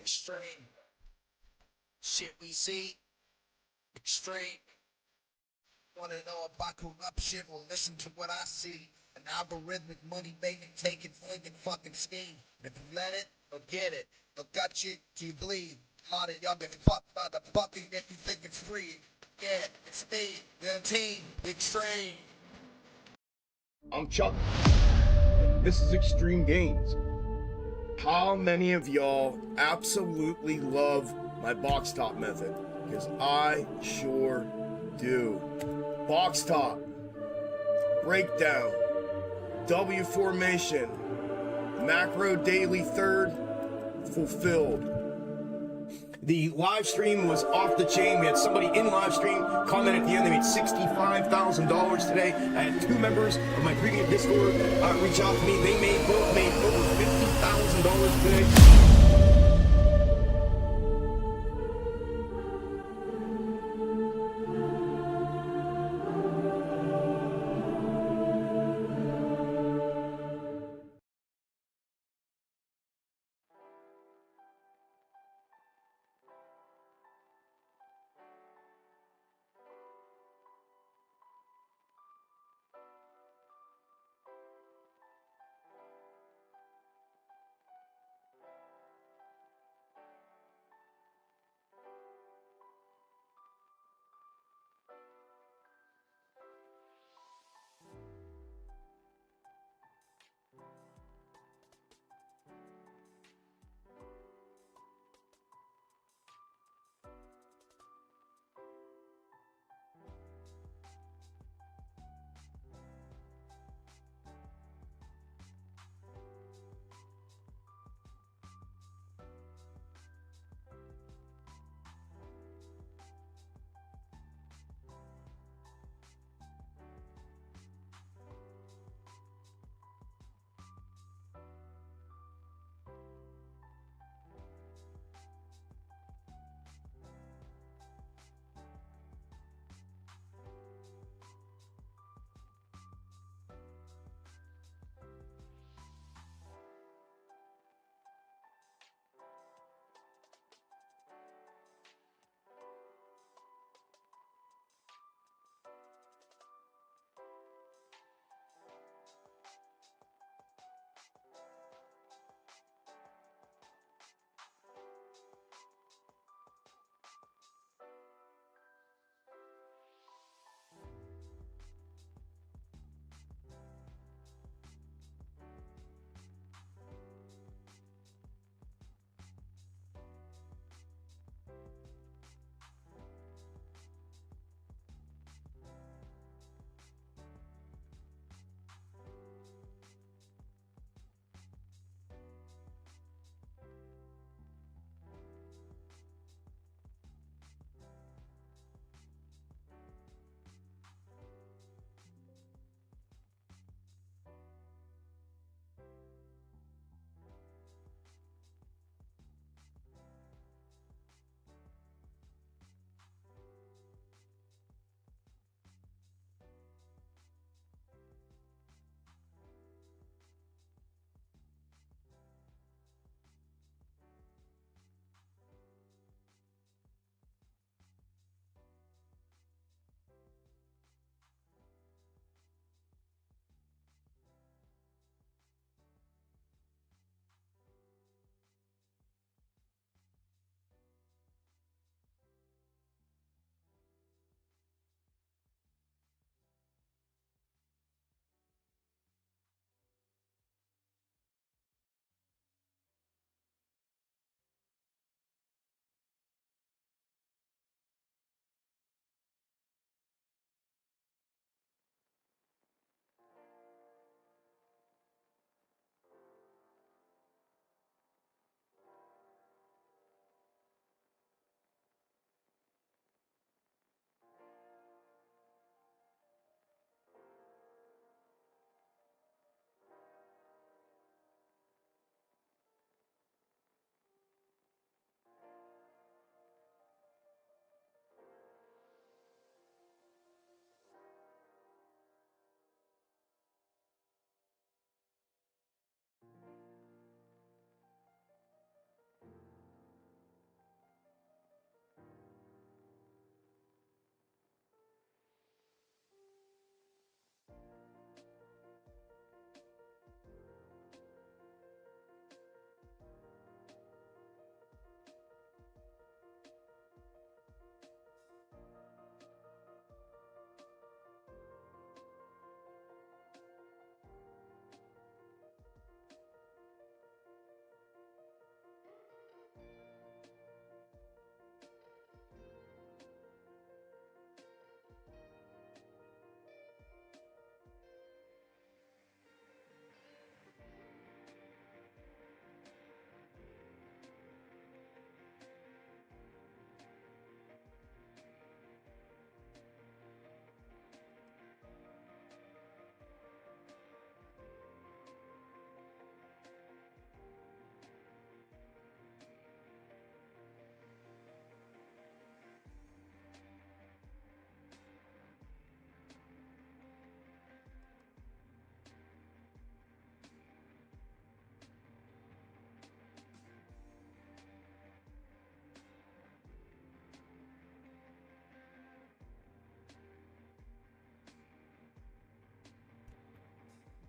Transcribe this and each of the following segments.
Xtreme. Shit we see, extreme. Wanna know about corruption? Well, listen to what I see. An algorithmic money making, taking, flinging fucking scheme. If you let it, or get it, or gut you, till you bleed. Harder, y'all get fucked by the bucket if you think it's free. Yeah, it's me, the team, Xtreme. I'm Chuck. This is Extreme Gainz. How many of y'all absolutely love my box top method? Because I sure do. Box top, breakdown, W formation, macro daily third, fulfilled. The live stream was off the chain. We had somebody in live stream comment at the end. They made $65,000 today. I had two members of my previous Discord reach out to me. They both made over $50,000 today.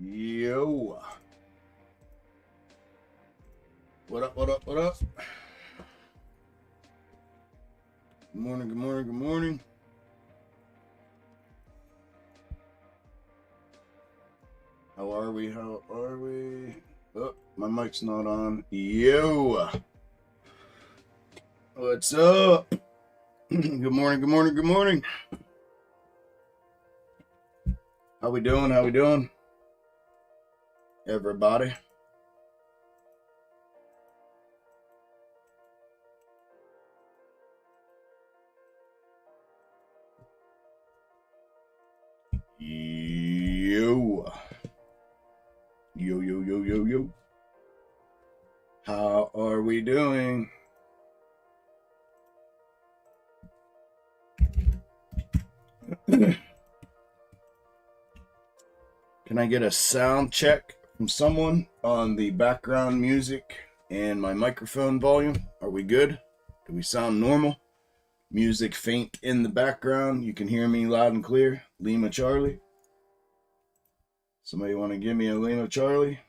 Yo. What up, what up, what up? Good morning, good morning, good morning. How are we? How are we? Oh, my mic's not on. Yo. What's up? Good morning, good morning, good morning. How we doing? How we doing? Everybody. Yo. Yo, yo, yo, yo, yo. How are we doing? Can I get a sound check from someone on the background music and my microphone volume? Are we good? Do we sound normal? Music faint in the background. You can hear me loud and clear. Lima Charlie. Somebody want to give me a Lima Charlie?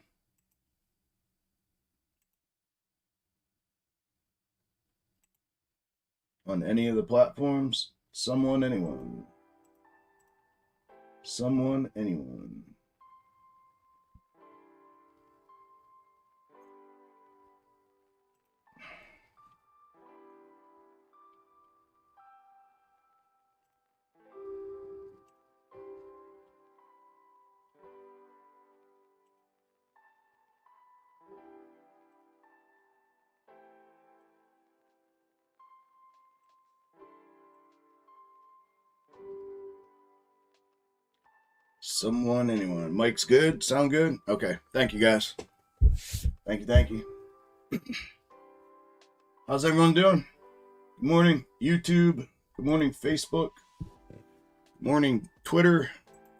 On any of the platforms? Someone, anyone. Someone, anyone. Someone, anyone. Mike's good? Sound good? Okay. Thank you, guys. Thank you, thank you. How's everyone doing? Good morning, YouTube. Good morning, Facebook. Good morning, Twitter.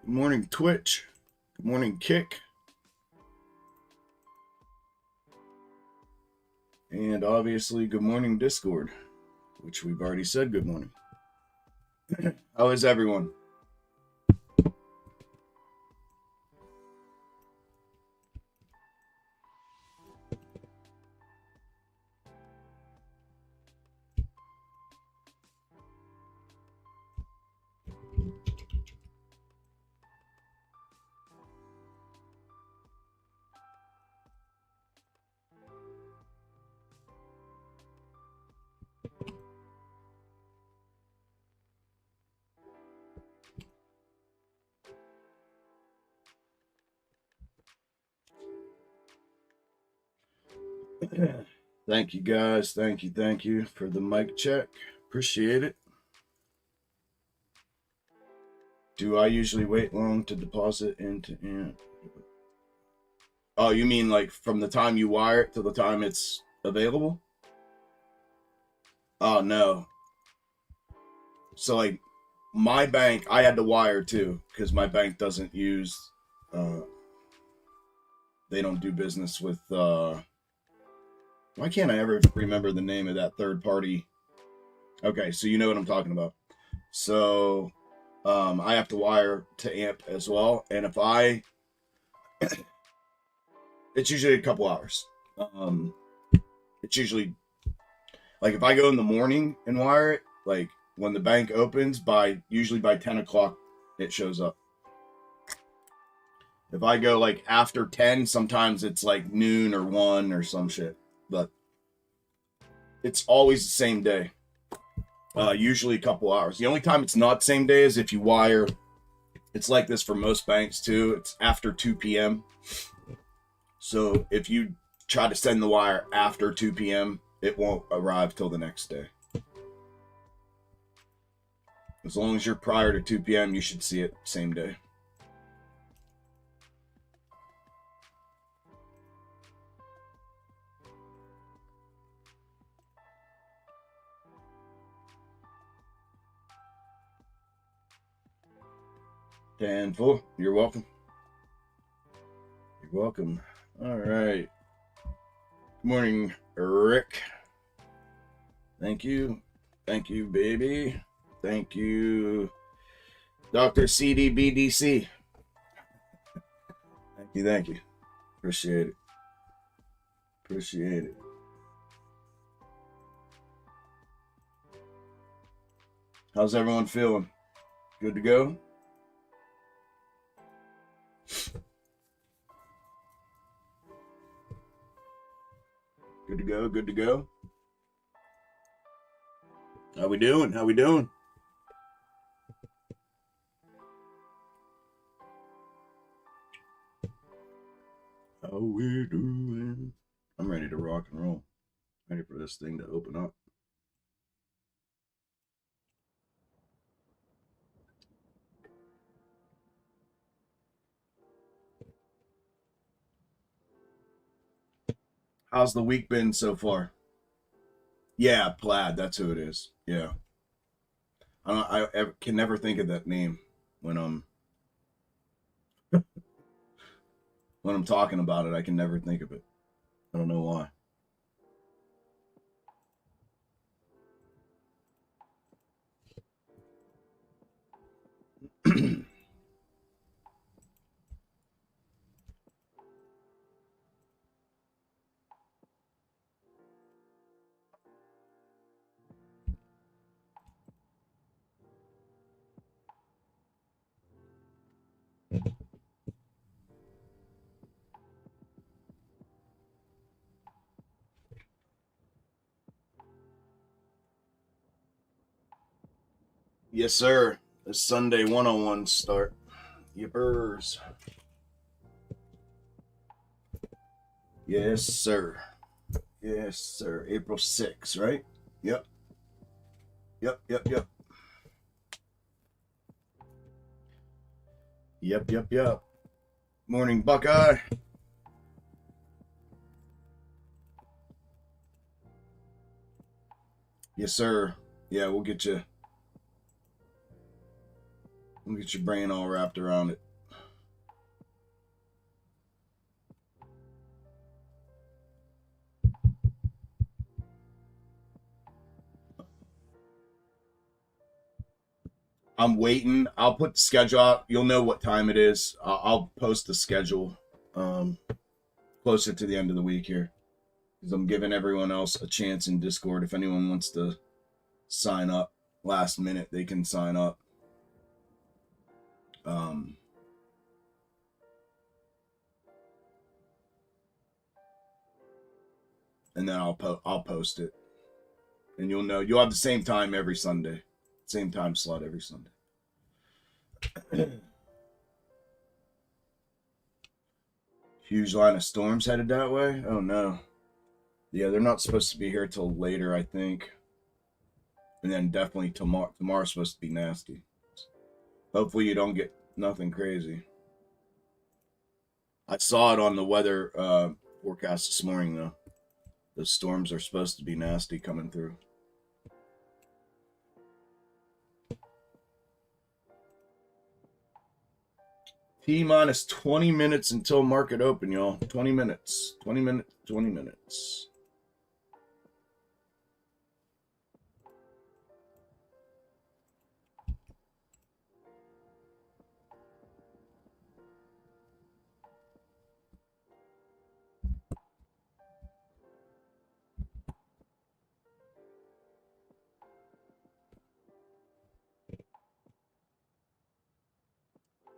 Good morning, Twitch. Good morning, Kick. And obviously, good morning, Discord, which we've already said good morning. How is everyone? Thank you, guys. Thank you for the mic check. Appreciate it. Do I usually wait long to deposit into AMP? Oh, you mean like from the time you wire it to the time it's available? Oh, no. So, like, my bank, I had to wire too, because my bank doesn't use, they don't do business with, why can't I ever remember the name of that third party? Okay, so you know what I'm talking about. So, I have to wire to AMP as well, and if I, it's usually a couple hours. It's usually, like, if I go in the morning and wire it, like, when the bank opens, usually by 10 o'clock, it shows up. If I go, like, after 10, sometimes it's, like, noon or 1 or some shit. But it's always the same day. Usually a couple hours. The only time it's not same day is if you wire. It's like this for most banks, too. It's after 2 p.m. So if you try to send the wire after 2 p.m., it won't arrive till the next day. As long as you're prior to 2 p.m., you should see it same day. Handful. You're welcome. You're welcome. All right. Good morning, Rick. Thank you. Thank you, baby. Thank you, Dr. CDBDC. Thank you. Appreciate it. Appreciate it. How's everyone feeling? Good to go? Good to go, good to go. How we doing? How we doing? How we doing? I'm ready to rock and roll. Ready for this thing to open up. How's the week been so far? Yeah, Plaid. That's who it is. Yeah. I can never think of that name when I'm talking about it. I can never think of it. I don't know why. Yes, sir. The Sunday 101 start. Yippers. Yes, sir. Yes, sir. April 6th, right? Yep. Yep, yep, yep. Yep, yep, yep. Morning, Buckeye. Yes, sir. Yeah, we'll get you. We'll get your brain all wrapped around it. I'm waiting. I'll put the schedule out. You'll know what time it is. I'll post the schedule closer to the end of the week here, because I'm giving everyone else a chance in Discord. If anyone wants to sign up last minute, they can sign up. And then I'll post it, and you'll know. You'll have the same time every Sunday, same time slot every Sunday. Huge line of storms headed that way. Oh no. Yeah, they're not supposed to be here till later, I think. And then definitely tomorrow. Tomorrow's supposed to be nasty. Hopefully you don't get nothing crazy. I saw it on the weather forecast this morning, though. The storms are supposed to be nasty coming through. T-minus 20 minutes until market open, y'all. 20 minutes. 20 minutes. 20 minutes.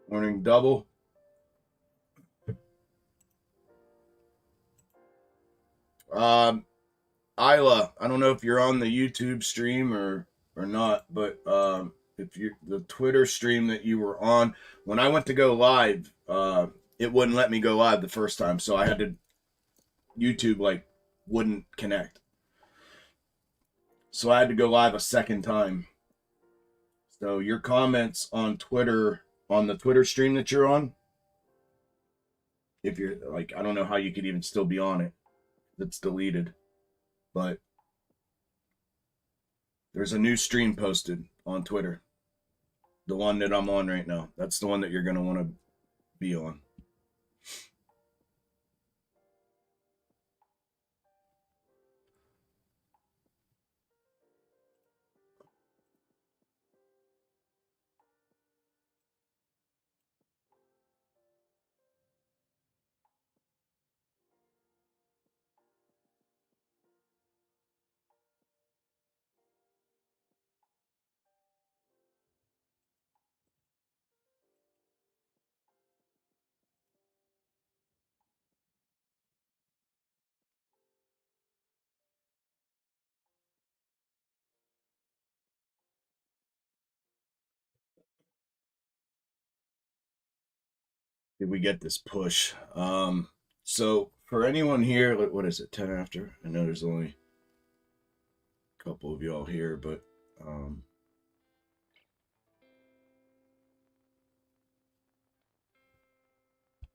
Morning double. Isla, I don't know if you're on the YouTube stream or not, but if you the Twitter stream that you were on, when I went to go live, it wouldn't let me go live the first time, so I had to YouTube wouldn't connect, so I had to go live a second time. So your comments on Twitter, on the Twitter stream that you're on, if you're I don't know how you could even still be on it. It's deleted, but there's a new stream posted on Twitter. The one that I'm on right now. That's the one that you're going to want to be on. Did we get this push? So for anyone here, what is it, 10 after? I know there's only a couple of y'all here, but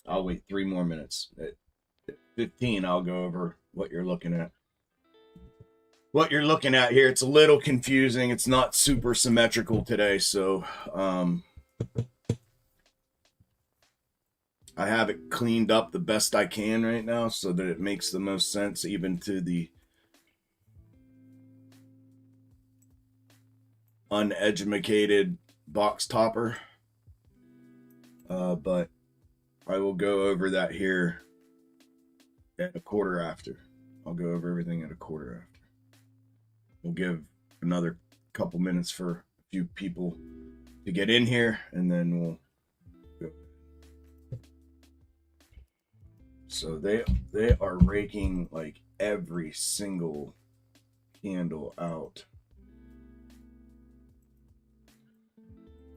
I'll wait 3 more minutes. At 15, I'll go over what you're looking at. What you're looking at here, it's a little confusing. It's not super symmetrical today, so I have it cleaned up the best I can right now so that it makes the most sense even to the uneducated box topper. But I will go over that here at a quarter after. I'll go over everything at a quarter after. We'll give another couple minutes for a few people to get in here, and then we'll go. So they are raking like every single candle out,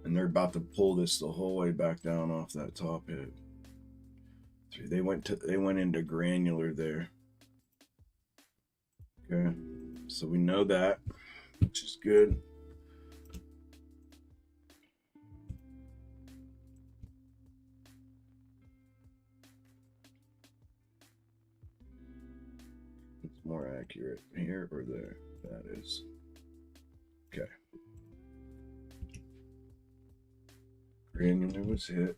and they're about to pull this the whole way back down off that top hit. They went into granular there. Okay, so we know that, which is good. It's more accurate here or there. That is. Okay. Granular was hit.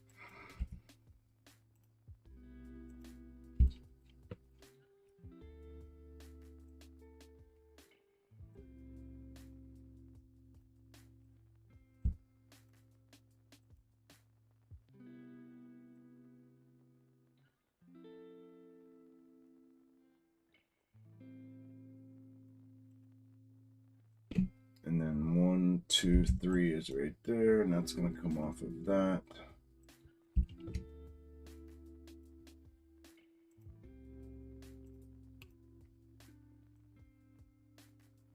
And then 1, 2, 3 is right there, and that's going to come off of that.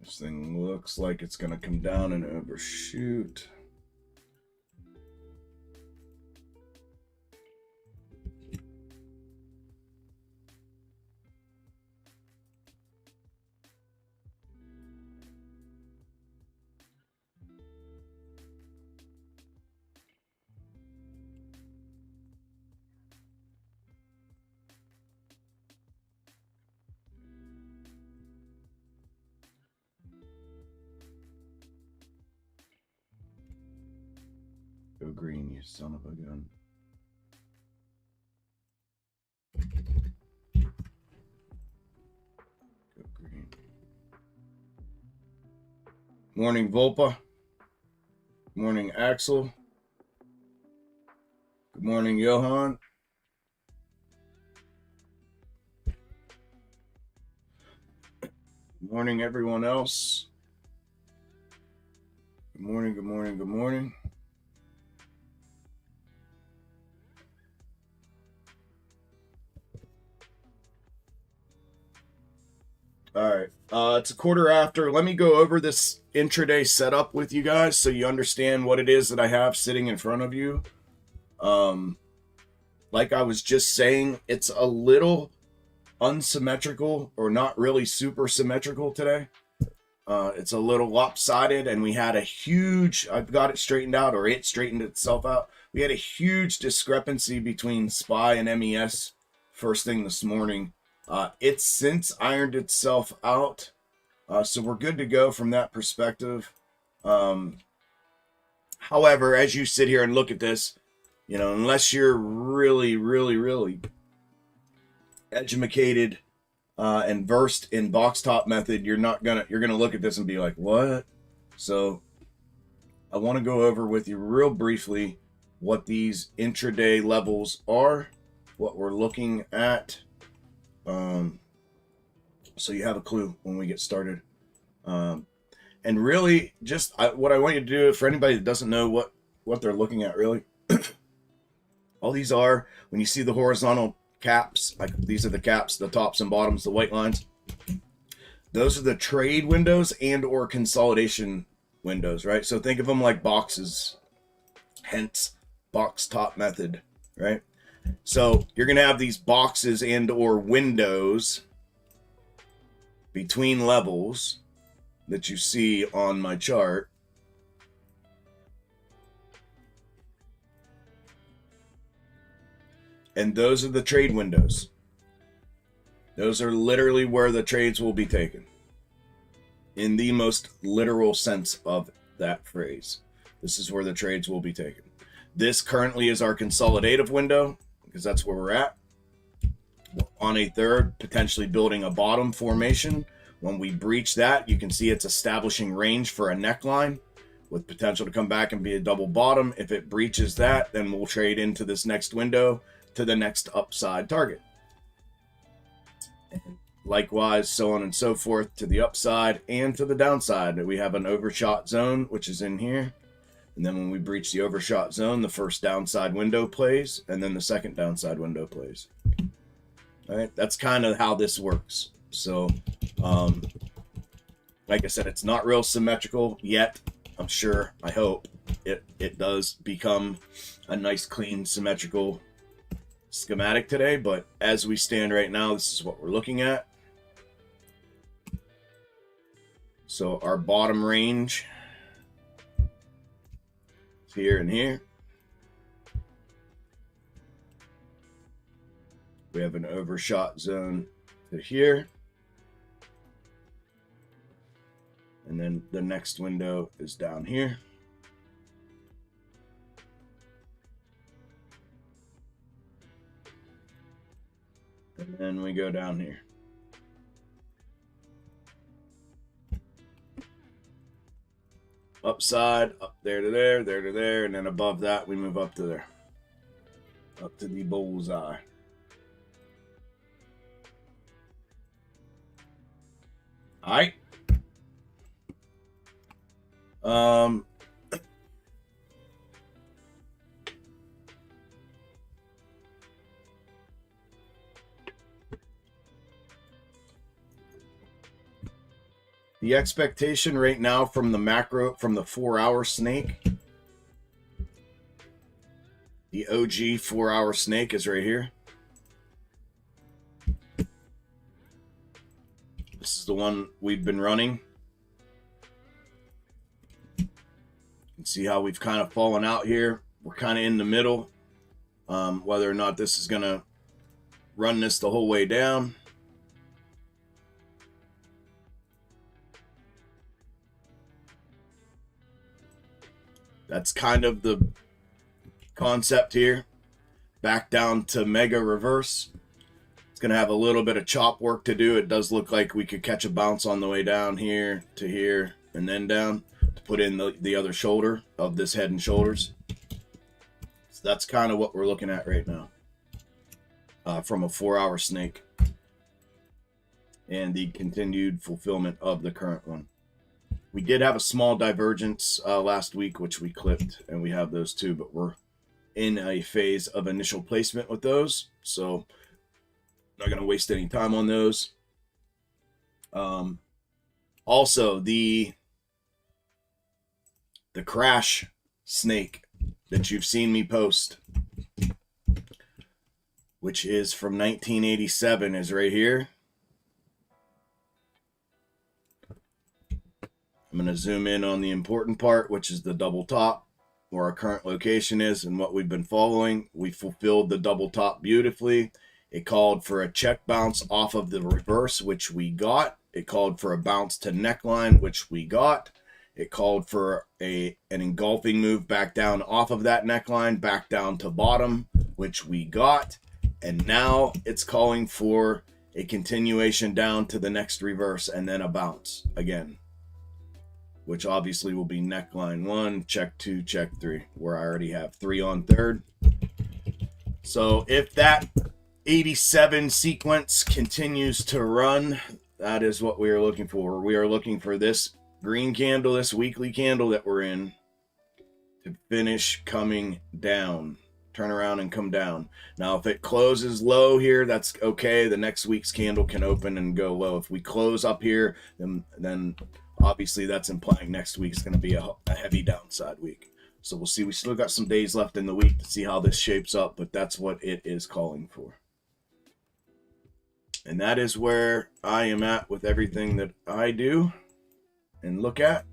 This thing looks like it's going to come down and overshoot. Go green, you son of a gun. Go green. Morning, Volpa. Morning, Axel. Good morning, Johan. Good morning, everyone else. Good morning, good morning, good morning. All right, it's a quarter after. Let me go over this intraday setup with you guys so you understand what it is that I have sitting in front of you. Like I was just saying, it's a little unsymmetrical or not really super symmetrical today. It's a little lopsided, and we had a huge, I've got it straightened out, or it straightened itself out. We had a huge discrepancy between SPY and MES first thing this morning. It's since ironed itself out, so we're good to go from that perspective. However, as you sit here and look at this, you know, unless you're really, really, really educated and versed in box top method, you're gonna look at this and be like, what? So I want to go over with you real briefly what these intraday levels are, what we're looking at. So you have a clue when we get started. And really, just what I want you to do, for anybody that doesn't know what they're looking at, really, all these are, when you see the horizontal caps, like these are the caps, the tops and bottoms, the white lines, those are the trade windows and or consolidation windows, right? So think of them like boxes, hence box top method, right? So you're going to have these boxes and or windows between levels that you see on my chart. And those are the trade windows. Those are literally where the trades will be taken, in the most literal sense of that phrase. This is where the trades will be taken. This currently is our consolidative window, because that's where we're at. We're on a third, potentially building a bottom formation. When we breach that, you can see it's establishing range for a neckline with potential to come back and be a double bottom. If it breaches that, then we'll trade into this next window to the next upside target. And likewise, so on and so forth to the upside and to the downside. We have an overshot zone, which is in here. And then when we breach the overshot zone, the first downside window plays, and then the second downside window plays. All right, that's kind of how this works. So, like I said, it's not real symmetrical yet. I'm sure, I hope, it does become a nice, clean, symmetrical schematic today. But as we stand right now, this is what we're looking at. So our bottom range is here and here. We have an overshot zone to here. And then the next window is down here. And then we go down here. Upside, up there to there, there to there, and then above that we move up to there. Up to the bullseye. All right. The expectation right now from the macro, from the 4-hour snake, the OG 4-hour snake is right here. This is the one we've been running. You can see how we've kind of fallen out here. We're kind of in the middle. Whether or not this is going to run this the whole way down. That's kind of the concept here. Back down to mega reverse. It's going to have a little bit of chop work to do. It does look like we could catch a bounce on the way down here to here and then down to put in the other shoulder of this head and shoulders. So that's kind of what we're looking at right now from a 4-hour snake and the continued fulfillment of the current one. We did have a small divergence last week, which we clipped, and we have those too, but we're in a phase of initial placement with those, so not going to waste any time on those. Also, the crash snake that you've seen me post, which is from 1987, is right here. I'm going to zoom in on the important part, which is the double top, where our current location is and what we've been following. We fulfilled the double top beautifully. It called for a check bounce off of the reverse, which we got. It called for a bounce to neckline, which we got. It called for an engulfing move back down off of that neckline, back down to bottom, which we got. And now it's calling for a continuation down to the next reverse and then a bounce again, which obviously will be neckline 1, check 2, check 3, where I already have 3 on third. So if that 87 sequence continues to run, that is what we are looking for. We are looking for this green candle, this weekly candle that we're in, to finish coming down. Turn around and come down. Now, if it closes low here, that's okay. The next week's candle can open and go low. If we close up here, then obviously that's implying next week's going to be a heavy downside week. So we'll see. We still got some days left in the week to see how this shapes up, but that's what it is calling for. And that is where I am at with everything that I do and look at.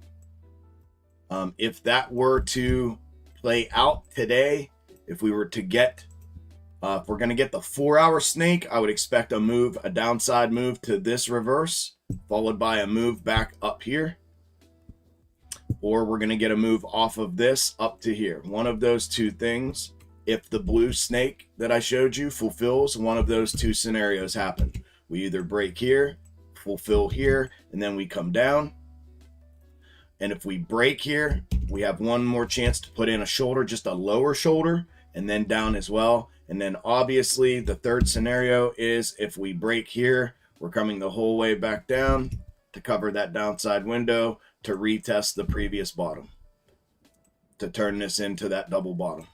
If that were to play out today, if we were to get, if we're going to get the 4-hour snake, I would expect a downside move to this reverse, followed by a move back up here. Or we're going to get a move off of this up to here. One of those two things, if the blue snake that I showed you fulfills, one of those two scenarios happen. We either break here, fulfill here, and then we come down. And if we break here, we have one more chance to put in a shoulder, just a lower shoulder, and then down as well. And then obviously the third scenario is if we break here, we're coming the whole way back down to cover that downside window to retest the previous bottom, to turn this into that double bottom.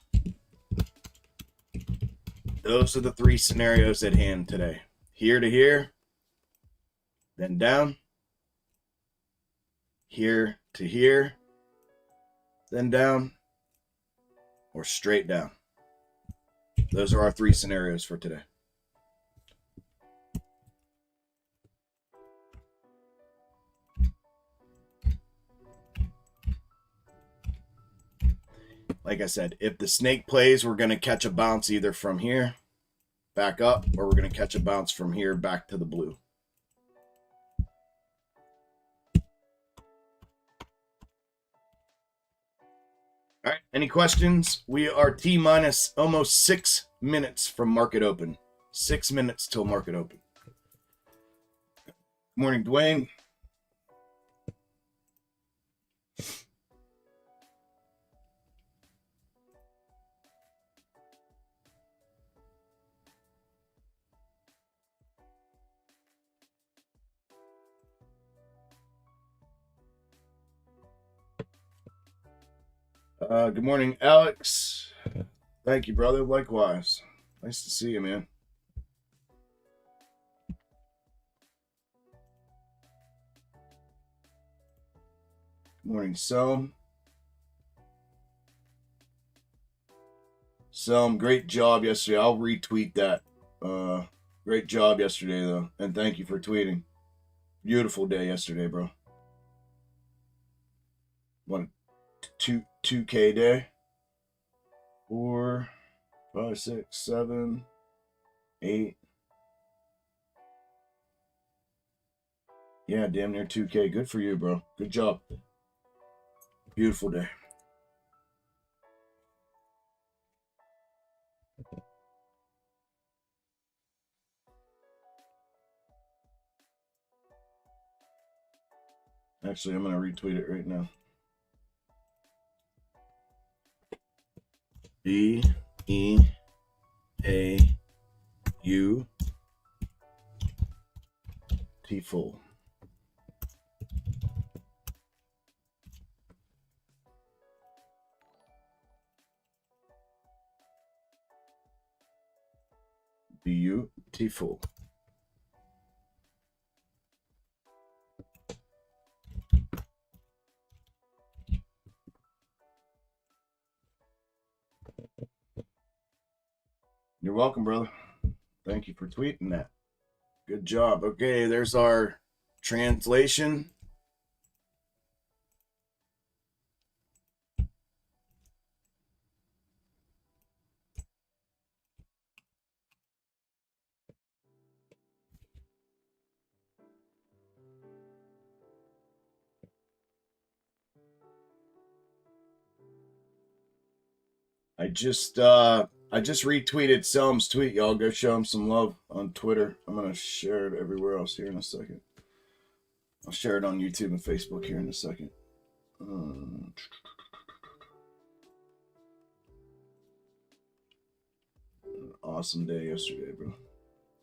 Those are the three scenarios at hand today. Here to here, then down. Here to here, then down, or straight down. Those are our three scenarios for today. Like I said, if the snake plays, we're going to catch a bounce either from here back up, or we're going to catch a bounce from here back to the blue. All right, any questions? We are T-minus almost 6 minutes from market open. 6 minutes till market open. Good morning, Dwayne. Good morning, Alex. Thank you, brother. Likewise. Nice to see you, man. Good morning, Selm. Selm, great job yesterday. I'll retweet that. Great job yesterday, though. And thank you for tweeting. Beautiful day yesterday, bro. What a 2K day. 4, 5, 6, 7, 8. Yeah, damn near 2K. Good for you, bro. Good job. Beautiful day. Actually, I'm going to retweet it right now. B-E-A-U-T-full. Beautiful. You're welcome, brother. Thank you for tweeting that. Good job. Okay, there's our translation. I just retweeted Selm's tweet. Y'all go show him some love on Twitter. I'm gonna share it everywhere else here in a second. I'll share it on YouTube and Facebook here in a second. Awesome day yesterday, bro.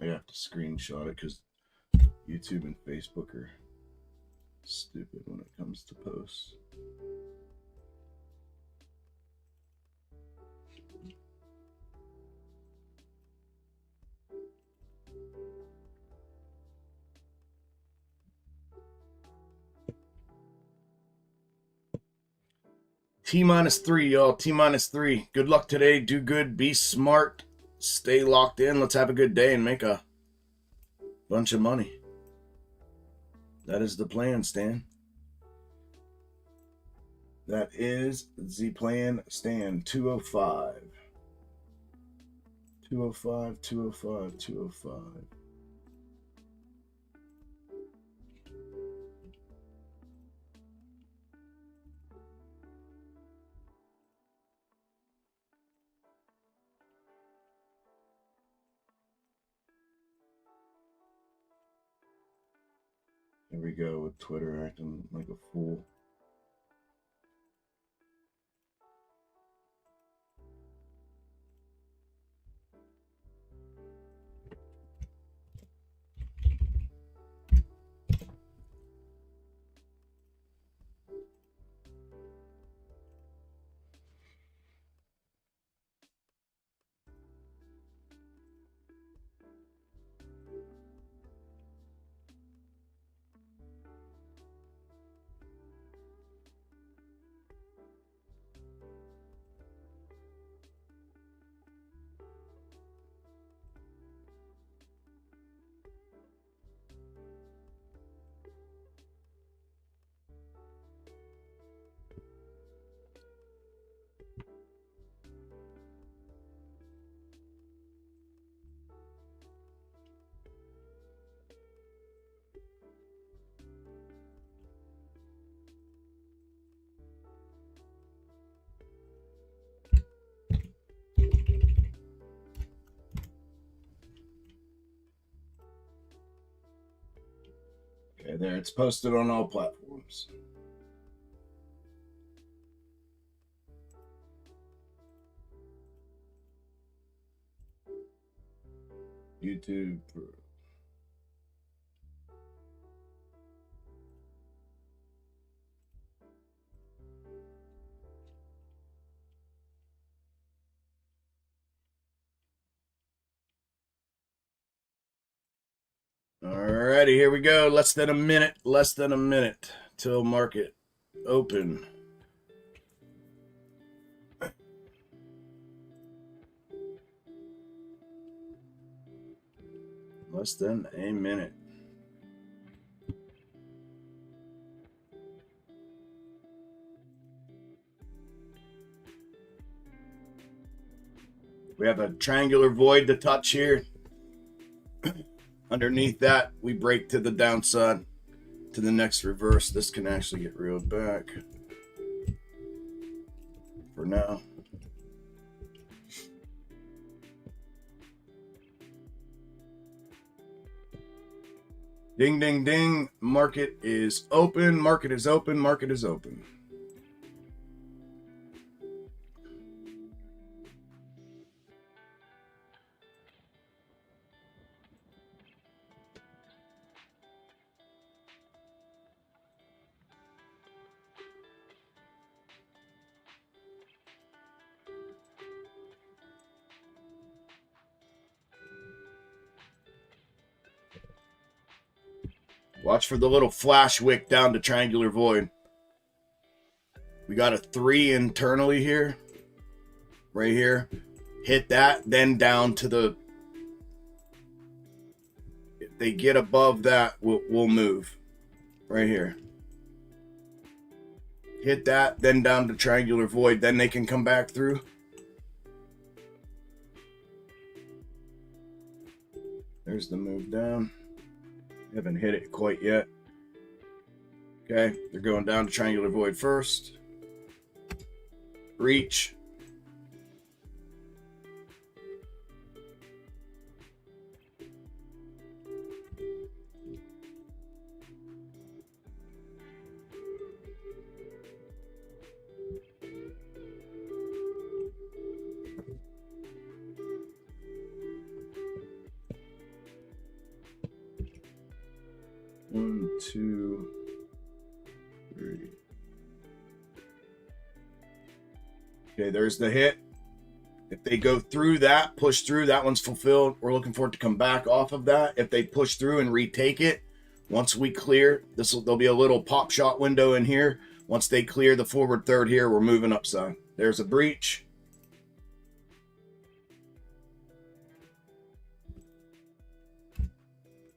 I have to screenshot it because YouTube and Facebook are stupid when it comes to posts. T-3, y'all. T-3. Good luck today. Do good. Be smart. Stay locked in. Let's have a good day and make a bunch of money. That is the plan, Stan. That is the plan, Stan. 205. 205, 205, 205. Here we go with Twitter acting like a fool. Okay, there. It's posted on all platforms. YouTube. Alrighty, here we go. Less than a minute till market open. Less than a minute. We have a triangular void to touch here. Underneath that, we break to the downside to the next reverse. This can actually get reeled back for now. Ding, ding, ding. Market is open. Market is open. Market is open. Watch for the little flash wick down to triangular void. We got a 3 internally here. Right here. Hit that, then down to the... If they get above that, we'll move. Right here. Hit that, then down to triangular void. Then they can come back through. There's the move down. Haven't hit it quite yet. Okay, they're going down to triangular void first. Reach. One, two, three. Okay, there's the hit. If they go through that, push through, that one's fulfilled. We're looking for it to come back off of that. If they push through and retake it, once we clear, there'll be a little pop shot window in here. Once they clear the forward third here, we're moving upside. There's a breach.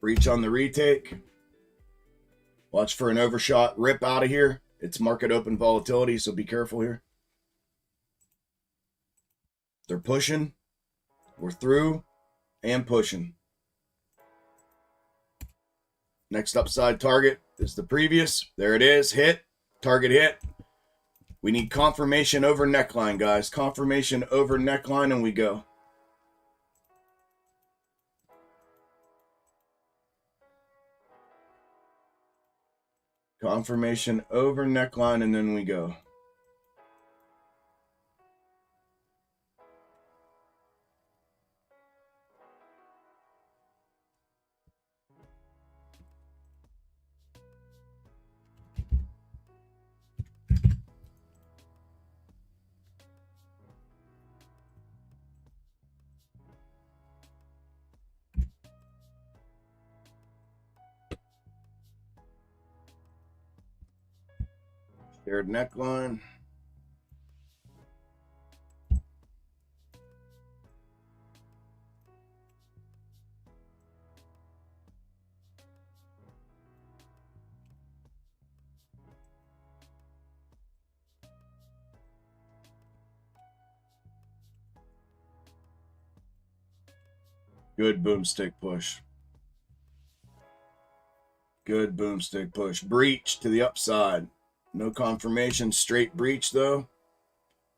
Breach on the retake. Watch for an overshot rip out of here. It's market open volatility, so be careful here. They're pushing. We're through and pushing. Next upside target is the previous. There it is. Hit. Target hit. We need confirmation over neckline, guys. Confirmation over neckline, and we go. Confirmation over neckline, and then we go. Shared neckline. Good boomstick push. Good boomstick push. Breach to the upside. No confirmation. Straight breach, though.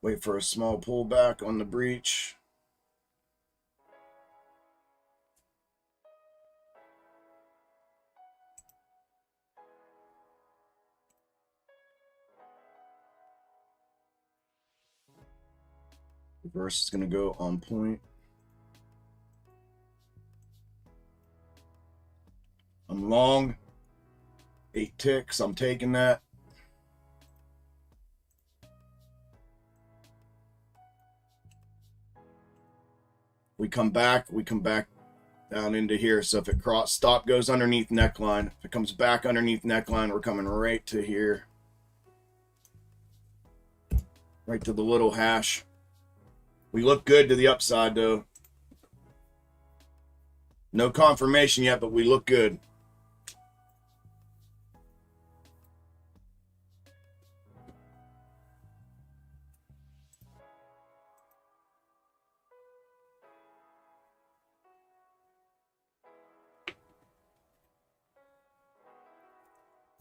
Wait for a small pullback on the breach. Reverse is going to go on point. I'm long. 8 ticks. I'm taking that. We come back down into here. So if it stop goes underneath neckline, if it comes back underneath neckline, we're coming right to here. Right to the little hash. We look good to the upside, though. No confirmation yet, but we look good.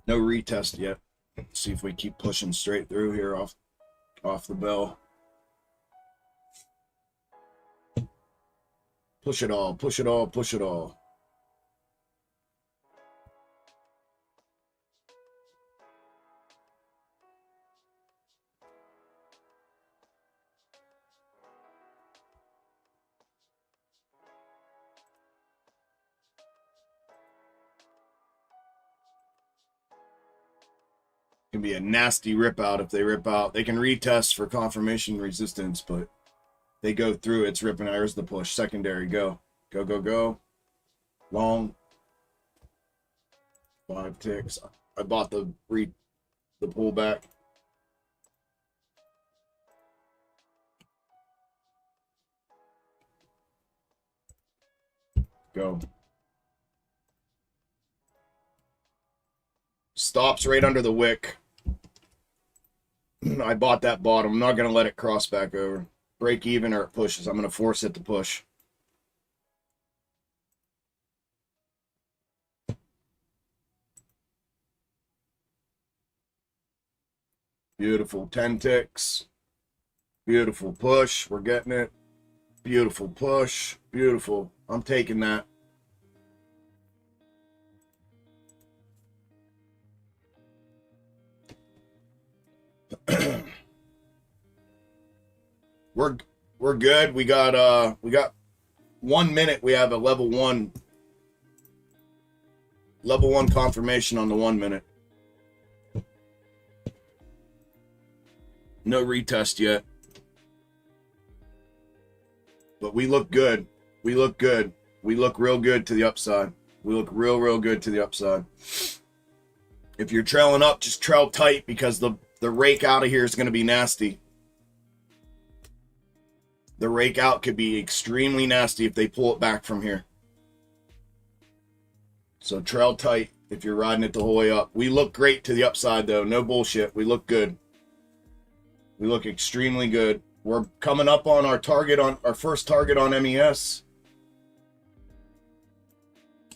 No retest yet. Let's see if we keep pushing straight through here off the bell. Push it all, push it all, push it all. Can be a nasty rip out if they rip out. They can retest for confirmation resistance, but they go through. It's ripping. There's the push. Secondary. Go. Go, go, go. Long. 5 ticks. I bought the pullback. Go. Stops right under the wick. I bought that bottom. I'm not going to let it cross back over. Break even or it pushes. I'm going to force it to push. Beautiful. 10 ticks. Beautiful push. We're getting it. Beautiful push. Beautiful. I'm taking that. We're good. We got 1 minute. We have a level one confirmation on the 1 minute. No retest yet. But we look good. We look good. We look real good to the upside. We look real good to the upside. If you're trailing up, just trail tight because the rake out of here is going to be nasty. The rake out could be extremely nasty if they pull it back from here. So trail tight if you're riding it the whole way up. We look great to the upside, though. No bullshit. We look good. We look extremely good. We're coming up on our target, on our first target on MES.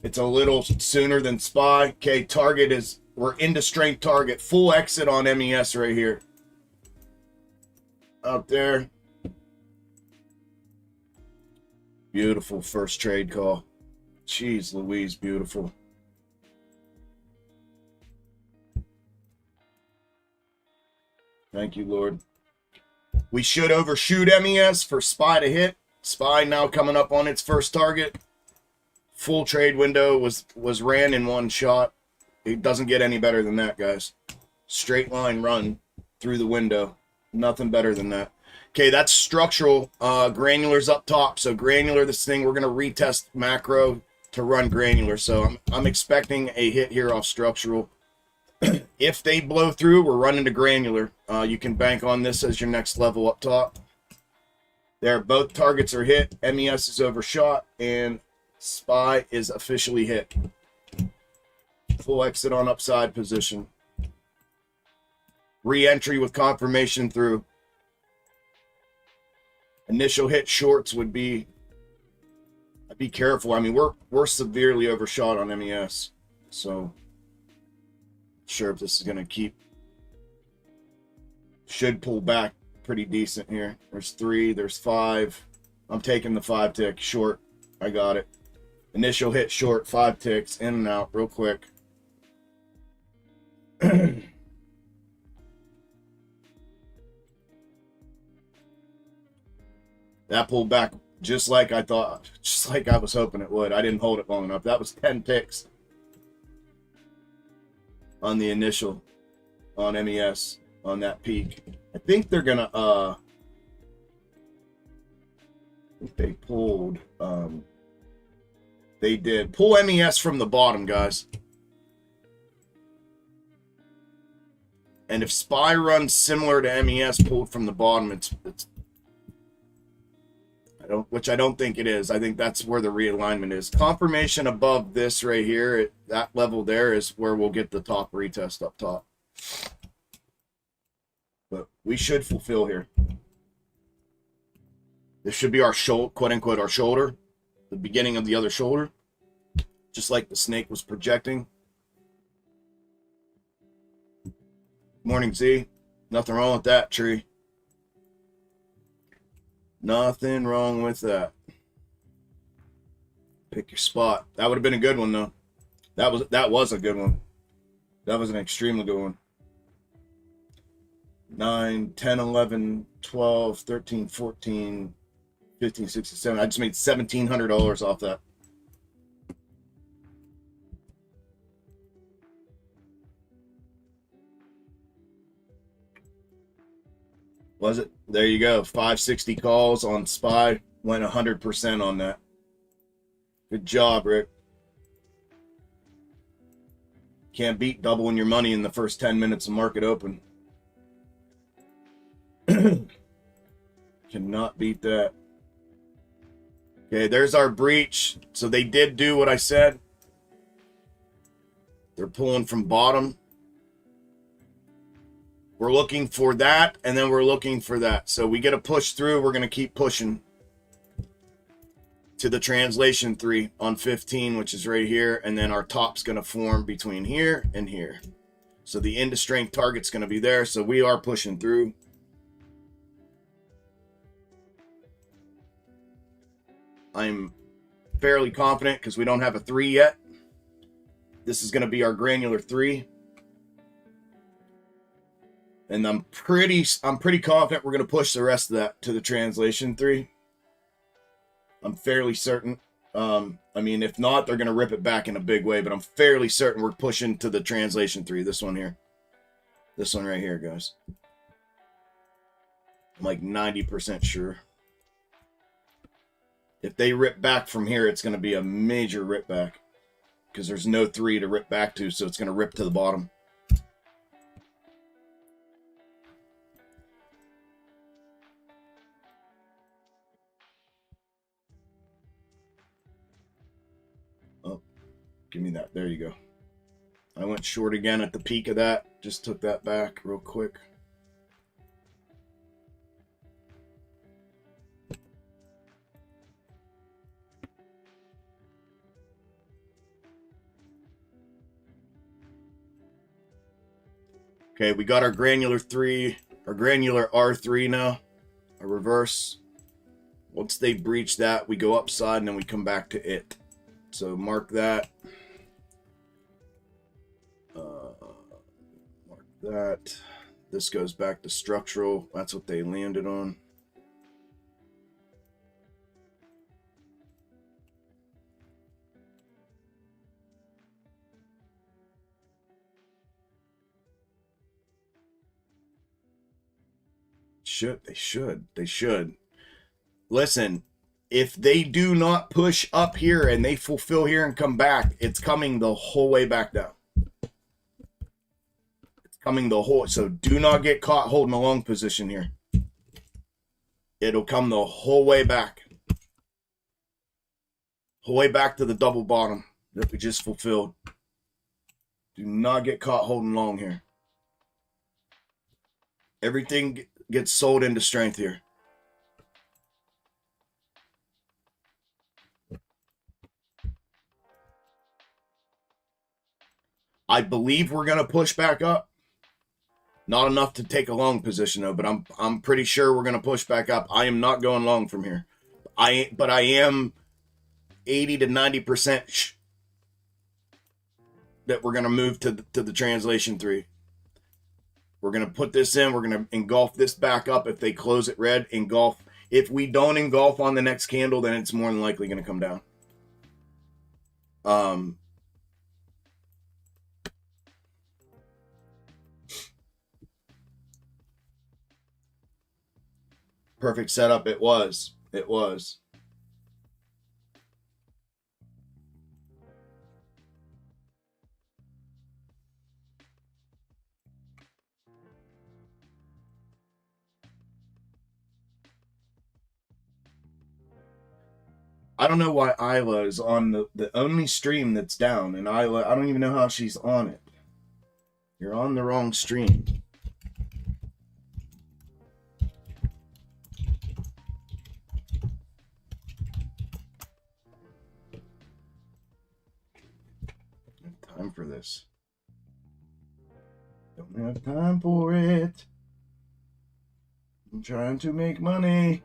It's a little sooner than SPY. Okay, target is, we're into strength target. Full exit on MES right here. Up there. Beautiful first trade call. Jeez Louise, beautiful. Thank you, Lord. We should overshoot MES for SPY to hit. SPY now coming up on its first target. Full trade window was ran in one shot. It doesn't get any better than that, guys. Straight line run through the window. Nothing better than that. Okay, that's structural. Granular's up top. So granular, this thing, we're going to retest macro to run granular. So I'm expecting a hit here off structural. If they blow through, we're running to granular. You can bank on this as your next level up top. There, both targets are hit. MES is overshot, and SPY is officially hit. Full exit on upside position. Re-entry with confirmation through. Initial hit shorts would be, I'd be careful. I mean, we're severely overshot on MES. So, not sure if this is going to keep. Should pull back pretty decent here. There's 3, there's 5. I'm taking the 5 tick short. I got it. Initial hit short, 5 ticks, in and out real quick. That pulled back just like I thought, just like I was hoping it would. I didn't hold it long enough. That was 10 ticks on the initial on MES on that peak. I think they're gonna I think they pulled they did pull MES from the bottom, guys. And if SPY runs similar to MES pulled from the bottom, it's which I don't think it is. I think that's where the realignment is. Confirmation above this right here, at that level there is where we'll get the top retest up top. But we should fulfill here. This should be our shoulder, quote unquote, our shoulder, the beginning of the other shoulder, just like the snake was projecting. Morning, Z. Nothing wrong with that, tree. Nothing wrong with that. Pick your spot. That would have been a good one, though. That was a good one. That was an extremely good one. 9, 10, 11, 12, 13, 14, 15, 16, 17. I just made $1,700 off that. Was it? There you go. 560 calls on SPY. Went 100% on that. Good job, Rick. Can't beat doubling your money in the first 10 minutes of market open. Cannot beat that. Okay, there's our breach. So they did do what I said. They're pulling from bottom. We're looking for that, and then we're looking for that. So we get a push through. We're going to keep pushing to the translation 3 on 15, which is right here. And then our top's going to form between here and here. So the end of strength target's going to be there. So we are pushing through. I'm fairly confident because we don't have a 3 yet. This is going to be our granular 3. And I'm pretty confident we're going to push the rest of that to the translation 3. I'm fairly certain. I mean, if not, they're going to rip it back in a big way, but I'm fairly certain we're pushing to the translation 3. This one here. This one right here, guys. I'm like 90% sure. If they rip back from here, it's going to be a major rip back because there's no 3 to rip back to, so it's going to rip to the bottom. Give me that. There you go. I went short again at the peak of that. Just took that back real quick. Okay, we got our granular R3 now, a reverse. Once they breach that, we go upside and then we come back to it. So mark that. Mark that. This goes back to structural. That's what they landed on. They should. Listen, if they do not push up here and they fulfill here and come back, it's coming the whole way back down. It's coming the whole, so do not get caught holding a long position here. It'll come the whole way back. Whole way back to the double bottom that we just fulfilled. Do not get caught holding long here. Everything gets sold into strength here. I believe we're going to push back up. Not enough to take a long position though, but I'm pretty sure we're going to push back up. I am not going long from here. But I am 80 to 90% that we're going to move to the translation 3. We're going to put this in. We're going to engulf this back up. If they close it red, engulf. If we don't engulf on the next candle, then it's more than likely going to come down. Perfect setup. It was. I don't know why Isla is on the only stream that's down. And Isla, I don't even know how she's on it. You're on the wrong stream. Time for this. Don't have time for it. I'm trying to make money.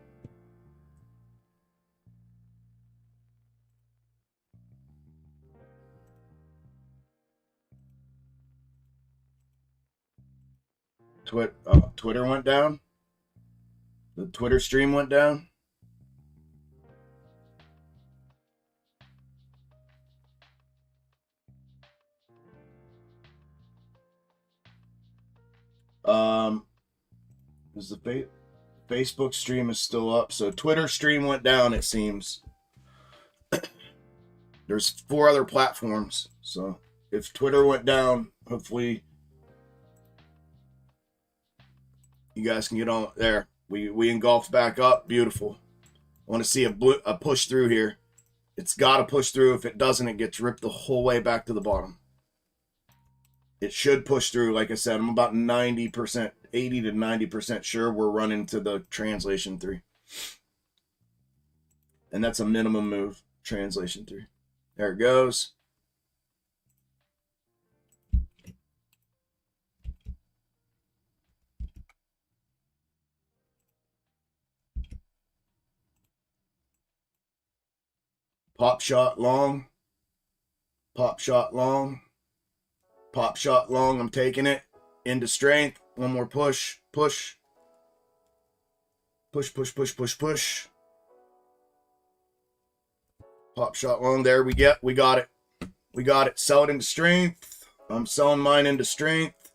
Twitter went down. The Twitter stream went down. Is the Facebook stream is still up, so Twitter stream went down, it seems. There's 4 other platforms, so if Twitter went down, hopefully you guys can get on there. We engulfed back up. Beautiful. I want to see a push through here. It's got to push through. If it doesn't, it gets ripped the whole way back to the bottom. It should push through. Like I said, I'm about 90%, 80 to 90% sure we're running to the translation 3. And that's a minimum move, translation 3. There it goes. Pop shot long. Pop shot long. Pop shot long. I'm taking it into strength. One more push. Push. Push, push, push, push, push. Pop shot long. There we got it. We got it. Sell it into strength. I'm selling mine into strength.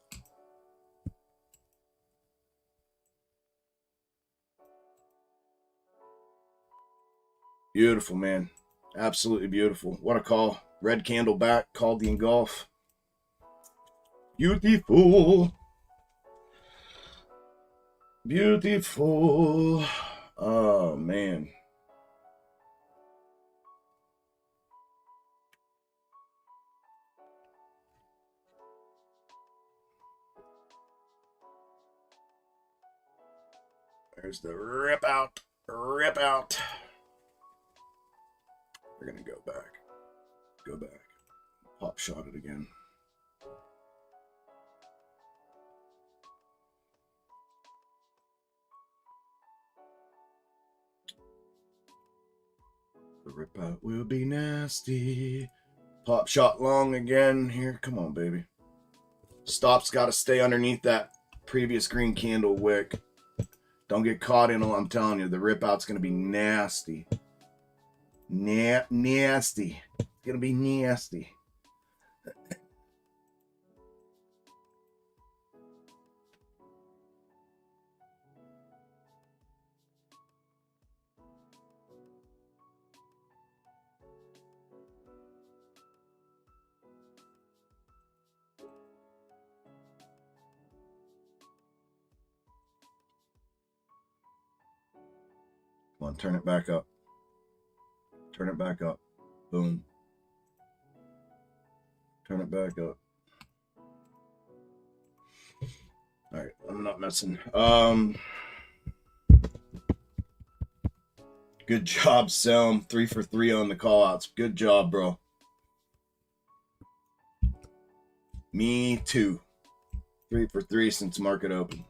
Beautiful, man. Absolutely beautiful. What a call. Red candle back. Called the engulf. Beautiful. Beautiful. Oh, man. There's the rip out. Rip out. We're going to go back. Go back. Pop shot it again. The rip out will be nasty. Pop shot long again here. Come on, baby. Stop's got to stay underneath that previous green candle wick. Don't get caught in it. I'm telling you, the rip out's going to be nasty. Nasty. It's going to be nasty. Come on, turn it back up. Turn it back up. Boom. Turn it back up. All right, I'm not messing. Good job, Selm. 3 for 3 on the call outs. Good job, bro. Me too. 3 for 3 since market open.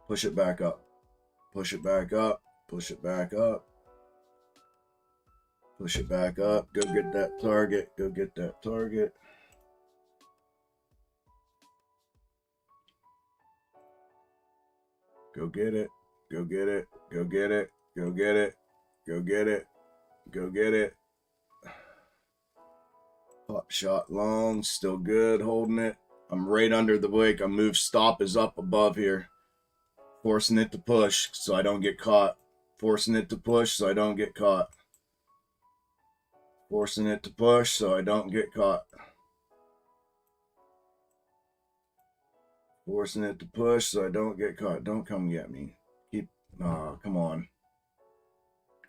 Push it back up. Push it back up. Push it back up. Push it back up. Go get that target. Go get that target. Go get it. Go get it. Go get it. Go get it. Go get it. Go get it. Pop shot long. Still good. Holding it. I'm right under the wick. I move stop is up above here. Forcing it to push so I don't get caught. Forcing it to push so I don't get caught. Forcing it to push so I don't get caught. Forcing it to push so I don't get caught. Don't come get me. Keep. Oh, come on.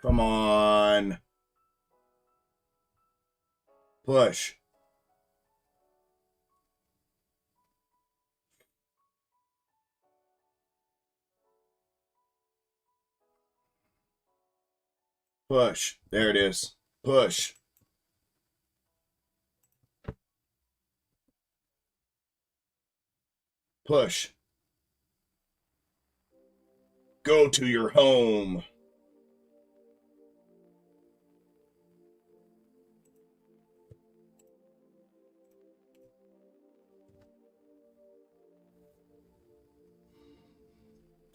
Come on. Push. Push. There it is. Push. Push. Go to your home.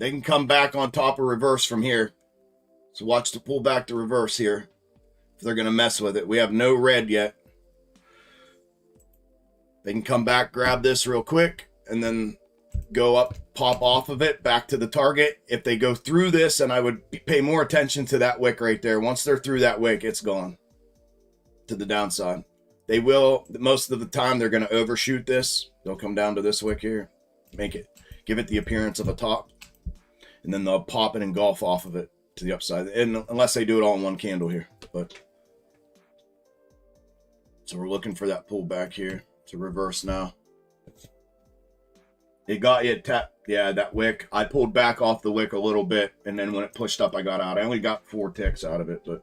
They can come back on top of reverse from here. So watch the pull back to reverse here. If they're going to mess with it. We have no red yet. They can come back, grab this real quick, and then go up, pop off of it, back to the target. If they go through this, and I would pay more attention to that wick right there. Once they're through that wick, it's gone to the downside. They will, most of the time, they're going to overshoot this. They'll come down to this wick here, make it, give it the appearance of a top, and then they'll pop it and golf off of it to the upside. And unless they do it all in one candle here. But so we're looking for that pullback here to reverse now. It got you tapped. Yeah, that wick. I pulled back off the wick a little bit, and then when it pushed up, I got out. I only got 4 ticks out of it, but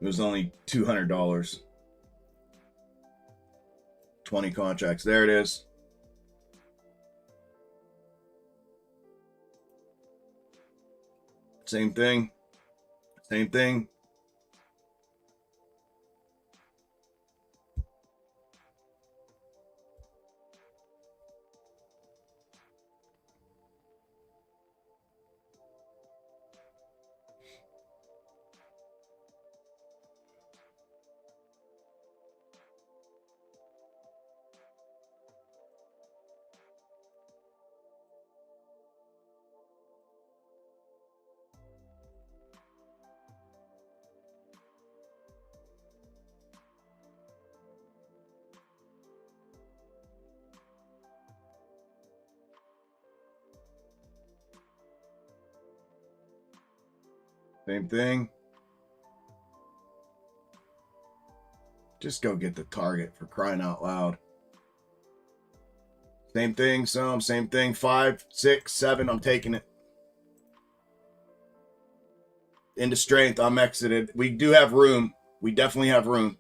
it was only $200. 20 contracts. There it is. Same thing. Same thing. Same thing. Just go get the target, for crying out loud. Same thing, same thing. 5, 6, 7, I'm taking it. Into strength, I'm exited. We do have room. We definitely have room.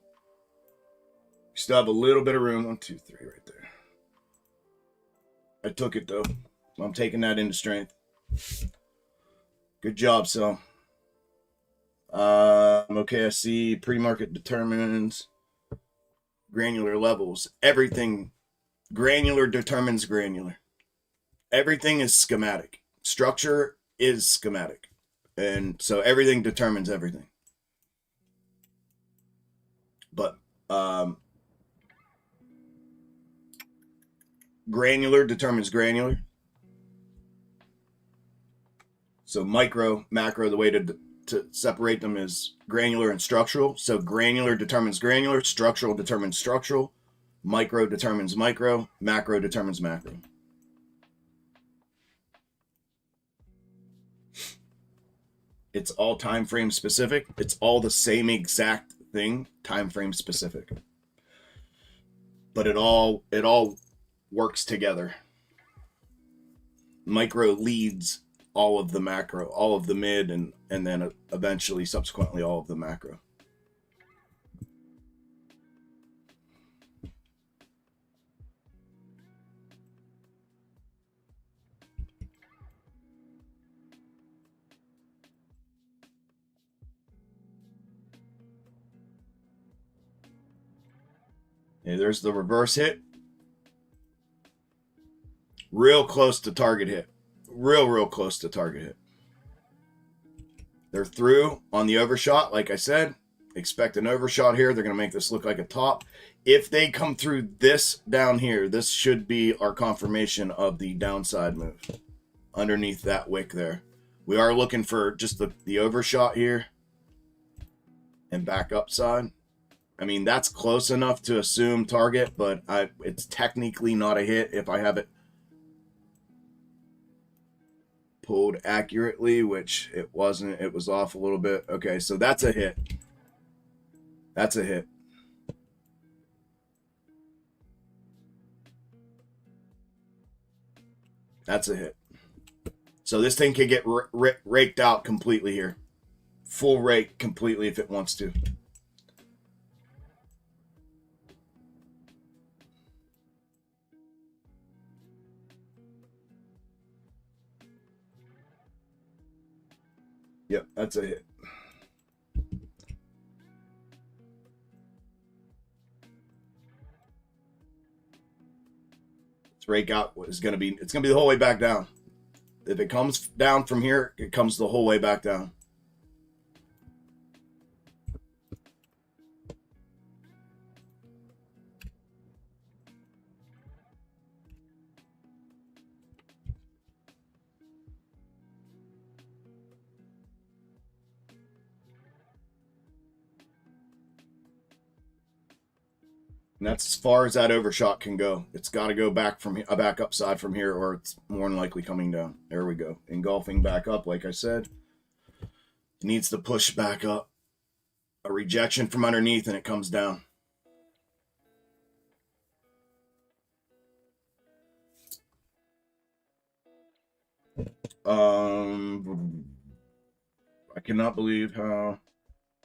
We still have a little bit of room. 1, 2, 3 right there. I took it though. I'm taking that into strength. Good job, so. Okay, I see pre-market determines granular levels. Everything granular determines granular. Everything is schematic. Structure is schematic. And so everything determines everything. But granular determines granular. So micro, macro, the way to separate them is granular and structural. So granular determines granular, structural determines structural, micro determines micro, macro determines macro. It's all time frame specific. It's all the same exact thing, time frame specific. But it all works together. Micro leads all of the macro, all of the mid, and then eventually, subsequently, all of the macro. Okay, there's the reverse hit. Real close to target hit. Real close to target hit. They're through on the overshot, like I said. Expect an overshot here. They're going to make this look like a top. If they come through this down here, this should be our confirmation of the downside move. Underneath that wick there. We are looking for just the overshot here. And back upside. I mean, that's close enough to assume target, but it's technically not a hit if I have it pulled accurately, which it wasn't. It was off a little bit. Okay, so that's a hit. That's a hit. That's a hit. So this thing could get raked out completely here. Full rake completely if it wants to. Yep, that's a hit. This rake out is going to be, it's going to be the whole way back down. If it comes down from here, it comes the whole way back down. And that's as far as that overshot can go. It's got to go back upside from here, or it's more than likely coming down. There we go. Engulfing back up, like I said. It needs to push back up. A rejection from underneath, and it comes down. I cannot believe how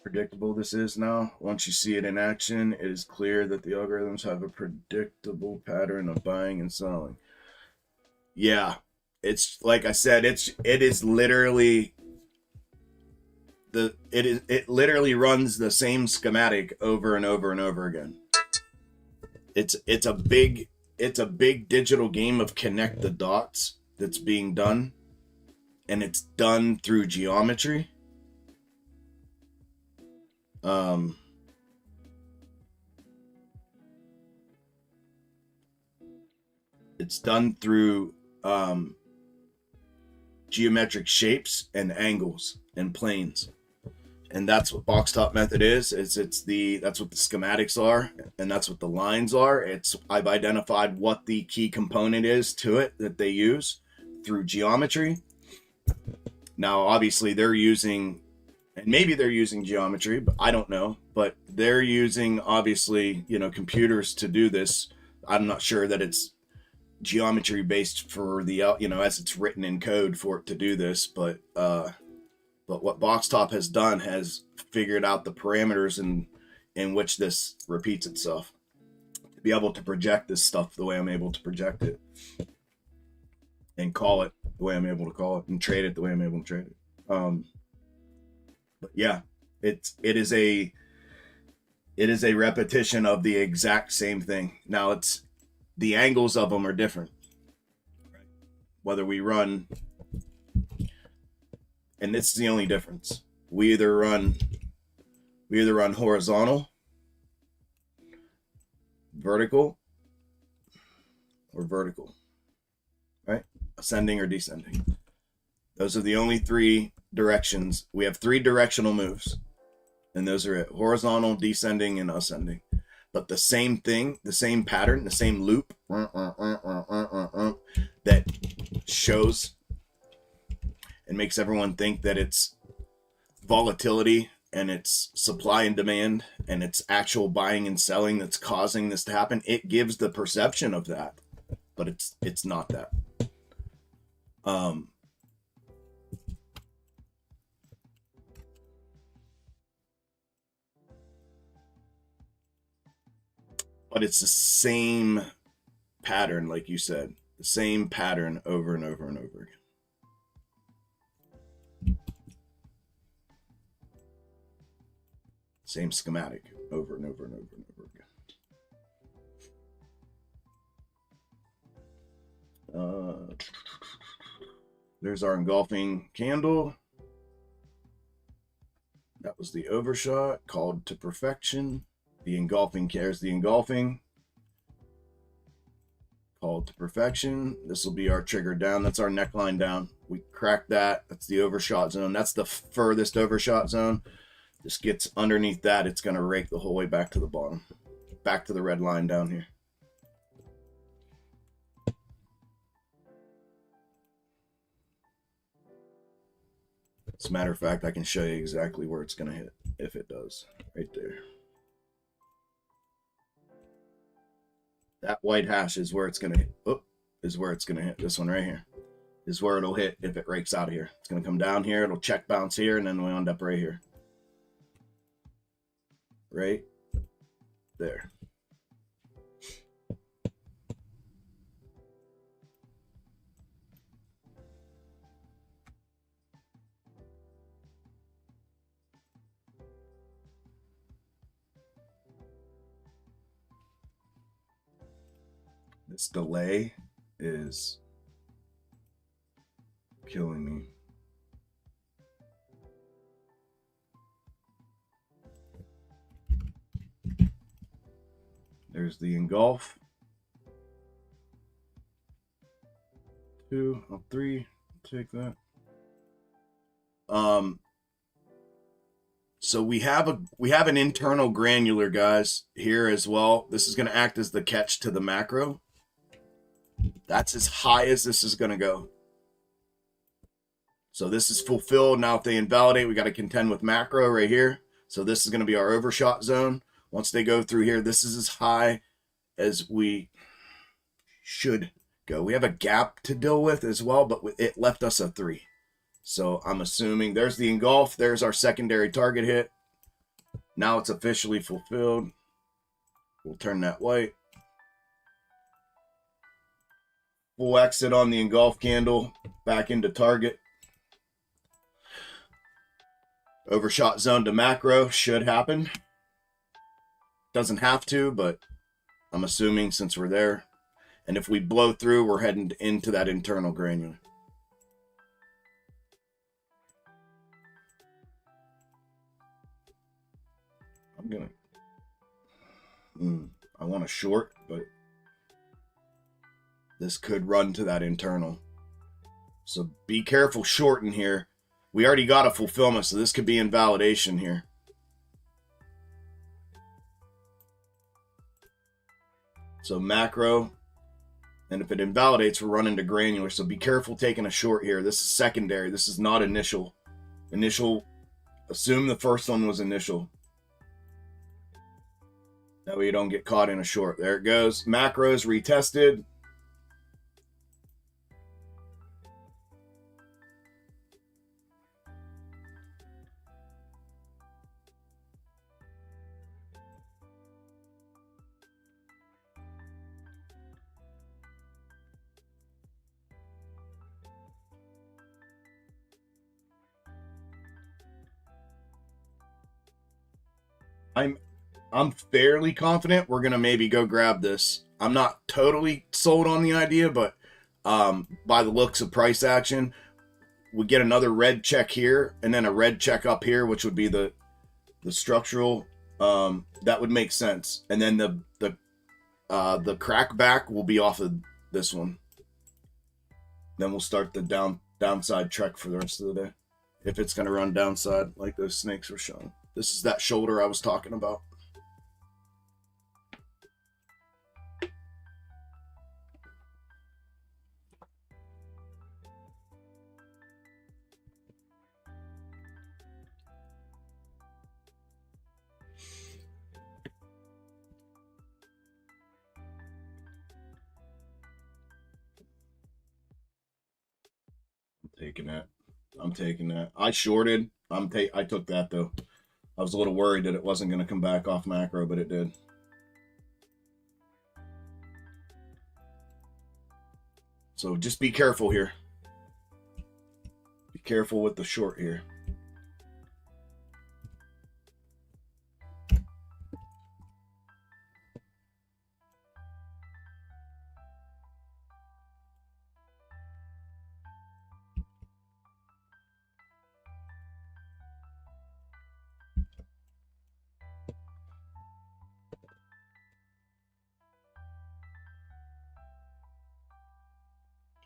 predictable this is now. Once you see it in action, it is clear that the algorithms have a predictable pattern of buying and selling. Yeah, it's like I said, it is literally it literally runs the same schematic over and over and over again. It's a big digital game of connect the dots that's being done, and it's done through geometry. It's done through geometric shapes and angles and planes, and that's what box top method is. That's what the schematics are, and that's what the lines are. I've identified what the key component is to it that they use through geometry. Now, obviously, they're using and maybe they're using geometry, but I don't know. But they're using, obviously, computers to do this. I'm not sure that it's geometry based for the, as it's written in code for it to do this. But what BoxTop has done has figured out the parameters in which this repeats itself, to be able to project this stuff the way I'm able to project it, and call it the way I'm able to call it, and trade it the way I'm able to trade it. But yeah, it is a repetition of the exact same thing. Now it's the angles of them are different. Whether we run, and this is the only difference. We either run horizontal, vertical, or vertical, right? Ascending or descending. Those are the only three directions. We have 3 directional moves, and those are it: horizontal, descending, and ascending. But the same thing, the same pattern, the same loop that shows and makes everyone think that it's volatility and it's supply and demand and it's actual buying and selling that's causing this to happen. It gives the perception of that, but it's not that. But it's the same pattern, like you said, the same pattern over and over and over again. Same schematic over and over and over and over again. There's our engulfing candle. That was the overshot, called to perfection. The engulfing cares the engulfing, called to perfection. This will be our trigger down. That's our neckline down. We cracked that. That's the overshot zone. That's the furthest overshot zone. This gets underneath that. It's going to rake the whole way back to the bottom, back to the red line down here. As a matter of fact, I can show you exactly where it's going to hit, if it does. Right there. That white hash is where it's going to hit. Oh, is where it's going to hit. This one right here is where it'll hit if it rakes out of here. It's going to come down here. It'll check bounce here, and then we end up right here. Right there. This delay is killing me. There's the engulf. 2, 3, take that. So we have an internal granular, guys, here as well. This is going to act as the catch to the macro. That's as high as this is going to go. So this is fulfilled. Now if they invalidate, we got to contend with macro right here. So this is going to be our overshot zone. Once they go through here, this is as high as we should go. We have a gap to deal with as well, but it left us a 3. So I'm assuming there's the engulf. There's our secondary target hit. Now it's officially fulfilled. We'll turn that white. Full exit on the engulf candle, back into target. Overshot zone to macro should happen. Doesn't have to, but I'm assuming since we're there. And if we blow through, we're heading into that internal granular. I'm gonna... I want a short, but this could run to that internal. So be careful short in here. We already got a fulfillment, so this could be invalidation here. So macro, and if it invalidates, we're running to granular. So be careful taking a short here. This is secondary. This is not initial. Initial Assume the first one was initial. That way you don't get caught in a short. There it goes. Macros retested. I'm fairly confident we're gonna maybe go grab this. I'm not totally sold on the idea, but by the looks of price action, we get another red check here and then a red check up here, which would be the structural. That would make sense. And then the crack back will be off of this one. Then we'll start the downside trek for the rest of the day. If it's gonna run downside like those snakes were showing. This is that shoulder I was talking about. I'm taking that. I shorted. I took that though. I was a little worried that it wasn't going to come back off macro, but it did. So just be careful here. Be careful with the short here.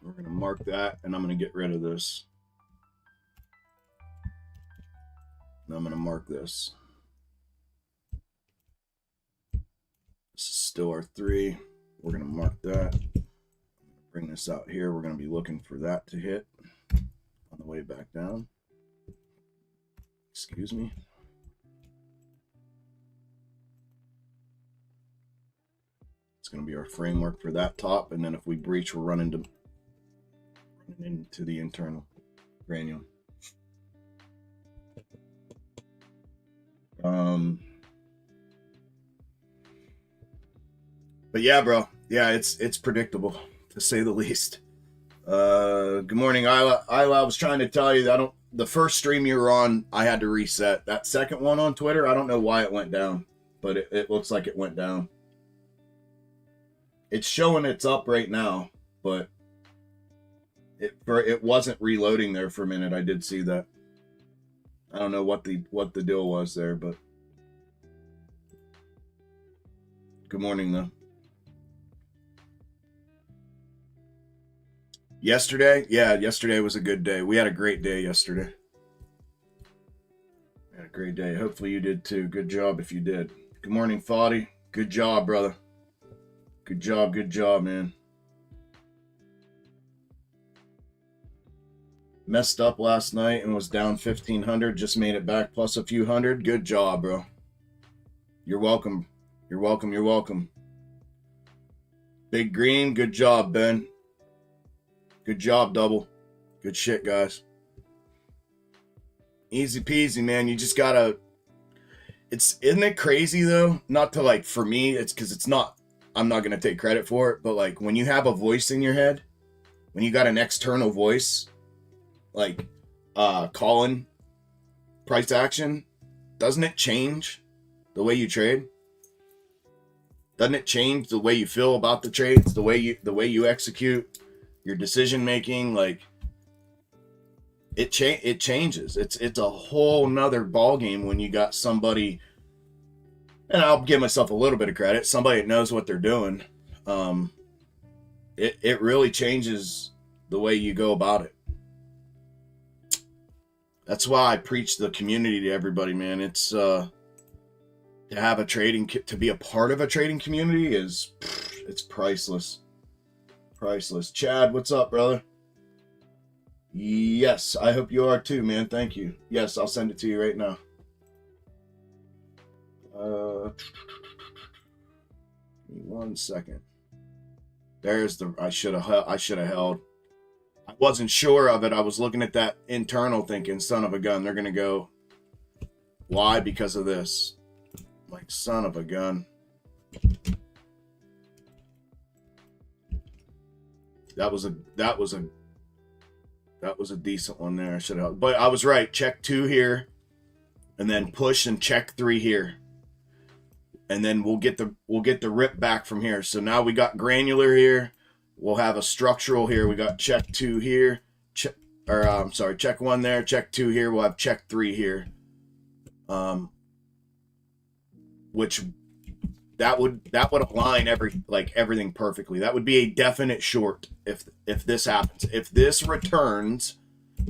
We're going to mark that, and I'm going to get rid of this. And I'm going to mark this. This is still our 3. We're going to mark that. Bring this out here. We're going to be looking for that to hit on the way back down. Excuse me. It's going to be our framework for that top, and then if we breach, we're running into the internal granule. But yeah, bro. Yeah, it's predictable to say the least. Good morning, Isla. I was trying to tell you that the first stream you were on, I had to reset. That second one on Twitter, I don't know why it went down, but it looks like it went down. It's showing it's up right now, but it wasn't reloading there for a minute. I did see that. I don't know what the deal was there, but good morning though. Yesterday? Yeah, yesterday was a good day. We had a great day yesterday. We had a great day. Hopefully you did too. Good job if you did. Good morning, Foddy. Good job, brother. Good job, man. Messed up last night and was down 1,500. Just made it back plus a few hundred. Good job, bro. You're welcome. You're welcome. Big Green, good job, Ben. Good job, Double. Good shit, guys. Easy peasy, man. You just gotta... Isn't it crazy, though? Not to, like, for me, it's because it's not... I'm not gonna take credit for it, but, like, when you have a voice in your head, when you got an external voice, like, calling price action, doesn't it change the way you trade? Doesn't it change the way you feel about the trades, the way you execute your decision making? Like, it changes. It's a whole nother ball game when you got somebody, and I'll give myself a little bit of credit, somebody that knows what they're doing. It really changes the way you go about it. That's why I preach the community to everybody, man. It's to have to be a part of a trading community it's priceless. Priceless. Chad, what's up, brother? Yes, I hope you are too, man. Thank you. Yes, I'll send it to you right now. Give me 1 second. There's the. I should have held. I wasn't sure of it. I was looking at that internal, thinking, "Son of a gun, they're gonna go." Why? Because of this. Like, son of a gun. That was a decent one there. I should have, but I was right. Check 2 here, and then push and check 3 here, and then we'll get the rip back from here. So now we got granular here. We'll have a structural here. We got check 2 here, check 1 there, check 2 here. We'll have check 3 here, which that would align everything perfectly. That would be a definite short if this happens. If this returns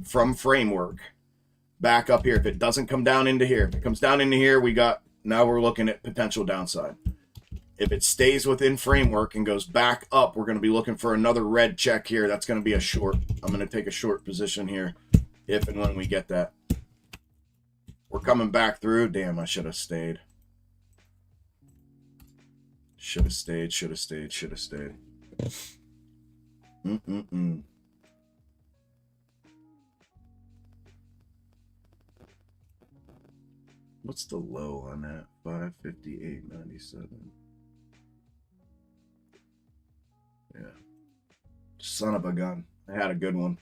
from framework back up here, if it doesn't come down into here, if it comes down into here, now we're looking at potential downside. If it stays within framework and goes back up, we're going to be looking for another red check here. That's going to be a short. I'm going to take a short position here if and when we get that. We're coming back through. Damn, I should have stayed. Should have stayed. What's the low on that? 558.97. Yeah. Son of a gun. I had a good one.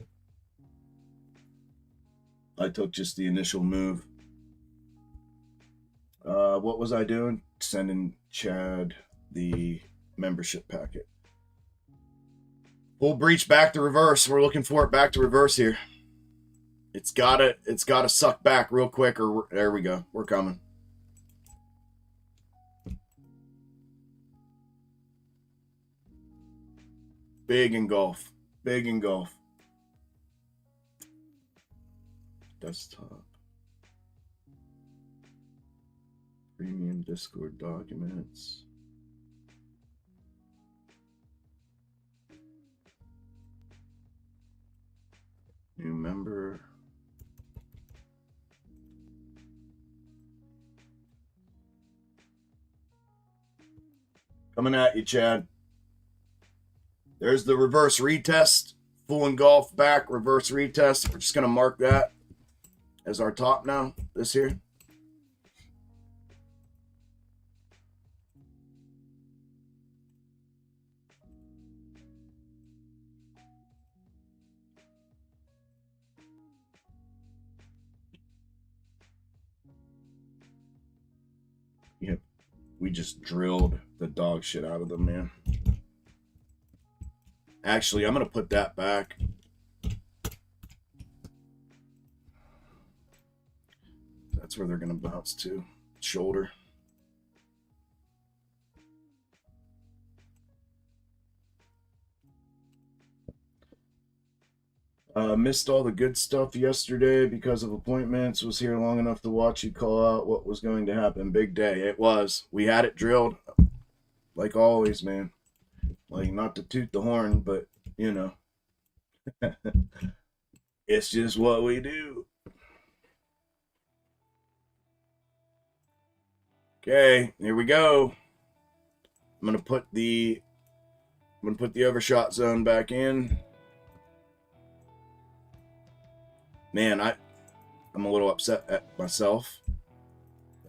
I took just the initial move. What was I doing? Sending Chad the membership packet. Full breach back to reverse. We're looking for it back to reverse here. It's gotta suck back real quick, or there we go. We're coming. Big engulf. Desktop. Premium Discord documents. New member. Coming at you, Chad. There's the reverse retest. Full engulf back, reverse retest. We're just going to mark that as our top now. This here. Yep. We just drilled the dog shit out of them, man. Actually, I'm going to put that back. That's where they're going to bounce to. Shoulder. Missed all the good stuff yesterday because of appointments. Was here long enough to watch you call out what was going to happen. Big day. It was. We had it drilled. Like always, man. Like, not to toot the horn, but, you know. It's just what we do. Okay, here we go. I'm gonna put the overshot zone back in. Man, I'm a little upset at myself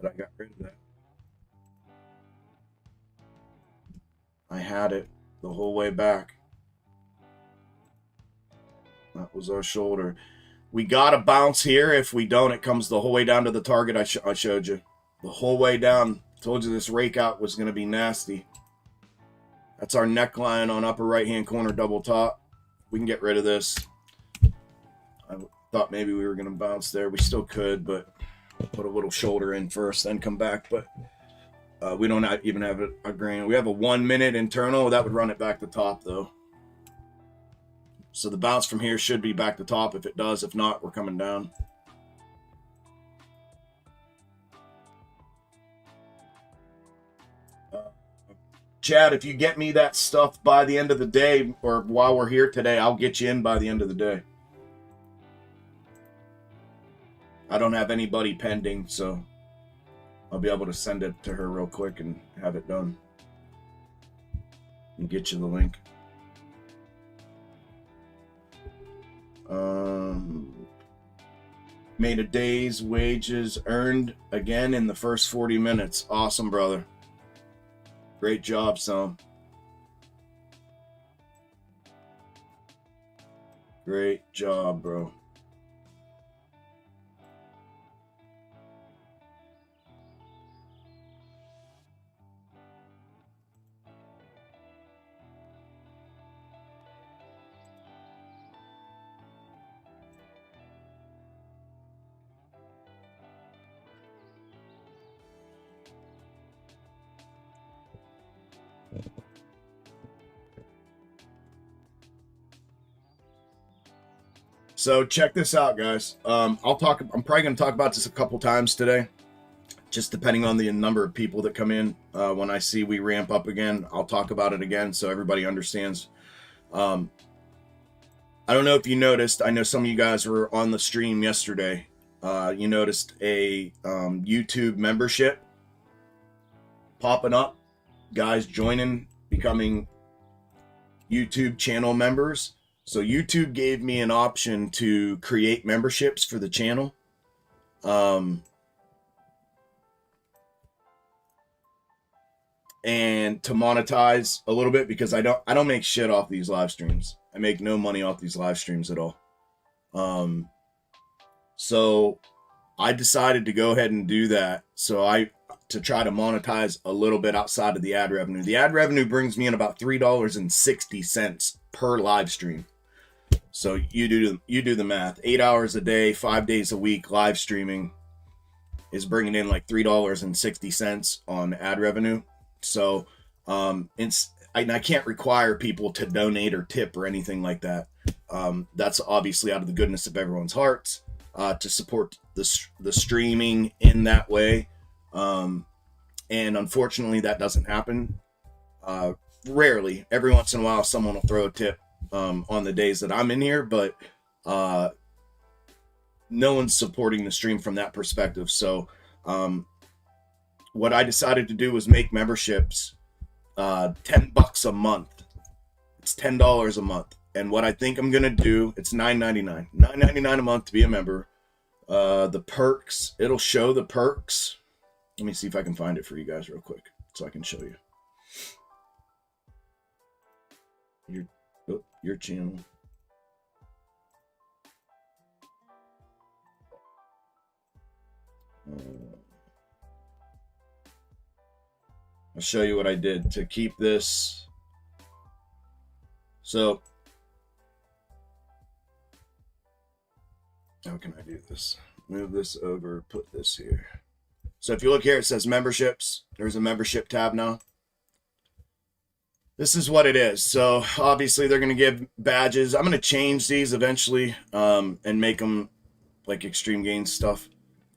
that I got rid of that. I had it the whole way back. That was our shoulder. We got to bounce here. If we don't, it comes the whole way down to the target I showed you. The whole way down. Told you this rake out was going to be nasty. That's our neckline on upper right-hand corner double top. We can get rid of this. I thought maybe we were going to bounce there. We still could, but put a little shoulder in first, then come back. But we don't even have a grain. We have a 1 minute internal. That would run it back to top, though. So the bounce from here should be back to top. If it does, if not, we're coming down. Chad, if you get me that stuff by the end of the day, or while we're here today, I'll get you in by the end of the day. I don't have anybody pending, so I'll be able to send it to her real quick and have it done. And get you the link. Made a day's wages earned again in the first 40 minutes. Awesome, brother. Great job, son. Great job, bro. So check this out, guys. I'm probably going to talk about this a couple times today, just depending on the number of people that come in. When I see we ramp up again, I'll talk about it again so everybody understands. I don't know if you noticed. I know some of you guys were on the stream yesterday. You noticed a YouTube membership popping up. Guys joining, becoming YouTube channel members. So YouTube gave me an option to create memberships for the channel. And to monetize a little bit, because I don't make shit off these live streams. I make no money off these live streams at all. So I decided to go ahead and do that. To try to monetize a little bit outside of the ad revenue. The ad revenue brings me in about $3.60 per live stream. So you do the math. 8 hours a day, 5 days a week, live streaming is bringing in like $3.60 on ad revenue. So I can't require people to donate or tip or anything like that. That's obviously out of the goodness of everyone's hearts to support the streaming in that way. And unfortunately, that doesn't happen. Rarely. Every once in a while, someone will throw a tip on the days that I'm in here, but no one's supporting the stream from that perspective. So what I decided to do was make memberships $10 a month. It's $10 a month. And what I think I'm gonna do, it's $9.99. $9.99 a month to be a member. The perks, it'll show the perks. Let me see if I can find it for you guys real quick so I can show you. Your channel. I'll show you what I did to keep this. So, how can I do this? Move this over, put this here. So if you look here, it says memberships. There's a membership tab now. This is what it is. So obviously they're going to give badges. I'm going to change these eventually and make them like extreme gains stuff.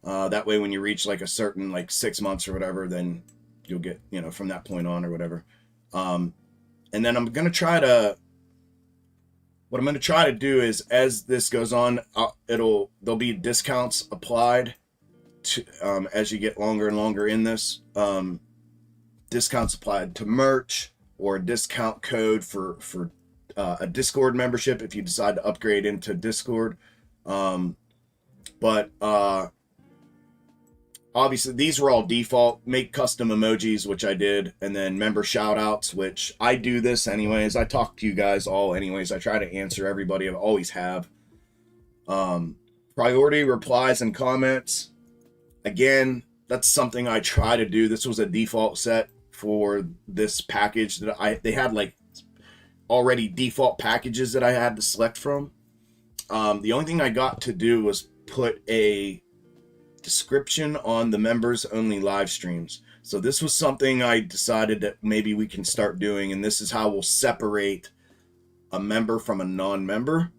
That way when you reach like a certain like 6 months or whatever, then you'll get, from that point on or whatever. And then what I'm going to try to do is, as this goes on, there'll be discounts applied to, as you get longer and longer in this, discounts applied to merch, or a discount code for a Discord membership if you decide to upgrade into Discord. But obviously these were all default. Make custom emojis, which I did, and then member shoutouts, which I do this anyways. I talk to you guys all anyways. I try to answer everybody. I always have. Priority replies and comments. Again, that's something I try to do. This was a default set for this package that they had like already default packages that I had to select from. The only thing I got to do was put a description on the members only live streams. So this was something I decided that maybe we can start doing, and this is how we'll separate a member from a non-member.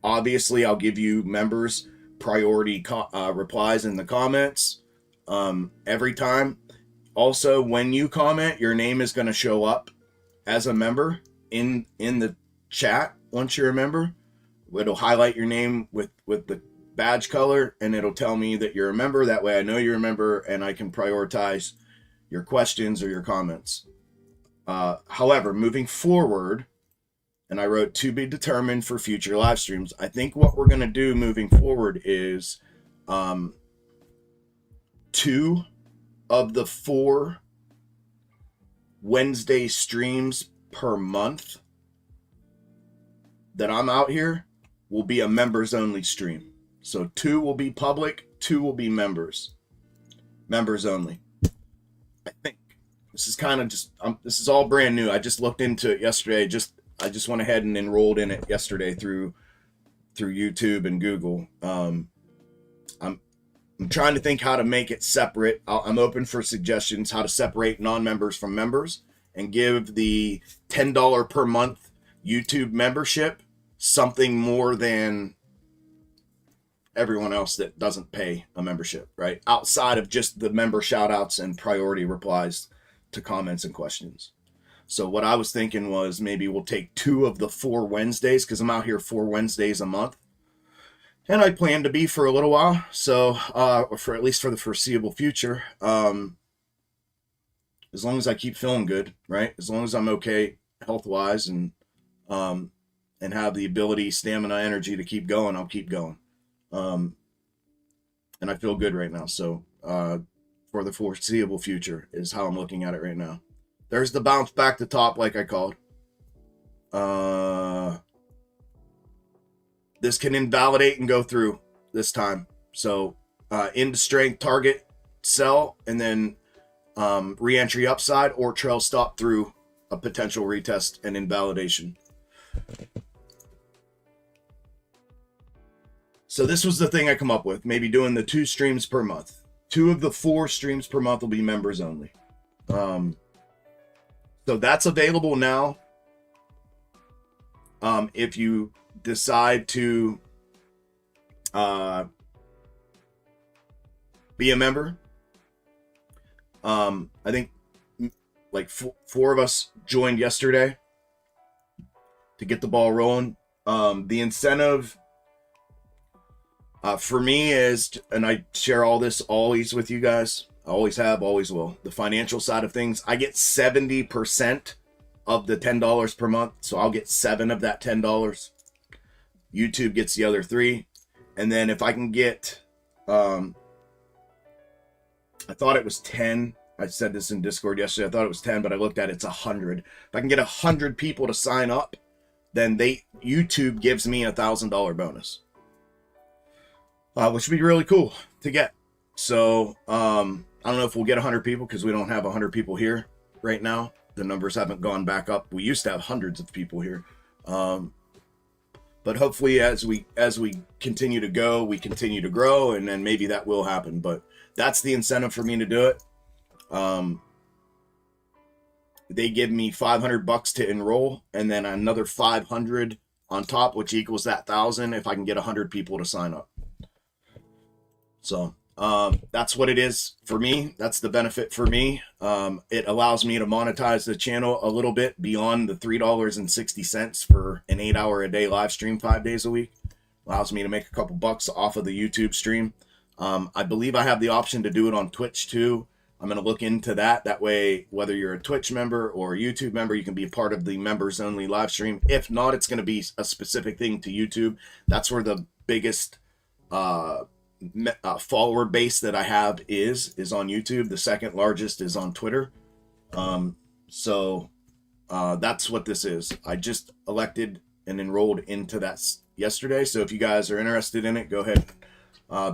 Obviously, I'll give you members priority replies in the comments every time. Also, when you comment, your name is going to show up as a member in the chat. Once you're a member, it'll highlight your name with the badge color, and it'll tell me that you're a member. That way I know you're a member and I can prioritize your questions or your comments. However, moving forward, and I wrote to be determined for future live streams, I think what we're going to do moving forward is 2 of the 4 Wednesday streams per month that I'm out here will be a members only stream. So 2 will be public, 2 will be members only. I think this is kind of just this is all brand new. I just looked into it yesterday. I just went ahead and enrolled in it yesterday through YouTube and Google. I'm trying to think how to make it separate. I'm open for suggestions how to separate non-members from members and give the $10 per month YouTube membership something more than everyone else that doesn't pay a membership, right? Outside of just the member shoutouts and priority replies to comments and questions. So what I was thinking was maybe we'll take 2 of the 4 Wednesdays, because I'm out here 4 Wednesdays a month. And I plan to be for a little while, so for at least for the foreseeable future, as long as I keep feeling good, right? As long as I'm okay health-wise and have the ability, stamina, energy to keep going, I'll keep going. And I feel good right now, so for the foreseeable future is how I'm looking at it right now. There's the bounce back to top, like I called. This can invalidate and go through this time. So into strength, target, sell, and then re-entry upside or trail stop through a potential retest and invalidation. So this was the thing I come up with. Maybe doing the 2 streams per month. 2 of the 4 streams per month will be members only. So that's available now. If you decide to be a member, I think like 4 of us joined yesterday to get the ball rolling. The incentive for me is, and I share all this always with you guys, I always have, always will, the financial side of things. I get 70% of the $10 per month, so I'll get 7 of that $10. YouTube gets the other 3. And then if I can get, I thought it was 10. I said this in Discord yesterday. I thought it was 10, but I looked at it, it's 100. If I can get 100 people to sign up, then YouTube gives me a $1,000 bonus, which would be really cool to get. So I don't know if we'll get 100 people because we don't have 100 people here right now. The numbers haven't gone back up. We used to have hundreds of people here. But hopefully as we continue to go, we continue to grow, and then maybe that will happen. But that's the incentive for me to do it. They give me $500 to enroll, and then another 500 on top, which equals that 1,000 if I can get 100 people to sign up. So that's what it is for me. That's the benefit for me. It allows me to monetize the channel a little bit beyond the $3.60 for an 8-hour-a-day live stream 5 days a week. Allows me to make a couple bucks off of the YouTube stream. I believe I have the option to do it on Twitch too. I'm going to look into that. That way, whether you're a Twitch member or a YouTube member, you can be a part of the members only live stream. If not, it's going to be a specific thing to YouTube. That's where the biggest follower base that I have is on YouTube. The second largest is on Twitter. So that's what this is. I just elected and enrolled into that yesterday. So if you guys are interested in it, go ahead,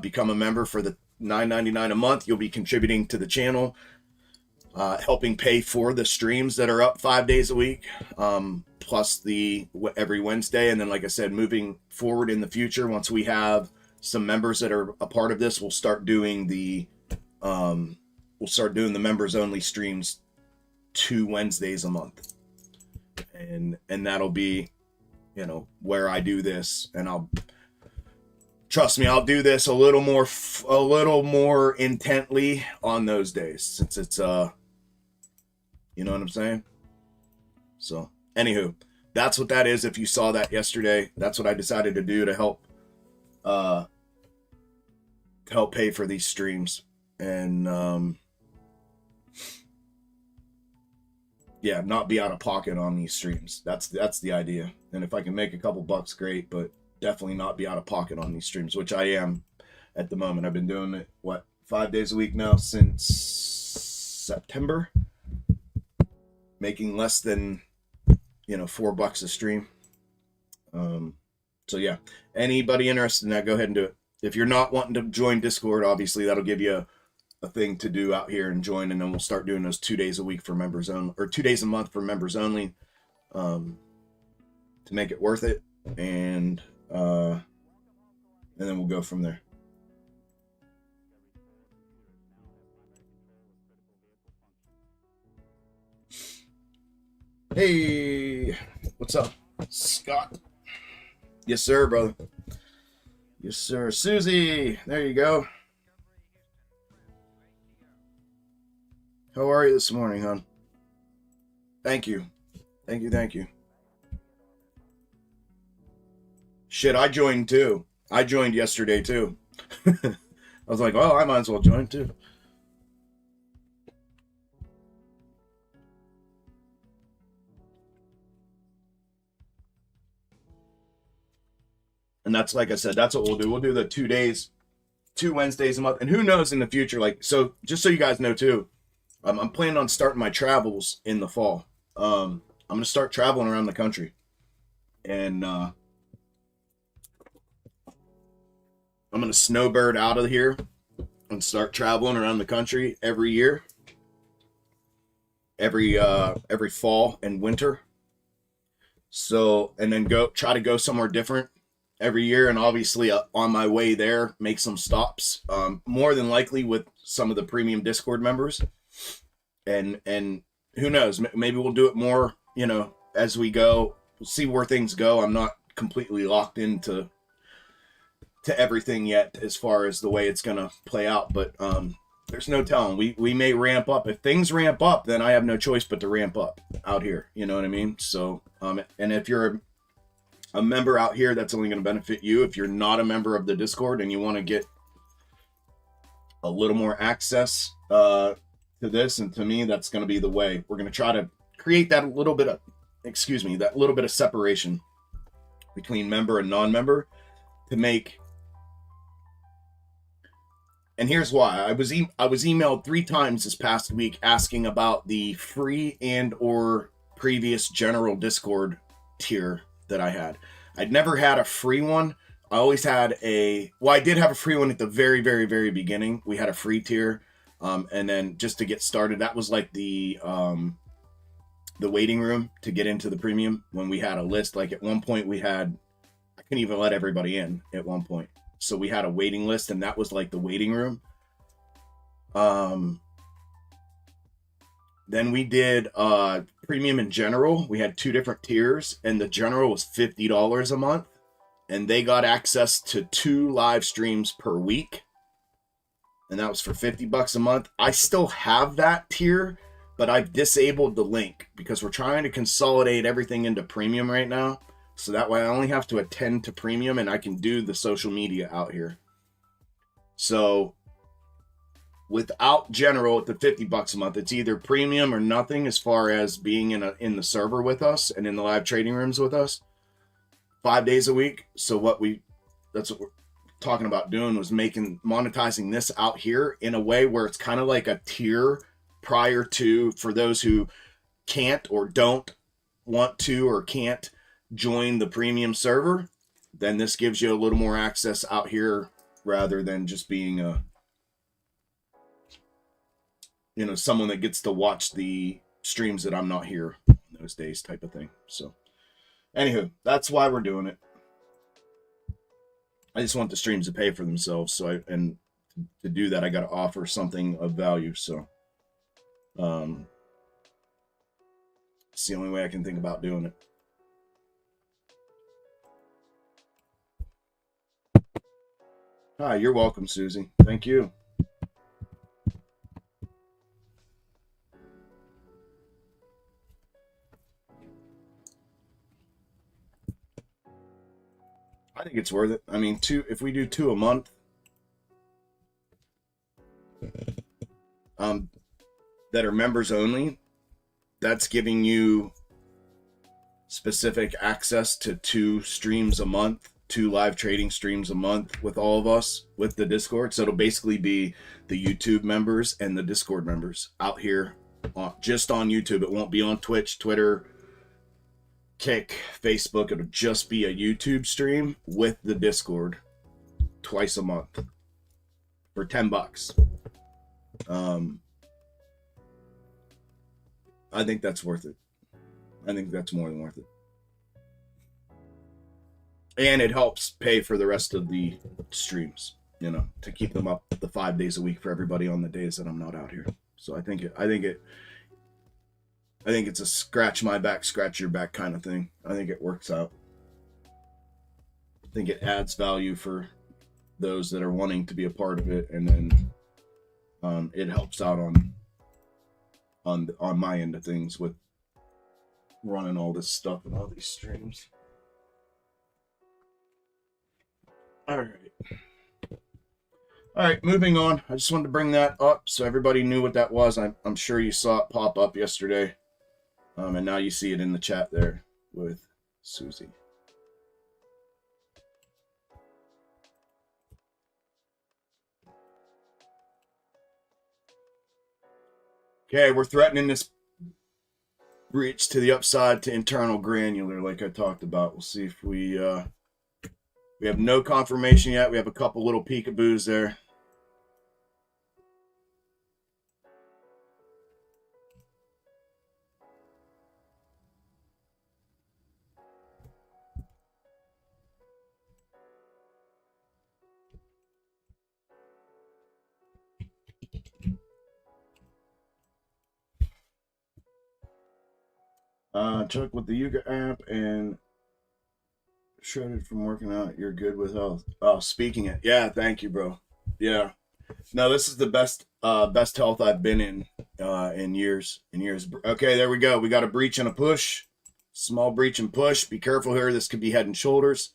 become a member for the $9.99 a month. You'll be contributing to the channel, helping pay for the streams that are up 5 days a week, plus the every Wednesday. And then, like I said, moving forward in the future, once we have some members that are a part of this, we'll start doing the members only streams 2 Wednesdays a month, and that'll be, where I do this, and trust me, I'll do this a little more intently on those days, since it's you know what I'm saying? So anywho, that's what that is. If you saw that yesterday, that's what I decided to do to help help pay for these streams. And yeah, not be out of pocket on these streams. That's the idea. And if I can make a couple bucks, great, but definitely not be out of pocket on these streams, which I am at the moment. I've been doing it, what, 5 days a week now since September, making less than, you know, $4 a stream. So yeah, anybody interested in that, go ahead and do it. If you're not wanting to join Discord, obviously that'll give you a thing to do out here and join, and then we'll start doing those 2 days a week for members only, or 2 days a month for members only, to make it worth it, and then we'll go from there. Hey, what's up, Scott? Yes, sir, brother. Yes, sir. Susie, there you go. How are you this morning, hon? Thank you. Thank you, thank you. Shit, I joined too. I joined yesterday too. I was like, well, I might as well join too. And that's, like I said, that's what we'll do. We'll do the 2 days, 2 Wednesdays a month. And who knows in the future, like, so just so you guys know too, I'm planning on starting my travels in the fall. I'm going to start traveling around the country. And I'm going to snowbird out of here and start traveling around the country every year. Every fall and winter. So, and then try to go somewhere different every year, and obviously on my way there make some stops, more than likely with some of the premium Discord members, and who knows, maybe we'll do it more, you know, as we go. We'll see where things go. I'm not completely locked into everything yet as far as the way it's gonna play out, but there's no telling. We may ramp up. If things ramp up, then I have no choice but to ramp up out here, you know what I mean? So and if you're a member out here, that's only going to benefit you. If you're not a member of the Discord and you want to get a little more access to this and to me, that's going to be the way. We're going to try to create that little bit of separation between member and non-member to make. And here's why. I was emailed 3 times this past week asking about the free and or previous general Discord tier that I had. I'd never had a free one. I always had I did have a free one at the very, very, very beginning. We had a free tier. And then just to get started, that was like the waiting room to get into the premium when we had a list. Like at one point I couldn't even let everybody in at one point. So we had a waiting list, and that was like the waiting room. Then we did premium and general. We had 2 different tiers, and the general was $50 a month, and they got access to 2 live streams per week, and that was for $50 a month. I still have that tier, but I've disabled the link because we're trying to consolidate everything into premium right now, so that way I only have to attend to premium and I can do the social media out here. So without general at the $50 a month, it's either premium or nothing as far as being in the server with us and in the live trading rooms with us 5 days a week. So that's what we're talking about doing, was monetizing this out here in a way where it's kind of like a tier prior to, for those who can't or don't want to or can't join the premium server, then this gives you a little more access out here rather than just being someone that gets to watch the streams that I'm not here on those days type of thing. So anywho, that's why we're doing it. I just want the streams to pay for themselves. So to do that, I got to offer something of value. So it's the only way I can think about doing it. Hi, you're welcome, Susie. Thank you. I think it's worth it. I mean, if we do 2 a month, that are members only, that's giving you specific access to 2 streams a month, 2 live trading streams a month with all of us with the Discord. So it'll basically be the YouTube members and the Discord members out here just on YouTube. It won't be on Twitch, Twitter, Kick, Facebook. It'll just be a YouTube stream with the Discord twice a month for $10. I think that's worth it. I think that's more than worth it. And it helps pay for the rest of the streams, you know, to keep them up the 5 days a week for everybody on the days that I'm not out here. So I think it's a scratch my back, scratch your back kind of thing. I think it works out. I think it adds value for those that are wanting to be a part of it, and then it helps out on my end of things with running all this stuff and all these streams. All right, moving on. I just wanted to bring that up so everybody knew what that was. I'm sure you saw it pop up yesterday, and now you see it in the chat there with Susie. Okay, we're threatening this breach to the upside to internal granular, like I talked about. We'll see if we have no confirmation yet. We have a couple little peekaboos there. Check with the Yuga app and shredded from working out. You're good with health. Oh, speaking it. Yeah, thank you, bro. Yeah. No, this is the best health I've been in years. Okay, there we go. We got a breach and a push. Small breach and push. Be careful here. This could be head and shoulders.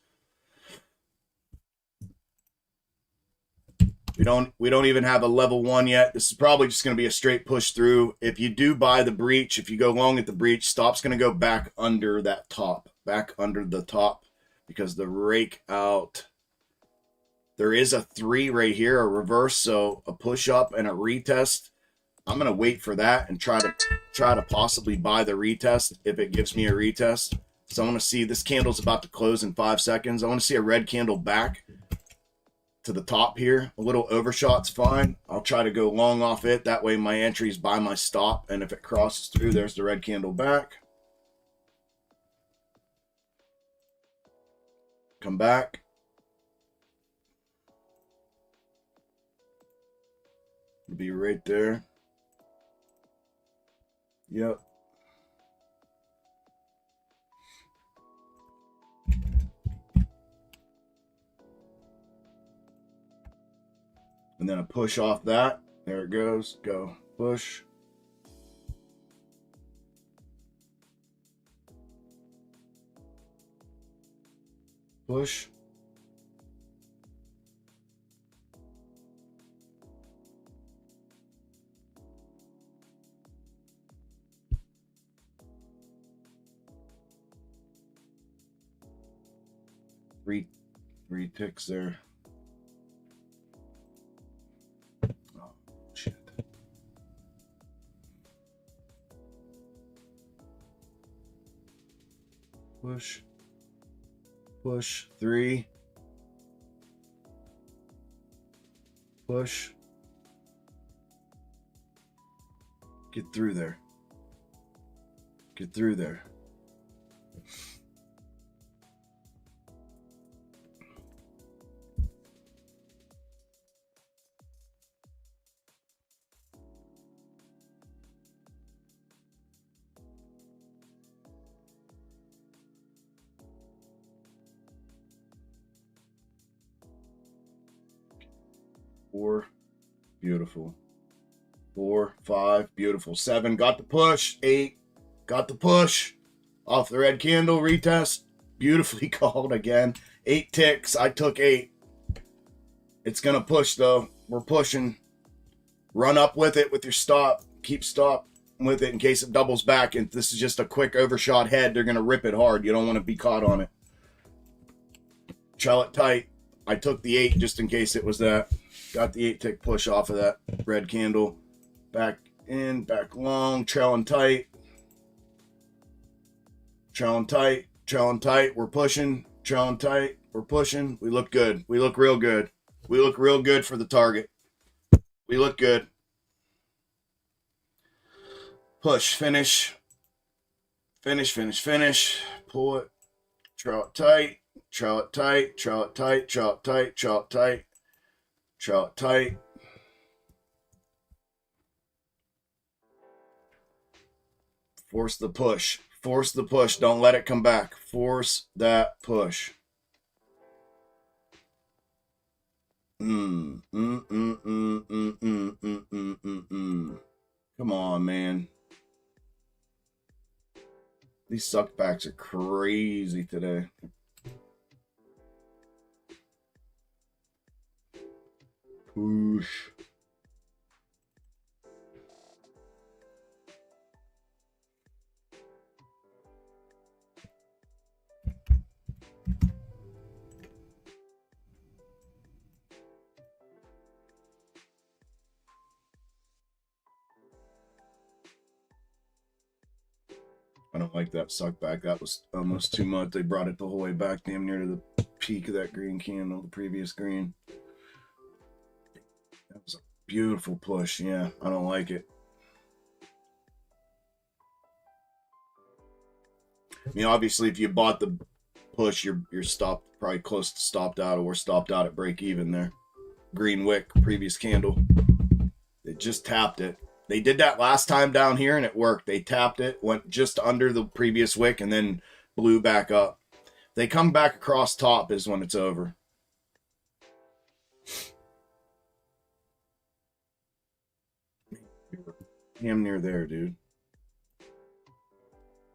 We don't even have a level 1 yet. This is probably just going to be a straight push through. If you do buy the breach, if you go long at the breach, stop's going to go back under that top, back under the top, because the rake out, there is a 3 right here, a reverse, so a push up and a retest. I'm going to wait for that and try to possibly buy the retest if it gives me a retest. So I want to see, this candle's about to close in 5 seconds. I want to see a red candle back to the top here. A little overshot's fine. I'll try to go long off it. That way my entry's by my stop, and if it crosses through, there's the red candle back. Come back. It'll be right there. Yep. And then a push off that. There it goes. Go. Push. Push. Three ticks there. Oh, shit. Push. Push. 3. Push. Get through there. Get through there. Four, beautiful. 4, 5, beautiful. 7, got the push. 8, got the push. Off the red candle, retest. Beautifully called again. 8 ticks. I took 8. It's going to push, though. We're pushing. Run up with it with your stop. keep stop with it in case it doubles back. And this is just a quick overshot head, they're going to rip it hard. You don't want to be caught on it. Trail it tight. I took the 8 just in case it was that. Got the 8 tick push off of that red candle. Back in, back long, trailing tight. Trailing tight, trailing tight. We're pushing, trailing tight. We're pushing. We look good. We look real good. We look real good for the target. We look good. Push, finish. Finish, finish, finish. Pull it. Trail it tight. Trail it tight. Trail it tight. Trail it tight. Trail it tight. Trail it tight. Force the push. Force the push. Don't let it come back. Force that push. Come on, man. These suckbacks are crazy today. Push. I don't like that suck back. That was almost too much. They brought it the whole way back damn near to the peak of that green candle, the previous green. That was a beautiful push. Yeah, I don't like it. I mean, obviously, if you bought the push, you're stopped, probably close to stopped out, or stopped out at break even there. Green wick, previous candle. They just tapped it. They did that last time down here and it worked. They tapped it, went just under the previous wick, and then blew back up. They come back across top is when it's over. Damn near there, dude.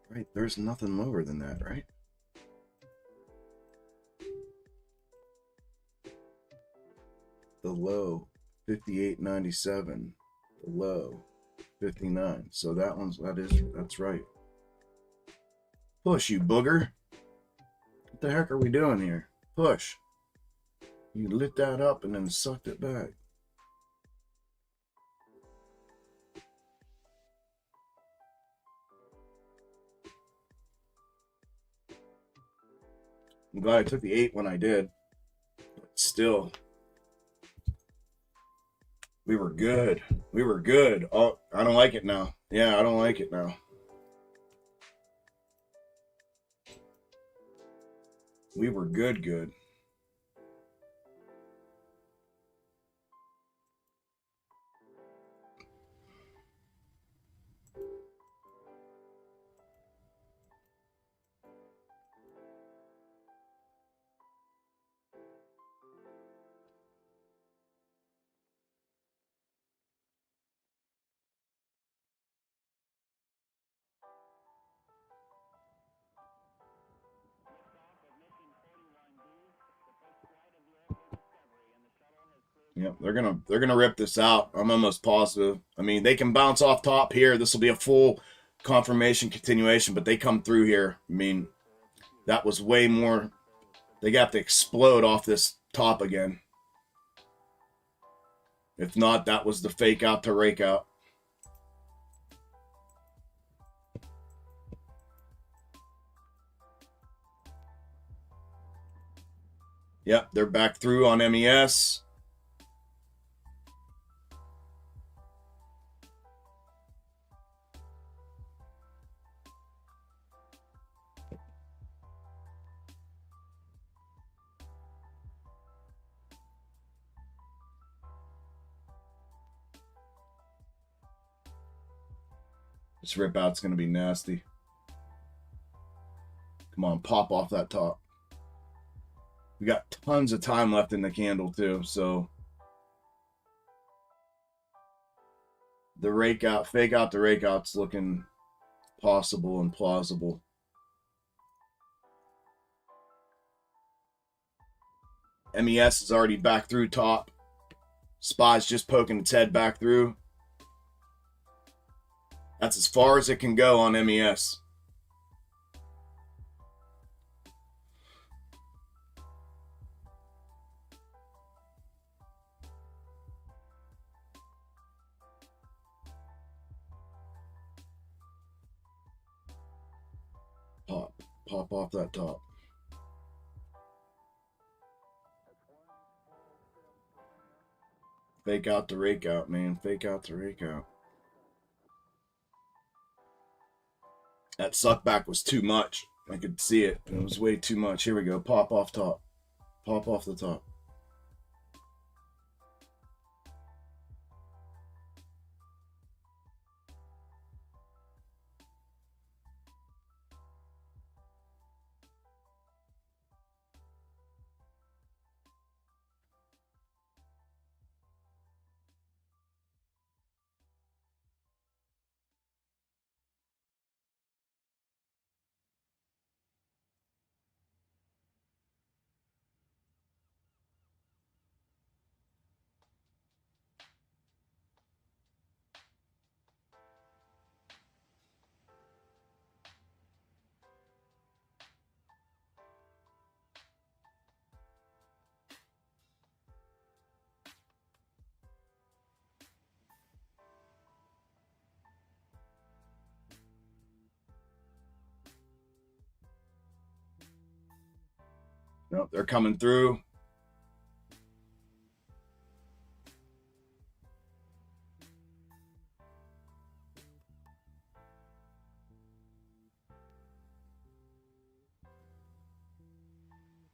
Right, there's nothing lower than that, right? The low, 58.97. The low, 59. So that's right. Push, you booger. What the heck are we doing here? Push. You lit that up and then sucked it back. I'm glad I took the 8 when I did. But still, we were good. We were good. Oh, I don't like it now. Yeah, I don't like it now. We were good. Yep, they're gonna rip this out. I'm almost positive. I mean, they can bounce off top here. This will be a full confirmation continuation, but they come through here. I mean, that was way more. They got to explode off this top again. If not, that was the fake out to rake out. Yep, they're back through on MES. This rip out's going to be nasty. Come on, pop off that top. We got tons of time left in the candle too, so the rake out, fake out the rake out's looking possible and plausible. MES is already back through top. SPY's just poking its head back through. That's as far as it can go on MES. Pop off that top. Fake out the rake out, man. Fake out the rake out. That suckback was too much. I could see it. It was way too much. Here we go. Pop off top. Pop off the top. Nope, they're coming through.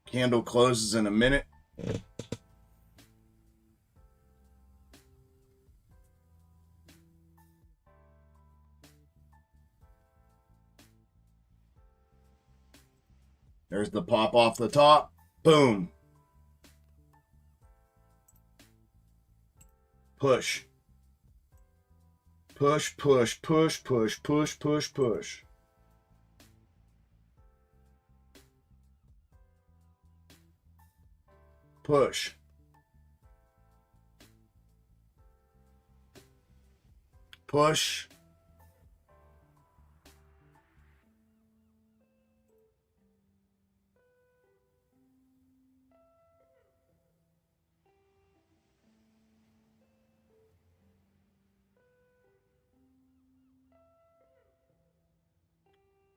Candle closes in a minute. There's the pop off the top. Boom. Push. Push, push, push, push, push, push, push. Push. Push.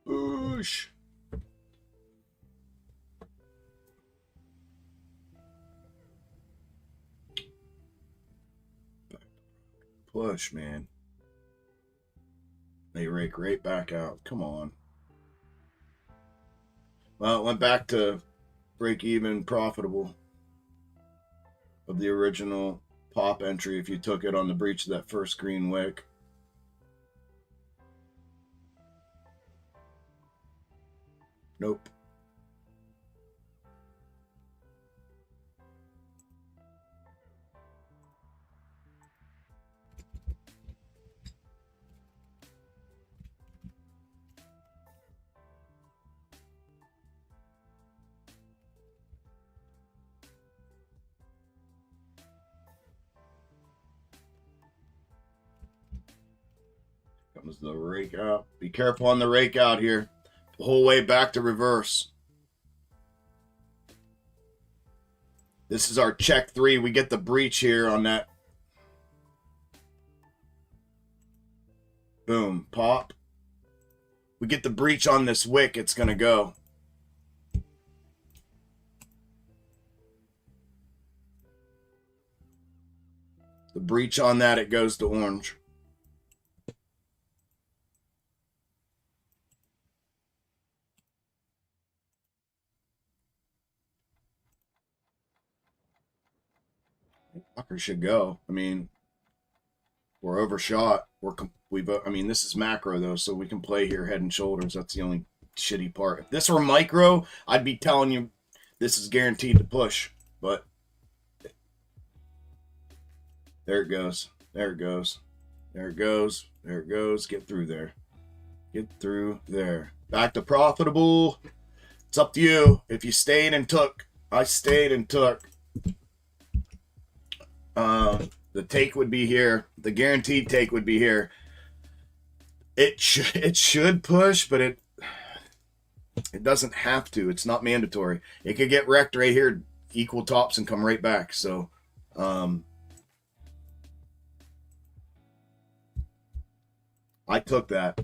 Push. Push, man. They rake right back out. Come on. Well, it went back to break even profitable of the original pop entry if you took it on the breach of that first green wick. Nope. Comes the rake out. Be careful on the rake out here. The whole way back to reverse. This is our check 3. We get the breach here on that. Boom. Pop. We get the breach on this wick. It's going to go. The breach on that, it goes to orange. Fucker should go. I mean, we're overshot. I mean, this is macro though, so we can play here head and shoulders. That's the only shitty part. If this were micro, I'd be telling you this is guaranteed to push. But there it goes. There it goes. There it goes. There it goes. Get through there. Get through there. Back to profitable. It's up to you. If you stayed and took, I stayed and took. The take would be here. The guaranteed take would be here. It should push, but it doesn't have to. It's not mandatory. It could get wrecked right here, equal tops, and come right back. So, I took that.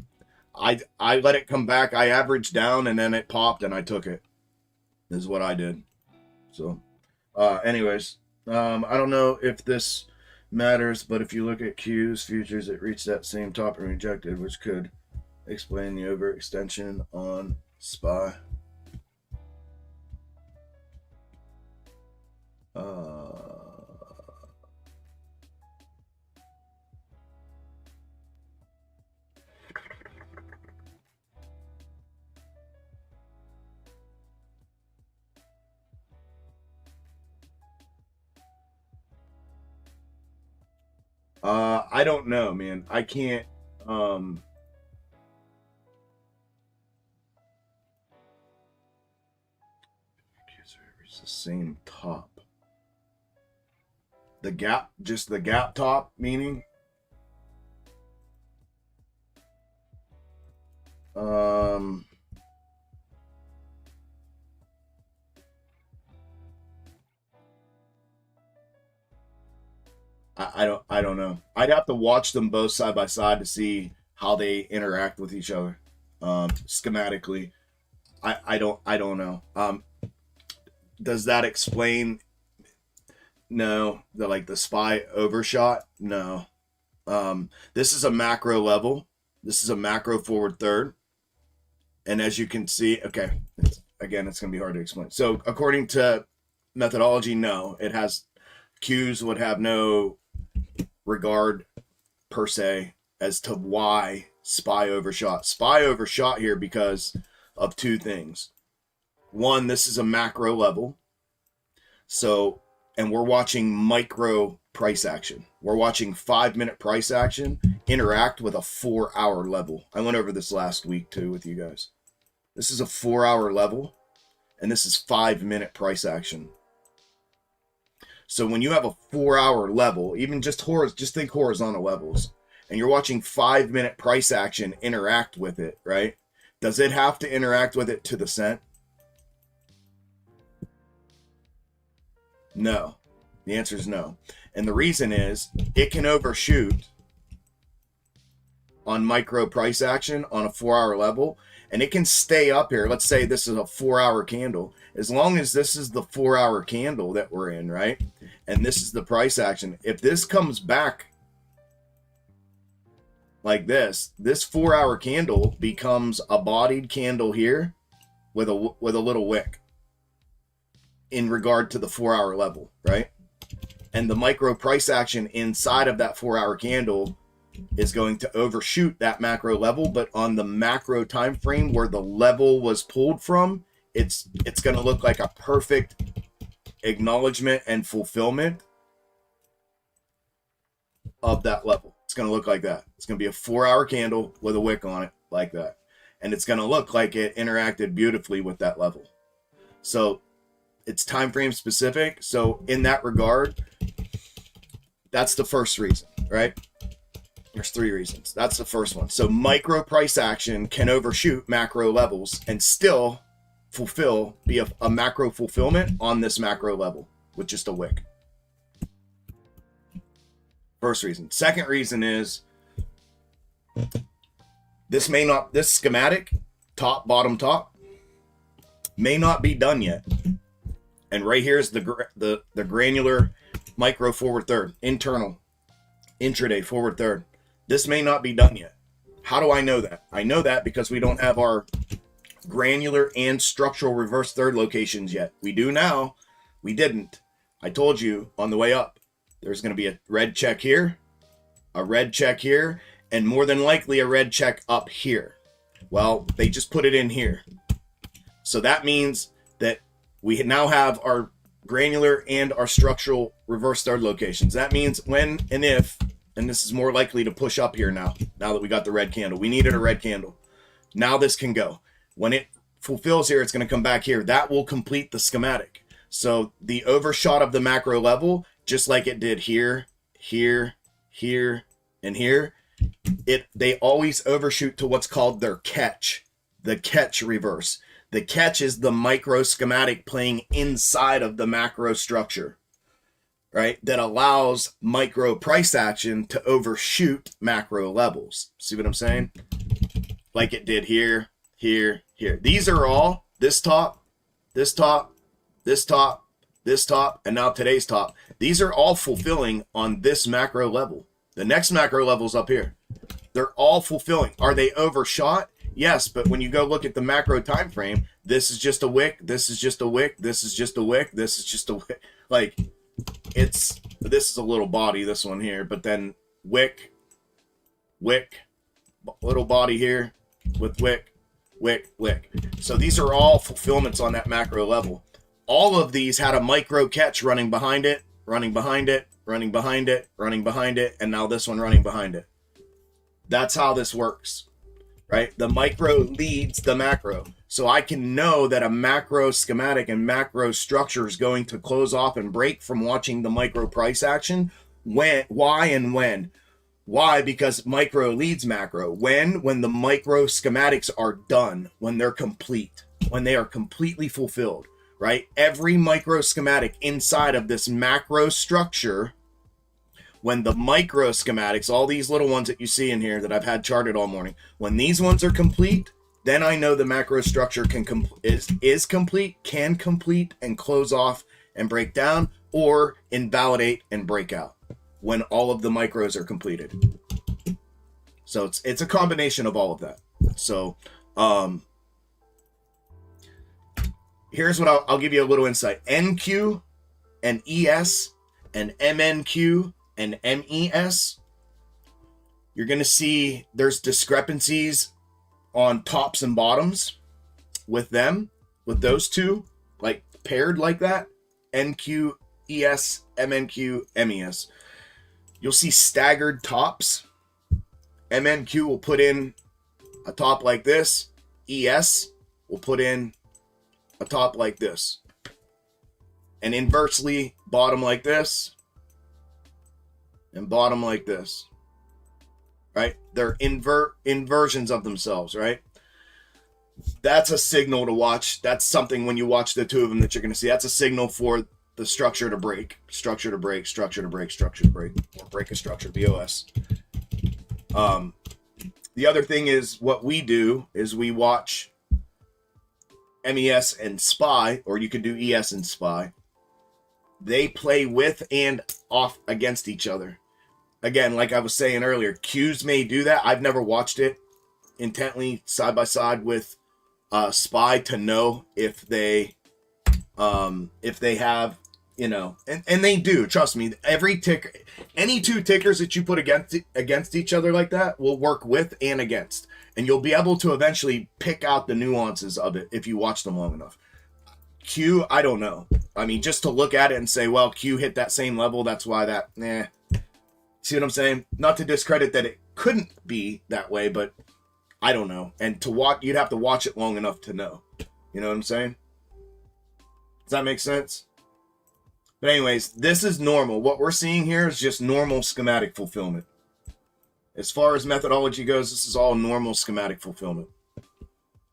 I let it come back. I averaged down, and then it popped, and I took it. This is what I did. So, anyways, I don't know if this matters, but if you look at Q's futures, it reached that same top and rejected, which could explain the overextension on SPY. I don't know, man. I can't. It's the same top. The gap, just the gap top, meaning. I don't know. I'd have to watch them both side by side to see how they interact with each other. Schematically, I don't know. Does that explain? No, the SPY overshot. No. This is a macro level. This is a macro forward third, and as you can see, okay. Again, it's going to be hard to explain. So, according to methodology, no, it has Qs would have no regard per se as to why SPY overshot. SPY overshot here because of two things. One, this is a macro level. So, and we're watching micro price action. We're watching 5-minute price action interact with a 4-hour level. I went over this last week too with you guys. This is a 4-hour level, and this is 5-minute price action. So when you have a 4-hour level, even just think horizontal levels, and you're watching 5-minute price action interact with it, right? Does it have to interact with it to the cent? No. The answer is no. And the reason is it can overshoot on micro price action on a 4-hour level, and it can stay up here. Let's say this is a 4-hour candle. As long as this is the 4-hour candle that we're in, right? And this is the price action. If this comes back like this 4-hour candle becomes a bodied candle here with a little wick in regard to the 4-hour level, right? And the micro price action inside of that 4-hour candle is going to overshoot that macro level, but on the macro time frame where the level was pulled from, it's going to look like a perfect acknowledgement and fulfillment of that level. It's going to look like that. It's going to be a 4-hour candle with a wick on it like that. And it's going to look like it interacted beautifully with that level. So it's time frame specific. So in that regard, that's the first reason, right? There's 3 reasons. That's the first one. So micro price action can overshoot macro levels and still be a macro fulfillment on this macro level with just a wick. First reason. Second reason is this schematic, top, bottom, top, may not be done yet. And right here is the granular micro forward third, internal, intraday forward third. This may not be done yet. How do I know that? I know that because we don't have our granular and structural reverse third locations yet. We do now. We didn't. I told you on the way up, there's going to be a red check here, a red check here, and more than likely a red check up here. Well, they just put it in here. So that means that we now have our granular and our structural reverse third locations. That means when and if, and this is more likely to push up here now that we got the red candle. We needed a red candle. Now this can go. When it fulfills here, it's going to come back here. That will complete the schematic. So the overshot of the macro level, just like it did here, here, here, and here, They always overshoot to what's called their catch, the catch reverse. The catch is the micro schematic playing inside of the macro structure, right? That allows micro price action to overshoot macro levels. See what I'm saying? Like it did here, here, here. These are all this top, this top, this top, this top, and now today's top. These are all fulfilling on this macro level. The next macro level is up here. They're all fulfilling. Are they overshot? Yes, but when you go look at the macro time frame, this is just a wick, this is just a wick, this is just a wick, this is just a wick. Like, this is a little body, this one here, but then wick, wick, little body here with wick, wick, wick. So these are all fulfillments on that macro level. All of these had a micro catch running behind it, running behind it, running behind it, running behind it, and now this one running behind it. That's how this works, right? The micro leads the macro. So I can know that a macro schematic and macro structure is going to close off and break from watching the micro price action. Why and when? Why? Because micro leads macro. When the micro schematics are done, when they're complete, when they are completely fulfilled, right? Every micro schematic inside of this macro structure, when the micro schematics, all these little ones that you see in here that I've had charted all morning, when these ones are complete, then I know the macro structure is complete, can complete and close off and break down, or invalidate and break out when all of the micros are completed. So it's a combination of all of that. So here's what I'll give you a little insight. NQ and ES and MNQ and MES, you're going to see there's discrepancies on tops and bottoms with them, with those two, like paired like that. NQ, ES, MNQ, MES. You'll see staggered tops. MNQ will put in a top like this. ES will put in a top like this. And inversely, bottom like this. And bottom like this. Right? They're inversions of themselves, right? That's a signal to watch. That's something when you watch the two of them that you're going to see. That's a signal for the structure to break. Structure to break, structure to break, structure to break. Or break a structure, BOS. The other thing is what we do is we watch MES and SPY, or you could do ES and SPY. They play with and off against each other. Again, like I was saying earlier, Qs may do that. I've never watched it intently side by side with SPY to know if they have, you know, and they do. Trust me, every ticker, any two tickers that you put against each other like that will work with and against, and you'll be able to eventually pick out the nuances of it if you watch them long enough. Q, I don't know. I mean, just to look at it and say, well, Q hit that same level, that's why that, See what I'm saying? Not to discredit that it couldn't be that way, but I don't know. And to watch, you'd have to watch it long enough to know. You know what I'm saying? Does that make sense? But anyways, this is normal. What we're seeing here is just normal schematic fulfillment. As far as methodology goes, this is all normal schematic fulfillment.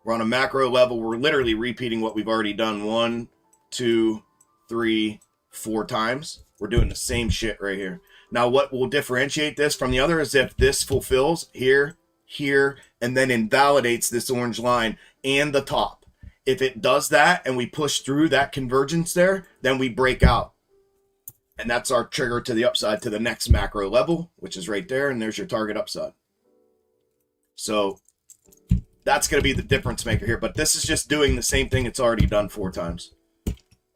We're on a macro level. We're literally repeating what we've already done 1, 2, 3, 4 times. We're doing the same shit right here. Now, what will differentiate this from the other is if this fulfills here, here, and then invalidates this orange line and the top. If it does that and we push through that convergence there, then we break out. And that's our trigger to the upside to the next macro level, which is right there. And there's your target upside. So that's going to be the difference maker here. But this is just doing the same thing it's already done 4 times.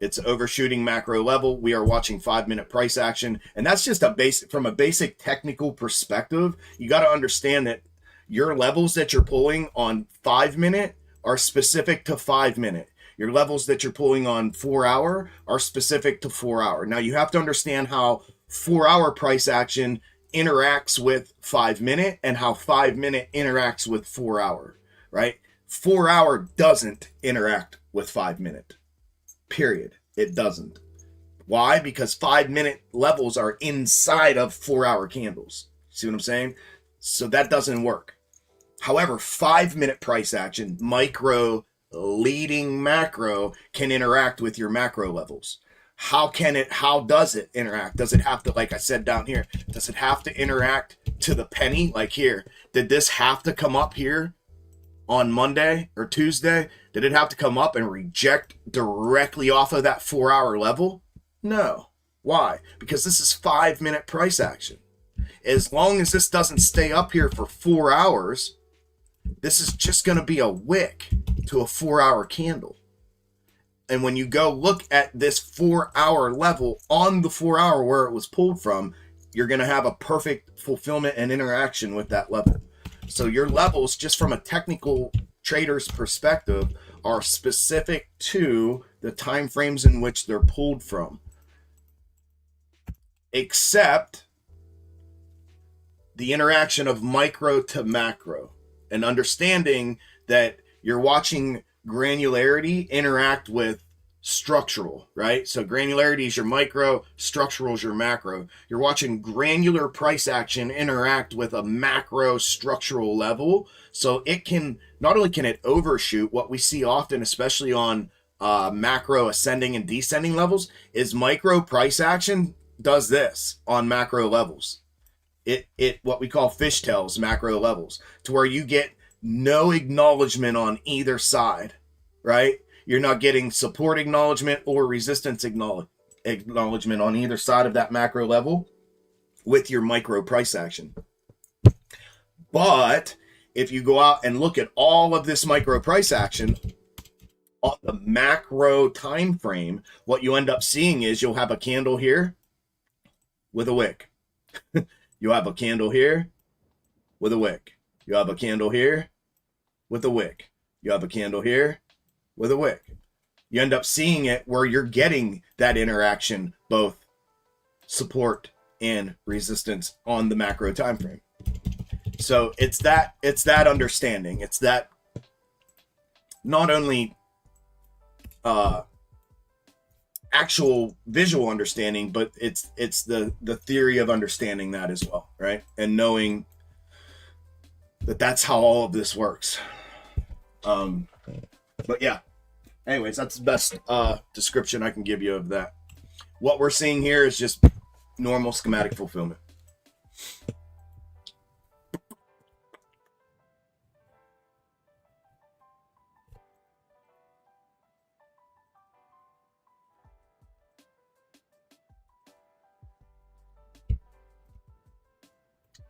It's overshooting macro level. We are watching 5-minute price action. And that's just from a basic technical perspective. You got to understand that your levels that you're pulling on 5-minute are specific to 5-minute. Your levels that you're pulling on 4-hour are specific to 4-hour. Now you have to understand how 4-hour price action interacts with 5-minute and how 5-minute interacts with 4-hour, right? 4-hour doesn't interact with 5-minute. Period. It doesn't. Why? Because 5-minute levels are inside of 4-hour candles. See what I'm saying? So that doesn't work. However, 5-minute price action, micro leading macro, can interact with your macro levels. How does it interact? Does it have to, like I said down here, does it have to interact to the penny? Like here, did this have to come up here on Monday or Tuesday? Did it have to come up and reject directly off of that 4-hour level? No. Why? Because this is 5-minute price action. As long as this doesn't stay up here for 4 hours, this is just going to be a wick to a 4-hour candle. And when you go look at this 4-hour level on the 4-hour where it was pulled from, you're going to have a perfect fulfillment and interaction with that level. So your levels, just from a technical trader's perspective, are specific to the time frames in which they're pulled from. Except the interaction of micro to macro, and understanding that you're watching granularity interact with structural, right? So granularity is your micro, structural is your macro. You're watching granular price action interact with a macro structural level. So it can, not only can it overshoot, what we see often, especially on macro ascending and descending levels, is micro price action does this on macro levels. It what we call fishtails macro levels, to where you get no acknowledgement on either side, right? You're not getting support acknowledgement or resistance acknowledgement on either side of that macro level with your micro price action. But if you go out and look at all of this micro price action on the macro time frame, what you end up seeing is you'll have a candle here with a wick. You have a candle here with a wick. You have a candle here with a wick. You have a candle here with a wick. You end up seeing it where you're getting that interaction, both support and resistance on the macro time frame. So it's that understanding. It's that not only actual visual understanding, but it's the theory of understanding that as well, right? And knowing that that's how all of this works. But yeah, anyways, that's the best description I can give you of that. What we're seeing here is just normal schematic fulfillment.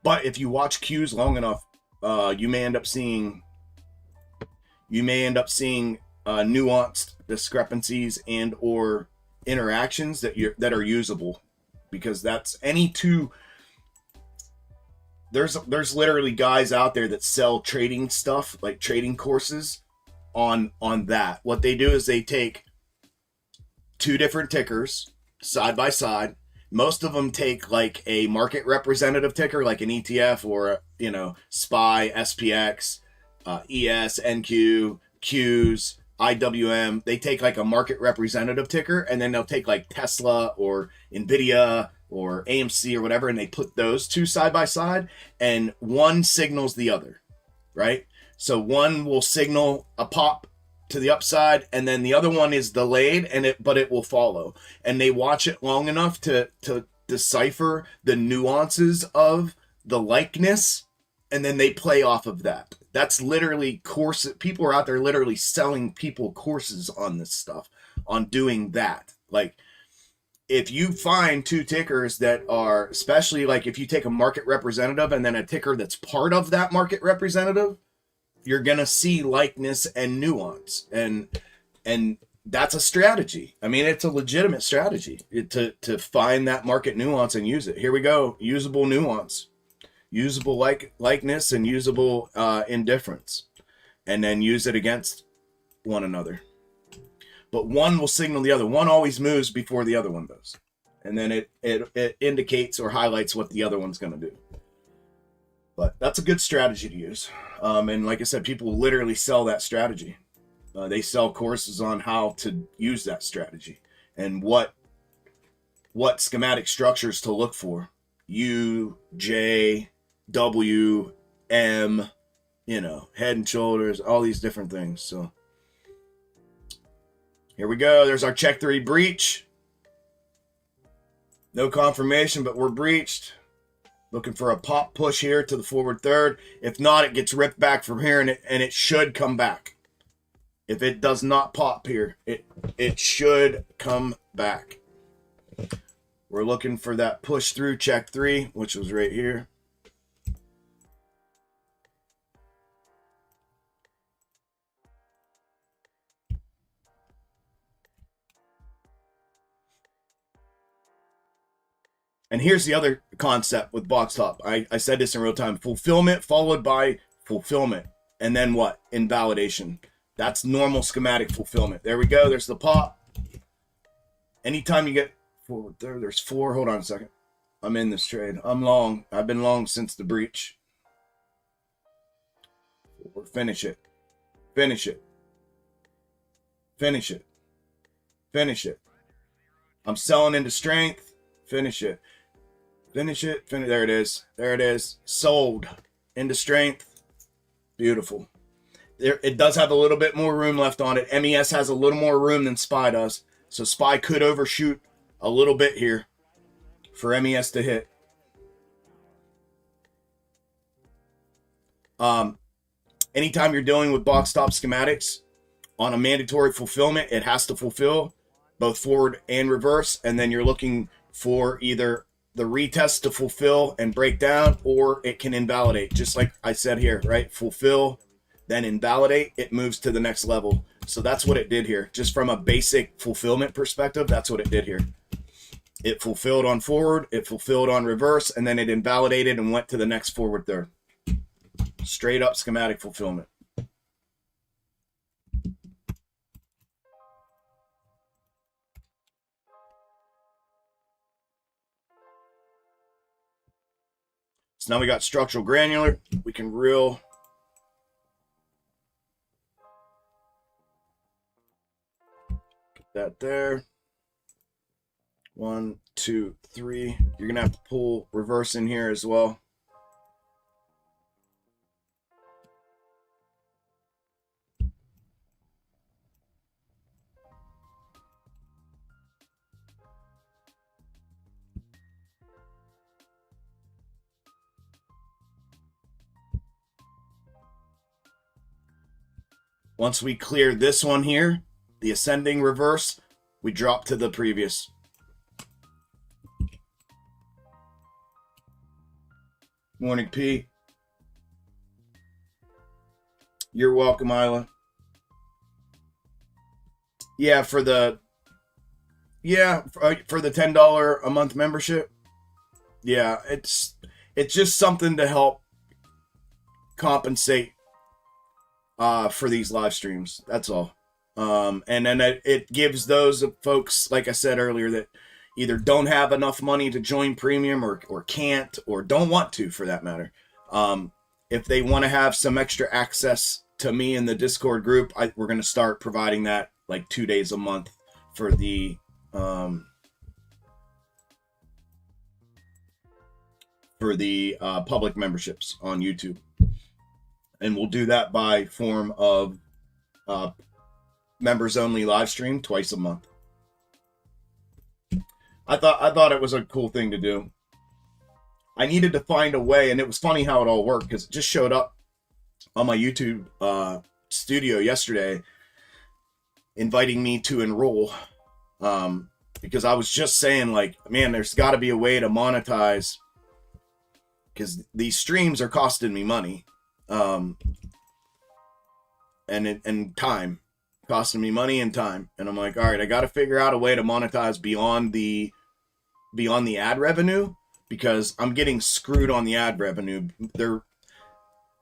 But if you watch cues long enough, you may end up seeing nuanced discrepancies and or interactions that are usable, because that's any two. There's literally guys out there that sell trading stuff, like trading courses on that. What they do is they take two different tickers side by side. Most of them take like a market representative ticker, like an ETF or, SPY, SPX, ES, NQ, Qs, IWM. They take like a market representative ticker, and then they'll take like Tesla or Nvidia or AMC or whatever, and they put those two side by side, and one signals the other, right? So one will signal a pop to the upside, and then the other one is delayed, but it will follow. And they watch it long enough to decipher the nuances of the likeness, and then they play off of that. That's literally courses. People are out there literally selling people courses on this stuff, on doing that. Like, if you find two tickers that are, especially like if you take a market representative and then a ticker that's part of that market representative, you're gonna see likeness and nuance, and that's a strategy. I mean, it's a legitimate strategy to find that market nuance and use it. Here we go, usable nuance, usable likeness, and usable indifference, and then use it against one another. But one will signal the other. One always moves before the other one does, and then it indicates or highlights what the other one's gonna do. But that's a good strategy to use. And like I said, people literally sell that strategy. They sell courses on how to use that strategy and what schematic structures to look for. U, J, W, M, you know, Head and Shoulders, all these different things. So here we go. There's our check 3 breach. No confirmation, but we're breached. Looking for a pop push here to the forward third. If not, it gets ripped back from here, and it should come back. If it does not pop here, it should come back. We're looking for that push through check 3, which was right here. And here's the other concept with box top. I said this in real time. Fulfillment followed by fulfillment. And then what? Invalidation. That's normal schematic fulfillment. There we go. There's the pop. Anytime you get forward there, there's 4. Hold on a second. I'm in this trade. I'm long. I've been long since the breach. Finish it. Finish it. Finish it. Finish it. I'm selling into strength. Finish it. Finish it. Finish. There it is. There it is. Sold into strength. Beautiful. There, it does have a little bit more room left on it. MES has a little more room than SPY does. So SPY could overshoot a little bit here for MES to hit. Anytime you're dealing with box top schematics on a mandatory fulfillment, it has to fulfill both forward and reverse. And then you're looking for either the retest to fulfill and break down, or it can invalidate. Just like I said here, right? Fulfill, then invalidate, it moves to the next level. So that's what it did here. Just from a basic fulfillment perspective, that's what it did here. It fulfilled on forward, it fulfilled on reverse, and then it invalidated and went to the next forward third. Straight up schematic fulfillment. So now we got structural granular. We can reel. Put that there. 1, 2, 3. You're going to have to pull reverse in here as well. Once we clear this one here, the ascending reverse, we drop to the previous. Morning, P. You're welcome, Isla. Yeah, for the $10 a month membership. Yeah, it's just something to help compensate for these live streams. That's all. And then it gives those folks, like I said earlier, that either don't have enough money to join premium or can't or don't want to, for that matter. If they want to have some extra access to me in the Discord group, we're going to start providing that like 2 days a month for the public memberships on YouTube. And we'll do that by form of members only live stream twice a month. I thought it was a cool thing to do. I needed to find a way, and it was funny how it all worked because it just showed up on my YouTube studio yesterday, inviting me to enroll. Because I was just saying, like, man, there's got to be a way to monetize, because these streams are costing me money. And time, costing me money and time. And I'm like, all right, I got to figure out a way to monetize beyond the ad revenue, because I'm getting screwed on the ad revenue.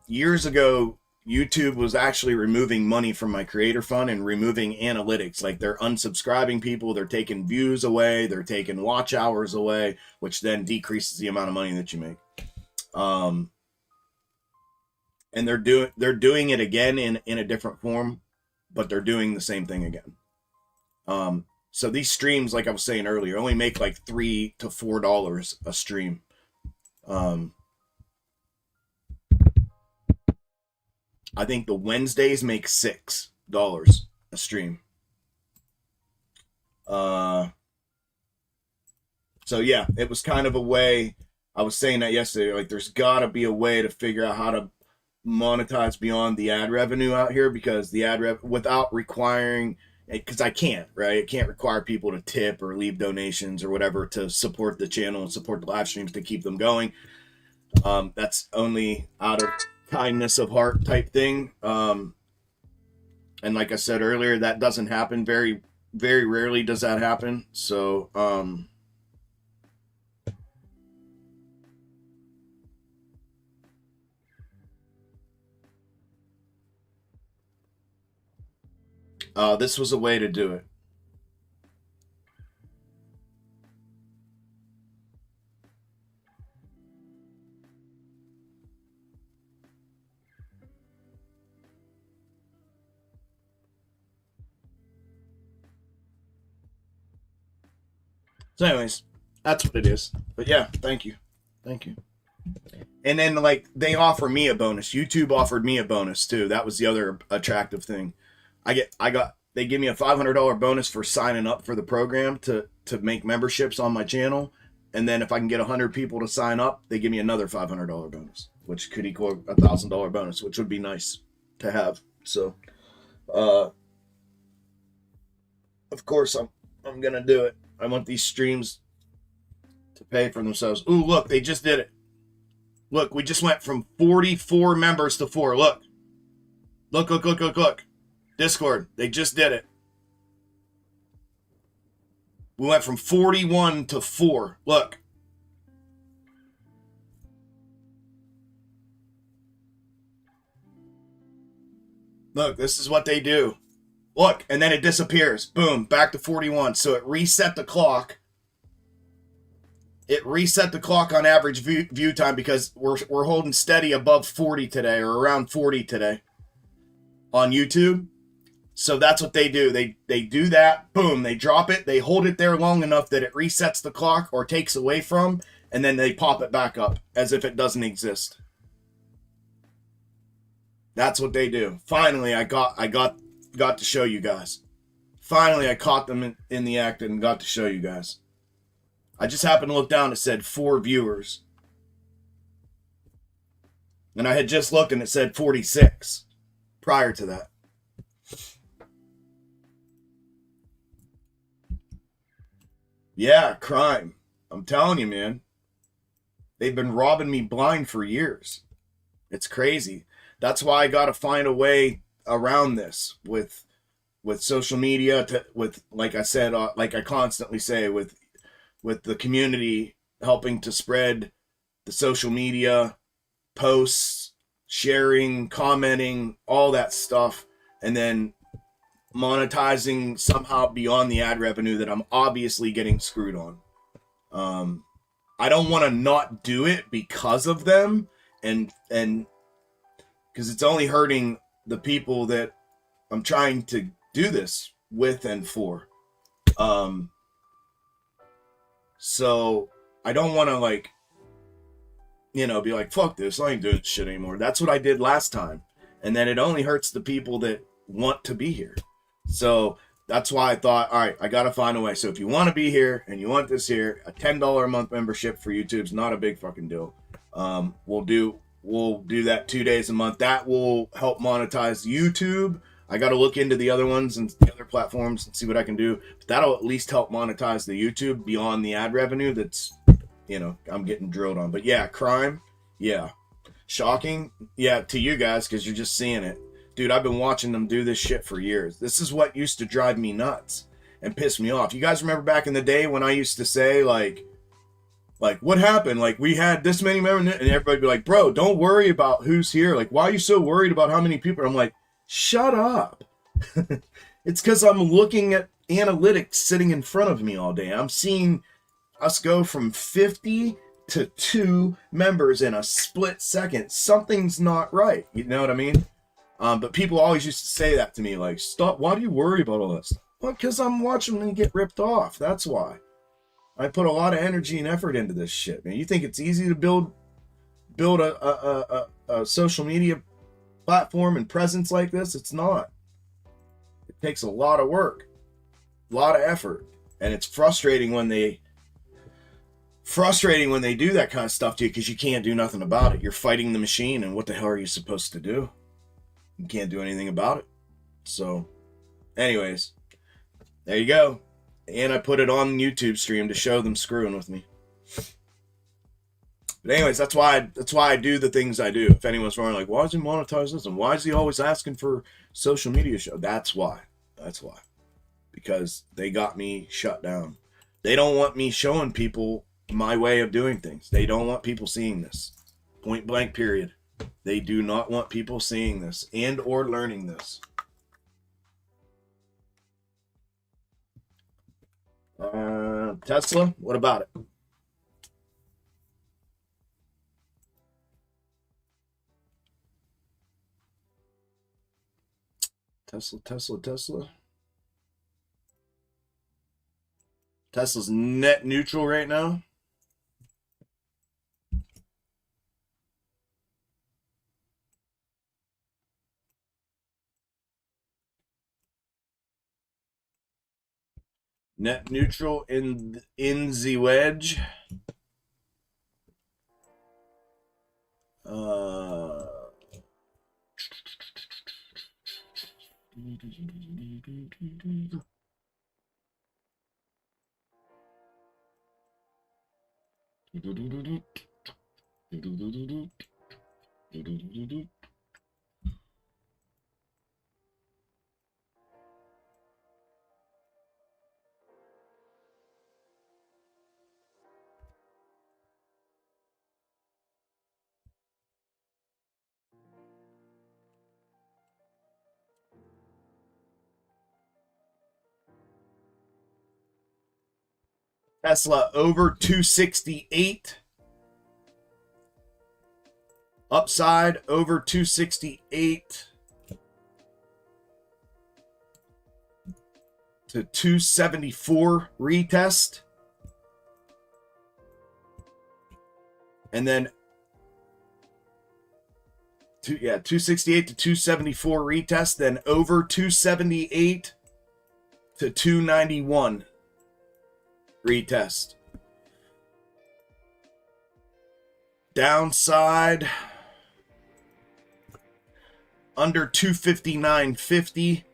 Years ago, YouTube was actually removing money from my creator fund and removing analytics. Like, they're unsubscribing people, they're taking views away, they're taking watch hours away, which then decreases the amount of money that you make. And they're doing it again in a different form, but they're doing the same thing again. So these streams, like I was saying earlier, only make like $3 to $4 a stream. I think the Wednesdays make $6 a stream. So yeah, it was kind of a way. I was saying that yesterday. Like, there's got to be a way to figure out how to monetize beyond the ad revenue out here, because the without requiring, because I can't, right? I can't require people to tip or leave donations or whatever to support the channel and support the live streams to keep them going. That's only out of kindness of heart type thing. And like I said earlier, that doesn't happen. Very, very rarely does that happen. So, this was a way to do it. So anyways, that's what it is. But yeah, thank you. Thank you. And then, like, they offer me a bonus. YouTube offered me a bonus too. That was the other attractive thing. They give me a $500 bonus for signing up for the program to make memberships on my channel. And then if I can get 100 people to sign up, they give me another $500 bonus, which could equal a $1,000 bonus, which would be nice to have. So, of course, I'm gonna do it. I want these streams to pay for themselves. Ooh, look, they just did it. Look, we just went from 44 members to 4. Look. Look. Discord, they just did it. We went from 41 to 4. Look. Look, this is what they do. Look, and then it disappears. Boom, back to 41. So it reset the clock. It reset the clock on average view time, because we're holding steady above 40 today, or around 40 today on YouTube. So that's what they do. They do that. Boom, they drop it. They hold it there long enough that it resets the clock or takes away from, and then they pop it back up as if it doesn't exist. That's what they do. Finally, I got to show you guys. Finally, I caught them in the act and got to show you guys. I just happened to look down. It said 4 viewers. And I had just looked and it said 46 prior to that. Yeah, crime. I'm telling you, man. They've been robbing me blind for years. It's crazy. That's why I got to find a way around this with social media, with, like I said, like I constantly say, with the community, helping to spread the social media posts, sharing, commenting, all that stuff, and then monetizing somehow beyond the ad revenue that I'm obviously getting screwed on. I don't want to not do it because of them, and because it's only hurting the people that I'm trying to do this with and for. So I don't want to, like, be like, fuck this, I ain't doing shit anymore. That's what I did last time. And then it only hurts the people that want to be here. So that's why I thought, all right, I got to find a way. So if you want to be here and you want this here, a $10 a month membership for YouTube's not a big fucking deal. We'll do that 2 days a month. That will help monetize YouTube. I got to look into the other ones and the other platforms and see what I can do. But that'll at least help monetize the YouTube beyond the ad revenue that's, I'm getting drilled on. But yeah, crime, yeah. Shocking, yeah, to you guys, because you're just seeing it. Dude, I've been watching them do this shit for years. This is what used to drive me nuts and piss me off. You guys remember back in the day when I used to say, like, what happened? Like, we had this many members, and everybody'd be like, bro, don't worry about who's here. Like, why are you so worried about how many people? I'm like, shut up. It's because I'm looking at analytics sitting in front of me all day. I'm seeing us go from 50 to 2 members in a split second. Something's not right. You know what I mean? But people always used to say that to me, like, stop, why do you worry about all that stuff? Well, because I'm watching them get ripped off. That's why. I put a lot of energy and effort into this shit, man. You think it's easy to build a social media platform and presence like this, it's not. It takes a lot of work, a lot of effort, and it's frustrating when they do that kind of stuff to you because you can't do nothing about it. You're fighting the machine, and what the hell are you supposed to do? You can't do anything about it. So, anyways, there you go. And I put it on YouTube stream to show them screwing with me. But anyways, that's why I do the things I do. If anyone's wondering, like, why does he monetize this? And why is he always asking for social media show? That's why. Because they got me shut down. They don't want me showing people my way of doing things. They don't want people seeing this. Point blank, period. They do not want people seeing this and or learning this. Tesla, what about it? Tesla. Tesla's net neutral right now. Net neutral in the wedge. Tesla over 268. Upside over 268 to 274 retest. And then 268 to 274 retest, then over 278 to 291 retest. Downside under 259.50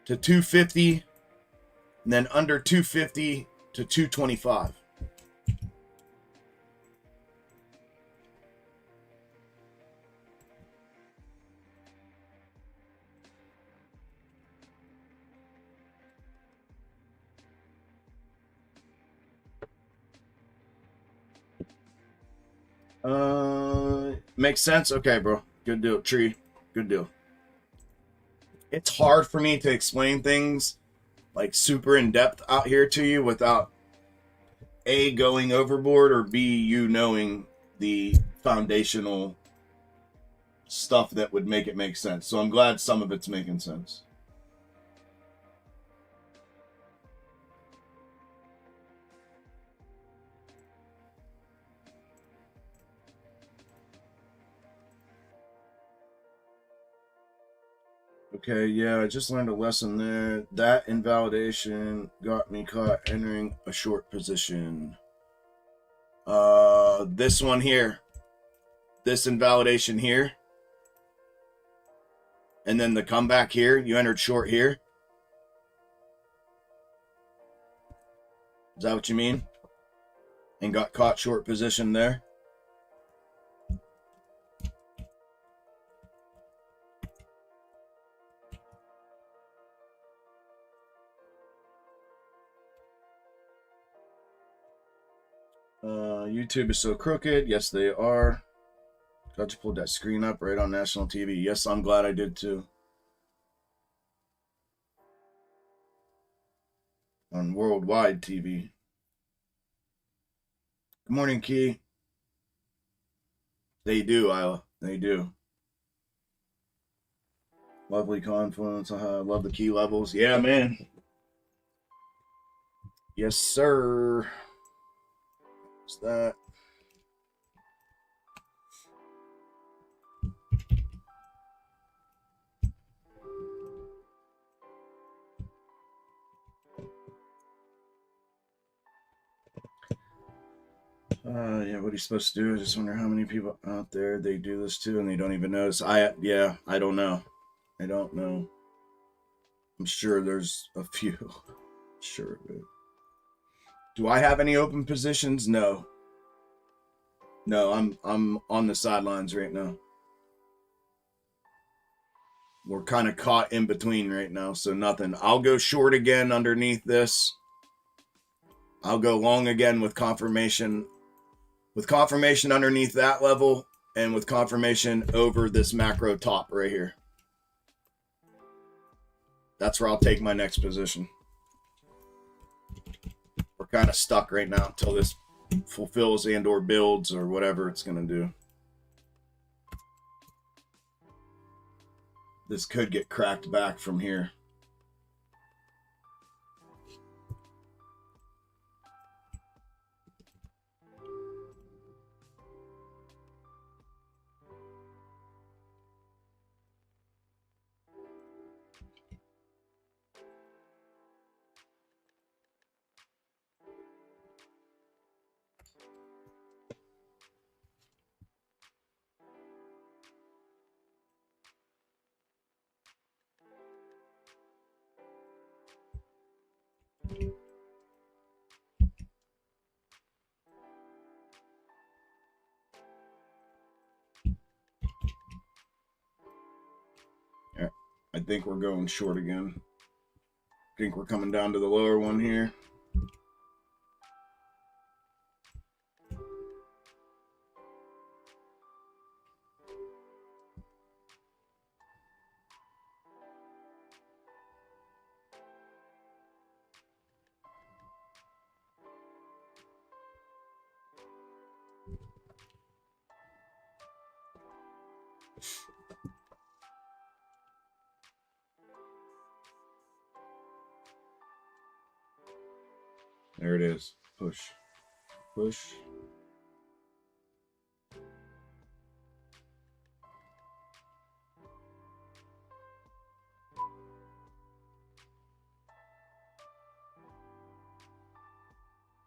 to 250, and then under 250 to 225. Makes sense? Okay, bro. Good deal. Tree. Good deal. It's hard for me to explain things like super in depth out here to you without A, going overboard, or B, you knowing the foundational stuff that would make it make sense. So I'm glad some of it's making sense. Okay, yeah, I just learned a lesson there. That invalidation got me caught entering a short position. This one here. This invalidation here. And then the comeback here. You entered short here. Is that what you mean? And got caught short position there? YouTube is so crooked. Yes, they are. Got you pulled that screen up right on national TV. Yes, I'm glad I did too. On worldwide TV. Good morning, Key. They do, Isla. They do. Lovely confluence. Love the key levels. Yeah, man. Yes, sir. There's that. Yeah, what he's supposed to do. I just wonder how many people out there they do this to and they don't even notice. I don't know. I don't know. I'm sure there's a few. Sure. Do I have any open positions? No. No, I'm on the sidelines right now. We're kind of caught in between right now, so nothing. I'll go short again underneath this. I'll go long again with confirmation. With confirmation underneath that level and with confirmation over this macro top right here. That's where I'll take my next position. We're kind of stuck right now until this fulfills and or builds or whatever it's going to do. This could get cracked back from here. Yeah, I think we're going short again. I think we're coming down to the lower one here. There it is. Push. Push.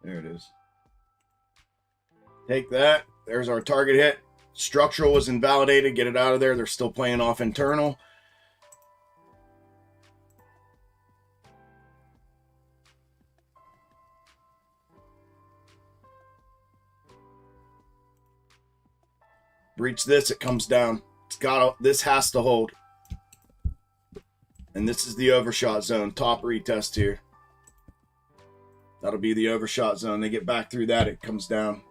There it is. Take that. There's our target hit. Structural was invalidated. Get it out of there. They're still playing off internal. Breach this, it comes down. This has to hold. And this is the overshot zone. Top retest here. That'll be the overshot zone. They get back through that, it comes down.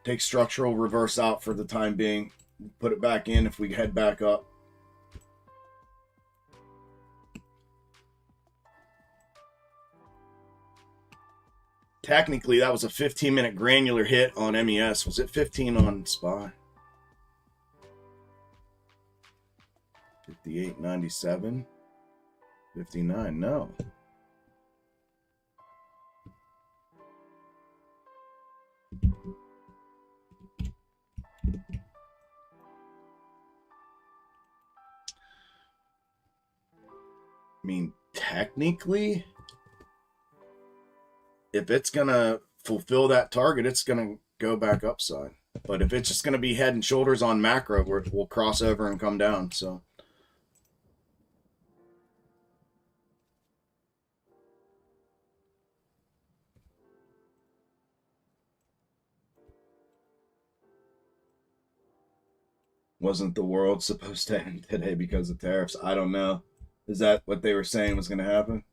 Take structural, reverse out for the time being. Put it back in if we head back up. Technically, that was a 15-minute granular hit on MES. Was it 15 on SPY? 58.97? 59, no. I mean, technically, if it's going to fulfill that target, it's going to go back upside. But if it's just going to be head and shoulders on macro, we'll cross over and come down. So wasn't the world supposed to end today because of tariffs? I don't know. Is that what they were saying was going to happen?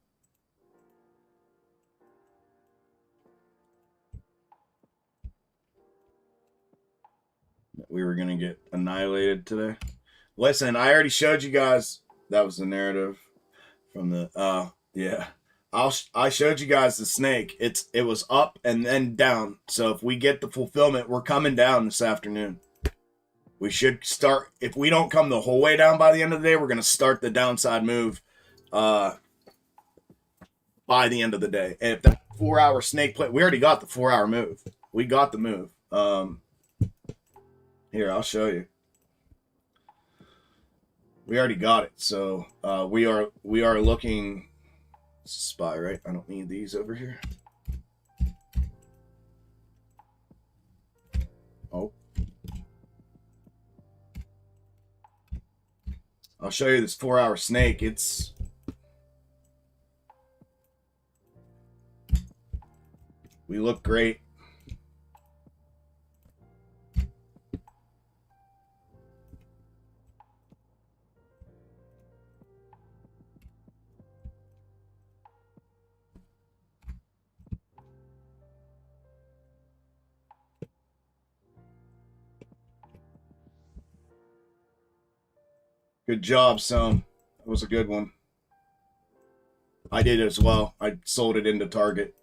We were going to get annihilated today. Listen, I already showed you guys. That was the narrative from the, yeah. I showed you guys the snake. It was up and then down. So if we get the fulfillment, we're coming down this afternoon. We should start, if we don't come the whole way down by the end of the day, we're going to start the downside move by the end of the day. And if that 4-hour snake play, we already got the 4-hour move. we got the move. Here, I'll show you. We already got it. So we are looking. This is SPY, right? I don't need these over here. Oh. I'll show you this 4-hour snake. We look great. Good job, son. That was a good one. I did as well. I sold it into target.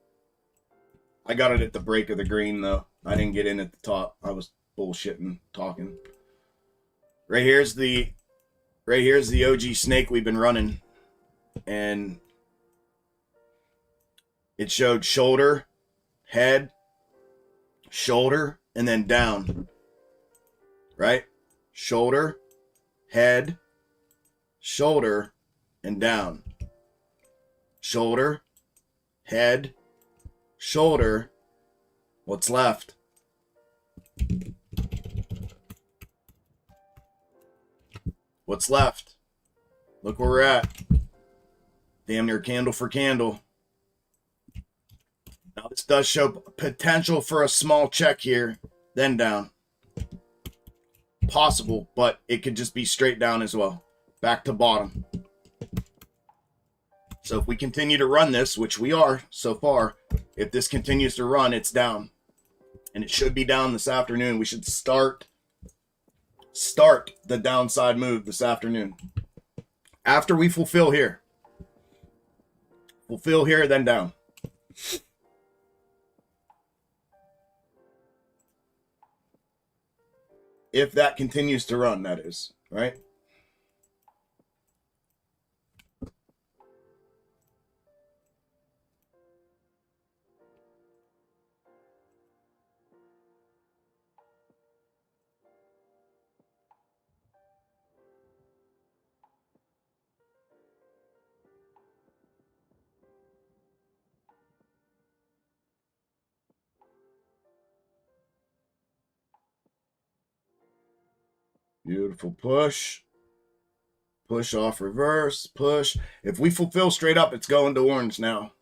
I got it at the break of the green, though. I didn't get in at the top. I was bullshitting, talking. Right here's the OG snake we've been running. And it showed shoulder, head, shoulder, and then down. Right? Shoulder, head, shoulder, and down. Shoulder, head, shoulder. What's left? What's left? Look where we're at. Damn near candle for candle. Now this does show potential for a small check here, then down. Possible, but it could just be straight down as well. Back to bottom. So if we continue to run this, which we are so far, if this continues to run, it's down. And it should be down this afternoon. We should start the downside move this afternoon. After we fulfill here. Fulfill here, then down. If that continues to run, that is, right? Beautiful push. Push off reverse. Push. If we fulfill straight up, it's going to orange now.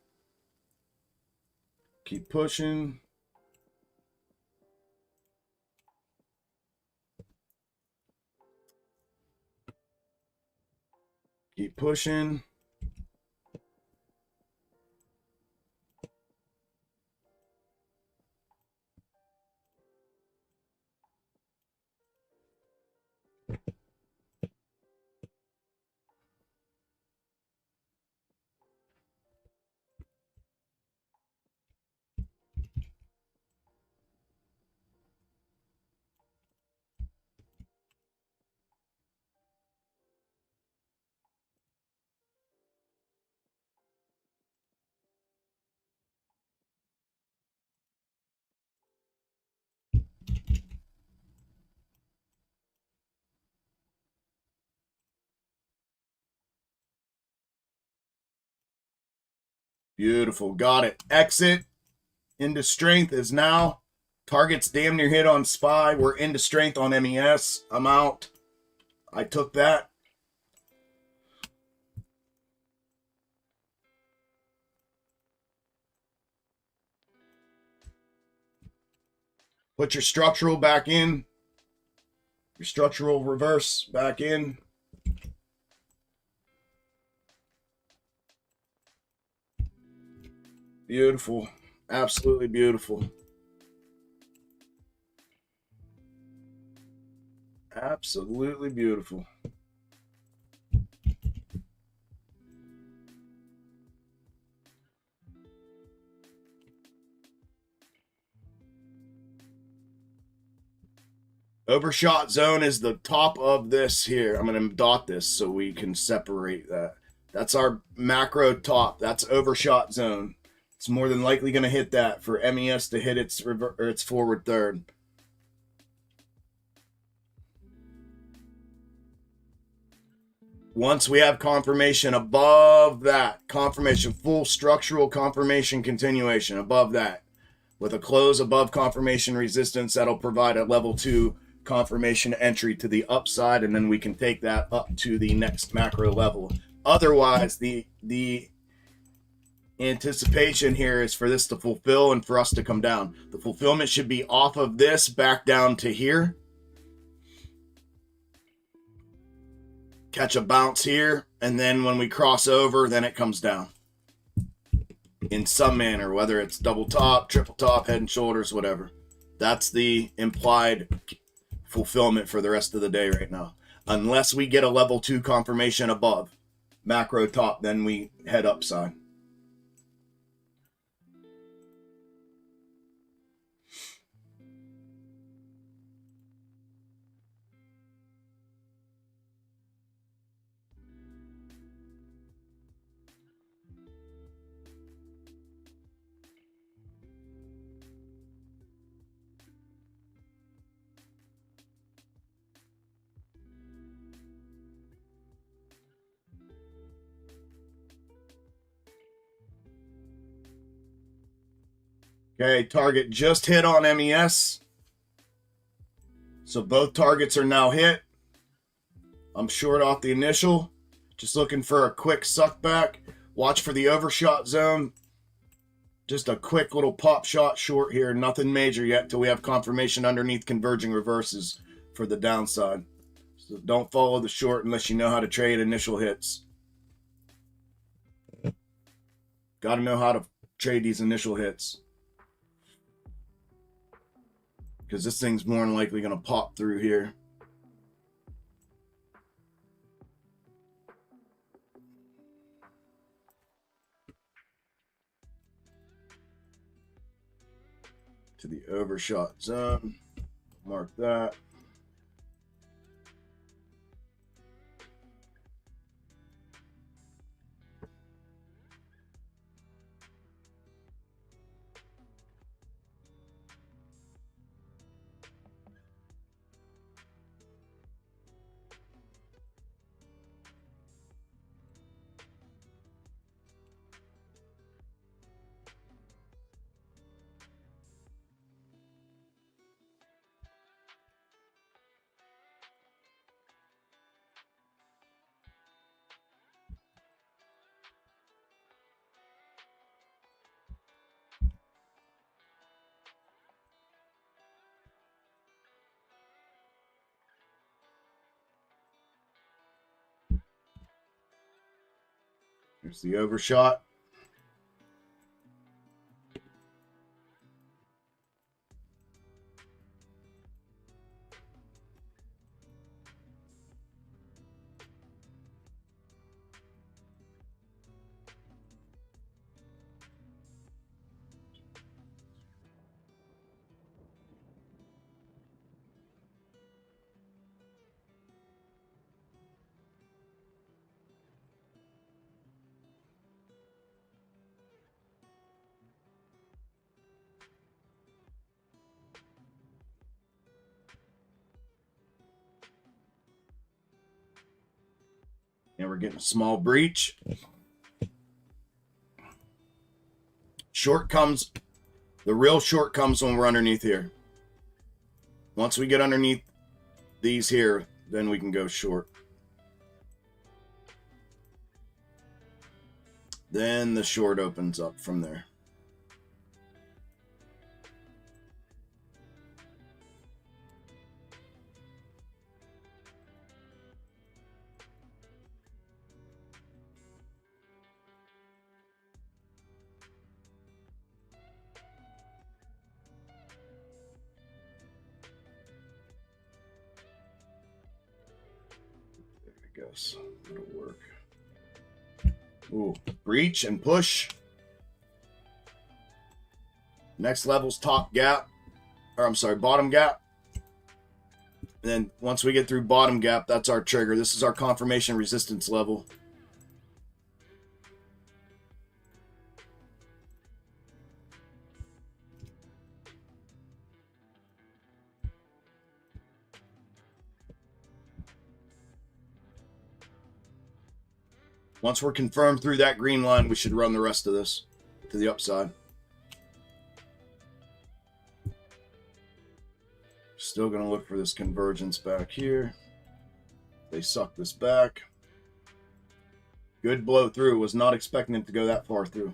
Keep pushing. Keep pushing. Beautiful. Got it. Exit into strength is now. Target's damn near hit on SPY. We're into strength on MES. I'm out. I took that. Put your structural back in. Your structural reverse back in. Beautiful. Absolutely beautiful. Absolutely beautiful. Overshot zone is the top of this here. I'm going to dot this so we can separate that. That's our macro top. That's overshot zone. It's more than likely going to hit that for MES to hit its forward third. Once we have confirmation above that, confirmation, full structural confirmation continuation above that, with a close above confirmation resistance, that'll provide a level 2 confirmation entry to the upside, and then we can take that up to the next macro level. Otherwise, the anticipation here is for this to fulfill and for us to come down. The fulfillment should be off of this back down to here. Catch a bounce here, and then when we cross over, then it comes down in some manner, whether it's double top, triple top, head and shoulders, whatever. That's the implied fulfillment for the rest of the day right now. Unless we get a level 2 confirmation above macro top, then we head upside. Okay, target just hit on MES. So both targets are now hit. I'm short off the initial. Just looking for a quick suck back. Watch for the overshot zone. Just a quick little pop shot short here. Nothing major yet till we have confirmation underneath converging reverses for the downside. So don't follow the short unless you know how to trade initial hits. Got to know how to trade these initial hits. Because this thing's more than likely going to pop through here. To the overshot zone. Mark that. Here's the overshot. And we're getting a small breach. Short comes, the real short comes when we're underneath here. Once we get underneath these here, then we can go short. Then the short opens up from there. Goes. It'll work. Ooh, breach and push. Next level's top gap, or I'm sorry, bottom gap. And then once we get through bottom gap, that's our trigger. This is our confirmation resistance level. Once we're confirmed through that green line, we should run the rest of this to the upside. Still going to look for this convergence back here. They suck this back. Good blow through. Was not expecting it to go that far through.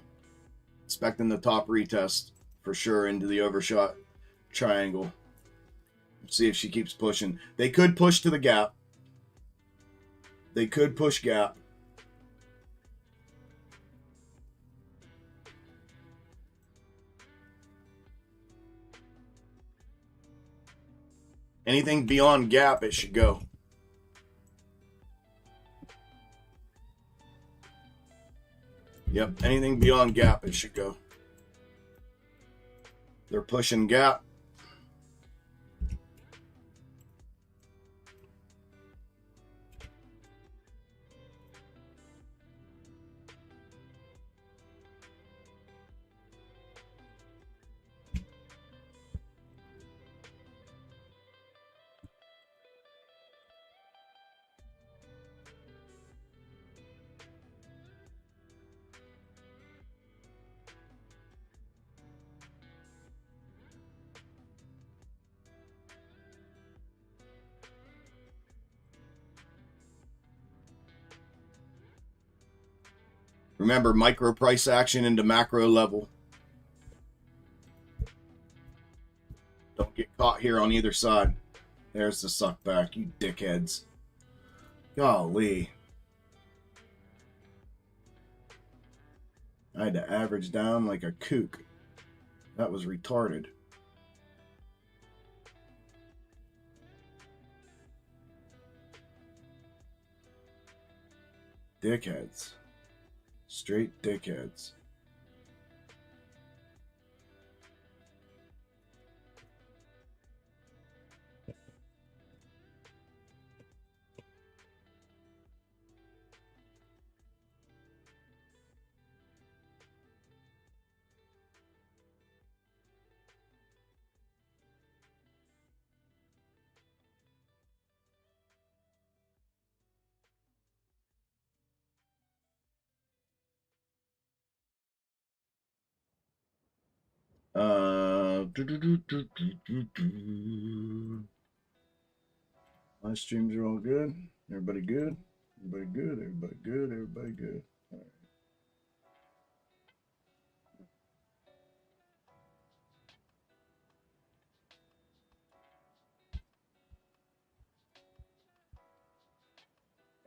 Expecting the top retest for sure into the overshot triangle. Let's see if she keeps pushing. They could push to the gap. They could push gap. Anything beyond gap, it should go. Yep, anything beyond gap, it should go. They're pushing gap. Remember, micro price action into macro level. Don't get caught here on either side. There's the suck back, you dickheads. Golly. I had to average down like a kook. That was retarded. Dickheads. Straight dickheads. My streams are all good. Everybody good? Everybody good? Everybody good? Everybody good? All right.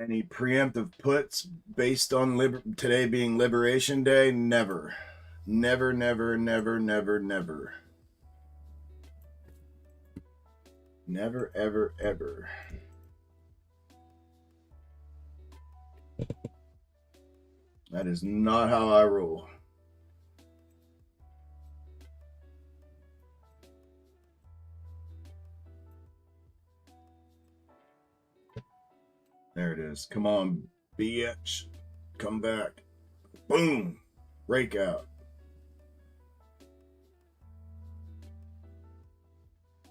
Any preemptive puts based on today being Liberation Day? Never. Never, never, never, never, never. Never, ever, ever. That is not how I roll. There it is. Come on, bitch. Come back. Boom. Break out.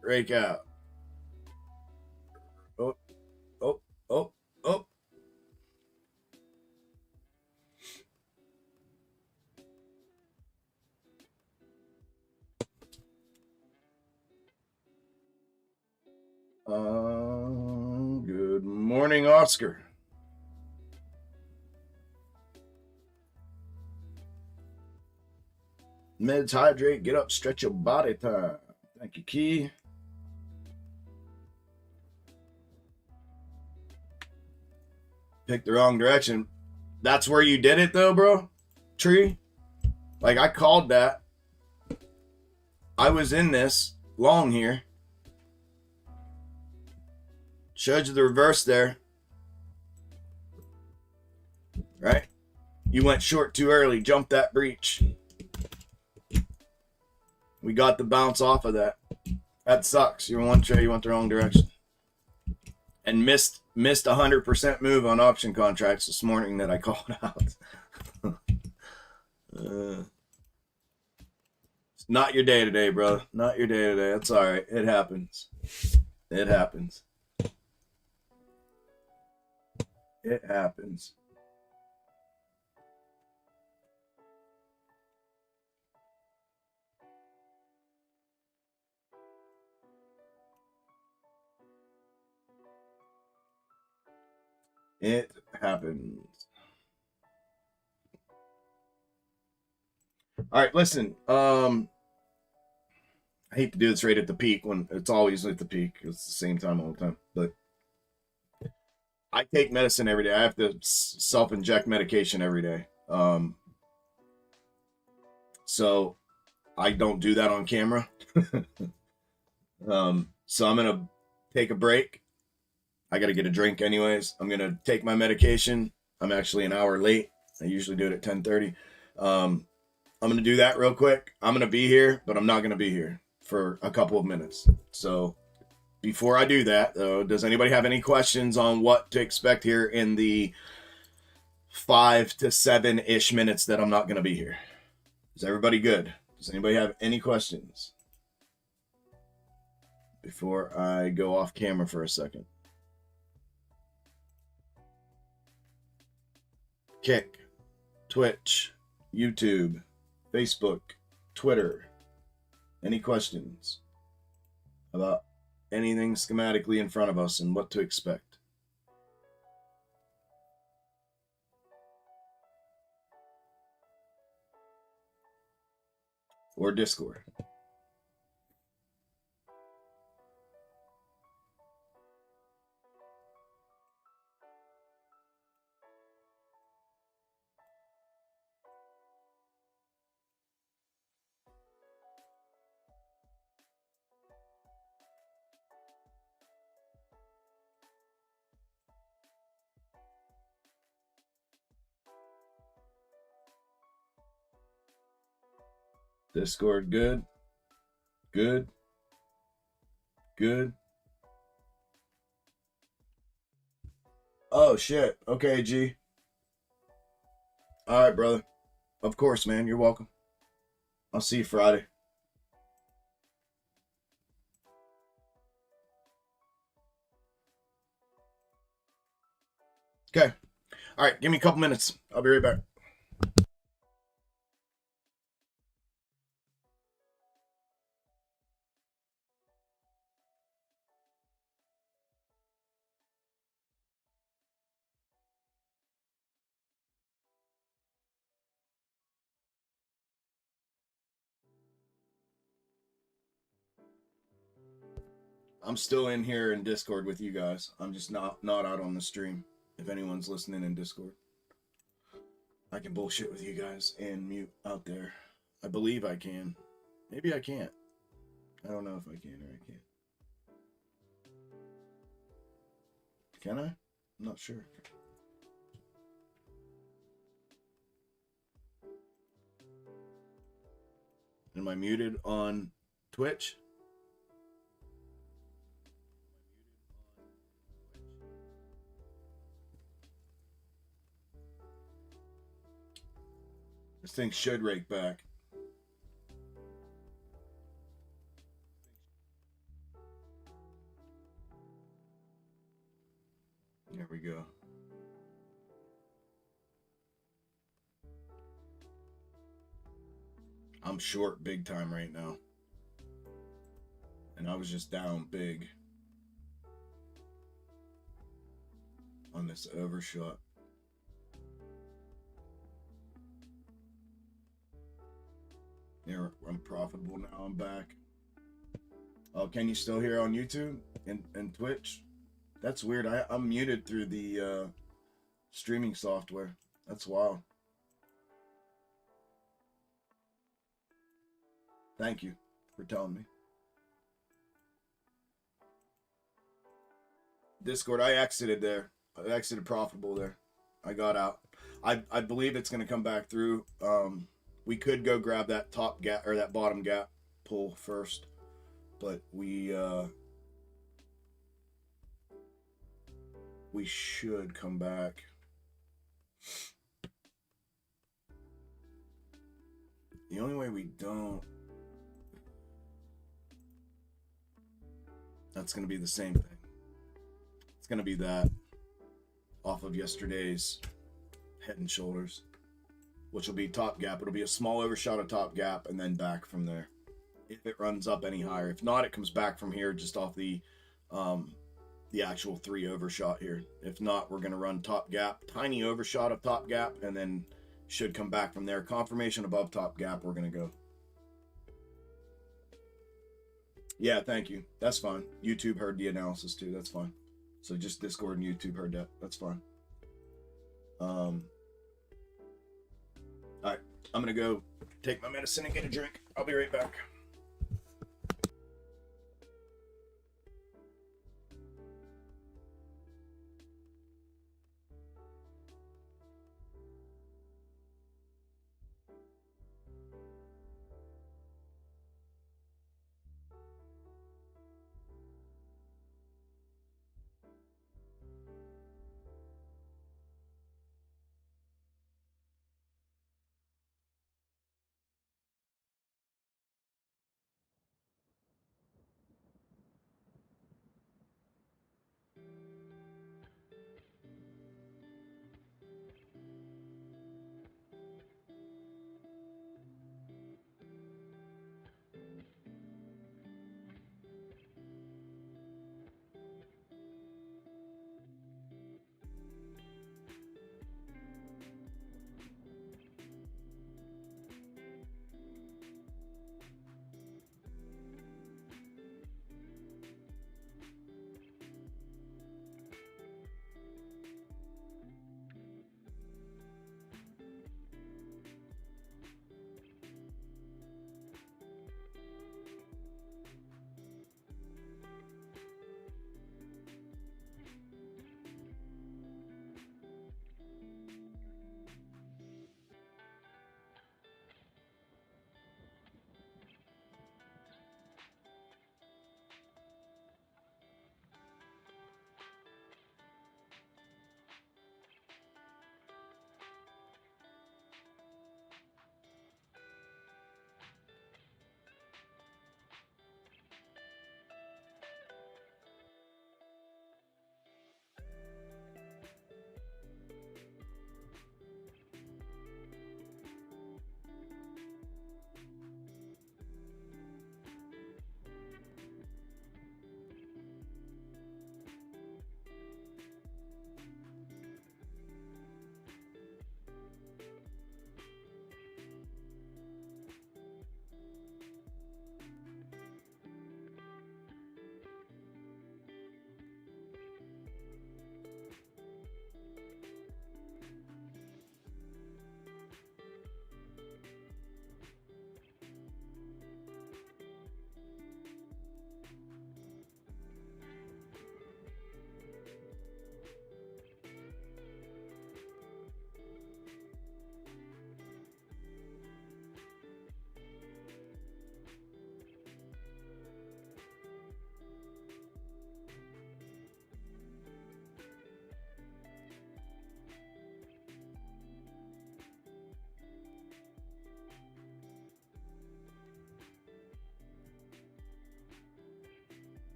Break out. Oh, oh, oh, oh. Good morning, Oscar. Meds, hydrate, get up, stretch your body time. Thank you, Key. Picked the wrong direction. That's where you did it, though, bro? Tree? Like, I called that. I was in this long here. Showed you the reverse there. Right? You went short too early. Jumped that breach. We got the bounce off of that. That sucks. You're one trade. You went the wrong direction. And missed 100% move on option contracts this morning that I called out. It's not your day today, bro. Not your day today. That's all right. It happens. It happens. It happens. It happens. All right, listen. I hate to do this right at the peak when it's always at the peak. It's the same time all the time. But I take medicine every day. I have to self-inject medication every day. So I don't do that on camera. So I'm gonna take a break. I gotta get a drink anyways. I'm gonna take my medication. I'm actually an hour late. I usually do it at 10:30. I'm gonna do that real quick. I'm gonna be here, but I'm not gonna be here for a couple of minutes. So before I do that, though, does anybody have any questions on what to expect here in the 5 to 7-ish minutes that I'm not gonna be here? Is everybody good? Does anybody have any questions before I go off camera for a second? Kick, Twitch, YouTube, Facebook, Twitter. Any questions about anything schematically in front of us and what to expect? Or Discord? Discord, good. Good. Good. Oh, shit. Okay, G. All right, brother. Of course, man. You're welcome. I'll see you Friday. Okay. All right. Give me a couple minutes. I'll be right back. I'm still in here in Discord with you guys. I'm just not out on the stream. If anyone's listening in Discord, I can bullshit with you guys and mute out there. I believe I can. Maybe I can't. I don't know if I can or I can't. Can I? I'm not sure. Am I muted on Twitch? This thing should rake back. There we go. I'm short big time right now. And I was just down big on this overshot. Yeah, I'm profitable now. I'm back. Oh, can you still hear on YouTube and Twitch? That's weird. I'm muted through the streaming software. That's wild. Thank you for telling me. Discord, I exited there. I exited profitable there. I got out. I believe it's going to come back through. We could go grab that top gap or that bottom gap pull first, but we should come back. The only way we don't, that's going to be the same thing. It's going to be that off of yesterday's Head and Shoulders, which will be top gap. It'll be a small overshot of top gap and then back from there. If it runs up any higher. If not, it comes back from here just off the the actual 3 overshot here. If not, we're going to run top gap, tiny overshot of top gap, and then should come back from there. Confirmation above top gap, we're going to go. Yeah, thank you. That's fine. YouTube heard the analysis too. That's fine. So just Discord and YouTube heard that. That's fine. All right, I'm going to go take my medicine and get a drink. I'll be right back.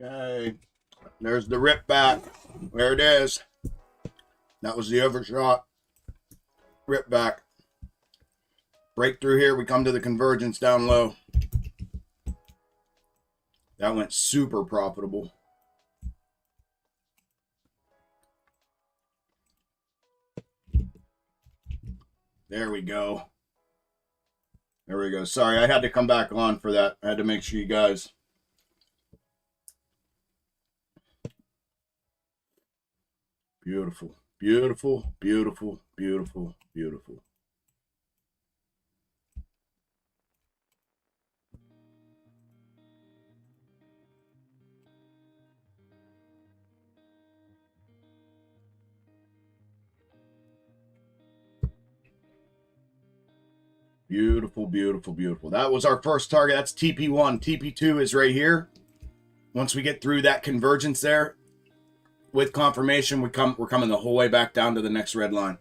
Okay. There's the rip back. There it is. That was the overshot. Rip back. Breakthrough here. We come to the convergence down low. That went super profitable. There we go. There we go. Sorry, I had to come back on for that. I had to make sure you guys. Beautiful, beautiful, beautiful, beautiful, beautiful. Beautiful, beautiful, beautiful. That was our first target. That's TP1. TP2 is right here. Once we get through that convergence there, with confirmation, we're coming the whole way back down to the next red line.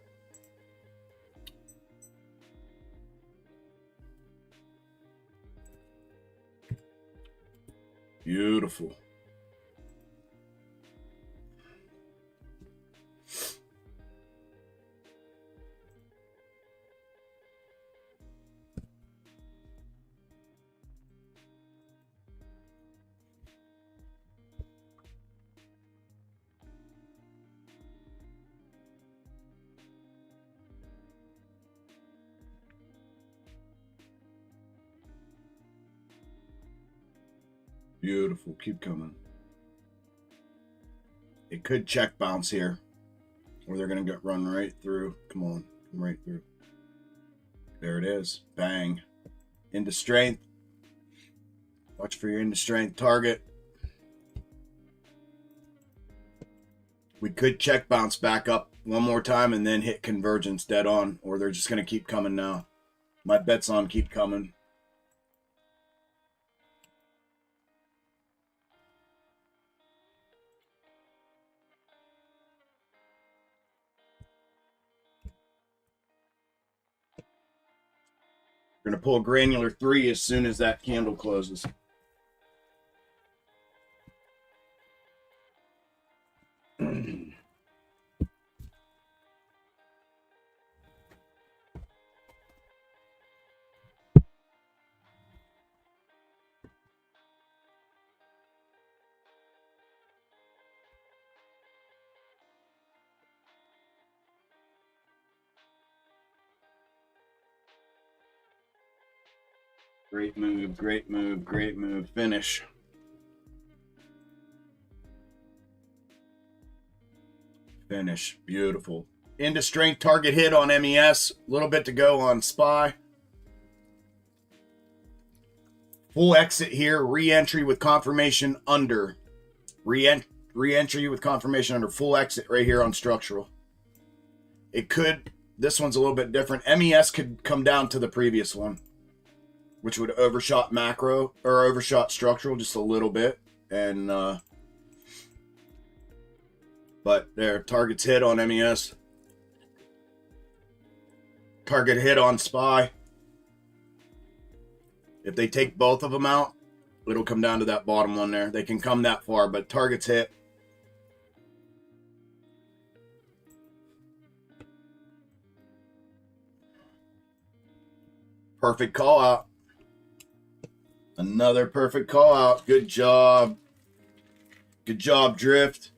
Beautiful. Beautiful. Keep coming. It could check bounce here, or they're going to get run right through. Come on. Come right through. There it is. Bang. Into strength. Watch for your into strength target. We could check bounce back up one more time and then hit convergence dead on, or they're just going to keep coming now. My bet's on keep coming. We're going to pull a granular 3 as soon as that candle closes. Great move, great move, great move. Finish. Finish. Beautiful. Into strength target hit on MES. A little bit to go on SPY. Full exit here. Re-entry with confirmation under. Re-entry with confirmation under. Full exit right here on structural. It could. This one's a little bit different. MES could come down to the previous one, which would overshot macro or overshot structural just a little bit. And but there, targets hit on MES. Target hit on SPY. If they take both of them out, it'll come down to that bottom one there. They can come that far, but targets hit. Perfect call out. Another perfect call out. Good job. Good job, Drift.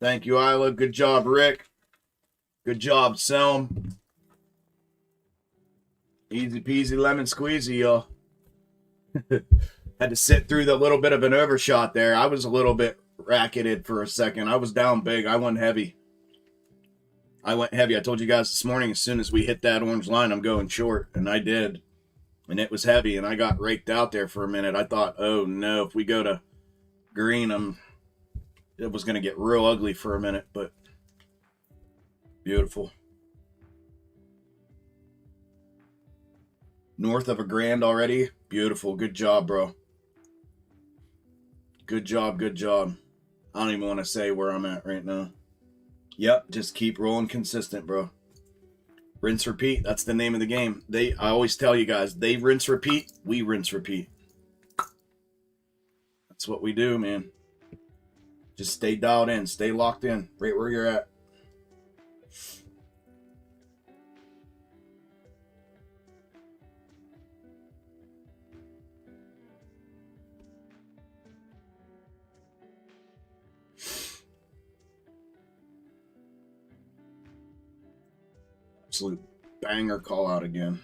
Thank you, Isla. Good job, Rick. Good job, Selm. Easy peasy lemon squeezy, y'all. Had to sit through the little bit of an overshot there. I was a little bit racketed for a second. I was down big. I went heavy. I told you guys this morning, as soon as we hit that orange line, I'm going short. And I did. And it was heavy. And I got raked out there for a minute. I thought, oh, no, if we go to green, it was going to get real ugly for a minute. But beautiful. North of a grand already. Beautiful. Good job, bro. Good job. Good job. I don't even want to say where I'm at right now. Yep. Just keep rolling consistent, bro. Rinse, repeat. That's the name of the game. I always tell you guys, they rinse, repeat. We rinse, repeat. That's what we do, man. Just stay dialed in, stay locked in, right where you're at. Absolute banger call out again.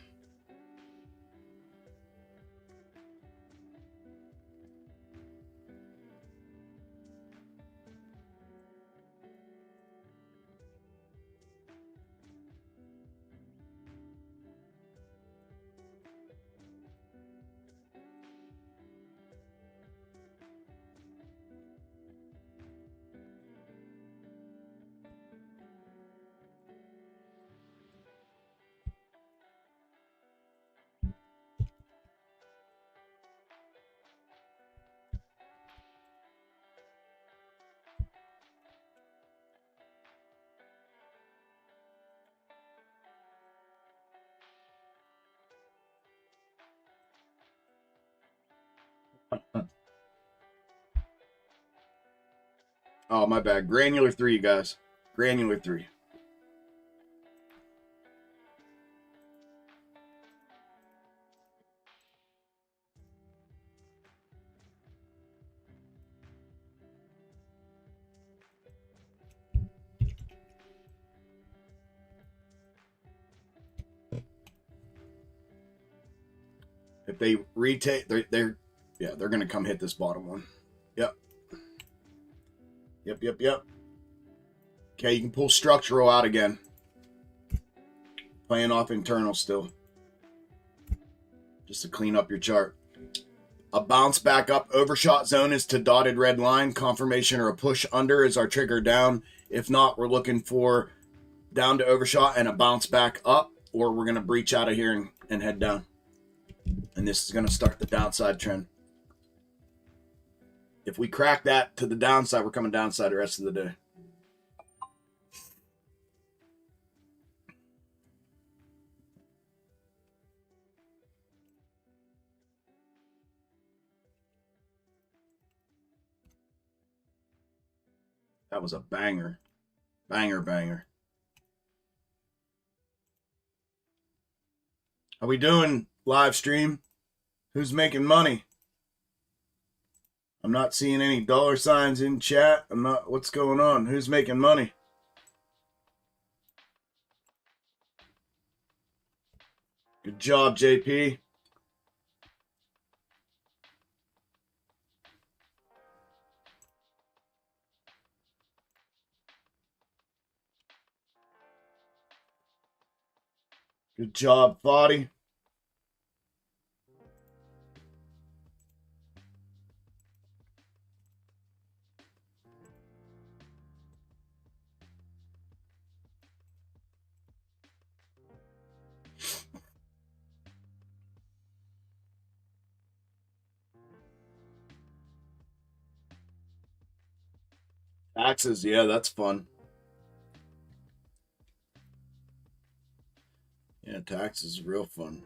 Oh, my bad. Granular 3, guys. Granular 3. If they retake, they're going to come hit this bottom one. Yep. Yep. Okay, you can pull structural out again. Playing off internal still. Just to clean up your chart. A bounce back up overshot zone is to dotted red line. Confirmation or a push under is our trigger down. If not, we're looking for down to overshot and a bounce back up, or we're going to breach out of here and head down. And this is going to start the downside trend. If we crack that to the downside, we're coming downside the rest of the day. That was a banger. Banger. How we doing, live stream? Who's making money? I'm not seeing any dollar signs in chat. What's going on? Who's making money? Good job, JP. Good job, Foddy. Taxes, yeah, that's fun. Yeah, taxes is real fun.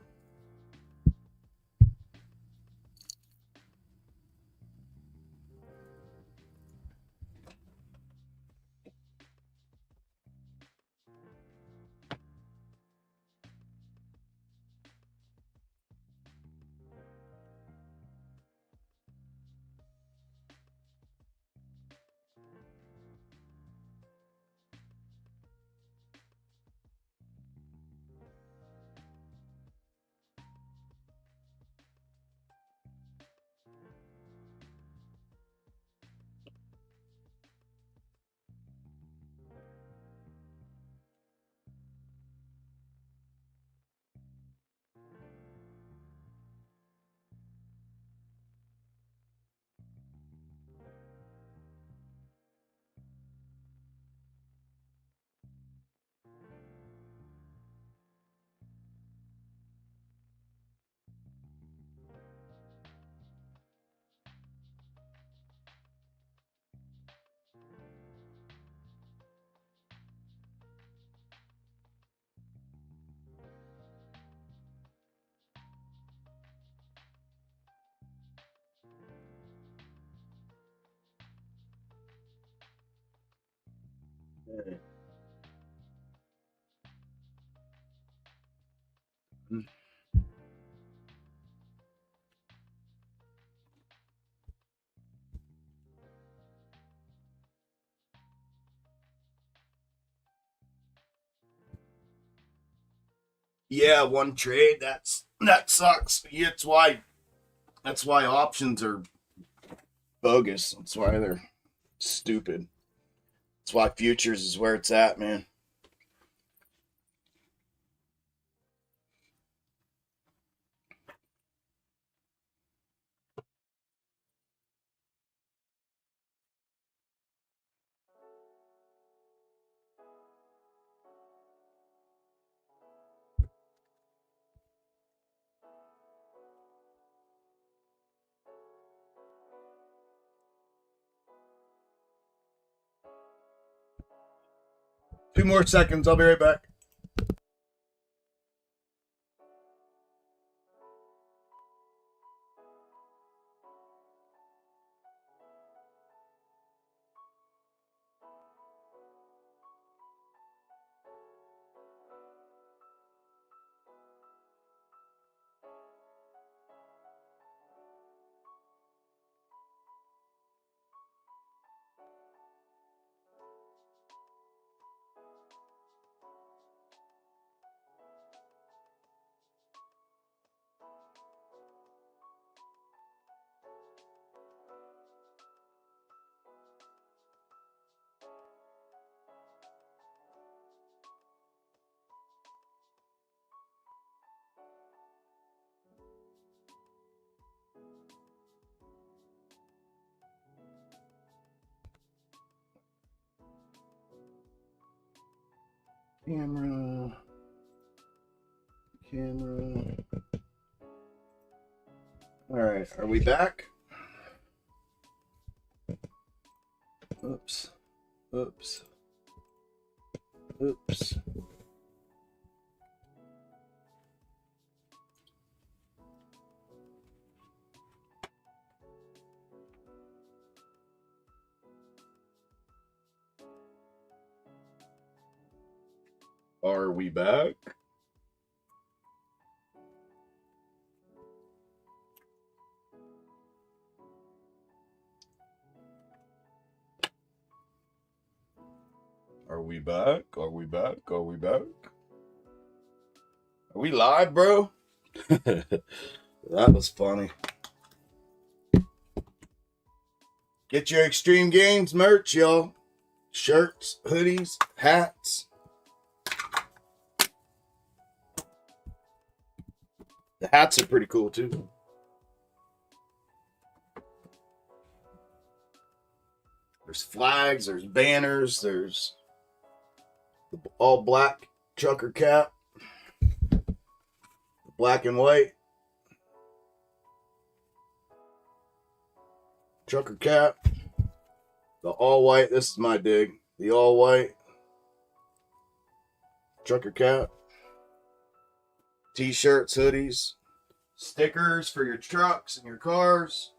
Yeah, one trade. That sucks. Yeah, that's why options are bogus. That's why they're stupid. That's why futures is where it's at, man. 2 more seconds. I'll be right back. Camera. All right, are we back? Oops. Are we back? Are we back? Are we back? Are we back? Are we live, bro? That was funny. Get your Xtreme Gainz merch, y'all. Shirts, hoodies, hats. The hats are pretty cool, too. There's flags, there's banners, there's the all black trucker cap, black and white trucker cap, the all white. This is my dig. The all white trucker cap, t-shirts, hoodies, stickers for your trucks and your cars,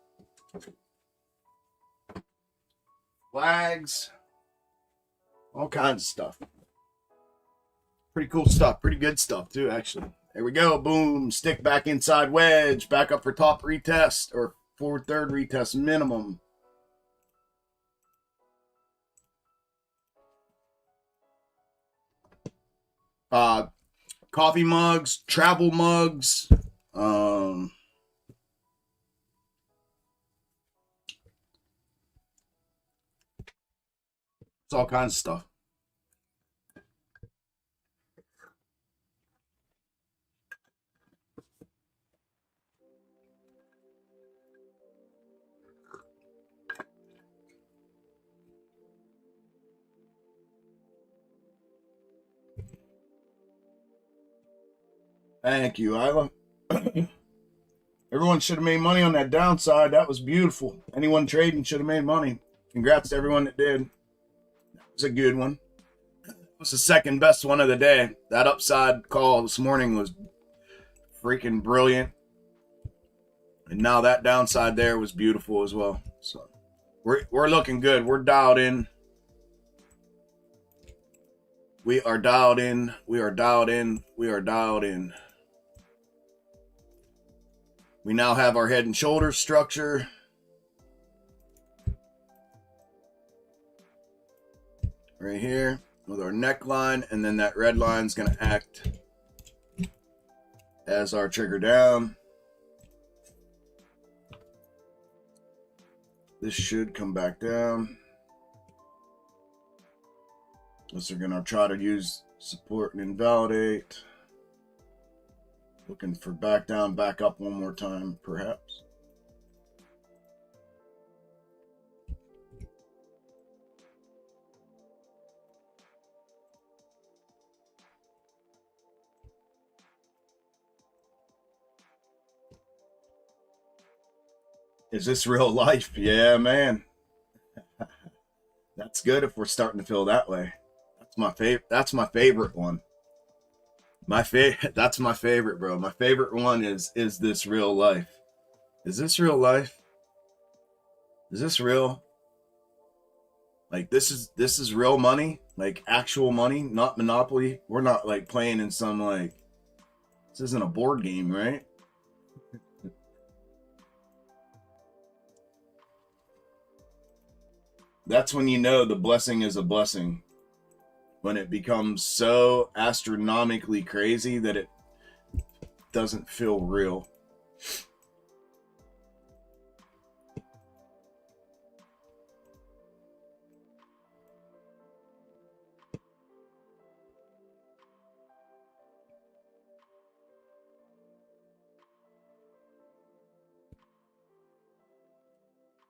flags, all kinds of stuff. Pretty cool stuff. Pretty good stuff, too, actually. There we go. Boom. Stick back inside wedge. Back up for top retest or forward third retest minimum. Coffee mugs, travel mugs. It's all kinds of stuff. Thank you, Isla. Everyone should have made money on that downside. That was beautiful. Anyone trading should have made money. Congrats to everyone that did. That was a good one. It was the second best one of the day. That upside call this morning was freaking brilliant. And now that downside there was beautiful as well. So we're looking good. We're dialed in. We are dialed in. We are dialed in. We are dialed in. We now have our head and shoulders structure. Right here with our neckline, and then that red line is going to act as our trigger down. This should come back down. Unless we're going to try to use support and invalidate. Looking for back down, back up one more time, perhaps. Is this real life? Yeah, man. That's good if we're starting to feel that way. That's my favorite. That's my favorite one. That's my favorite, bro. My favorite one is this real life? Is this real life? Is this real? Like this is real money, like actual money, not Monopoly. We're not like playing in some like this isn't a board game, right? That's when you know the blessing is a blessing. When it becomes so astronomically crazy that it doesn't feel real.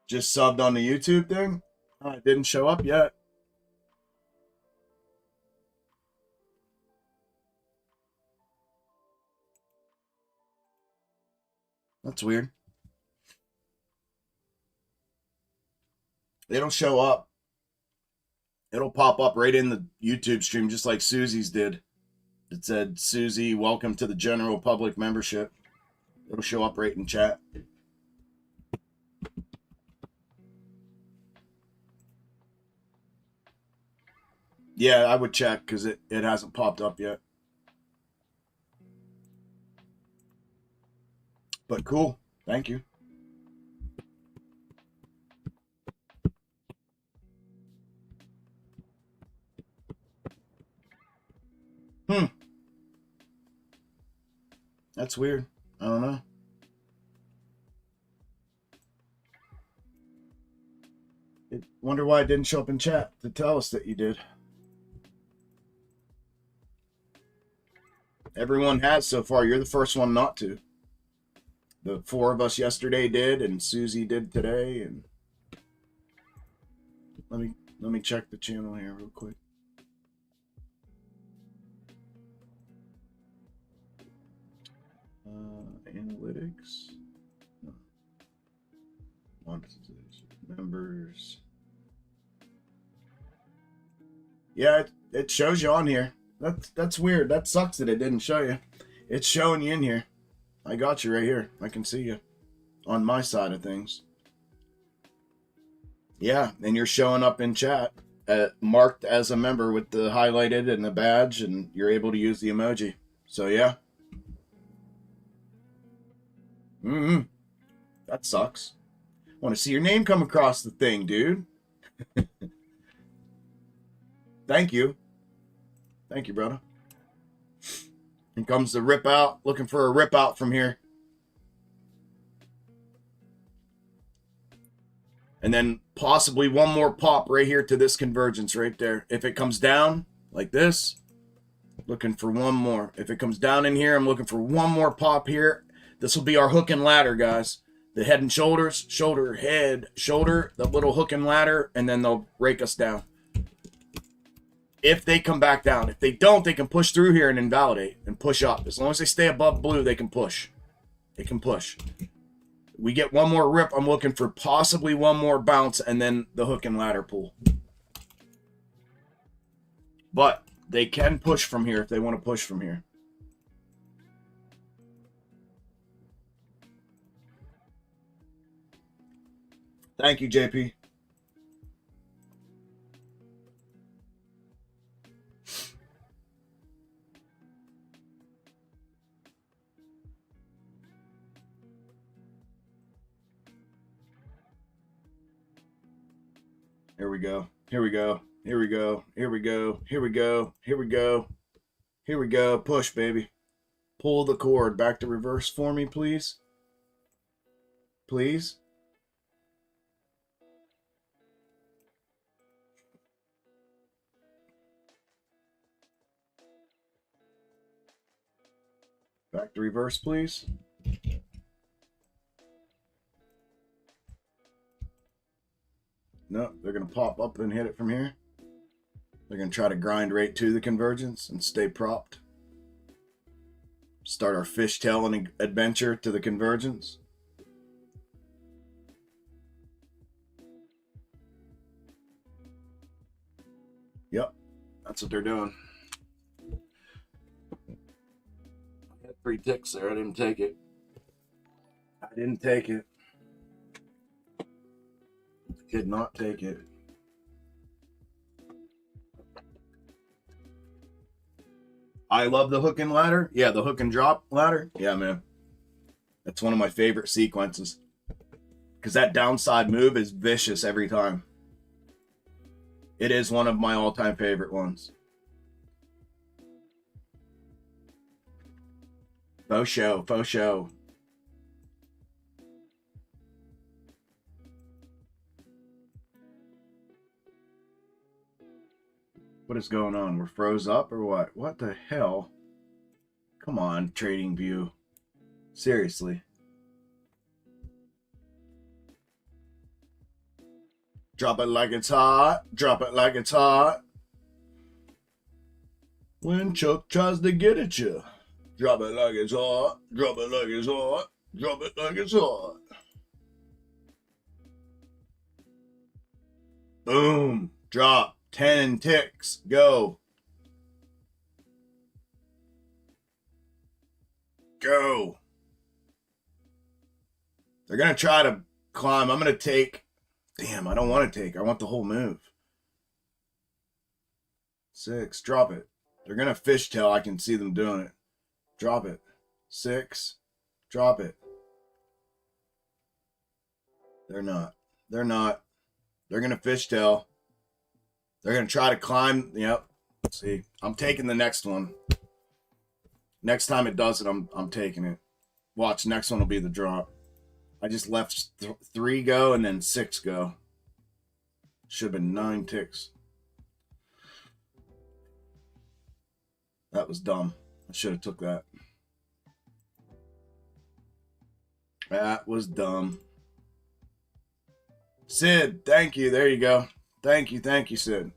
Just subbed on the YouTube thing? Oh, it didn't show up yet. That's weird. It'll show up. It'll pop up right in the YouTube stream, just like Susie's did. It said, Susie, welcome to the general public membership. It'll show up right in chat. Yeah, I would check because it hasn't popped up yet. But cool. Thank you. That's weird. I don't know. Wonder why it didn't show up in chat to tell us that you did. Everyone has so far. You're the first one not to. The 4 of us yesterday did, and Susie did today. And let me check the channel here real quick. Analytics. No. Monetization. Members. Yeah, it shows you on here. That's weird. That sucks that it didn't show you. It's showing you in here. I got you right here. I can see you on my side of things. Yeah, and you're showing up in chat, marked as a member with the highlighted and the badge, and you're able to use the emoji. So yeah. That sucks. Want to see your name come across the thing, dude. Thank you. Thank you, brother. Here comes the rip out. Looking for a rip out from here. And then possibly one more pop right here to this convergence right there. If it comes down like this, looking for one more. If it comes down in here, I'm looking for one more pop here. This will be our hook and ladder, guys. The head and shoulders, shoulder, head, shoulder, the little hook and ladder, and then they'll rake us down. If they come back down. If they don't, they can push through here and invalidate and push up. As long as they stay above blue, they can push. They can push. We get one more rip. I'm looking for possibly one more bounce and then the hook and ladder pull. But they can push from here if they want to push from here. Thank you, JP. Here we go. Here we go. Here we go. Here we go. Here we go. Here we go. Here we go. Push, baby. Pull the cord back to reverse for me, please. Please. Back to reverse, please. No, they're going to pop up and hit it from here. They're going to try to grind right to the convergence and stay propped. Start our fishtailing adventure to the convergence. Yep, that's what they're doing. I had 3 ticks there. I didn't take it. I didn't take it. Did not take it. I love the hook and ladder. Yeah, the hook and drop ladder. Yeah, man. That's one of my favorite sequences. Because that downside move is vicious every time. It is one of my all-time favorite ones. Faux show, faux show. What is going on? We're froze up or what? What the hell? Come on, Trading View. Seriously. Drop it like it's hot. Drop it like it's hot. When Chuck tries to get at you. Drop it like it's hot. Drop it like it's hot. Drop it like it's hot. Boom. Drop. 10 ticks. Go. Go. They're going to try to climb. I'm going to take. Damn, I don't want to take. I want the whole move. 6. Drop it. They're going to fishtail. I can see them doing it. Drop it. 6. Drop it. They're not. They're not. They're going to fishtail. They're going to try to climb. Yep. Let's see. I'm taking the next one. Next time it does it, I'm taking it. Watch, next one will be the drop. I just left 3 go and then 6 go. Should have been 9 ticks. That was dumb. I should have took that. That was dumb. Sid, thank you. There you go. Thank you, Sid.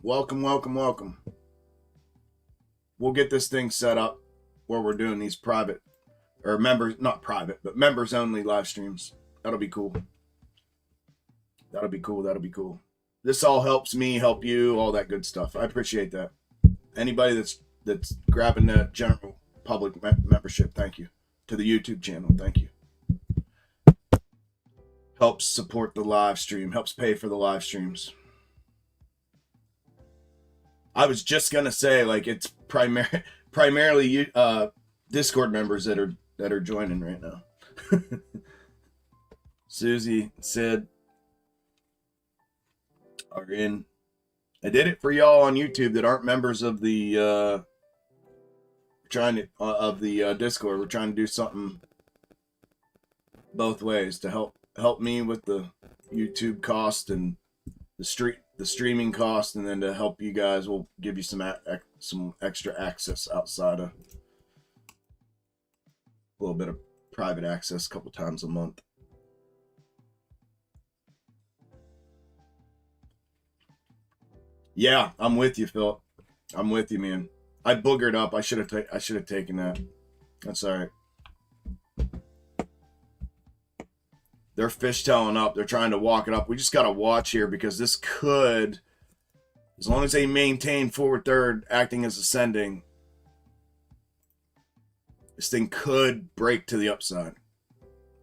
Welcome, welcome, welcome. We'll get this thing set up where we're doing these private, or members, not private, but members only live streams. That'll be cool. That'll be cool. That'll be cool. This all helps me, help you, all that good stuff. I appreciate that. Anybody that's grabbing the general public membership, thank you. To the YouTube channel, thank you. Helps support the live stream, helps pay for the live streams. I was just gonna say, like, it's primarily Discord members that are joining right now. Susie, Sid are in. I did it for y'all on YouTube that aren't members of the Discord. We're trying to do something both ways to help me with the YouTube cost and the streaming cost, and then to help you guys, we'll give you some extra access outside of a little bit of private access a couple times a month. Yeah, I'm with you, Phil. I'm with you, man. I boogered up. I should have taken that. That's all right. They're fishtailing up. They're trying to walk it up. We just got to watch here because this could, as long as they maintain forward third acting as ascending, this thing could break to the upside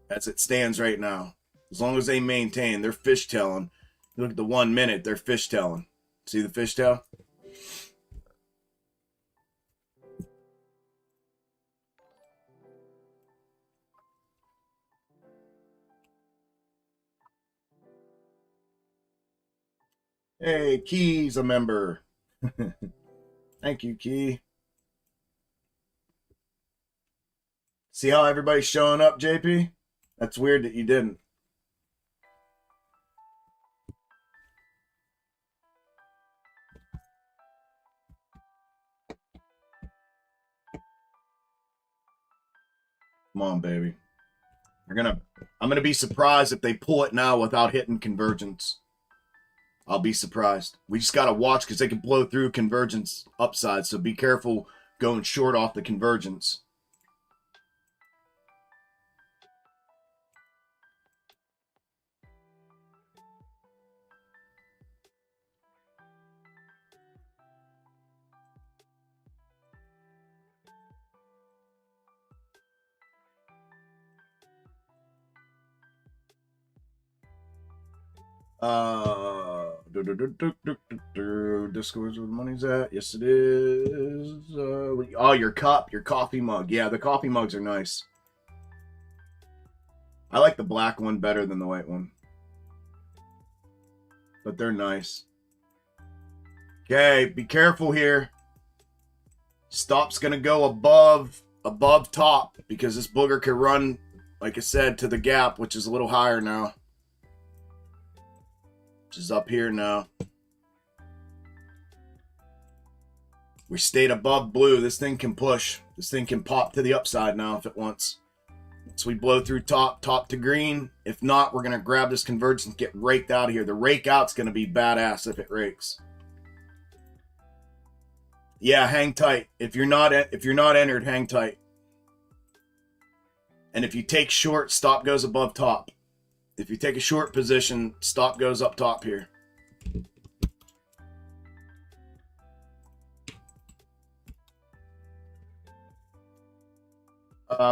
as it stands right now. As long as they maintain, they're fishtailing. Look at the 1 minute, they're fishtailing. See the fishtail? Hey, Key's a member. Thank you, Key. See how everybody's showing up, JP? That's weird that you didn't. Come on, baby. I'm gonna be surprised if they pull it now without hitting convergence. I'll be surprised. We just gotta watch because they can blow through convergence upside, so be careful going short off the convergence. Discord's where the money's at. Yes, it is. Oh, your coffee mug. Yeah, the coffee mugs are nice. I like the black one better than the white one, but they're nice. Okay, be careful here. Stop's gonna go above top because this booger could run, like I said, to the gap, which is a little higher now. Which is up here now. We stayed above blue. This thing can push. This thing can pop to the upside now if it wants. So we blow through top to green. If not, we're going to grab this convergence and get raked out of here. The rake out's going to be badass if it rakes. Yeah, hang tight. If you're not entered, hang tight. And if you take short, stop goes above top. If you take a short position, stop goes up top here.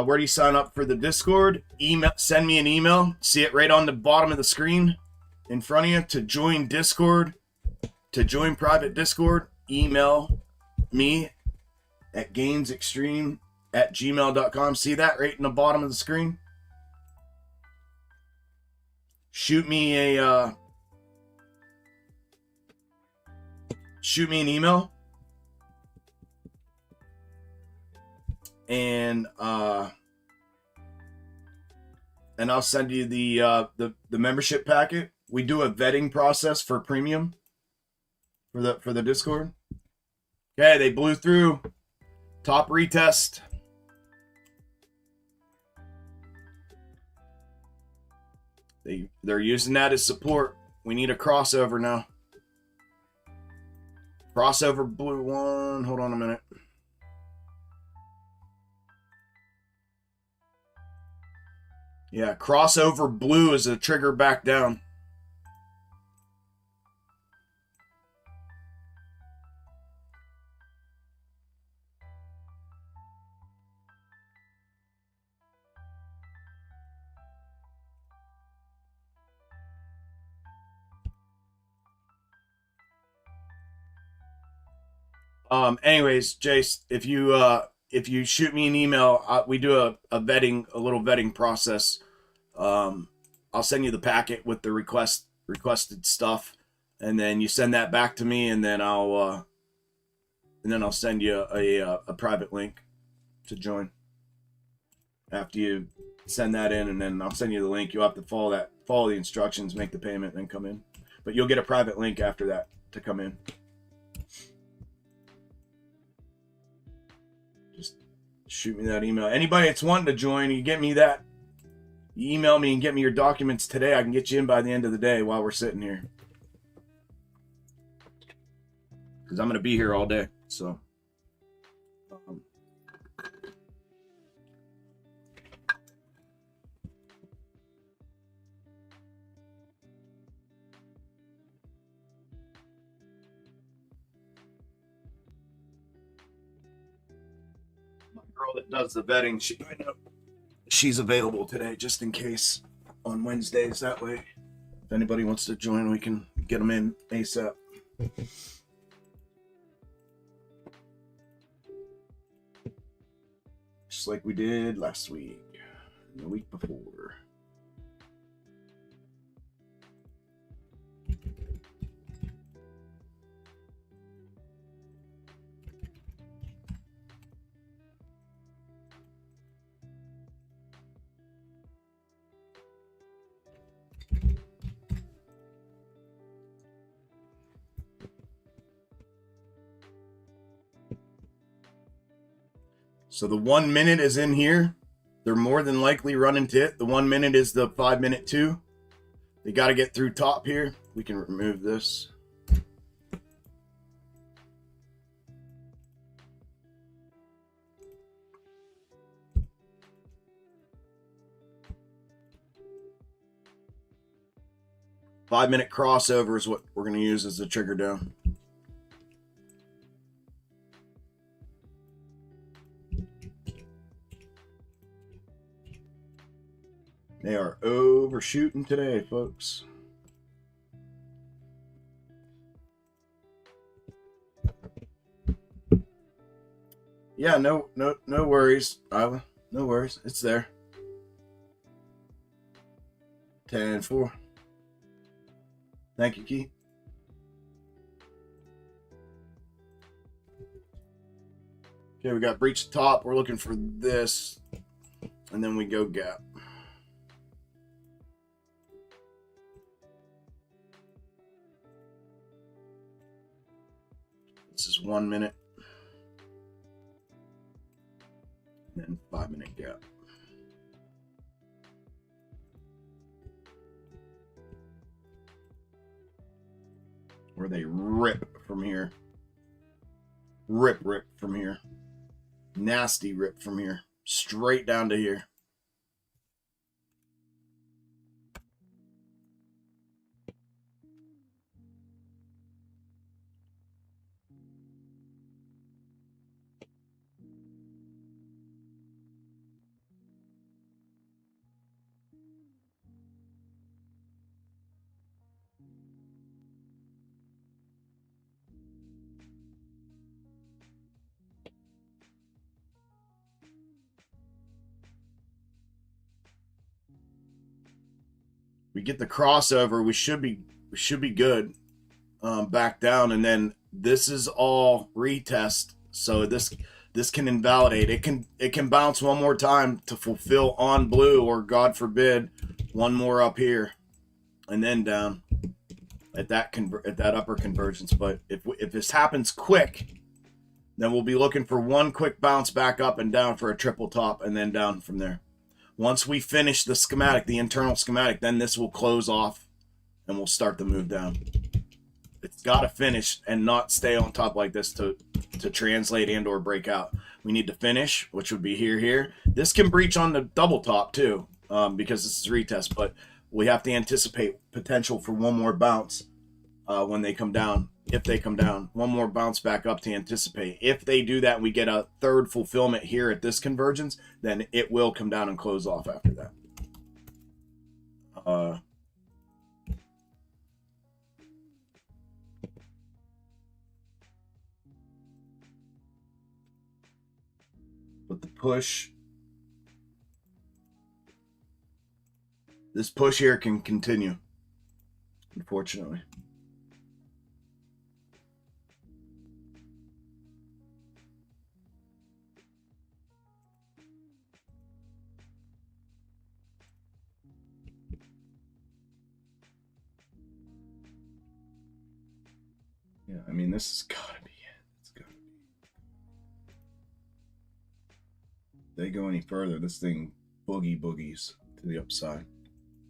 Where do you sign up for the Discord? Email, send me an email. See it right on the bottom of the screen in front of you to join Discord, to join private Discord. Email me at gainzxtreme@gmail.com. See that right in the bottom of the screen? Shoot me an email. And I'll send you the membership packet. We do a vetting process for premium for the Discord. Okay, they blew through. Top retest. They're using that as support. We need a crossover now. Crossover blue one. Hold on a minute. Yeah, crossover blue is a trigger back down. Anyways, Jace, if you shoot me an email, we do a little vetting process. I'll send you the packet with the requested stuff, and then you send that back to me, and then I'll send you a private link to join. After you send that in, and then I'll send you the link. You'll have to follow the instructions, make the payment, then come in. But you'll get a private link after that to come in. Just shoot me that email. Anybody that's wanting to join, you get me that. You email me and get me your documents today. I can get you in by the end of the day while we're sitting here. Because I'm going to be here all day. So. My girl that does the vetting, she's available today just in case on Wednesdays. That way, if anybody wants to join, we can get them in ASAP. Just like we did last week and the week before. So the 1 minute is in here. They're more than likely running to it. The 1 minute is the 5 minute 2. They got to get through top here. We can remove this. Five-minute crossover is what we're going to use as the trigger down. They are overshooting today, folks. Yeah, no worries, Isla. No worries. It's there. 10-4. Thank you, Keith. Okay, we got breach top. We're looking for this. And then we go gap. This is 1 minute. And then 5 minute gap. Where they rip from here. Rip from here. Nasty rip from here. Straight down to here. We get the crossover, we should be good. Back down, and then this is all retest, so this can invalidate. It can bounce one more time to fulfill on blue, or God forbid, one more up here, and then down at that upper convergence. But if this happens quick, then we'll be looking for one quick bounce back up and down for a triple top, and then down from there. Once we finish the schematic, the internal schematic, then this will close off and we'll start the move down. It's got to finish and not stay on top like this to translate and or break out. We need to finish, which would be here. This can breach on the double top too, because this is retest, but we have to anticipate potential for one more bounce when they come down. If they come down, one more bounce back up to anticipate. If they do that, we get a third fulfillment here at this convergence, then it will come down and close off after that. But the push, this push here can continue, unfortunately. Yeah, I mean, this has got to be it. It's got to be. If they go any further, this thing boogies to the upside.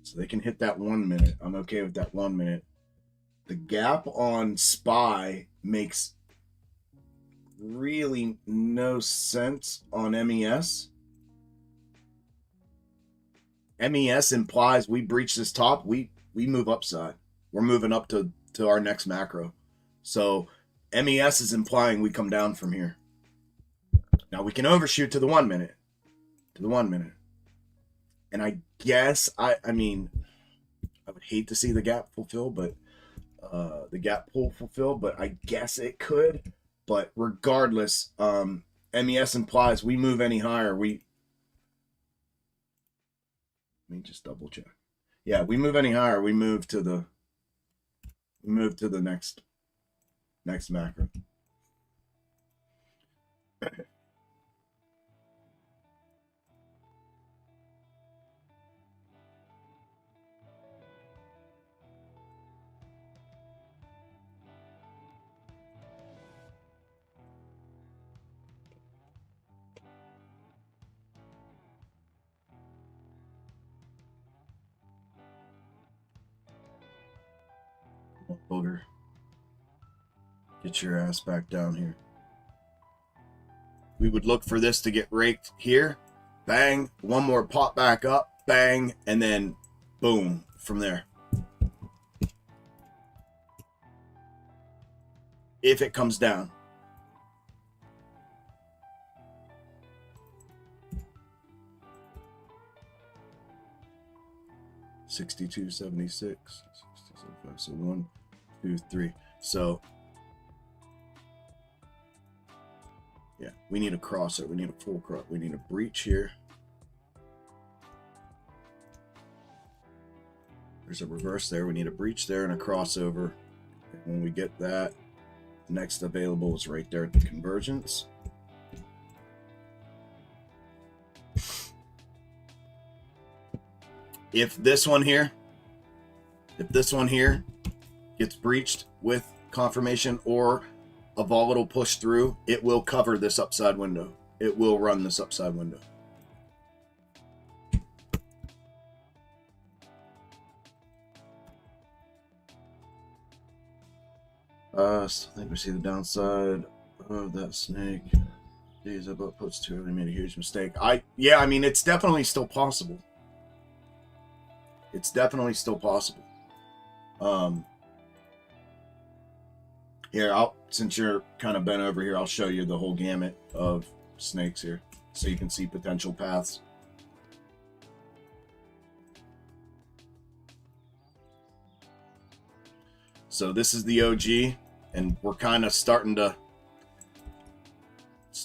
So they can hit that 1 minute. I'm okay with that 1 minute. The gap on SPY makes really no sense on MES. MES implies we breach this top, we move upside. We're moving up to our next macro. So MES is implying we come down from here. Now we can overshoot to the 1 minute. To the 1 minute. And I guess, I mean, I would hate to see the gap fulfill, but the gap pull fulfill, but I guess it could. But regardless, MES implies we move any higher. Let me just double check. Yeah, we move any higher, we move to the next macro. Booger. Get your ass back down here. We would look for this to get raked here. Bang. One more pop back up. Bang. And then boom from there. If it comes down. $62.76. So 1, 2, 3. So yeah, we need a crosser. We need a full cross. We need a breach here. There's a reverse there. We need a breach there and a crossover. And when we get that, the next available is right there at the convergence. If this one here gets breached with confirmation or a volatile push through, it will cover this upside window. It will run this upside window. I think we see the downside of that snake. These about puts too early, made a huge mistake. Yeah, I mean, it's definitely still possible. It's definitely still possible. Here, since you're kind of bent over here, I'll show you the whole gamut of snakes here so you can see potential paths. So this is the OG, and we're kind of starting to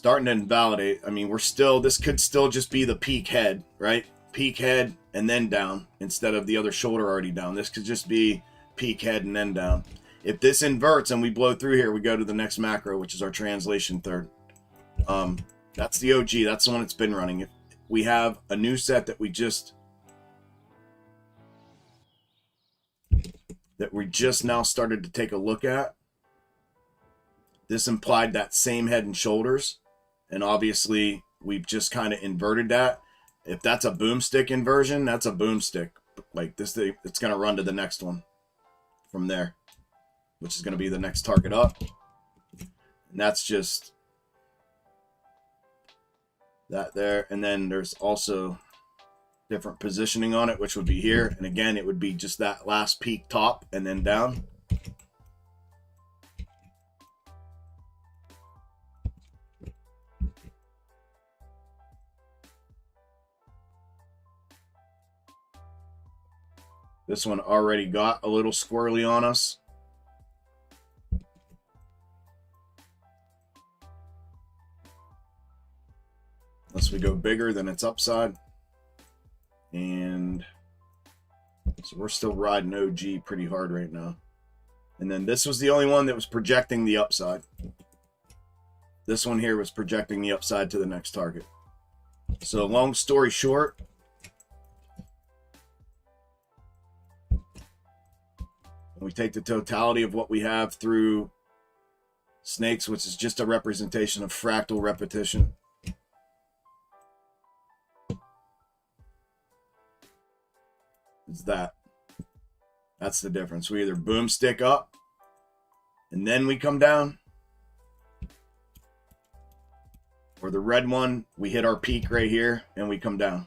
invalidate. I mean, this could still just be the peak head, right? Peak head and then down instead of the other shoulder already down. This could just be peak head and then down. If this inverts and we blow through here, we go to the next macro, which is our translation third. That's the OG. That's the one that's been running. If we have a new set that we just now started to take a look at, this implied that same head and shoulders, and obviously we've just kind of inverted that. If that's a boomstick inversion, that's a boomstick. Like this thing, it's going to run to the next one from there, which is going to be the next target up. And that's just that there. And then there's also different positioning on it, which would be here. And again, it would be just that last peak top and then down. This one already got a little squirrely on us. Unless we go bigger, then it's upside. And so we're still riding OG pretty hard right now. And then this was the only one that was projecting the upside. This one here was projecting the upside to the next target. So long story short, we take the totality of what we have through snakes, which is just a representation of fractal repetition. It's that's the difference. We either boomstick up and then we come down, or the red one, we hit our peak right here and we come down.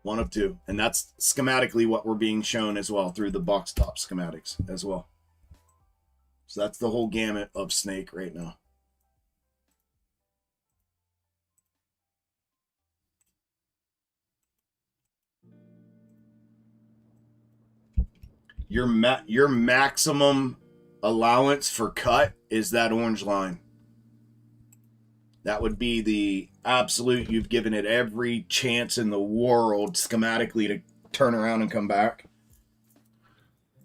One of two. And that's schematically what we're being shown as well through the box top schematics as well. So that's the whole gamut of snake right now. Your maximum allowance for cut is that orange line. That would be the absolute, you've given it every chance in the world schematically to turn around and come back.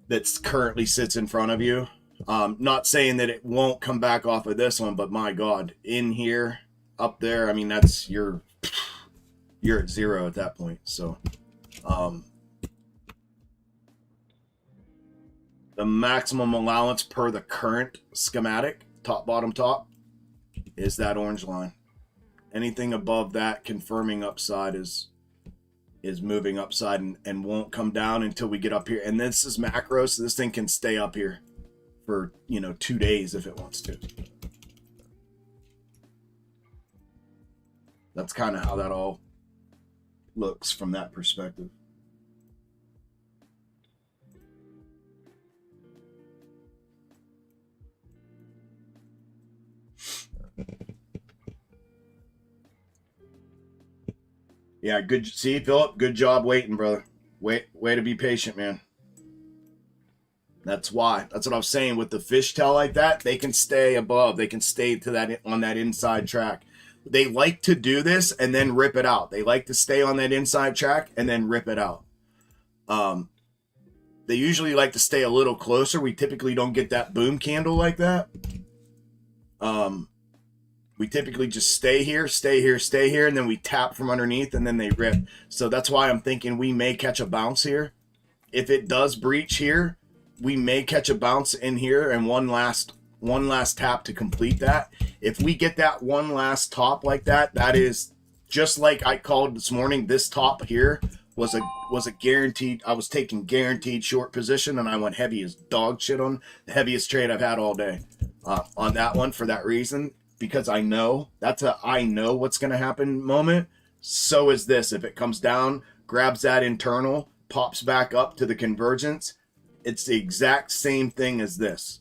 That currently sits in front of you. Not saying that it won't come back off of this one, but my God, in here, up there, I mean, that's you're at zero at that point. So, the maximum allowance per the current schematic, top, bottom, top, is that orange line. Anything above that confirming upside is is moving upside and won't come down until we get up here. And this is macro, so this thing can stay up here for, you know, 2 days if it wants to. That's kind of how that all looks from that perspective. Yeah, good. See, Philip, good job waiting, brother. Way to be patient, man. That's why. That's what I was saying. With the fishtail like that, they can stay above. They can stay to that on that inside track. They like to do this and then rip it out. They like to stay on that inside track and then rip it out. They usually like to stay a little closer. We typically don't get that boom candle like that. We typically just stay here, stay here, stay here, and then we tap from underneath, and then they rip. So that's why I'm thinking we may catch a bounce here. If it does breach here, we may catch a bounce in here and one last tap to complete that. If we get that one last top like that, that is just like I called this morning. This top here was a guaranteed. I was taking guaranteed short position, and I went heavy as dog shit on the heaviest trade I've had all day on that one for that reason. Because I know that's a I know what's going to happen moment. So is this. If it comes down, grabs that internal, pops back up to the convergence, it's the exact same thing as this.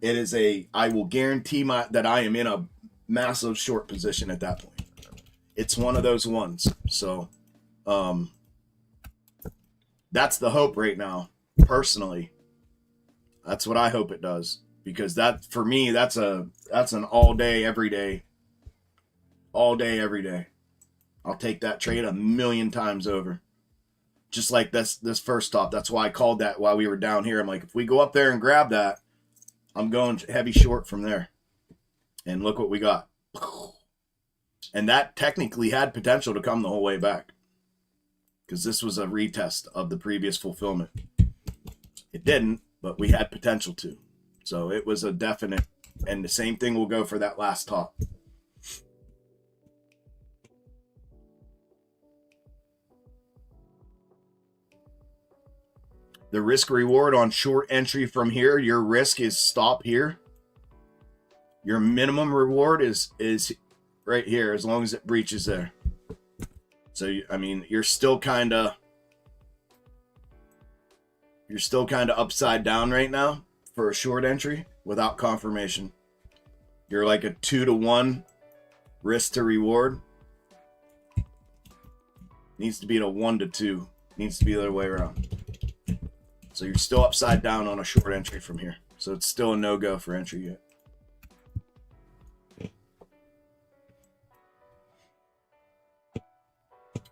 It is I will guarantee that I am in a massive short position at that point. It's one of those ones. So that's the hope right now, personally. That's what I hope it does. Because that, for me, that's an all day, every day. All day, every day. I'll take that trade 1,000,000 times over. Just like this first stop. That's why I called that while we were down here. I'm like, if we go up there and grab that, I'm going heavy short from there. And look what we got. And that technically had potential to come the whole way back. Because this was a retest of the previous fulfillment. It didn't, but we had potential to. So it was a definite, and the same thing will go for that last top. The risk reward on short entry from here, your risk is stop here. Your minimum reward is right here as long as it breaches there. So, I mean, you're still kind of upside down right now. For a short entry without confirmation. You're like a 2-to-1 risk to reward. Needs to be at a 1-to-2. Needs to be the other way around. So you're still upside down on a short entry from here. So it's still a no-go for entry yet.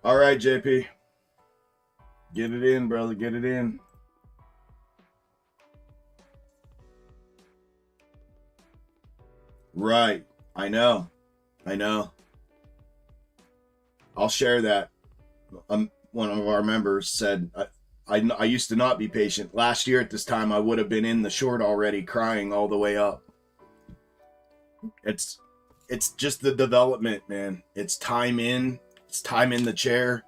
All right, JP. Get it in, brother. Get it in. Right. I know. I'll share that. One of our members said, I used to not be patient. Last year at this time, I would have been in the short already, crying all the way up. It's just the development, man. It's time in the chair.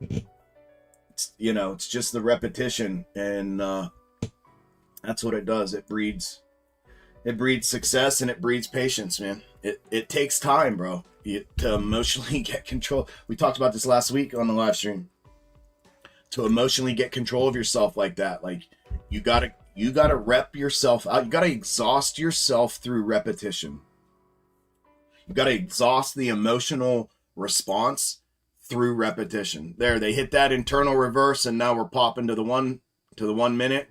It's just the repetition, and that's what it does. It breeds success, and it breeds patience, man. It takes time, bro, to emotionally get control. We talked about this last week on the live stream. To emotionally get control of yourself like that, like you gotta rep yourself out. You gotta exhaust yourself through repetition. You gotta exhaust the emotional response through repetition. There, they hit that internal reverse, and now we're popping to the 1 minute.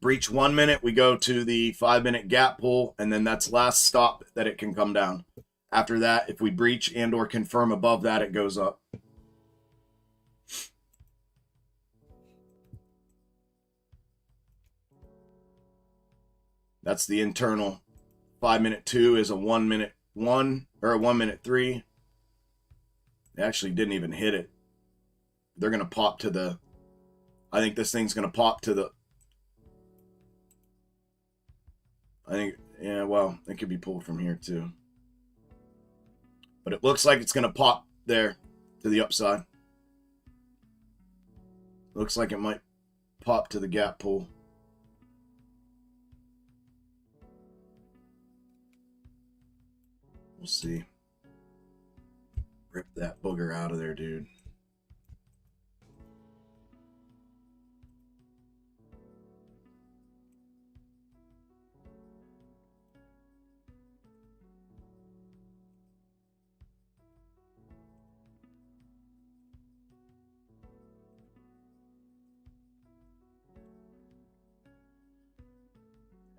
Breach 1 minute, we go to the 5-minute gap pull, and then that's last stop that it can come down. After that, if we breach and or confirm above that, it goes up. That's the internal. 5-minute 2 is a 1 minute 1 or a 1 minute 3. They actually didn't even hit it. They're going to pop to the, I think this thing's going to pop to the, yeah, well, it could be pulled from here too. But it looks like it's going to pop there. to the upside. Looks like it might pop to the gap pull. We'll see. Rip that booger out of there, dude.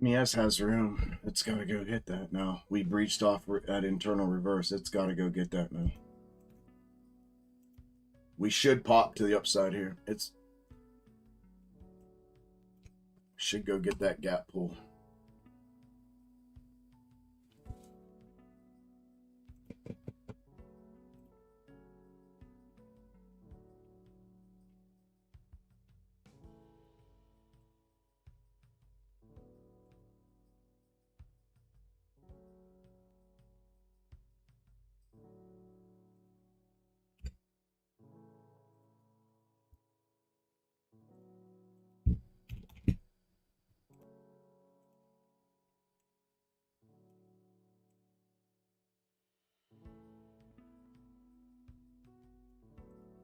MES has room. It's got to go hit that now. We breached off at internal reverse. It's got to go get that now. We should pop to the upside here. It's should go get that gap pull.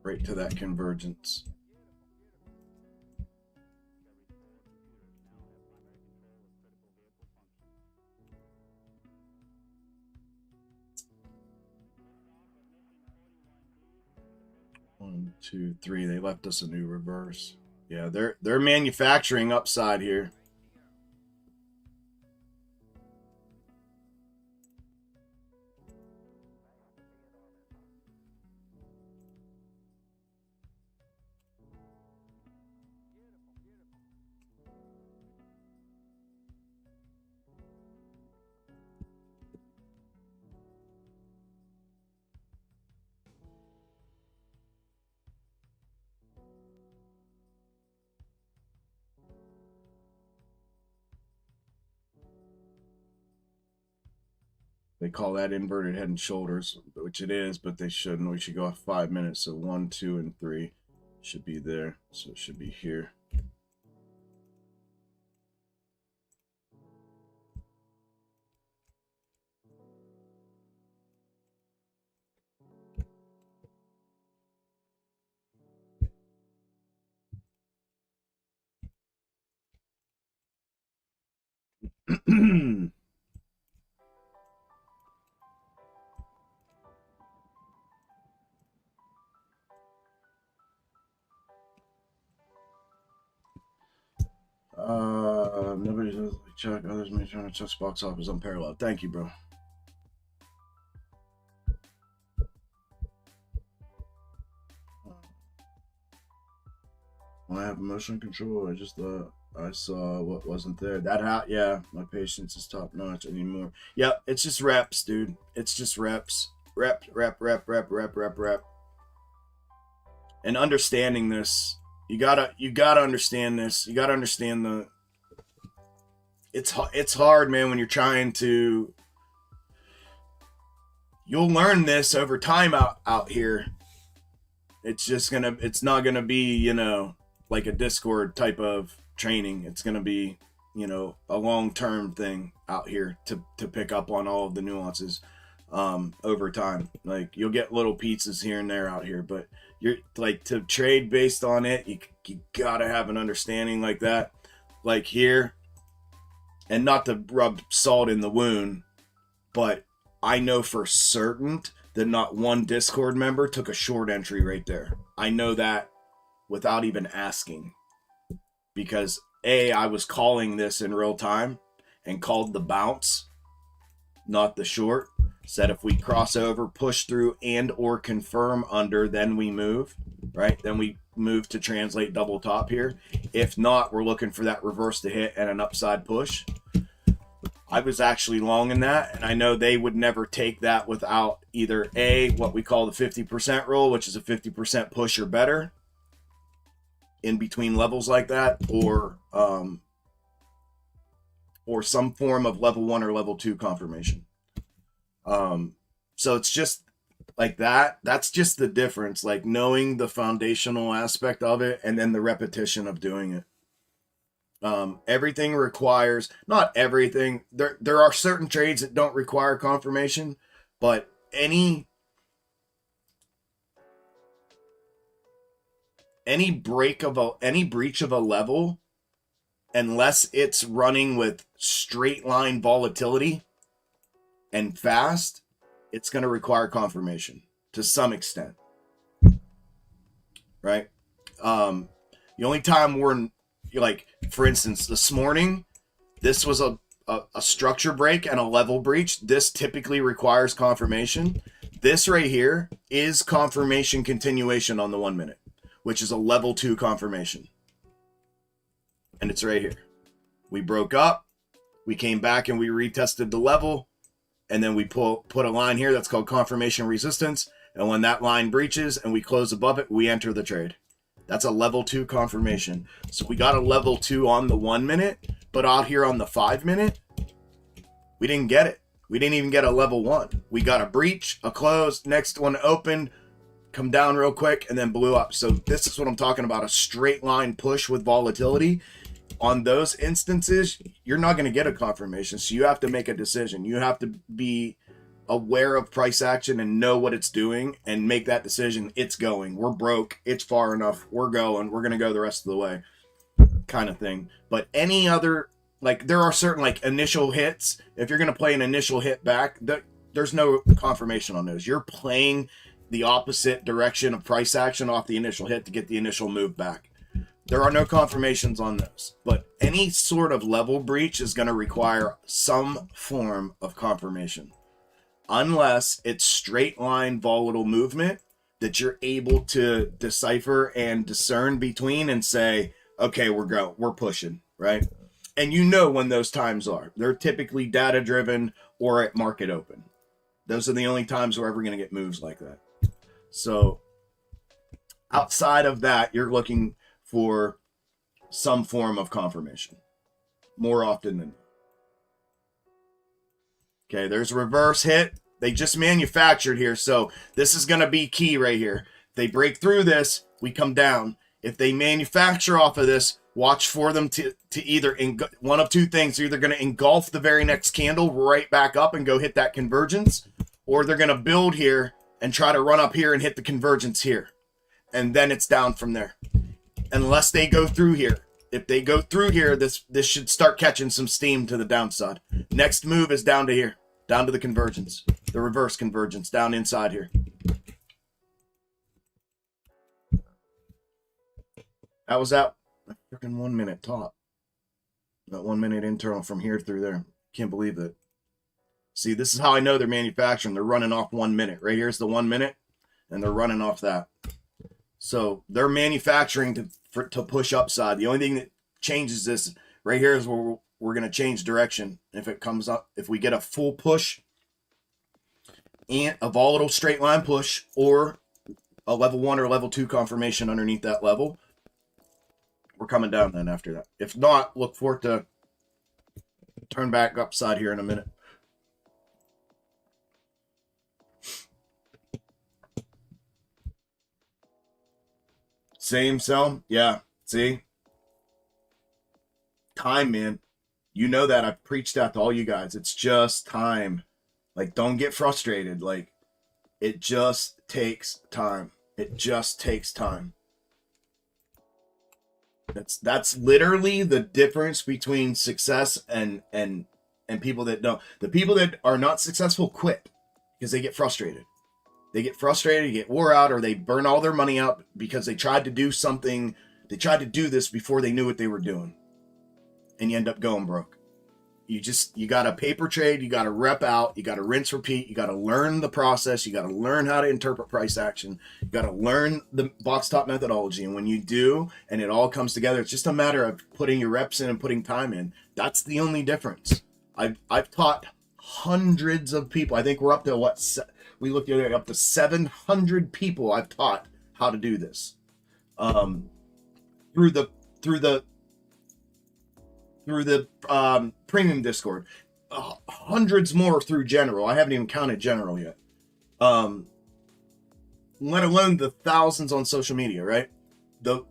Right to that convergence. One, two, three. They left us a new reverse. Yeah, they're manufacturing upside here. They call that inverted head and shoulders, which it is, but they shouldn't. We should go off 5 minutes. So 1, 2, and 3 should be there. So it should be here. Nobody does check. Others may try to check box office unparalleled. Thank you, bro. When I have motion control, I just thought I saw what wasn't there. Yeah, my patience is top notch anymore. Yep, it's just reps, dude. It's just reps. Rep. And understanding this, you gotta understand this. You gotta understand it's hard, man, when you're trying to. You'll learn this over time out here. It's not gonna be, like a Discord type of training. It's gonna be, a long-term thing out here to pick up on all of the nuances over time. Like, you'll get little pieces here and there out here, but you're like, to trade based on it, you gotta have an understanding like that, like here. And not to rub salt in the wound, but I know for certain that not one Discord member took a short entry right there. I know that without even asking, because I was calling this in real time and called the bounce, not the short. Said if we cross over, push through, and or confirm under, then we move, right? Then we move to translate double top here. If not, we're looking for that reverse to hit and an upside push. I was actually long in that, and I know they would never take that without either what we call the 50% rule, which is a 50% push or better in between levels like that, or some form of level 1 or level 2 confirmation. So it's just like that's just the difference, like knowing the foundational aspect of it and then the repetition of doing it. Everything requires, not everything, there are certain trades that don't require confirmation, but any breach of a level, unless it's running with straight line volatility and fast, it's going to require confirmation to some extent, right? The only time we're like, for instance, this morning, this was a structure break and a level breach. This typically requires confirmation. This right here is confirmation continuation on the 1 minute, which is a level 2 confirmation. And it's right here. We broke up, we came back and we retested the level, and then we put a line here that's called confirmation resistance. And when that line breaches and we close above it, we enter the trade. That's a level 2 confirmation. So we got a level 2 on the 1 minute, but out here on the 5 minute, we didn't get it. We didn't even get a level 1. We got a breach, a close, next one opened, come down real quick, and then blew up. So this is what I'm talking about, a straight line push with volatility. On those instances, you're not going to get a confirmation. So you have to make a decision. You have to be aware of price action and know what it's doing and make that decision. It's going. We're broke. It's far enough. We're going. We're going to go the rest of the way, kind of thing. But any other, like, there are certain, like, initial hits. If you're going to play an initial hit back, there's no confirmation on those. You're playing the opposite direction of price action off the initial hit to get the initial move back. There are no confirmations on those, but any sort of level breach is going to require some form of confirmation, unless it's straight line volatile movement that you're able to decipher and discern between and say, okay, we're pushing, right? And you know when those times are. They're typically data driven or at market open. Those are the only times we're ever going to get moves like that. So outside of that, you're looking for some form of confirmation more often than not. Okay, there's a reverse hit. They just manufactured here, so this is going to be key right here. If they break through this, we come down. If they manufacture off of this, watch for them to either, one of two things. They're either going to engulf the very next candle right back up and go hit that convergence, or they're going to build here and try to run up here and hit the convergence here. And then it's down from there. Unless they go through here. If they go through here, this should start catching some steam to the downside. Next move is down to here. Down to the convergence. The reverse convergence. Down inside here. That was out. Freaking 1 minute top. That 1 minute internal from here through there. Can't believe it. See, this is how I know they're manufacturing. They're running off 1 minute. Right here's the 1 minute. And they're running off that. So they're manufacturing to push upside. The only thing that changes this right here is where we're going to change direction. If it comes up, if we get a full push and a volatile straight line push or a level 1 or level 2 confirmation underneath that level, we're coming down then after that. If not, look for it to turn back upside here in a minute. Same sell? Yeah. See? Time, man. You know that. I've preached that to all you guys. It's just time. Like, don't get frustrated. Like, it just takes time. It just takes time. That's literally the difference between success and people that don't. The people that are not successful quit because they get frustrated. They get frustrated, get wore out, or they burn all their money out because they tried to do something. They tried to do this before they knew what they were doing. And you end up going broke. You got to paper trade. You got to rep out. You got to rinse, repeat. You got to learn the process. You got to learn how to interpret price action. You got to learn the box top methodology. And when you do, and it all comes together, it's just a matter of putting your reps in and putting time in. That's the only difference. I've taught hundreds of people. I think we're up to what? We looked at it, up to 700 people I've taught how to do this. Through the premium Discord, hundreds more through general. I haven't even counted general yet. let alone the thousands on social media, right?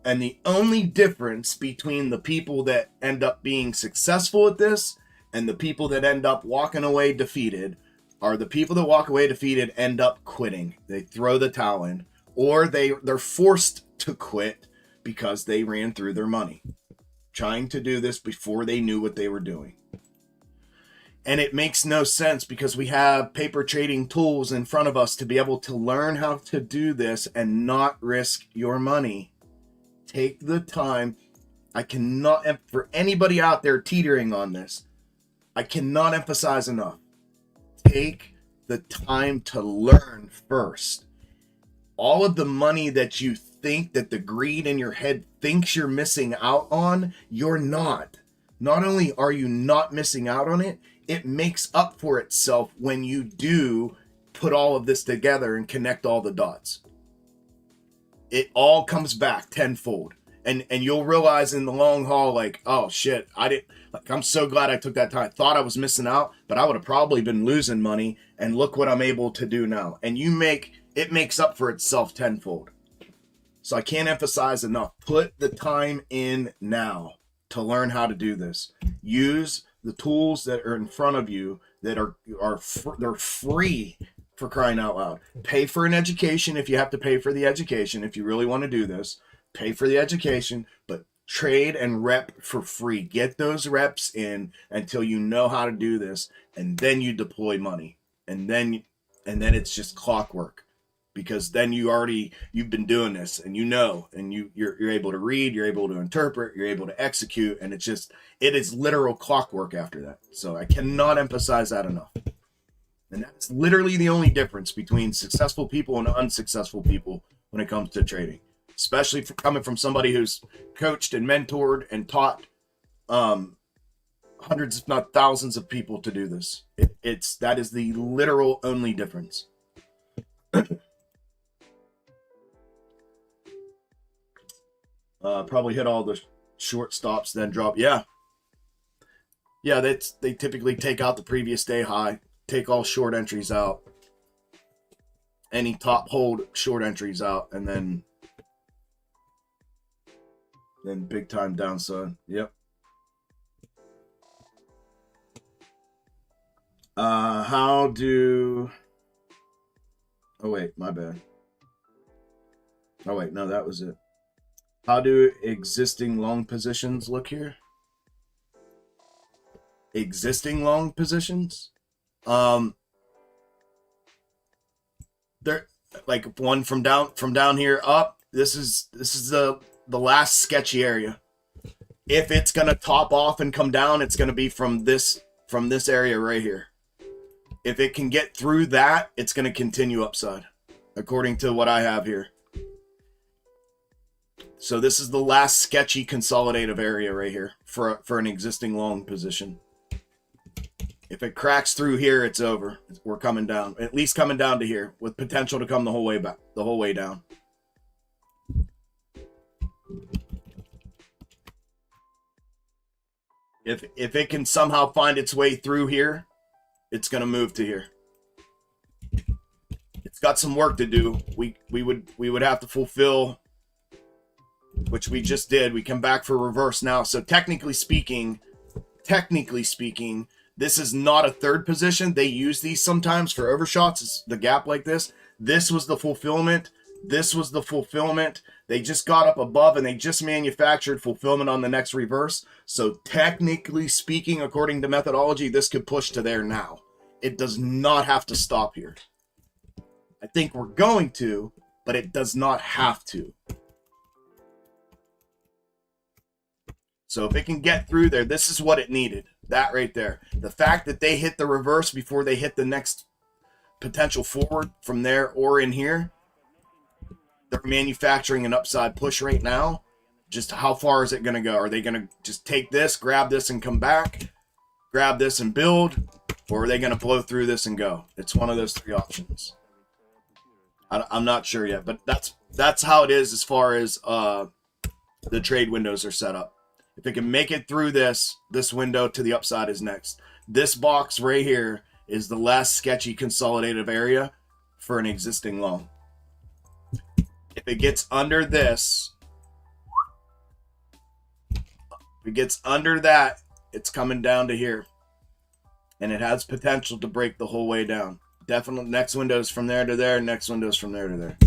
And the only difference between the people that end up being successful at this and the people that end up walking away defeated are the people that walk away defeated end up quitting. They throw the towel in, or they're forced to quit because they ran through their money trying to do this before they knew what they were doing. And it makes no sense because we have paper trading tools in front of us to be able to learn how to do this and not risk your money. Take the time. I cannot, for anybody out there teetering on this, I cannot emphasize enough. Take the time to learn first. All of the money that you think that the greed in your head thinks you're missing out on, you're not. Not only are you not missing out on it, it makes up for itself when you do put all of this together and connect all the dots. It all comes back tenfold. And you'll realize in the long haul, like, oh shit, I'm so glad I took that time. I thought I was missing out, but I would have probably been losing money. And look what I'm able to do now. And it makes up for itself tenfold. So I can't emphasize enough. Put the time in now to learn how to do this. Use the tools that are in front of you that they're free, for crying out loud. Pay for an education if you have to pay for the education. If you really want to do this, pay for the education, but trade and rep for free. Get those reps in until you know how to do this, and then you deploy money, and then it's just clockwork, because then you've been doing this, and you're able to read, you're able to interpret, you're able to execute, and it is literal clockwork after that. So I cannot emphasize that enough. And that's literally the only difference between successful people and unsuccessful people when it comes to trading, especially coming from somebody who's coached and mentored and taught hundreds, if not thousands, of people to do this. That is the literal only difference. Probably hit all the short stops, then drop. Yeah, they typically take out the previous day high, take all short entries out, any top hold short entries out, and then big time downside. Yep. Oh wait, my bad. Oh wait, no, that was it. How do existing long positions look here? Existing long positions? They're like one from down here up. This is the last sketchy area. If it's gonna top off and come down, it's gonna be from this area right here. If it can get through that, it's gonna continue upside, according to what I have here. So this is the last sketchy consolidative area right here for an existing long position. If it cracks through here, it's over. We're coming down, at least coming down to here, with potential to come the whole way back, the whole way down. If it can somehow find its way through here, it's going to move to here. It's got some work to do. We would have to fulfill, which we just did. We come back for reverse now. So technically speaking, this is not a third position. They use these sometimes for overshots. It's the gap like this. This was the fulfillment. This was the fulfillment. They just got up above and they just manufactured fulfillment on the next reverse. So technically speaking, according to methodology, this could push to there now. It does not have to stop here. I think we're going to, but it does not have to. So if it can get through there, this is what it needed. That right there. The fact that they hit the reverse before they hit the next potential forward from there or in here, they're manufacturing an upside push right now. Just how far is it going to go? Are they going to just take this, grab this and come back, grab this and build, or are they going to blow through this and go? It's one of those three options. I'm not sure yet, but that's how it is as far as the trade windows are set up. If it can make it through this window to the upside is next. This box right here is the last sketchy consolidative area for an existing long. If it gets under this, if it gets under that, it's coming down to here. And it has potential to break the whole way down. Definitely next window's from there to there, next window's from there to there.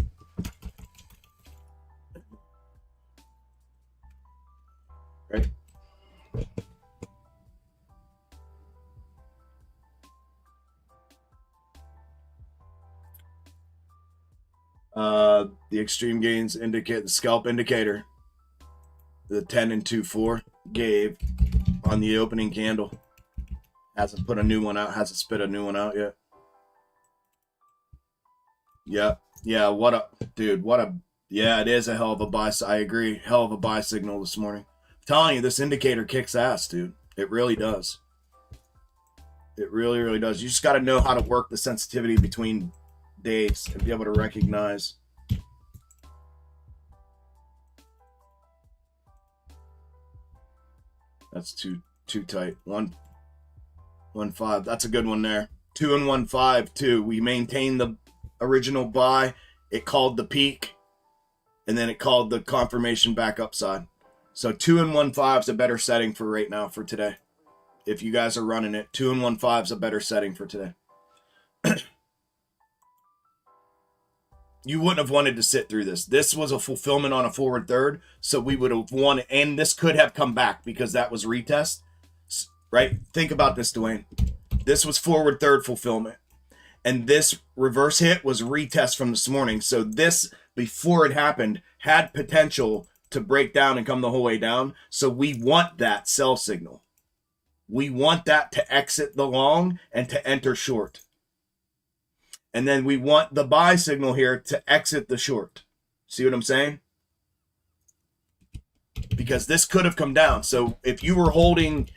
Right? The Xtreme Gainz indicate the scalp indicator, the 10 and 2-4 gave on the opening candle. Hasn't put a new one out, hasn't spit a new one out yet. Yeah, what a dude, yeah, it is a hell of a buy. I agree, hell of a buy signal this morning. I'm telling you, this indicator kicks ass, dude. It really does. It really, really does. You just got to know how to work the sensitivity between days and be able to recognize. That's too tight. 1-1-5. That's a good one there. 2 and 1-5 too. We maintained the original buy. It called the peak, and then it called the confirmation back upside. So 2 and 1-5 is a better setting for right now for today. If you guys are running it, 2 and 1-5 is a better setting for today. You wouldn't have wanted to sit through this. This was a fulfillment on a forward third, so we would have won, and this could have come back because that was retest, right? Think about this, Dwayne. This was forward third fulfillment, and this reverse hit was retest from this morning. So this, before it happened, had potential to break down and come the whole way down. So we want that sell signal. We want that to exit the long and to enter short. And then we want the buy signal here to exit the short. See what I'm saying? Because this could have come down. So if you were holding,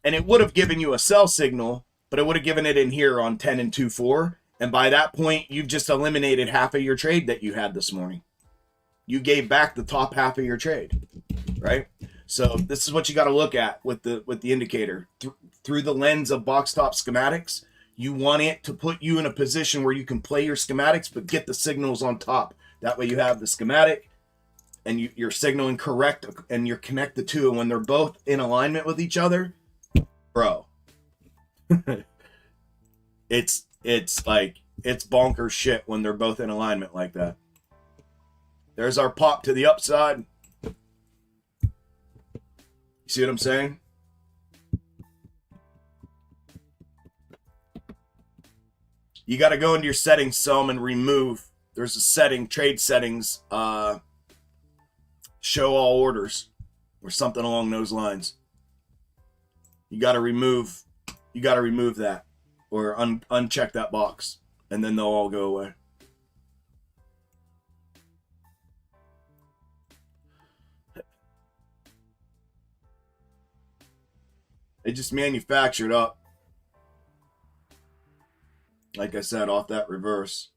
and it would have given you a sell signal, but it would have given it in here on 10 and 2-4. And by that point, you've just eliminated half of your trade that you had this morning. You gave back the top half of your trade, right? So this is what you got to look at with the indicator. Through the lens of box top schematics, you want it to put you in a position where you can play your schematics, but get the signals on top. That way you have the schematic and you're signaling correct, and you connect the two. And when they're both in alignment with each other, bro, it's bonkers shit when they're both in alignment like that. There's our pop to the upside. You see what I'm saying? You got to go into your settings some and remove. There's a setting, trade settings, show all orders or something along those lines. You got to remove that or uncheck that box, and then they'll all go away. They just manufactured up, like I said, off that reverse.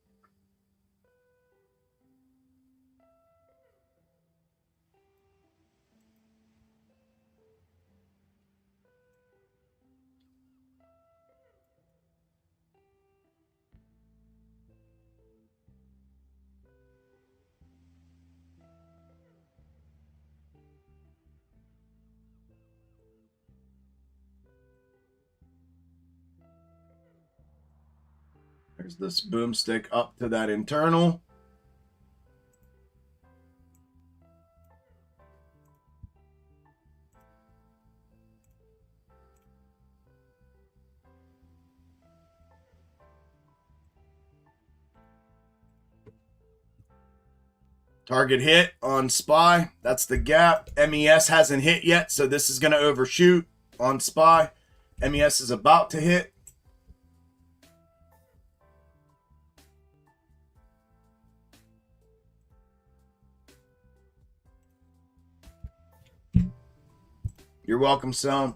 There's this boomstick up to that internal. Target hit on SPY. That's the gap. MES hasn't hit yet, so this is going to overshoot on SPY. MES is about to hit. You're welcome, son.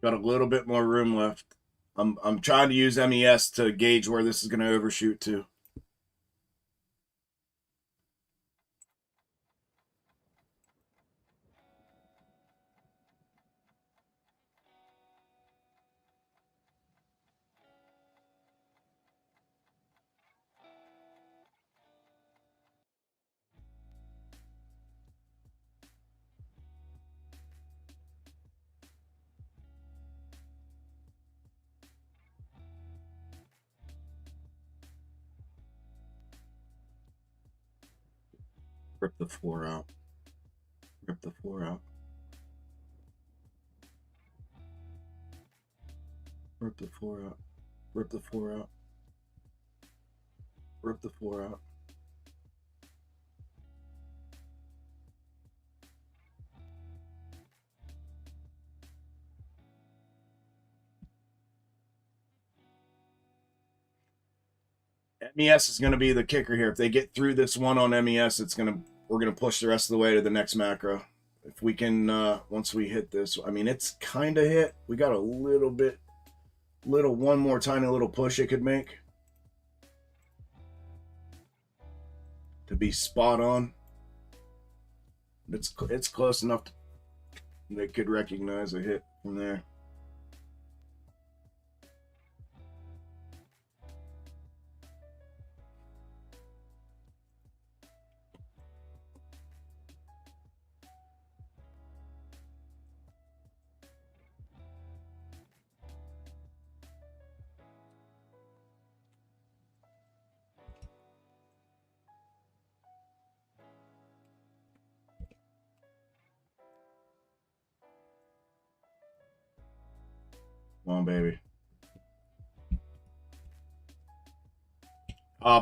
Got a little bit more room left. I'm trying to use MES to gauge where this is going to overshoot to. Rip the floor out. Rip the floor out. Rip the floor out. Rip the floor out. Rip the floor out. MES is going to be the kicker here. If they get through this one on MES, we're going to push the rest of the way to the next macro. If we can, once we hit this, I mean, it's kind of hit. We got a one more tiny little push it could make to be spot on. It's close enough they could recognize a hit from there. Come on, baby.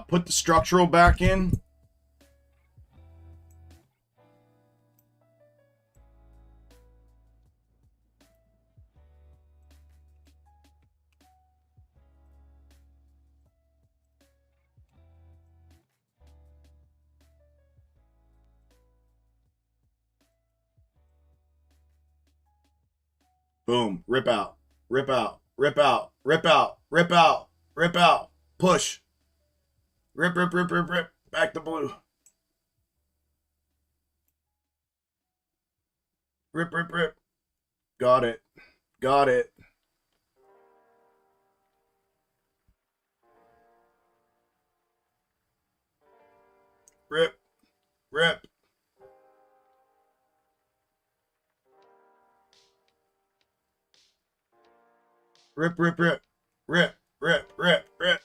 Put the structural back in. Boom. Rip out. Rip out. Rip out. Rip out. Rip out. Rip out. Push. Rip, rip, rip, rip, rip. Back to blue. Rip, rip, rip. Got it. Got it. Rip. Rip. Rip, rip, rip. Rip, rip, rip, rip.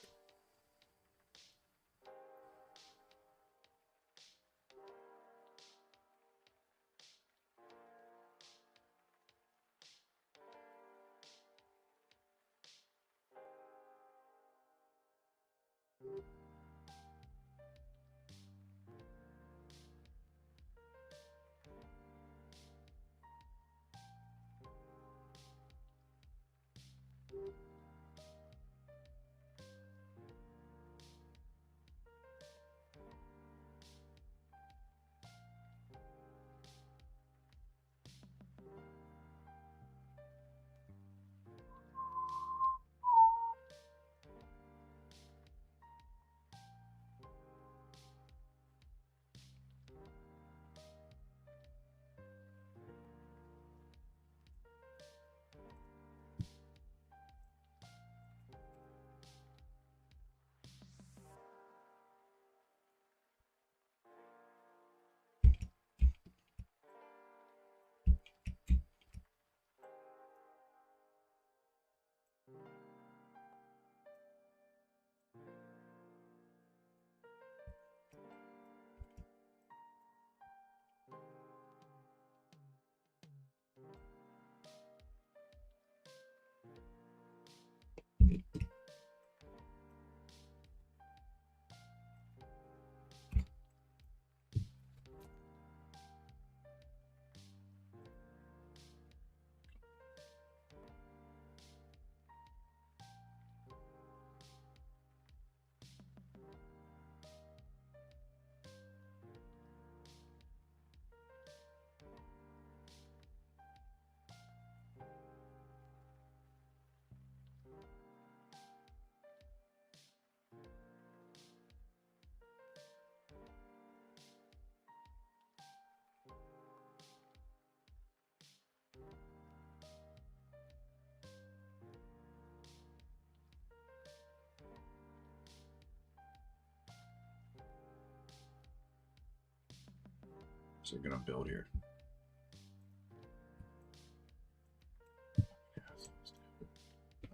So we're gonna build here.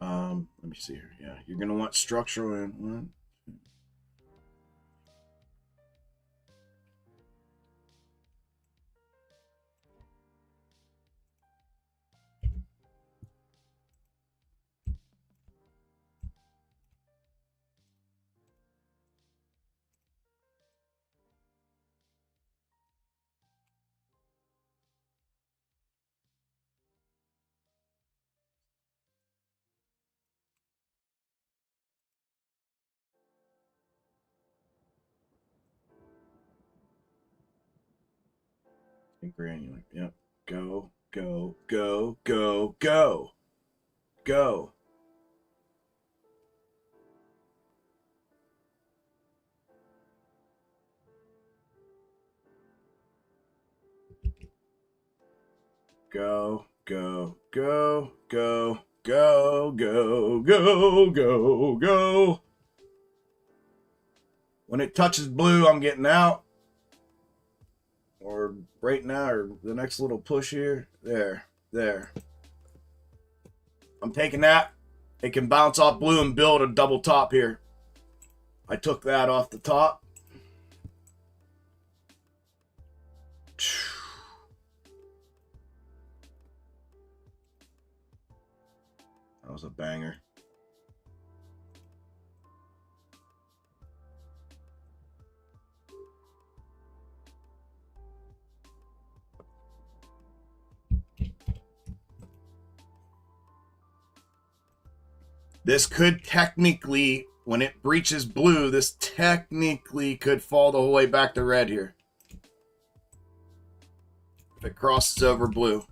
Let me see here. Yeah, you're gonna want structural in one. And granular. Yep. Go, go, go, go, go, go. Go, go, go, go, go, go, go, go, go. When it touches blue, I'm getting out. Or right now, or the next little push here. There, there. I'm taking that. It can bounce off blue and build a double top here. I took that off the top. That was a banger. This could technically, when it breaches blue, this technically could fall the whole way back to red here. If it crosses over blue.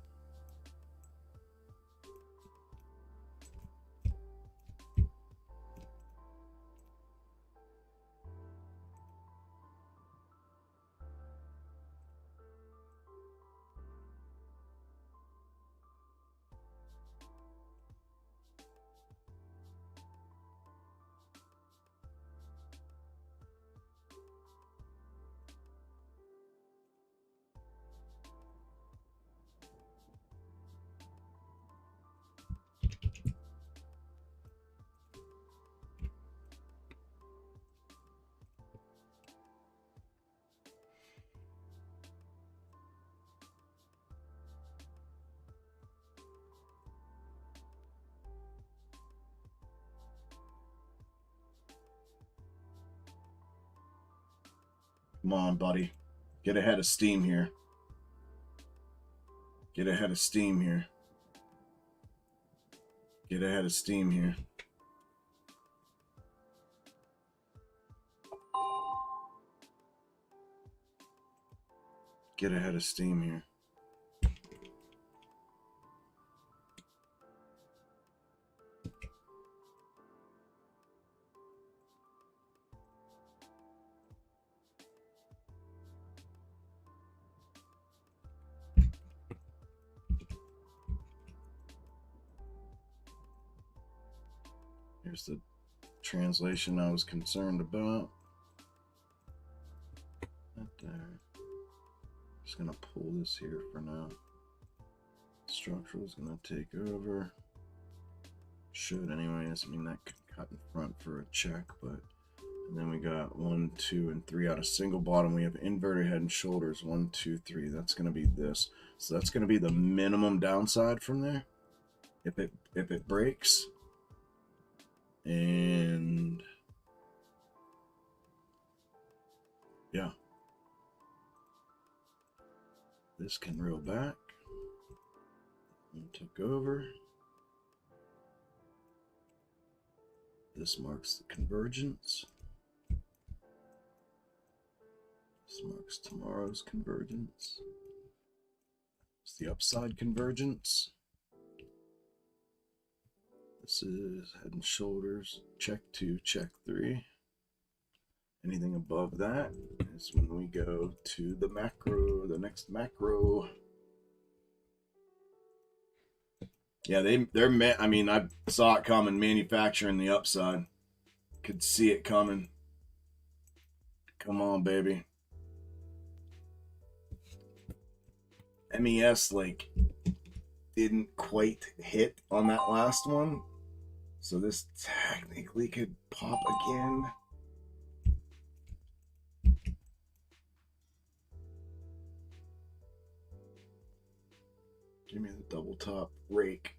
Come on, buddy. Get ahead of steam here. Get ahead of steam here. Get ahead of steam here. Get ahead of steam here. Here's the translation I was concerned about. Right there. Just gonna pull this here for now. Structural is gonna take over. Should anyways. I mean, that could cut in front for a check, but and then we got 1, 2, and 3 out of single bottom. We have inverted head and shoulders. 1, 2, 3. That's gonna be this. So that's gonna be the minimum downside from there. If it breaks. And yeah, this can reel back and took over. This marks the convergence. This marks tomorrow's convergence. It's the upside convergence. This is head and shoulders, check 2, check 3. Anything above that is when we go to the macro, the next macro. Yeah, I mean, I saw it coming, manufacturing the upside. Could see it coming. Come on, baby. MES like didn't quite hit on that last one. So this technically could pop again. Give me the double top rake.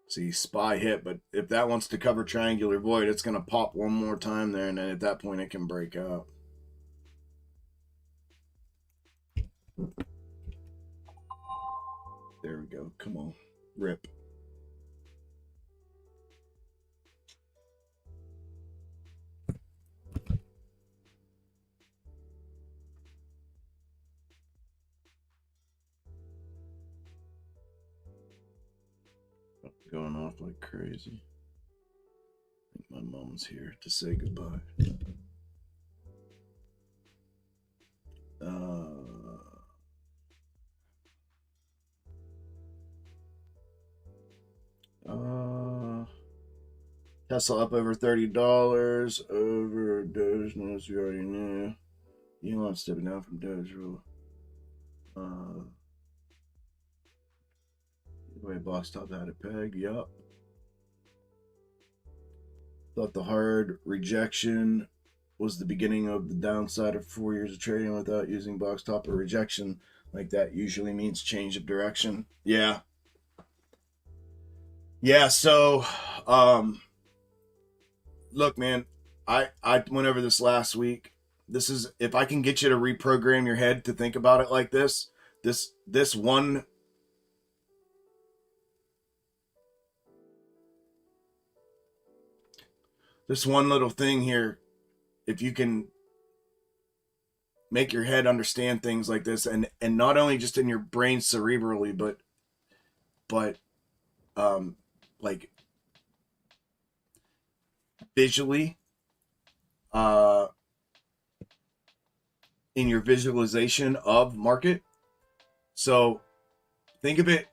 See, spy hit, but if that wants to cover triangular void, it's going to pop one more time there, and then at that point it can break out. There we go. Come on. Rip. Going off like crazy. I think my mom's here to say goodbye. Tesla up over $30 over Doge news we already knew. Elon stepping down from Doge rule. Way box top had a peg. Yup. Thought the hard rejection was the beginning of the downside of 4 years of trading without using box top. Or rejection like that usually means change of direction. Yeah. Yeah, so look, man, I went over this last week. This is, if I can get you to reprogram your head to think about it like this one little thing here, if you can make your head understand things like this, and not only just in your brain cerebrally, but like visually, in your visualization of market. So think of it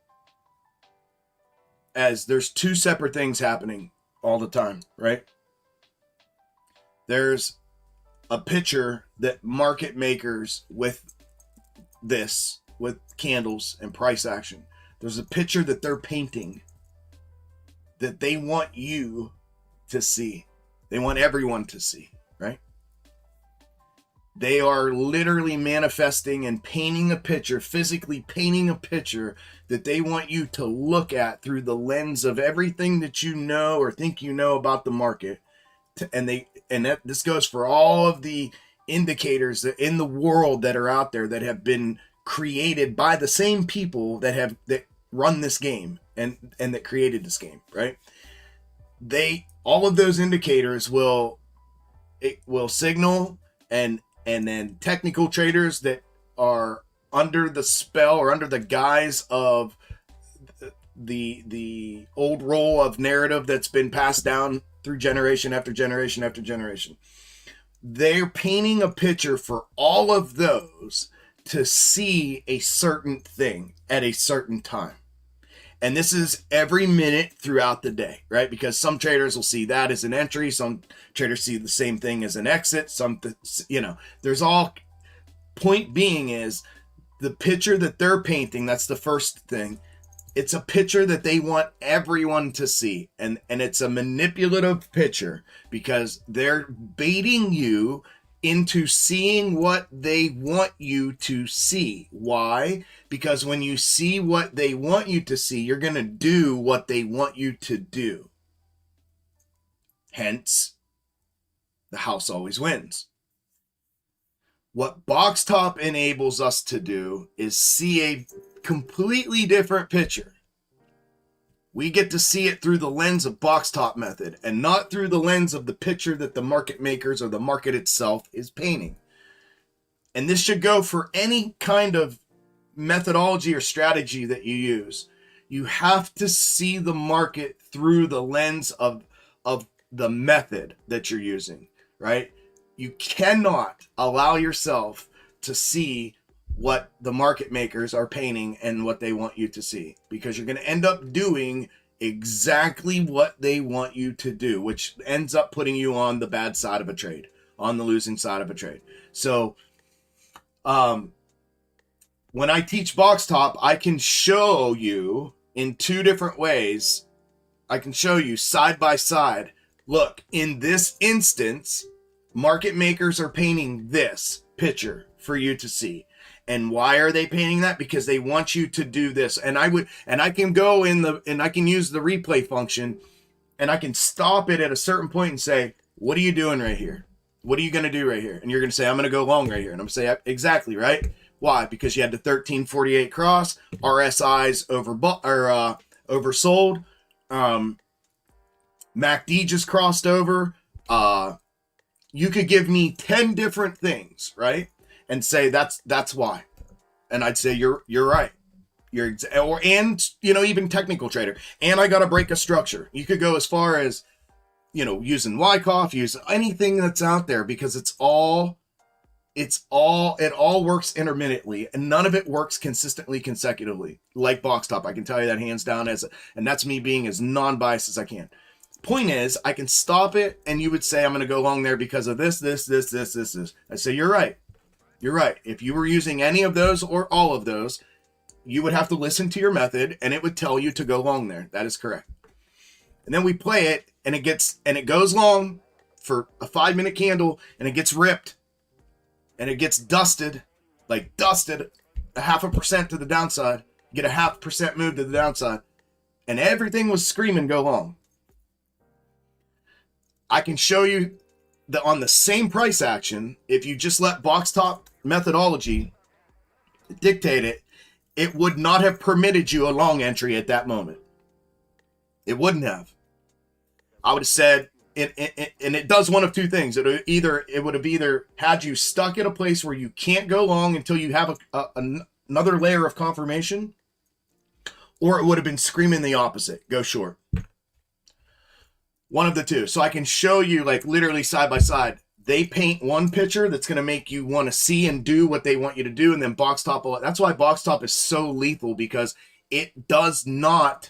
as there's two separate things happening all the time, right? There's a picture that market makers with candles and price action. There's a picture that they're painting that they want you to see. They want everyone to see, right? They are literally manifesting and painting a picture, physically painting a picture that they want you to look at through the lens of everything that you know or think you know about the market. This goes for all of the indicators that in the world that are out there that have been created by the same people that run this game and that created this game, right? All of those indicators will signal, and then technical traders that are under the spell or under the guise of the old role of narrative that's been passed down through generation after generation after generation. They're painting a picture for all of those to see a certain thing at a certain time. And this is every minute throughout the day, right? Because some traders will see that as an entry. Some traders see the same thing as an exit. There's all. Point being is the picture that they're painting, that's the first thing. It's a picture that they want everyone to see. And it's a manipulative picture because they're baiting you into seeing what they want you to see. Why? Because when you see what they want you to see, you're going to do what they want you to do. Hence, the house always wins. What Box Top enables us to do is see a completely different picture. We get to see it through the lens of Box Top method and not through the lens of the picture that the market makers or the market itself is painting. And this should go for any kind of methodology or strategy that you use. You have to see the market through the lens of the method that you're using, right? You cannot allow yourself to see what the market makers are painting and what they want you to see, because you're going to end up doing exactly what they want you to do, which ends up putting you on the bad side of a trade, on the losing side of a trade. So when I teach box top, I can show you in two different ways. I can show you side by side. Look, in this instance, market makers are painting this picture for you to see. And why are they painting that? Because they want you to do this. And I can go and I can use the replay function, and I can stop it at a certain point and say, what are you doing right here? What are you going to do right here? And you're going to say, I'm going to go long right here. And I'm going to say, exactly, right? Why? Because you had the 1348 cross, RSI's oversold. MACD just crossed over. You could give me 10 different things, right? And say that's why. And I'd say you're right. And even technical trader. And I got to break a structure. You could go as far as, using Wyckoff, use anything that's out there, because it all works intermittently, and none of it works consistently consecutively like box top. I can tell you that hands down, and that's me being as non-biased as I can. Point is, I can stop it, and you would say I'm going to go long there because of this. I say you're right. You're right. If you were using any of those or all of those, you would have to listen to your method, and it would tell you to go long there. That is correct. And then we play it, and it goes long for a 5-minute candle, and it gets ripped, and it gets dusted a 0.5% to the downside. You get a 0.5% move to the downside, and everything was screaming go long. I can show you that on the same price action, if you just let box top methodology dictate it, it would not have permitted you a long entry at that moment. It wouldn't have. I would have said, and it does one of two things. It would have either had you stuck at a place where you can't go long until you have another layer of confirmation, or it would have been screaming the opposite, go short. One of the two. So I can show you, like, literally side by side. They paint one picture that's going to make you want to see and do what they want you to do, and then box top. That's why box top is so lethal, because it does not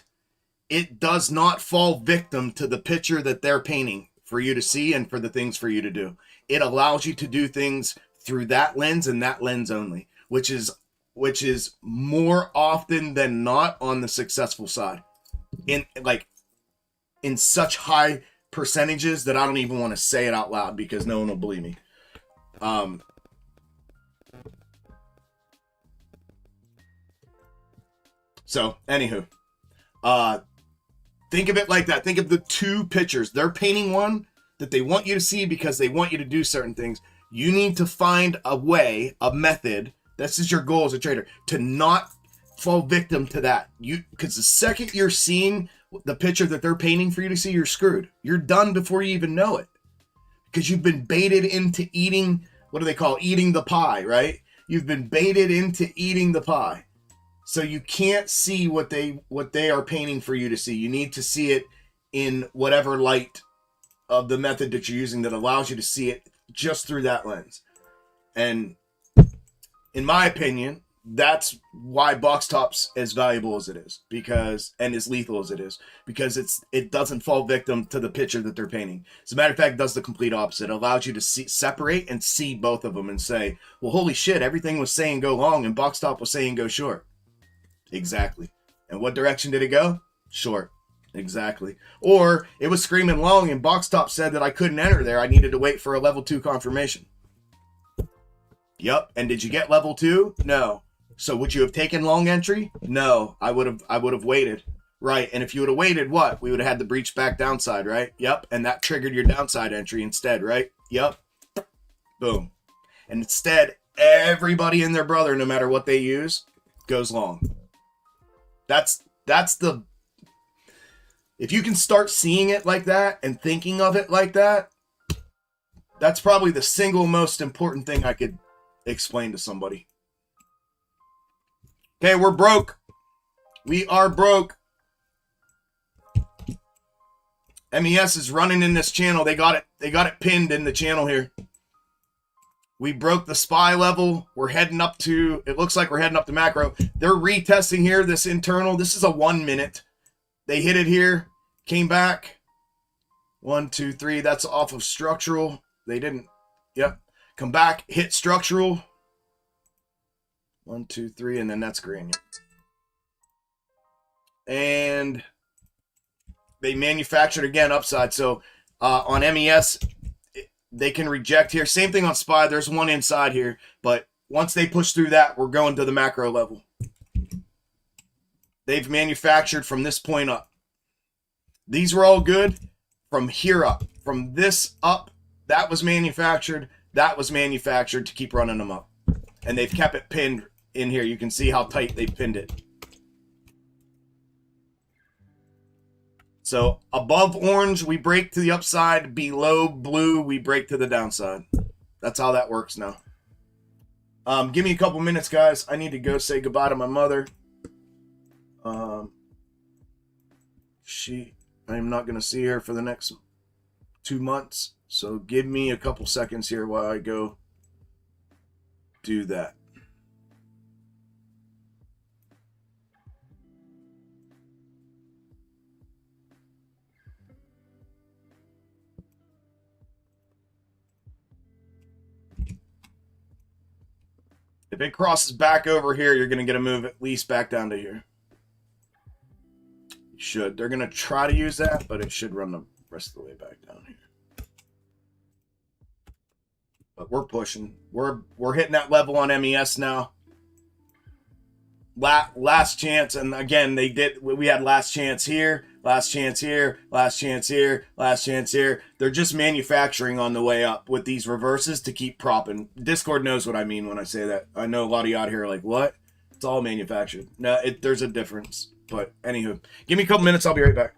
fall victim to the picture that they're painting for you to see and for the things for you to do. It allows you to do things through that lens and that lens only, which is more often than not on the successful side. In such high percentages that I don't even want to say it out loud, because no one will believe me. So, anywho, think of it like that. Think of the two pictures. They're painting one that they want you to see because they want you to do certain things. You need to find a way, a method. This is your goal as a trader, to not fall victim to that. Because the second you're seeing the picture that they're painting for you to see, you're screwed. You're done before you even know it, because you've been baited into eating, what do they call eating the pie, right? You've been baited into eating the pie. So you can't see what they are painting for you to see. You need to see it in whatever light of the method that you're using that allows you to see it just through that lens. And in my opinion, that's why box top's as valuable as it is, and as lethal as it is, because it doesn't fall victim to the picture that they're painting. As a matter of fact, it does the complete opposite. It allows you to separate and see both of them and say, well, holy shit, everything was saying go long and box top was saying go short. Exactly. And what direction did it go? Short. Exactly. Or it was screaming long and box top said that I couldn't enter there. I needed to wait for a level 2 confirmation. Yep. And did you get level 2? No. So would you have taken long entry? No. I would have waited. Right. And if you would have waited, what? We would have had the breach back downside, right? Yep. And that triggered your downside entry instead, right? Yep. Boom. And instead, everybody and their brother, no matter what they use, goes long. That's the, if you can start seeing it like that and thinking of it like that, that's probably the single most important thing I could explain to somebody. Okay, we're broke. We are broke. MES is running in this channel. They got it pinned in the channel here. We broke the SPY level. We're heading up to, it looks like we're heading up to macro. They're retesting here, this internal. This is a 1 minute. They hit it here, came back. 1, 2, 3. That's off of structural. They didn't, yep. Come back, hit structural. 1, 2, 3, and then that's granular. And they manufactured again upside. So on MES, they can reject here. Same thing on SPY. There's one inside here, but once they push through that, we're going to the macro level. They've manufactured from this point up. These were all good from here up. From this up, that was manufactured. That was manufactured to keep running them up. And they've kept it pinned in here. You can see how tight they pinned it. So above orange, we break to the upside. Below blue, we break to the downside. That's how that works now. Give me a couple minutes, guys. I need to go say goodbye to my mother. I'm not going to see her for the next 2 months. So give me a couple seconds here while I go do that. If it crosses back over here, you're going to get a move at least back down to here. It should. They're going to try to use that, but it should run the rest of the way back down here. But we're pushing. We're hitting that level on MES now. Last chance, and again, we had last chance here, last chance here, last chance here, last chance here. They're just manufacturing on the way up with these reverses to keep propping. Discord knows what I mean when I say that. I know a lot of you out here are like, what? It's all manufactured. No, there's a difference. But anywho, give me a couple minutes. I'll be right back.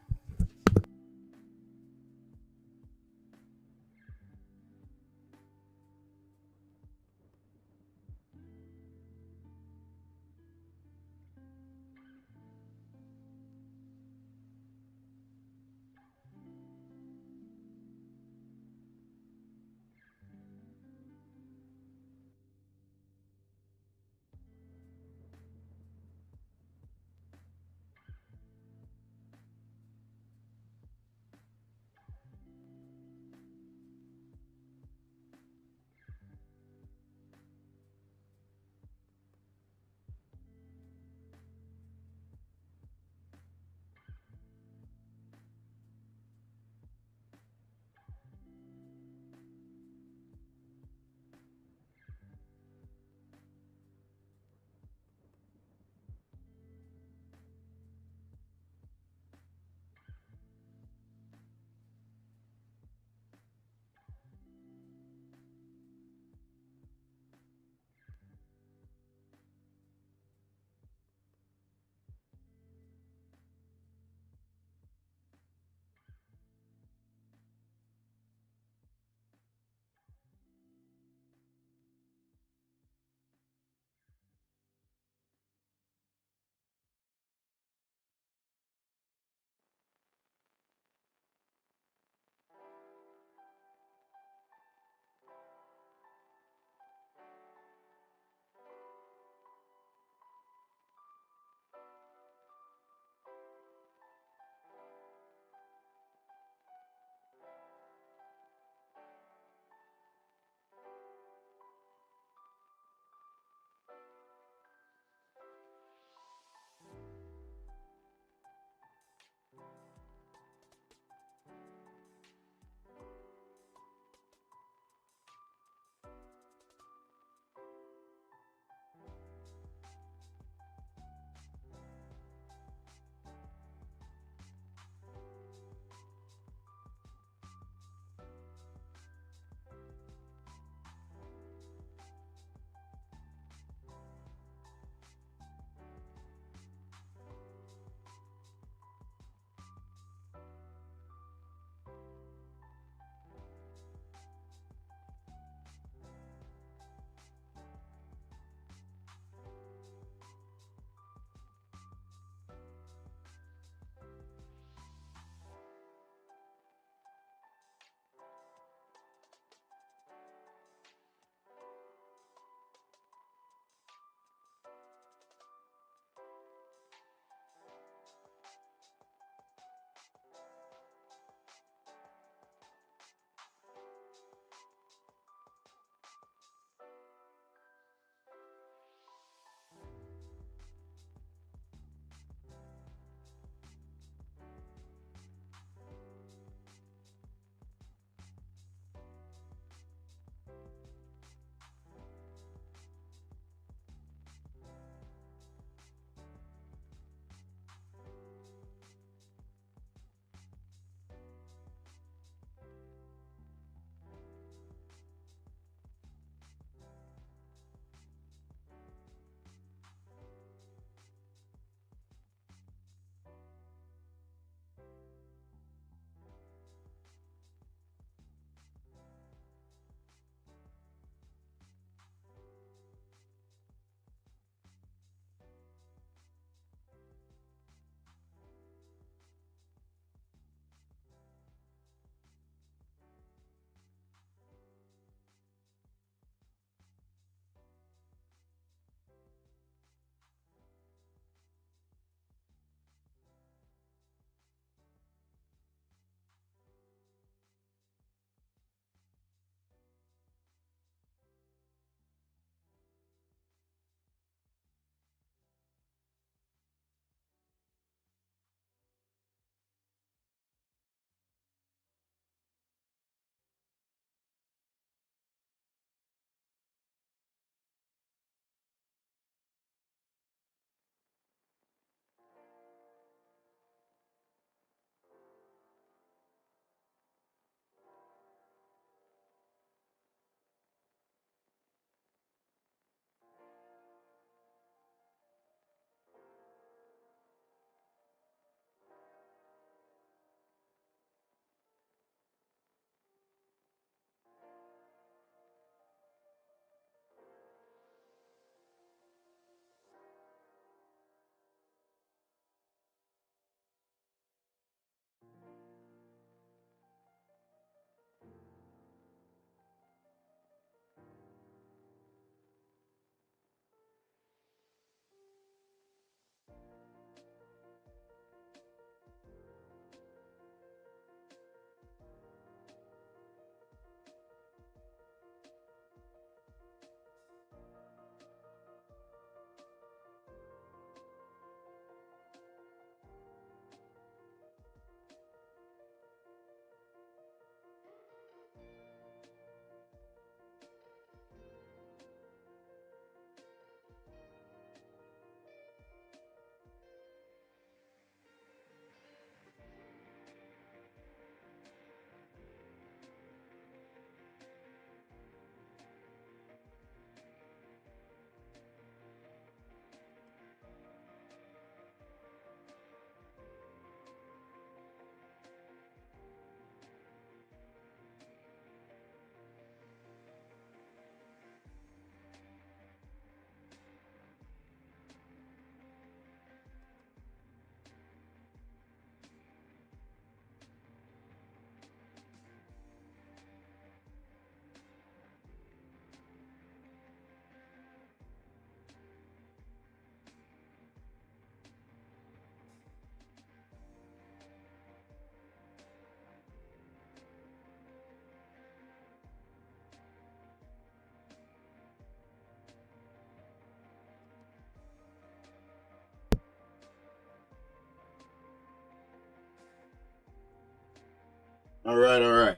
All right, all right.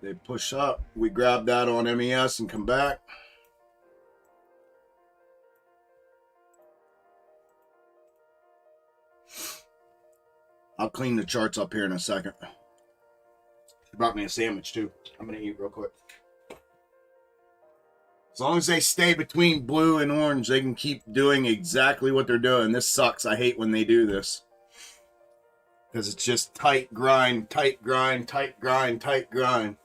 They push up. We grab that on MES and come back. I'll clean the charts up here in a second. She brought me a sandwich too. I'm gonna eat real quick. As long as they stay between blue and orange, they can keep doing exactly what they're doing. This sucks. I hate when they do this. Because it's just tight grind, tight grind, tight grind, tight grind.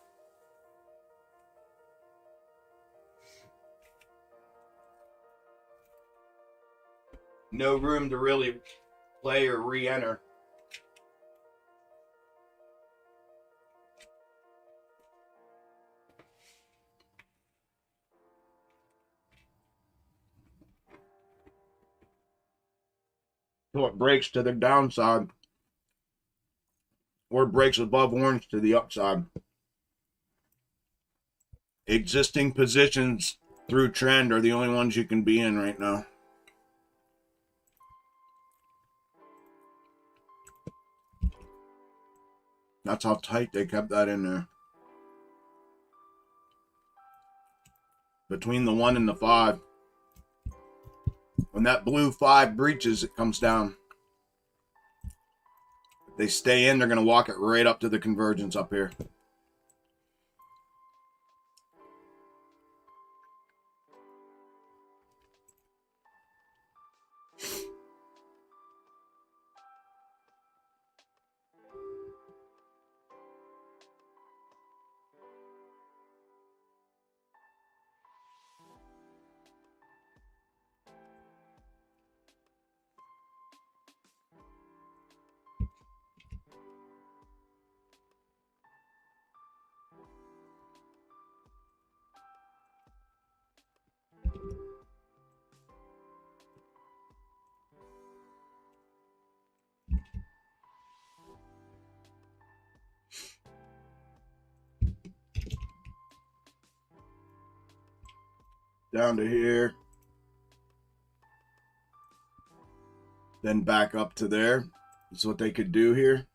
No room to really play or re-enter. So it breaks to the downside. Or breaks above orange to the upside. Existing positions through trend are the only ones you can be in right now. That's how tight they kept that in there. Between the 1 and the 5. When that blue 5 breaches, it comes down. If they stay in, they're going to walk it right up to the convergence up here. Down to here. Then back up to there. That's what they could do here.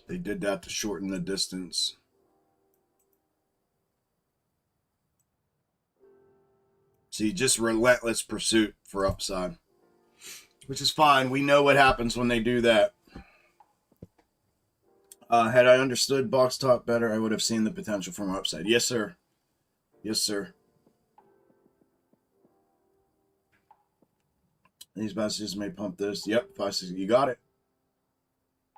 They did that to shorten the distance. See, just relentless pursuit for upside, which is fine. We know what happens when they do that. Had I understood box top better, I would have seen the potential from upside. Yes, sir. Yes, sir. These messages may pump this. Yep, 560. You got it.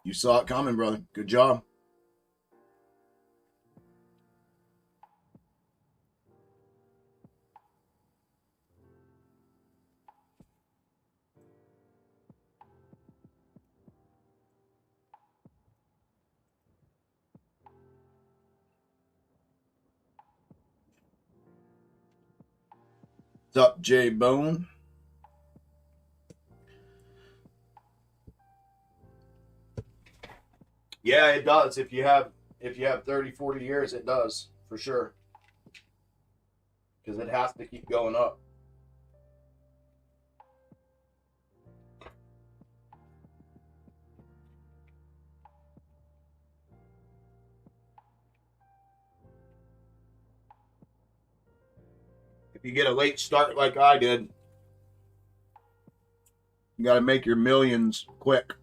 You saw it coming, brother. Good job. What's up, J Bone? Yeah, it does. If you have 30, 40 years, it does for sure. Because it has to keep going up. If you get a late start like I did, you got to make your millions quick.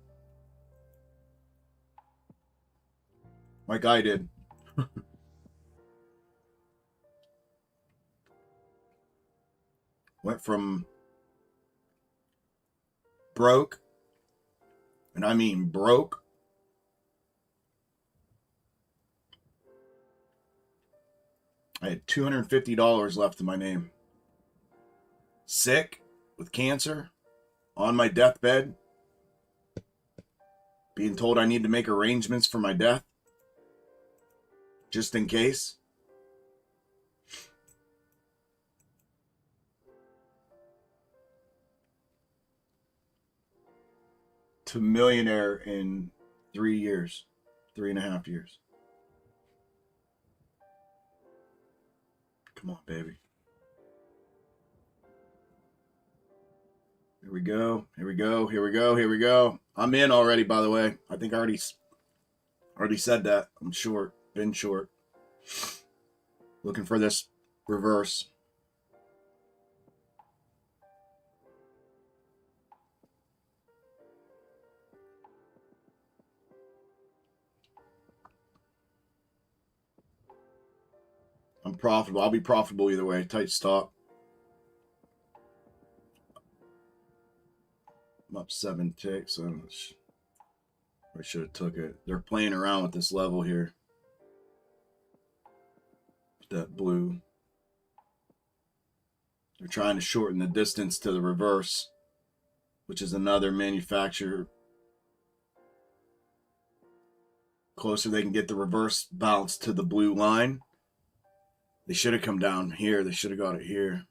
Like I did. Went from broke, and I mean broke, I had $250 left in my name. Sick, with cancer, on my deathbed, being told I need to make arrangements for my death, just in case. To millionaire in 3 years, 3.5 years. Come on, baby. Here we go. Here we go. Here we go. Here we go. I'm in already, by the way. I think I already said that. I'm short. Been short. Looking for this reverse. I'm profitable. I'll be profitable either way. Tight stop. I'm up 7 ticks. So I should have took it. They're playing around with this level here. That blue. They're trying to shorten the distance to the reverse, which is another manufacturer. Closer they can get the reverse bounce to the blue line. They should have come down here. They should have got it here.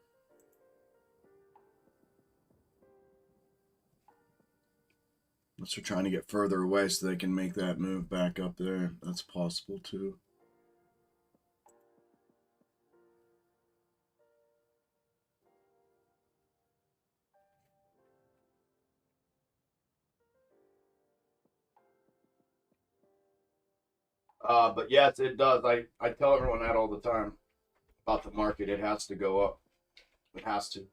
Unless they're trying to get further away so they can make that move back up there. That's possible too. But yes, it does. I tell everyone that all the time about the market. It has to go up. It has to.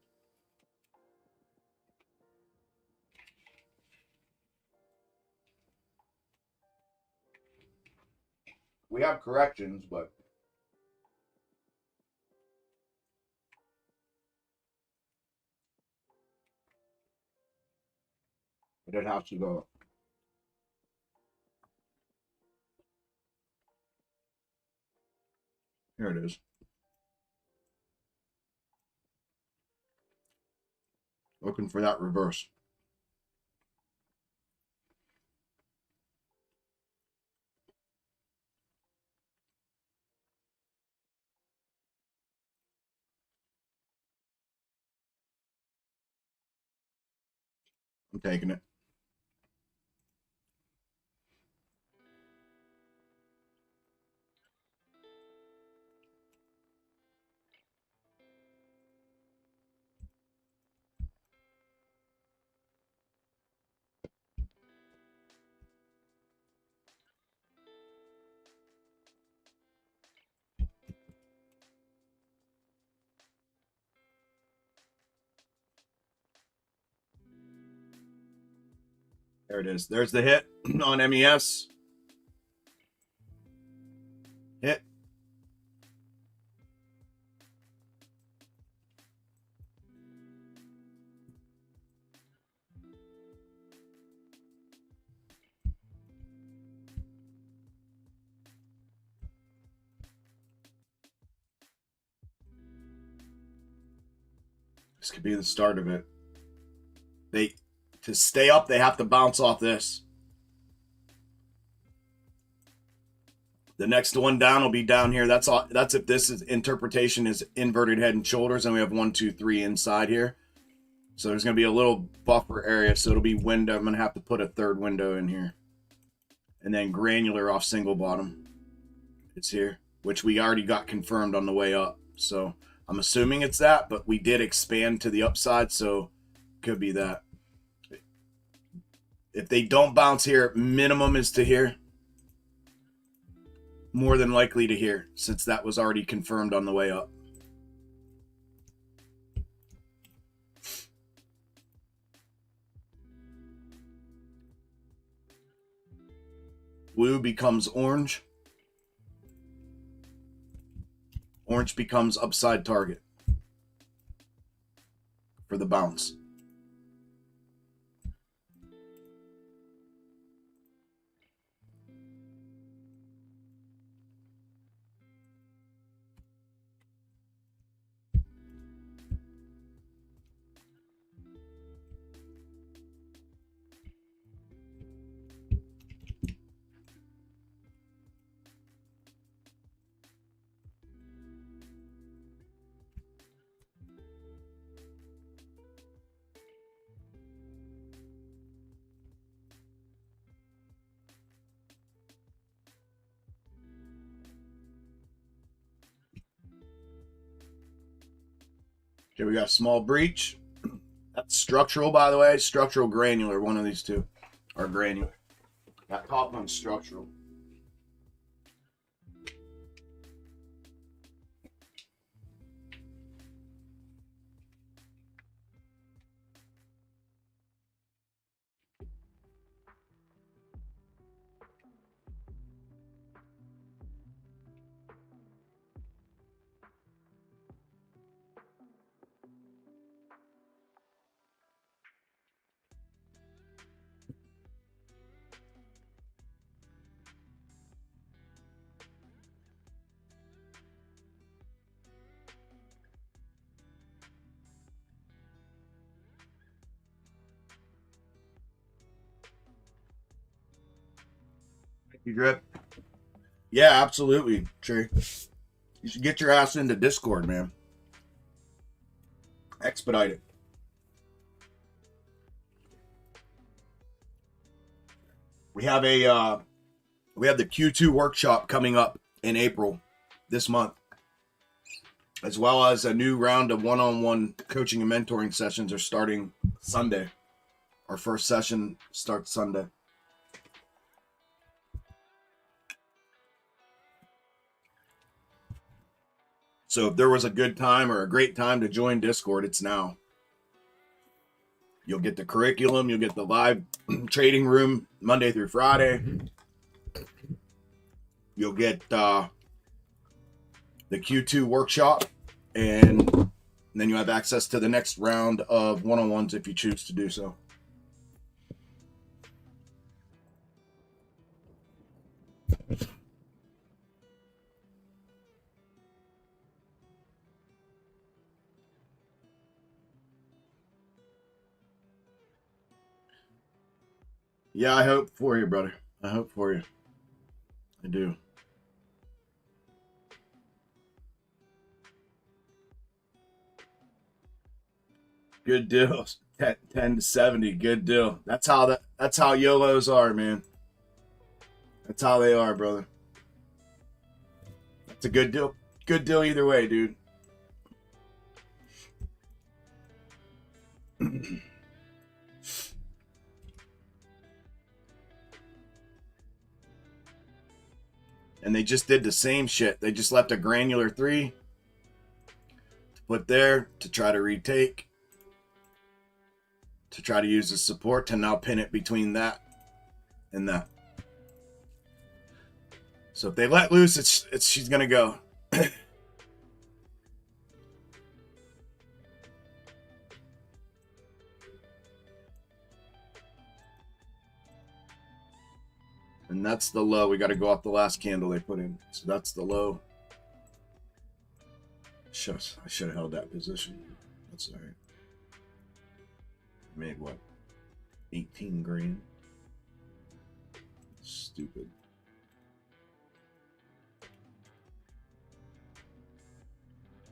We have corrections, but it has to go up. Here it is. Looking for that reverse. I'm taking it. There it is. There's the hit on MES. Hit. This could be the start of it. To stay up, they have to bounce off this. The next one down will be down here. That's all. That's if this is interpretation is inverted head and shoulders, and we have 1, 2, 3 inside here. So there's going to be a little buffer area. So it'll be window. I'm going to have to put a third window in here, and then granular off single bottom. It's here, which we already got confirmed on the way up. So I'm assuming it's that, but we did expand to the upside, so could be that. If they don't bounce here, minimum is to here. More than likely to here, since that was already confirmed on the way up. Blue becomes orange. Orange becomes upside target for the bounce. Okay, we got a small breach. That's structural, by the way. Structural, granular. One of these two are granular. That top one's structural. You drip? Yeah, absolutely, Trey. You should get your ass into Discord, man. Expedite it. We have the Q2 workshop coming up in April this month, as well as a new round of one-on-one coaching and mentoring sessions are starting Sunday. Our first session starts Sunday. So if there was a good time or a great time to join Discord, it's now. You'll get the curriculum. You'll get the live trading room Monday through Friday. You'll get the Q2 workshop, and then you have access to the next round of one-on-ones if you choose to do so. Yeah, I hope for you, brother. I hope for you. I do. Good deals. 10 to 70, good deal. That's how YOLOs are, man. That's how they are, brother. That's a good deal. Good deal either way, dude. And they just did the same shit. They just left a granular 3 to put there to try to retake, to try to use the support to now pin it between that and that. So if they let loose, she's gonna go. And that's the low. We got to go off the last candle they put in. So that's the low. Shucks, I should have held that position. That's all right. Made what? 18 grand. Stupid.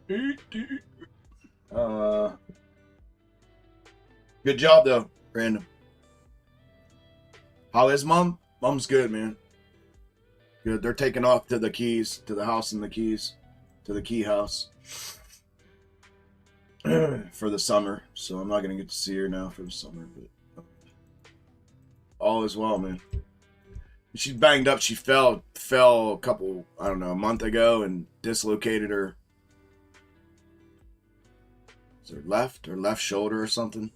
Good job though, Brandon. How is mom? Mom's good, man. Good. They're taking off to the keys, to the house and the keys, to the key house for the summer. So I'm not gonna get to see her now for the summer, but all is well, man. She's banged up. She fell a couple, I don't know, a month ago and dislocated her. Is her left shoulder or something?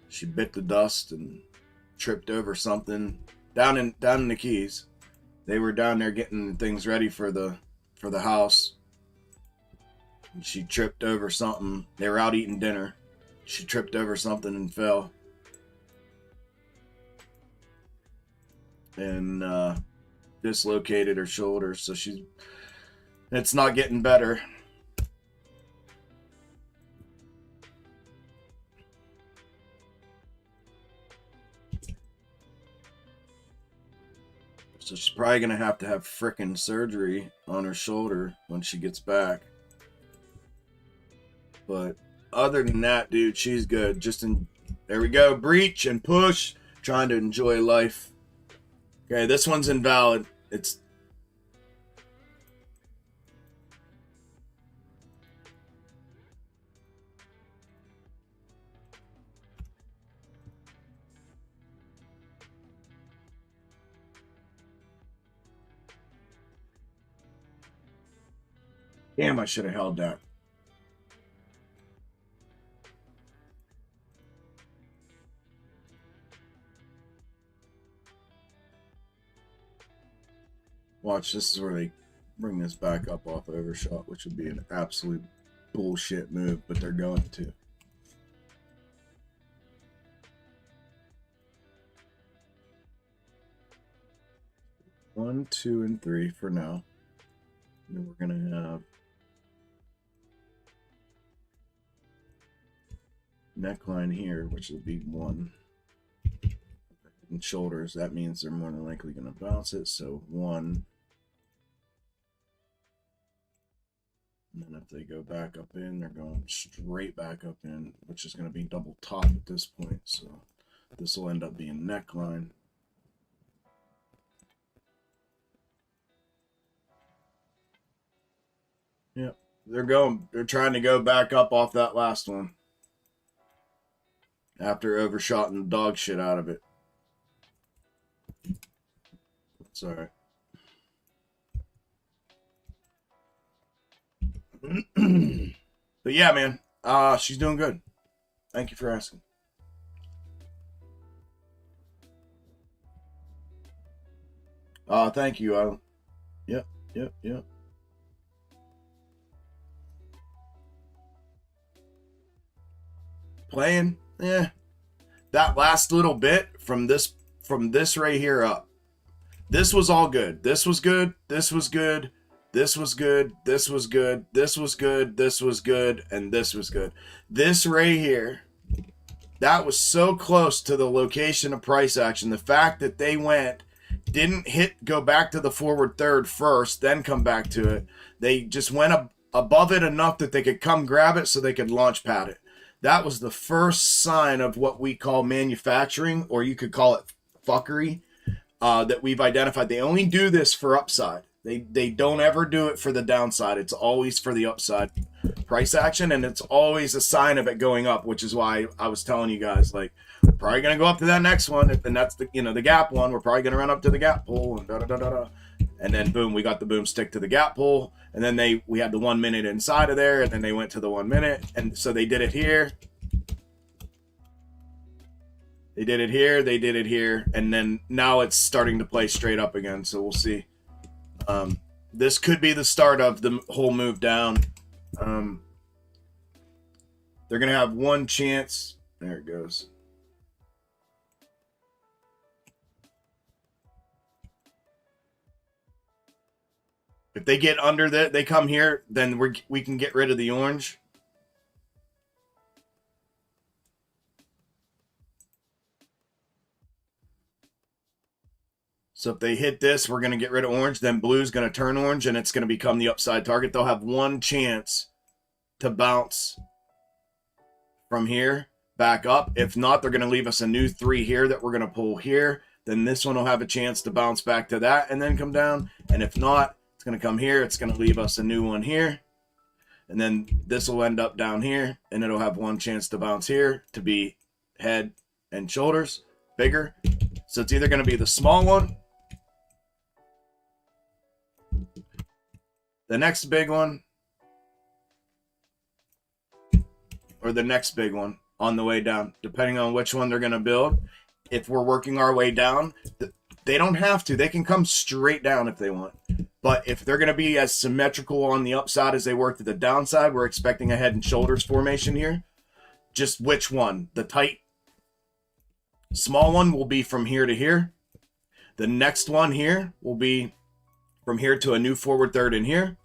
She bit the dust and tripped over something down in the Keys. They were down there getting things ready for the house. And she tripped over something. They were out eating dinner. She tripped over something and fell. And dislocated her shoulder. So it's not getting better. So she's probably going to have frickin' surgery on her shoulder when she gets back. But other than that, dude, she's good. There we go. Breach and push. Trying to enjoy life. Okay, this one's invalid. Damn, I should have held that. Watch, this is where they bring this back up off overshot, which would be an absolute bullshit move, but they're going to. One, 2, and 3 for now. And then we're going to have neckline here, which will be 1. And shoulders, that means they're more than likely going to bounce it. So 1. And then if they go back up in, they're going straight back up in, which is going to be double top at this point. So this will end up being neckline. Yep, they're trying to go back up off that last one after overshotting the dog shit out of it. It's all right. But yeah, man, she's doing good. Thank you for asking. Thank you, Alan. Yep. Playing, yeah. That last little bit from this right here up. This was all good. This was good. This was good. This was good. This was good. This was good. This was good. And this was good. This right here, that was so close to the location of price action. The fact that they didn't go back to the forward third first, then come back to it. They just went above it enough that they could come grab it so they could launch pad it. That was the first sign of what we call manufacturing, or you could call it fuckery, that we've identified. They only do this for upside. They don't ever do it for the downside. It's always for the upside price action, and it's always a sign of it going up, which is why I was telling you guys, like, we're probably going to go up to that next one, and that's the, you know, the gap one. We're probably going to run up to the gap pull, and da-da-da-da-da. And then boom, we got the boom stick to the gap pull, and then we had the 1 minute inside of there, and then they went to the 1 minute, and so they did it here. They did it here, they did it here, and then now it's starting to play straight up again, so we'll see. This could be the start of the whole move down. They're going to have one chance. There it goes. If they get under that, they come here, then we can get rid of the orange. So if they hit this, we're going to get rid of orange. Then blue's going to turn orange, and it's going to become the upside target. They'll have one chance to bounce from here back up. If not, they're going to leave us a new 3 here that we're going to pull here. Then this one will have a chance to bounce back to that and then come down. And if not, it's going to come here. It's going to leave us a new one here. And then this will end up down here, and it'll have one chance to bounce here to be head and shoulders, bigger. So it's either going to be the small one, the next big one, or the next big one on the way down, depending on which one they're going to build. If we're working our way down, they don't have to. They can come straight down if they want. But if they're going to be as symmetrical on the upside as they were to the downside, we're expecting a head and shoulders formation here. Just which one? The tight small one will be from here to here. The next one here will be from here to a new forward third in here.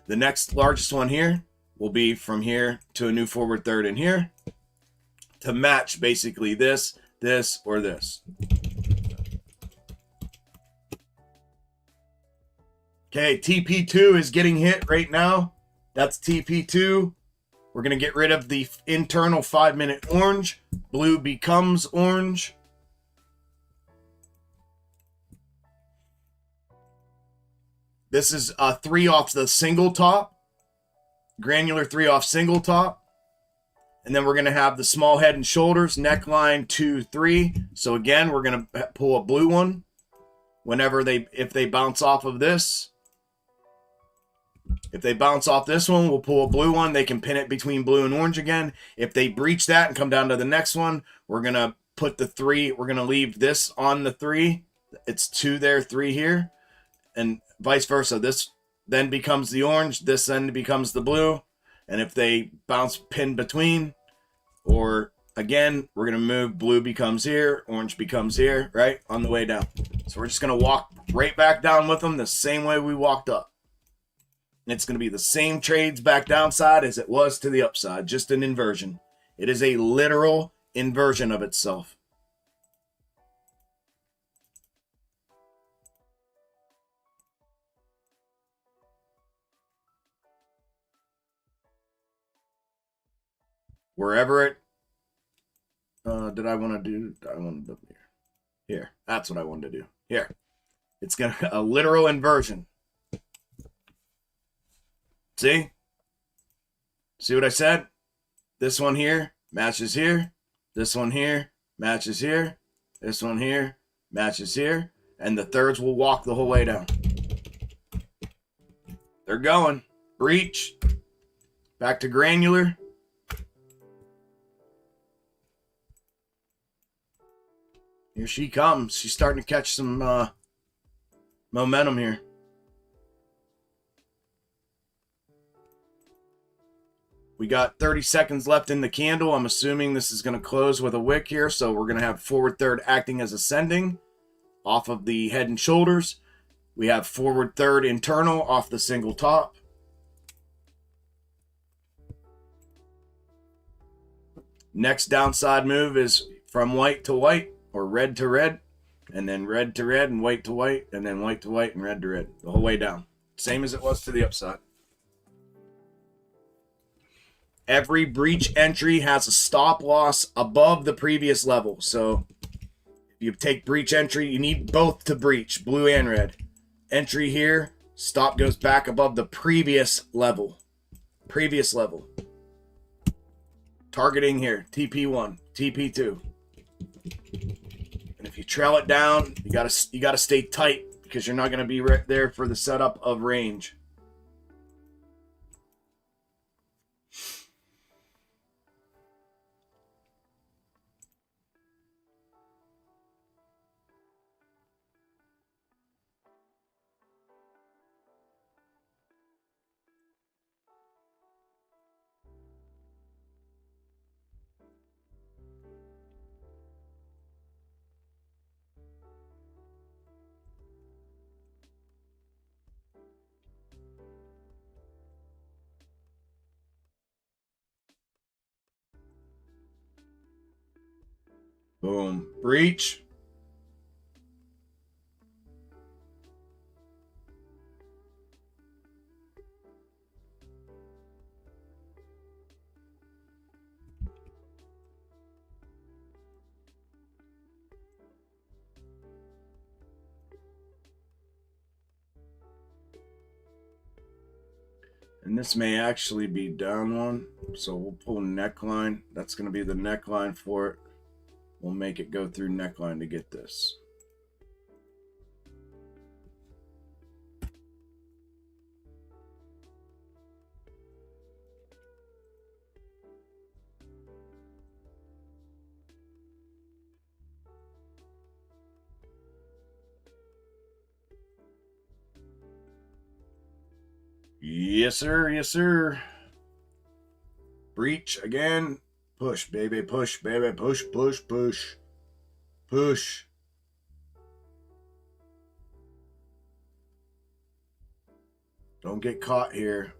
The next largest one here will be from here to a new forward third in here to match basically this, this, or this. Okay, TP2 is getting hit right now. That's TP2. We're going to get rid of the internal 5-minute orange. Blue becomes orange. This is a 3 off the single top. Granular 3 off single top. And then we're going to have the small head and shoulders, neckline 2, 3. So again, we're going to pull a blue one whenever if they bounce off of this. If they bounce off this one, we'll pull a blue one. They can pin it between blue and orange again. If they breach that and come down to the next one, we're going to put the 3. We're going to leave this on the 3. It's 2 there, 3 here. And vice versa. This then becomes the orange. This then becomes the blue. And if they bounce pin between, or again, we're going to move. Blue becomes here. Orange becomes here, right? On the way down. So we're just going to walk right back down with them the same way we walked up. And it's going to be the same trades back downside as it was to the upside. Just an inversion. It is a literal inversion of itself. Wherever it did I want to do? I wanted to here. Here. That's what I wanted to do. Here. It's gonna a literal inversion. See? See what I said? This one here matches here. This one here matches here. This one here matches here. And the thirds will walk the whole way down. They're going. Breach. Back to granular. Here she comes. She's starting to catch some momentum here. We got 30 seconds left in the candle. I'm assuming this is going to close with a wick here. So we're going to have forward third acting as ascending off of the head and shoulders. We have forward third internal off the single top. Next downside move is from white to white, or red to red, and then red to red and white to white, and then white to white and red to red, the whole way down. Same as it was to the upside. Every breach entry has a stop loss above the previous level. So if you take breach entry, you need both to breach, blue and red. Entry here, stop goes back above the previous level. Previous level. Targeting here, TP1, TP2. And if you trail it down, you gotta stay tight because you're not gonna be right there for the setup of range. Boom. Breach. And this may actually be down one. So we'll pull neckline. That's going to be the neckline for it. We'll make it go through neckline to get this. Yes, sir. Yes, sir. Breach again. Push, baby. Push, baby. Push, push, push. Push. Don't get caught here.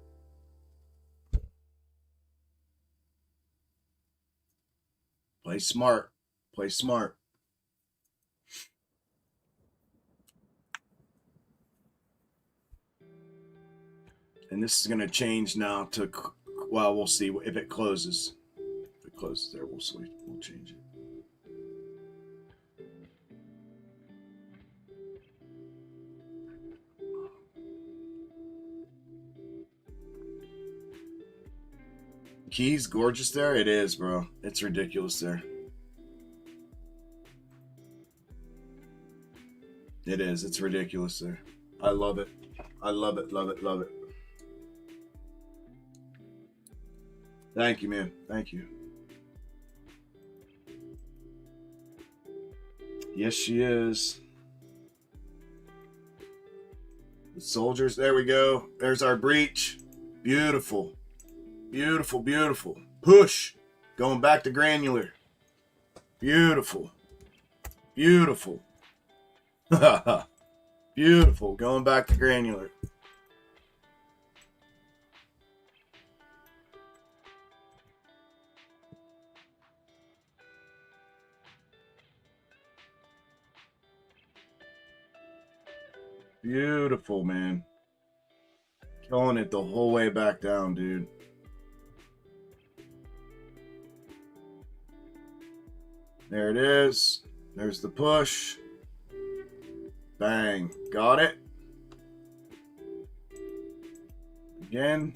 Play smart. Play smart. And this is going to change now to, well, we'll see if it closes. If it closes there, we'll see. We'll change it. Keys gorgeous there. It is, bro. It's ridiculous there. It is. It's ridiculous there. I love it. I love it. Love it. Love it. Thank you, man. Thank you. Yes, she is. The soldiers. There we go. There's our breach. Beautiful. Beautiful, beautiful. Push. Going back to granular. Beautiful. Beautiful. Beautiful. Going back to granular. Beautiful, man. Killing it the whole way back down, dude. There it is. There's the push. Bang. Got it. Again.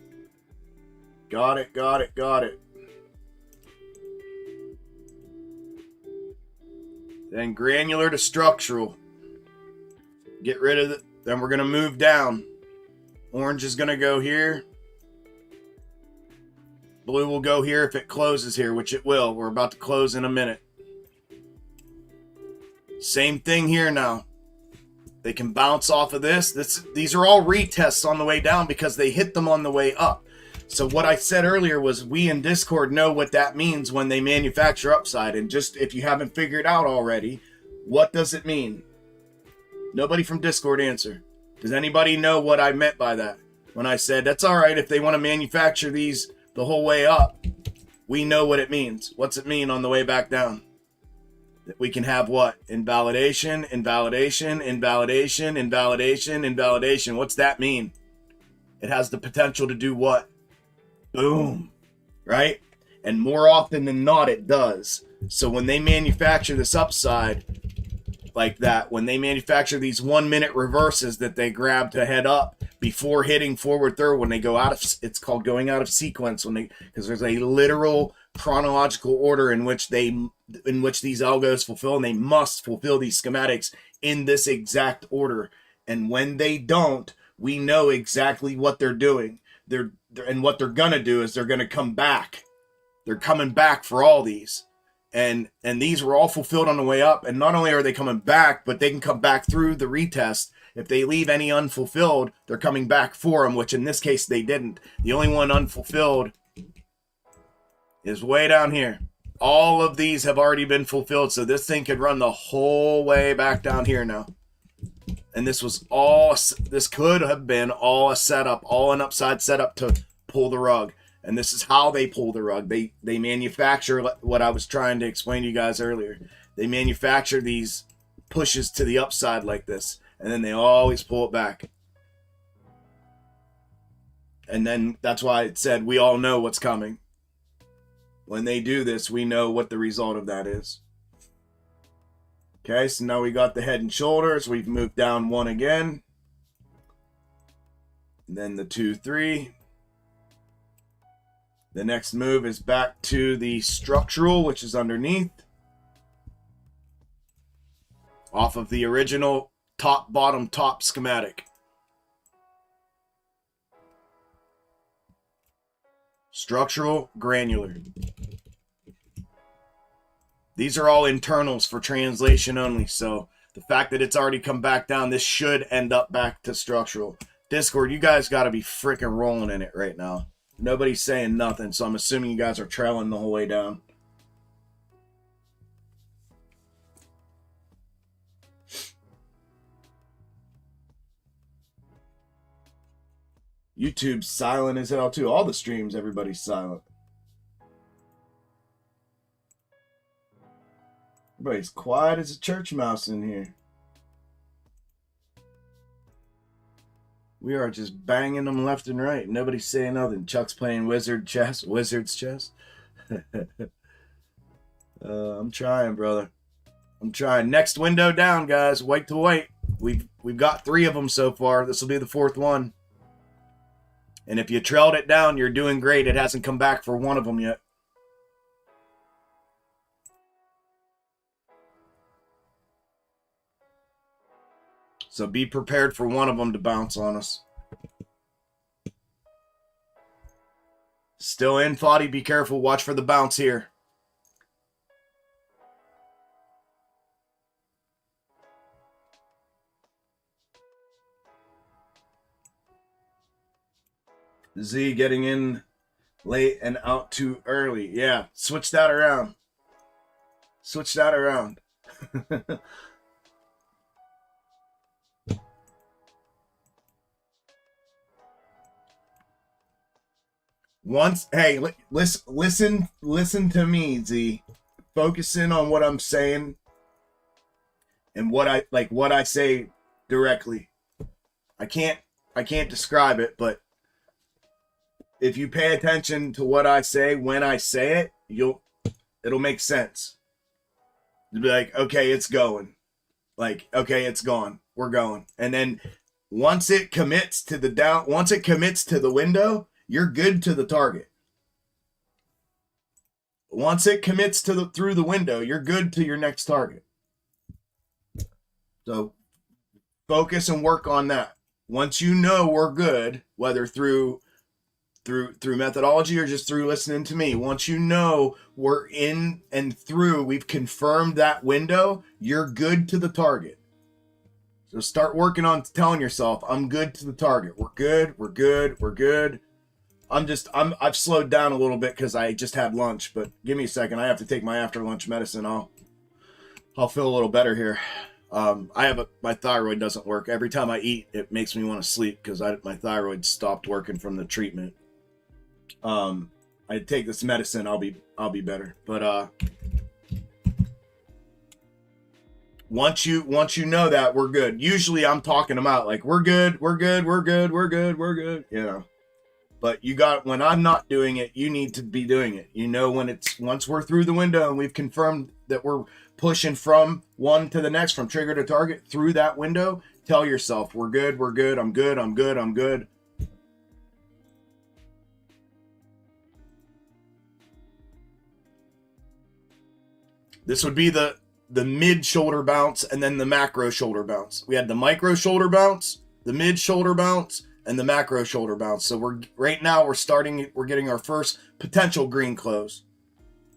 Got it, got it, got it. Then granular to structural. Get rid of it. Then we're going to move down. Orange is going to go here. Blue will go here if it closes here, which it will. We're about to close in a minute. Same thing here now. They can bounce off of this. These are all retests on the way down because they hit them on the way up. So what I said earlier was we in Discord know what that means when they manufacture upside. And just if you haven't figured out already, what does it mean? Nobody from Discord answer. Does anybody know what I meant by that? When I said, that's all right if they want to manufacture these the whole way up, we know what it means. What's it mean on the way back down? That we can have what? Invalidation, invalidation, invalidation, invalidation, invalidation. What's that mean? It has the potential to do what? Boom. right? And more often than not, it does. So when they manufacture this upside like that, when they manufacture these 1 minute reverses that they grab to head up before hitting forward throw, when they go out of, it's called going out of sequence, when they, because there's a literal chronological order in which these algos fulfill, and they must fulfill these schematics in this exact order. And when they don't, we know exactly what they're doing. And what they're gonna do is they're gonna come back. They're coming back for all these. And these were all fulfilled on the way up. And not only are they coming back, but they can come back through the retest. If they leave any unfulfilled, they're coming back for them, which in this case they didn't. The only one unfulfilled is way down here. All of these have already been fulfilled, so this thing could run the whole way back down here now. And this could have been all a setup, all an upside setup to pull the rug. And this is how they pull the rug. They manufacture what I was trying to explain to you guys earlier. They manufacture these pushes to the upside like this, and then they always pull it back. And then that's why it said we all know what's coming. When they do this, we know what the result of that is. Okay, so now we got the head and shoulders. We've moved down one again. And then the 2, 3. The next move is back to the structural, which is underneath. Off of the original top, bottom, top schematic. Structural, granular. These are all internals for translation only, so the fact that it's already come back down, this should end up back to structural. Discord, you guys got to be freaking rolling in it right now. Nobody's saying nothing, so I'm assuming you guys are trailing the whole way down. YouTube's silent as hell too. All the streams, everybody's silent. Everybody's quiet as a church mouse in here. We are just banging them left and right. Nobody's saying nothing. Chuck's playing wizard's chess. I'm trying, brother. I'm trying. Next window down, guys. White to white. We've got 3 of them so far. This will be the 4th one. And if you trailed it down, you're doing great. It hasn't come back for one of them yet. So be prepared for one of them to bounce on us. Still in, Foddy. Be careful. Watch for the bounce here. Z getting in late and out too early. Yeah, switch that around. Switch that around. Hey, listen to me, Z. Focus in on what I'm saying and what I say directly. I can't describe it, but if you pay attention to what I say when I say it, it'll make sense. You'll be like, okay, it's going. Like, okay, it's gone. We're going. And then once it commits to the window, you're good to the target. Once it commits through the window, you're good to your next target. So focus and work on that. Once you know we're good, whether through methodology or just through listening to me, once you know we're in and through, we've confirmed that window, you're good to the target. So start working on telling yourself, I'm good to the target. We're good, we're good, we're good. I've slowed down a little bit because I just had lunch, but give me a second. I have to take my after lunch medicine. I'll feel a little better here. My thyroid doesn't work. Every time I eat, it makes me want to sleep because my thyroid stopped working from the treatment. I take this medicine, I'll be better. But once you know that, we're good. Usually I'm talking them out like we're good, you know. But you got, when I'm not doing it, you need to be doing it. You know, when it's, once we're through the window and we've confirmed that we're pushing from one to the next, from trigger to target through that window, tell yourself, we're good, we're good, I'm good, I'm good, I'm good. This would be the mid shoulder bounce and then the macro shoulder bounce. We had the micro shoulder bounce, the mid shoulder bounce, and the macro shoulder bounce. So we're right now we're getting our first potential green close.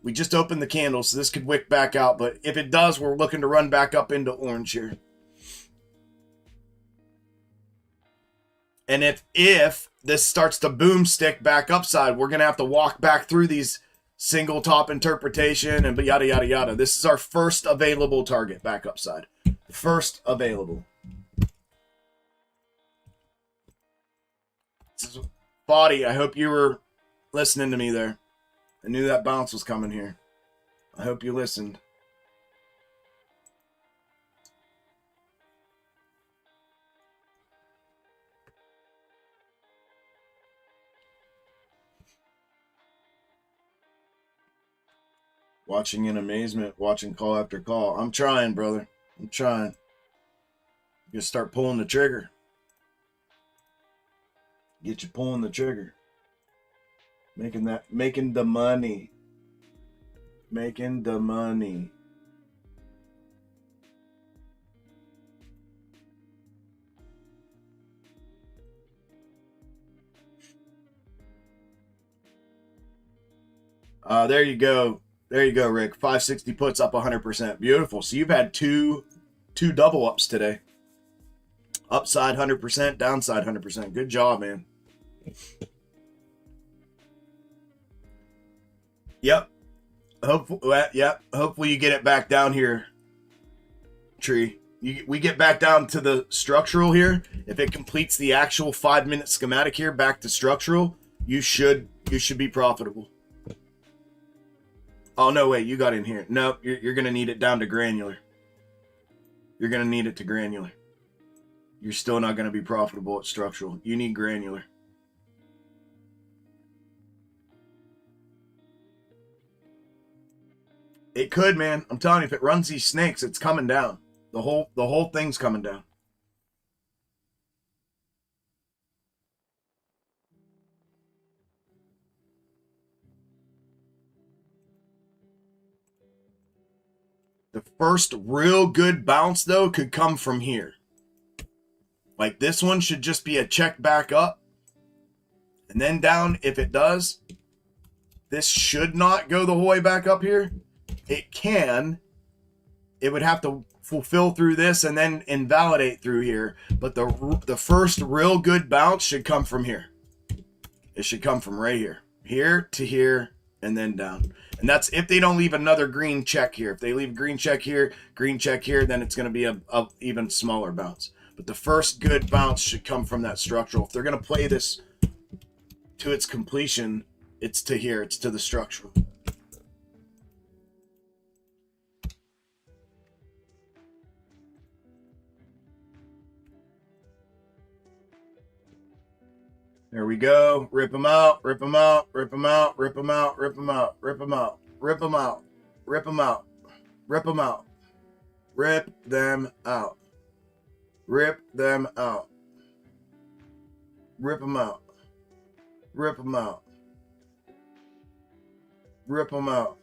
We just opened the candle, so this could wick back out, but if it does, we're looking to run back up into orange here. And if this starts to boom stick back upside, we're going to have to walk back through these single top interpretation and yada, yada, yada. This is our first available target back upside. First available. Body, I hope you were listening to me there. I knew that bounce was coming here. I hope you listened. Watching in amazement, watching call after call. I'm trying, brother. I'm trying. You start pulling the trigger. Get you pulling the trigger. Making the money. Making the money. There you go. There you go, Rick. 560 puts up 100%. Beautiful. So you've had two double ups today. Upside 100%, downside 100%. Good job, man. Yep. Hopefully you get it back down here, Tree. We get back down to the structural here. If it completes the actual 5-minute schematic here back to structural, you should be profitable. Oh, no, wait, you got in here. Nope, you're going to need it down to granular. You're going to need it to granular. You're still not going to be profitable at structural. You need granular. It could, man. I'm telling you, if it runs these snakes, it's coming down. The whole thing's coming down. The first real good bounce, though, could come from here. Like this one should just be a check back up. And then down, if it does, this should not go the whole way back up here. It can. It would have to fulfill through this and then invalidate through here. But the first real good bounce should come from here. It should come from right here. Here to here and then down. And that's if they don't leave another green check here. If they leave green check here, then it's going to be a even smaller bounce. But the first good bounce should come from that structural. If they're going to play this to its completion, it's to here. It's to the structural. There we go. Rip them out, rip them out, rip them out, rip them out, rip them out, rip them out, rip them out, rip them out, rip them out, rip them out, rip them out, rip them out, rip them out, rip them out,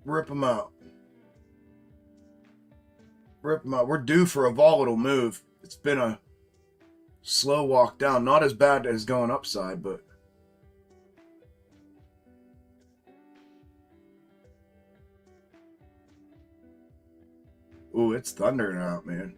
rip them out, rip them out. We're due for a volatile move. It's been a slow walk down. Not as bad as going upside, but ooh, it's thundering out, man.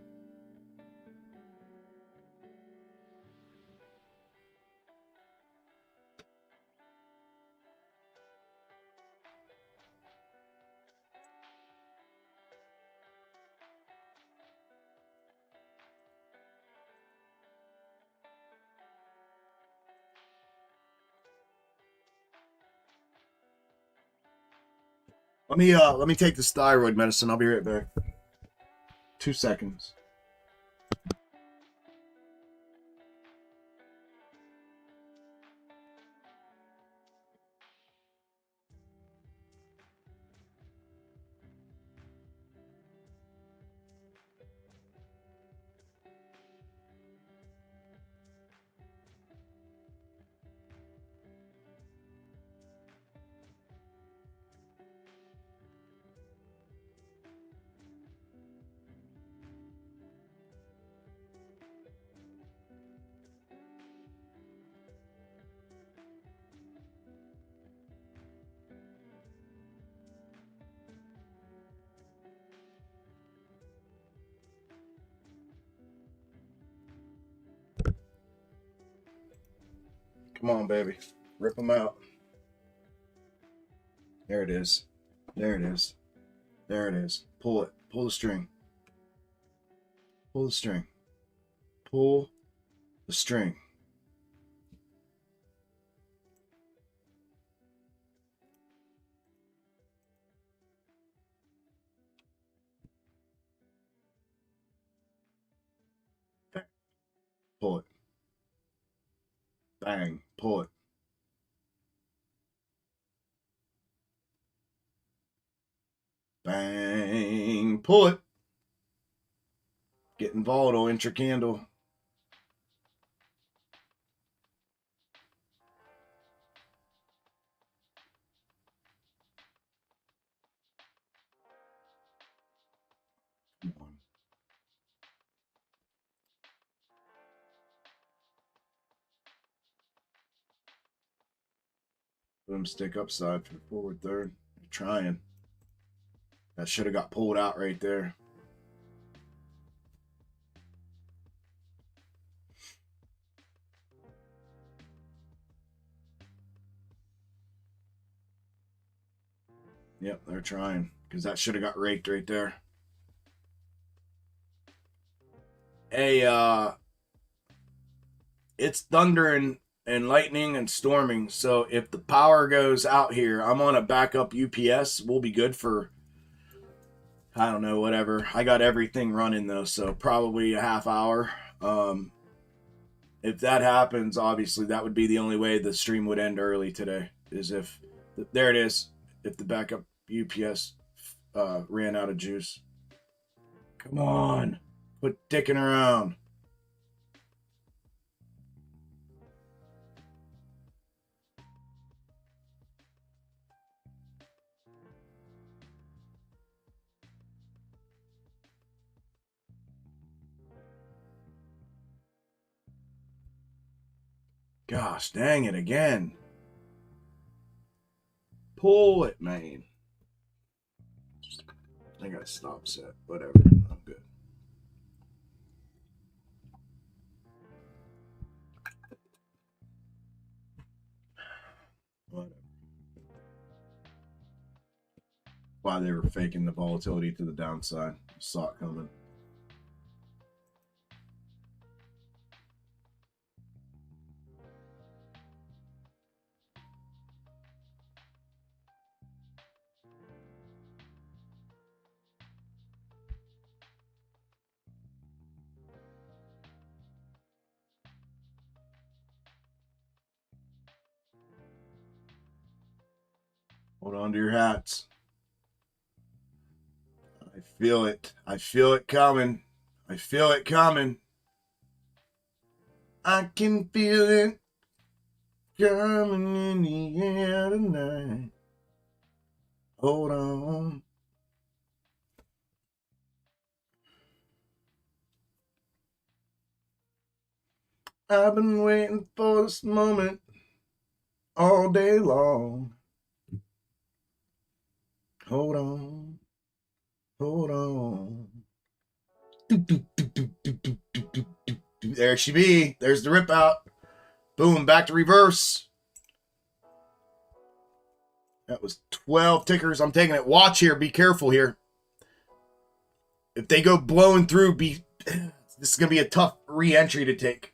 Let me take this thyroid medicine. I'll be right back. 2 seconds. Come on, baby. Rip them out. There it is. There it is. There it is. Pull it. Pull the string. Pull the string. Pull the string. Pull it. Bang. Pull it. Bang. Pull it. Getting volatile. Inch your candle. Come on. Boomstick upside for the forward third. You're trying. That should have got pulled out right there. Yep, they're trying. Because that should have got raked right there. Hey, it's thundering and lightning and storming. So if the power goes out here, I'm on a backup UPS. We'll be good for, I don't know, whatever. I got everything running though, so probably a half hour. If that happens, obviously that would be the only way the stream would end early today. Is if there it is. If the backup UPS ran out of juice. Come on, quit dicking around. Gosh, dang it again. Pull it, man. I got a stop set. Whatever. I'm good. Whatever. Why they were faking the volatility to the downside. Saw it coming. Hold on to your hats. I feel it. I feel it coming. I feel it coming. I can feel it coming in the air tonight. Hold on. I've been waiting for this moment all day long. Hold on. Hold on. There she be. There's the rip out. Boom, back to reverse. That was 12 tickers. I'm taking it. Watch here. Be careful here. If they go blowing through, this is going to be a tough re-entry to take.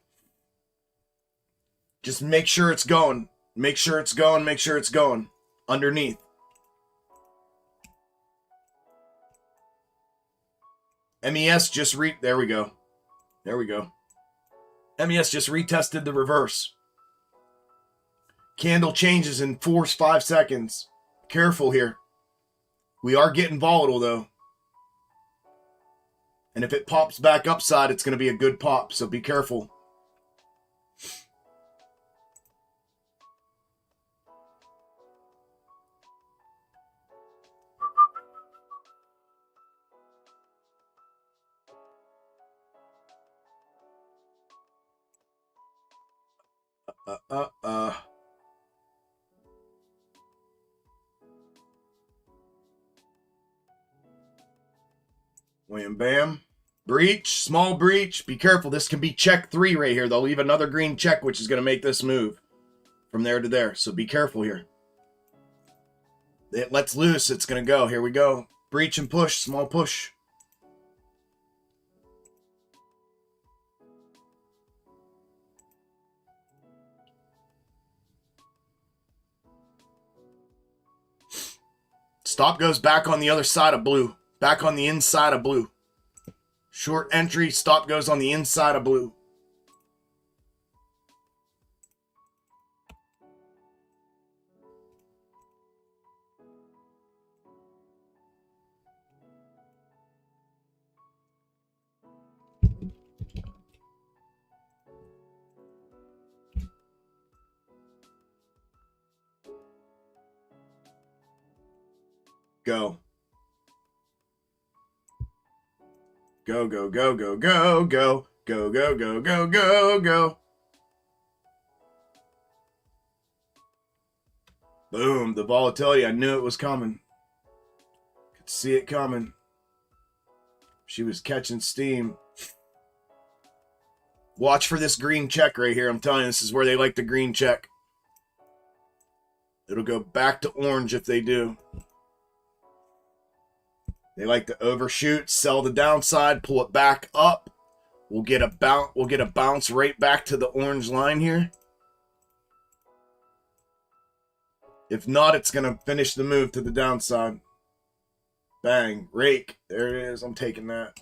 Just make sure it's going. Make sure it's going. Make sure it's going. Underneath. MES just there we go. There we go. MES just retested the reverse. Candle changes in 4-5 seconds. Careful here. We are getting volatile though. And if it pops back upside, it's going to be a good pop. So be careful. Wham bam. Breach, small breach. Be careful. This can be check 3 right here. They'll leave another green check, which is going to make this move. from there to there. So be careful here. It lets loose. It's going to go. Here we go. Breach and push. Small push. Stop goes back on the other side of blue. Back on the inside of blue. Short entry. Stop goes on the inside of blue. Go. Go, go, go, go, go, go. Go, go, go, go, go, go. Boom. The volatility. I knew it was coming. Could see it coming. She was catching steam. Watch for this green check right here. I'm telling you, this is where they like the green check. It'll go back to orange if they do. They like to overshoot, sell the downside, pull it back up. We'll get a bounce right back to the orange line here. If not, it's going to finish the move to the downside. Bang, rake. There it is. I'm taking that.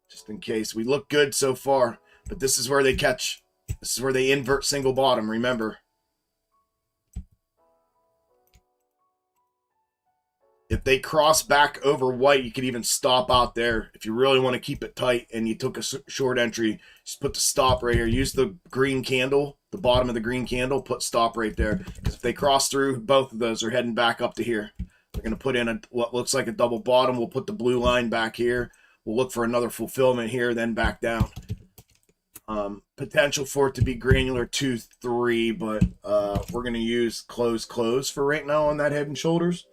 Just in case. We look good so far, but this is where they catch. This is where they invert single bottom, remember. If they cross back over white, you could even stop out there. If you really want to keep it tight and you took a short entry, just put the stop right here. Use the green candle, the bottom of the green candle, put stop right there. Because if they cross through, both of those are heading back up to here. They're going to put in what looks like a double bottom. We'll put the blue line back here. We'll look for another fulfillment here, then back down. Potential for it to be granular 2-3, but we're going to use close for right now on that head and shoulders.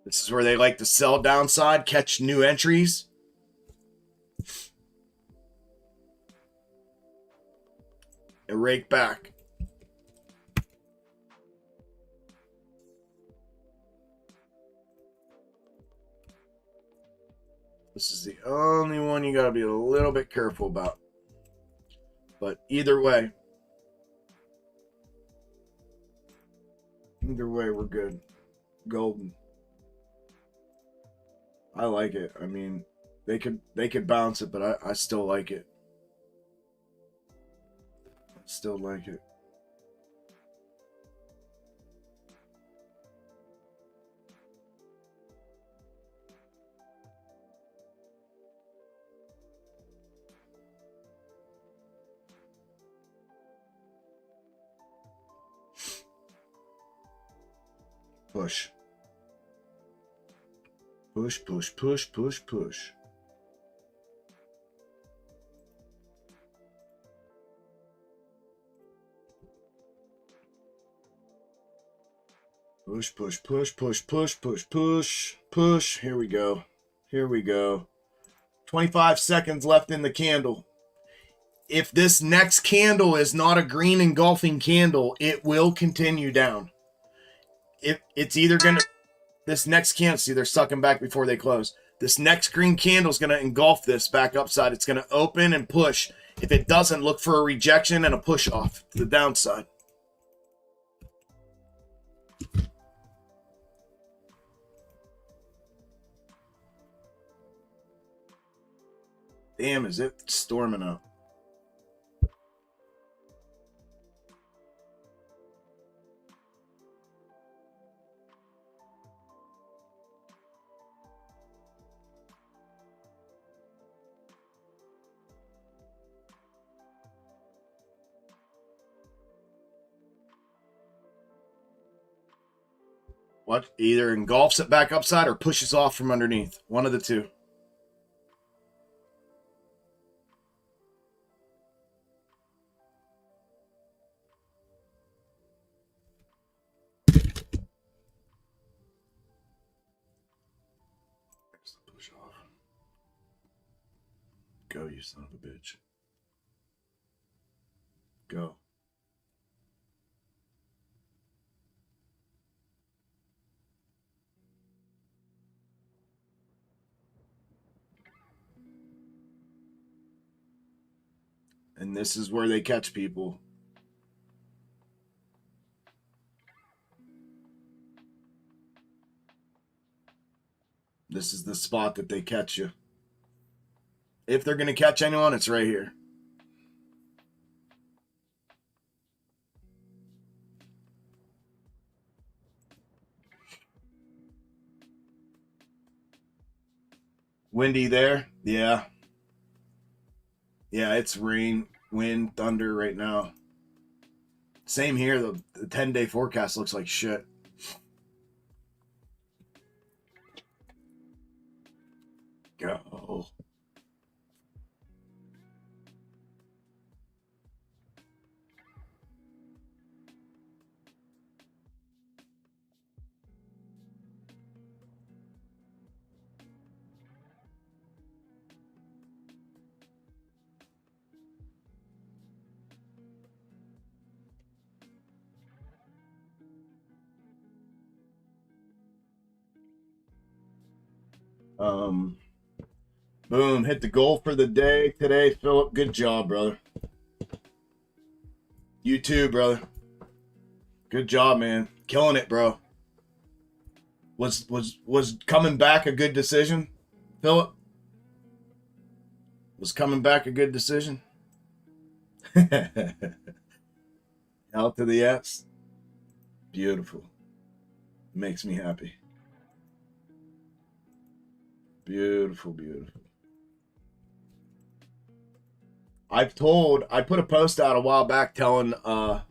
This is where they like to sell downside, catch new entries. And rake back. This is the only one you got to be a little bit careful about. But either way, we're good. Golden. I like it. I mean, they could bounce it, but I still like it. I still like it. Push. Push, push, push, push, push. Push, push, push, push, push, push, push, push. Here we go. Here we go. 25 seconds left in the candle. If this next candle is not a green engulfing candle, it will continue down. It's either going to... This next candle, see, they're sucking back before they close. This next green candle is going to engulf this back upside. It's going to open and push. If it doesn't, look for a rejection and a push off to the downside. Damn, is it storming up? What? Either engulfs it back upside or pushes off from underneath. One of the two. Push off. Go, you son of a bitch. Go. And this is where they catch people. This is the spot that they catch you. If they're going to catch anyone, it's right here. Windy there? Yeah. Yeah, it's rain, wind, thunder right now. Same here. The 10-day forecast looks like shit. Go. Boom, hit the goal for the day today, Philip. Good job, brother. You too, brother. Good job, man. Killing it, bro. Was coming back a good decision, Philip? Was coming back a good decision? L to the S. Beautiful. Makes me happy. Beautiful, beautiful. I put a post out a while back telling other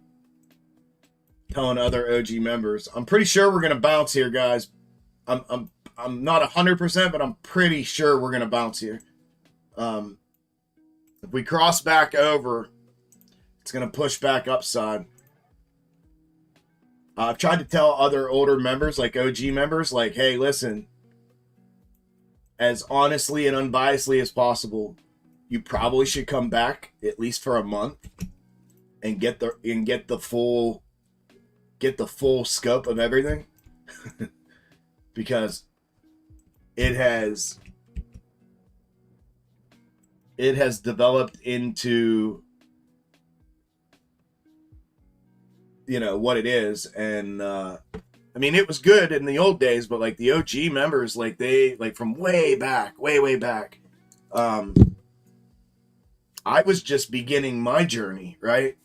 OG members. I'm pretty sure we're gonna bounce here, guys. I'm not 100%, but I'm pretty sure we're gonna bounce here. If we cross back over, it's gonna push back upside. I've tried to tell other older members, like OG members, like, hey, listen, as honestly and unbiasedly as possible, you probably should come back at least for a month and get the full scope of everything. Because it has developed into, you know, what it is. And I mean, it was good in the old days, but like the OG members, like they, like from way back, way back, I was just beginning my journey, right,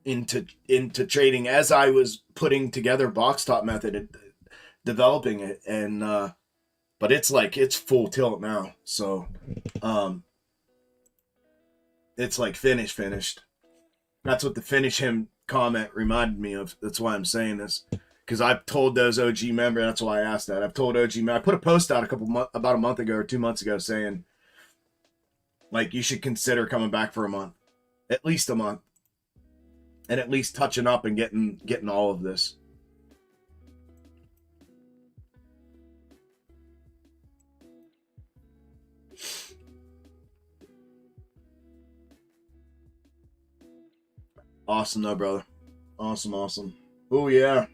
into trading as I was putting together Box Top Method and developing it. And but it's like, it's full tilt now. So it's like finished. That's what the finish him comment reminded me of. That's why I'm saying this, because I've told those OG members. That's why I asked that. I've told OG. I put a post out about a month ago or 2 months ago saying, like, you should consider coming back for a month, at least a month, and at least touching up and getting all of this. Awesome, though, brother. Awesome. Oh, yeah.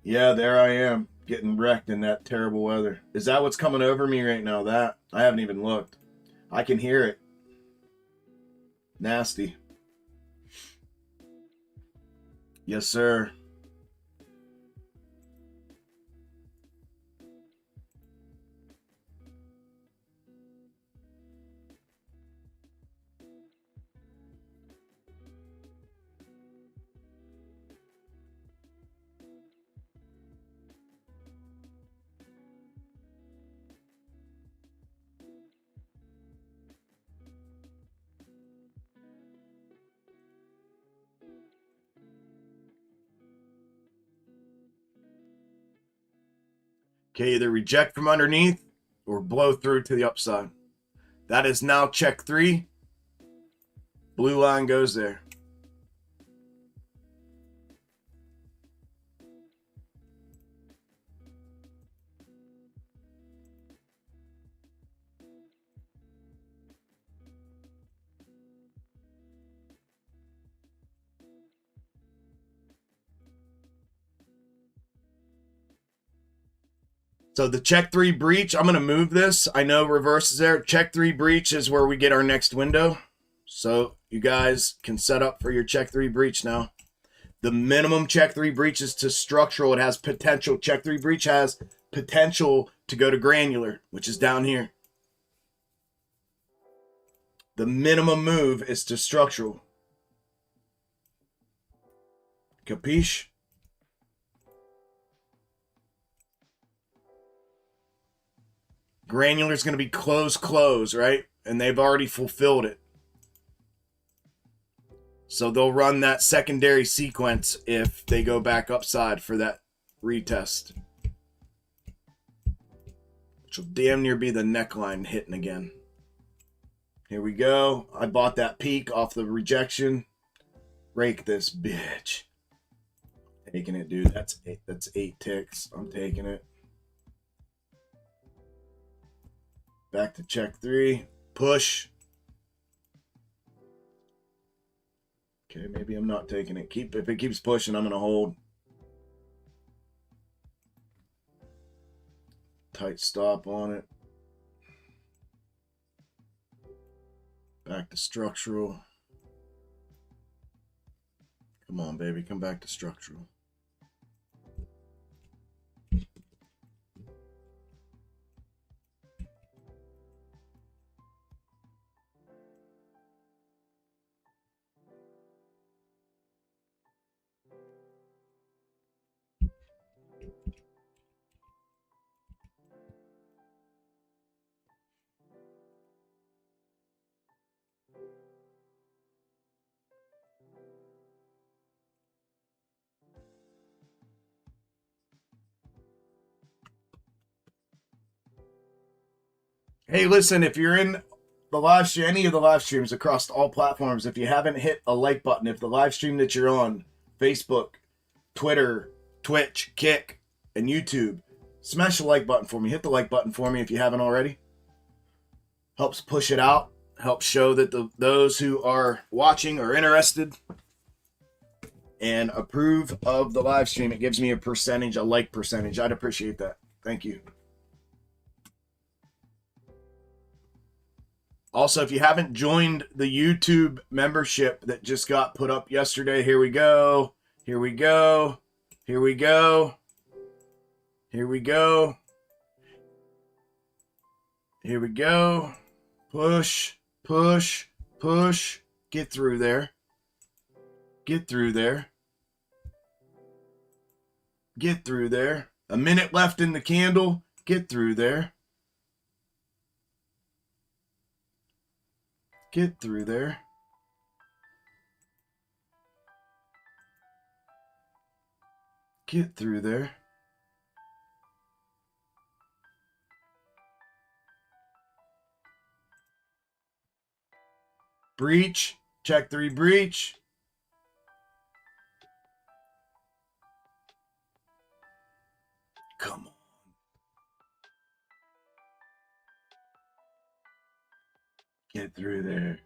Yeah, there I am, getting wrecked in that terrible weather. Is that what's coming over me right now? That? I haven't even looked. I can hear it. Nasty. Yes, sir. Okay, either reject from underneath or blow through to the upside. That is now check 3. Blue line goes there. So the check 3 breach, I'm going to move this. I know reverse is there. Check 3 breach is where we get our next window. So you guys can set up for your check 3 breach now. The minimum check 3 breach is to structural. It has potential. Check 3 breach has potential to go to granular, which is down here. The minimum move is to structural. Capiche? Granular is going to be close, right? And they've already fulfilled it. So they'll run that secondary sequence if they go back upside for that retest. Which will damn near be the neckline hitting again. Here we go. I bought that peak off the rejection. Rake this bitch. Taking it, dude. That's 8 ticks. I'm taking it. Back to check 3. Push. Okay, maybe I'm not taking it. If it keeps pushing, I'm gonna hold. Tight stop on it. Back to structural. Come on, baby. Come back to structural. Hey, listen, if you're in the live stream, any of the live streams across all platforms, if you haven't hit a like button, if the live stream that you're on, Facebook, Twitter, Twitch, Kick, and YouTube, smash the like button for me. Hit the like button for me if you haven't already. Helps push it out. Helps show that those who are watching are interested and approve of the live stream. It gives me a percentage, a like percentage. I'd appreciate that. Thank you. Also, if you haven't joined the YouTube membership that just got put up yesterday, here we go. Here we go. Here we go. Here we go. Here we go. Push, push, push. Get through there. Get through there. Get through there. A minute left in the candle. Get through there. Get through there. Get through there. Breach. Check 3 breach. Come on. Get through there.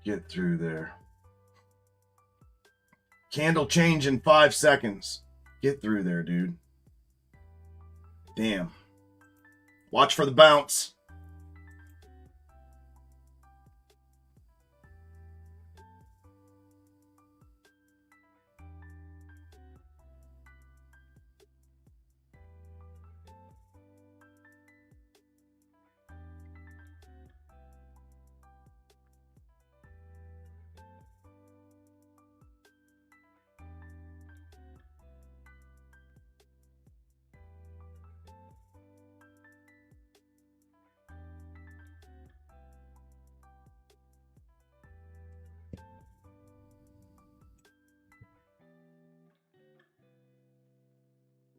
Get through there. Candle change in 5 seconds. Get through there, dude. Damn. Watch for the bounce.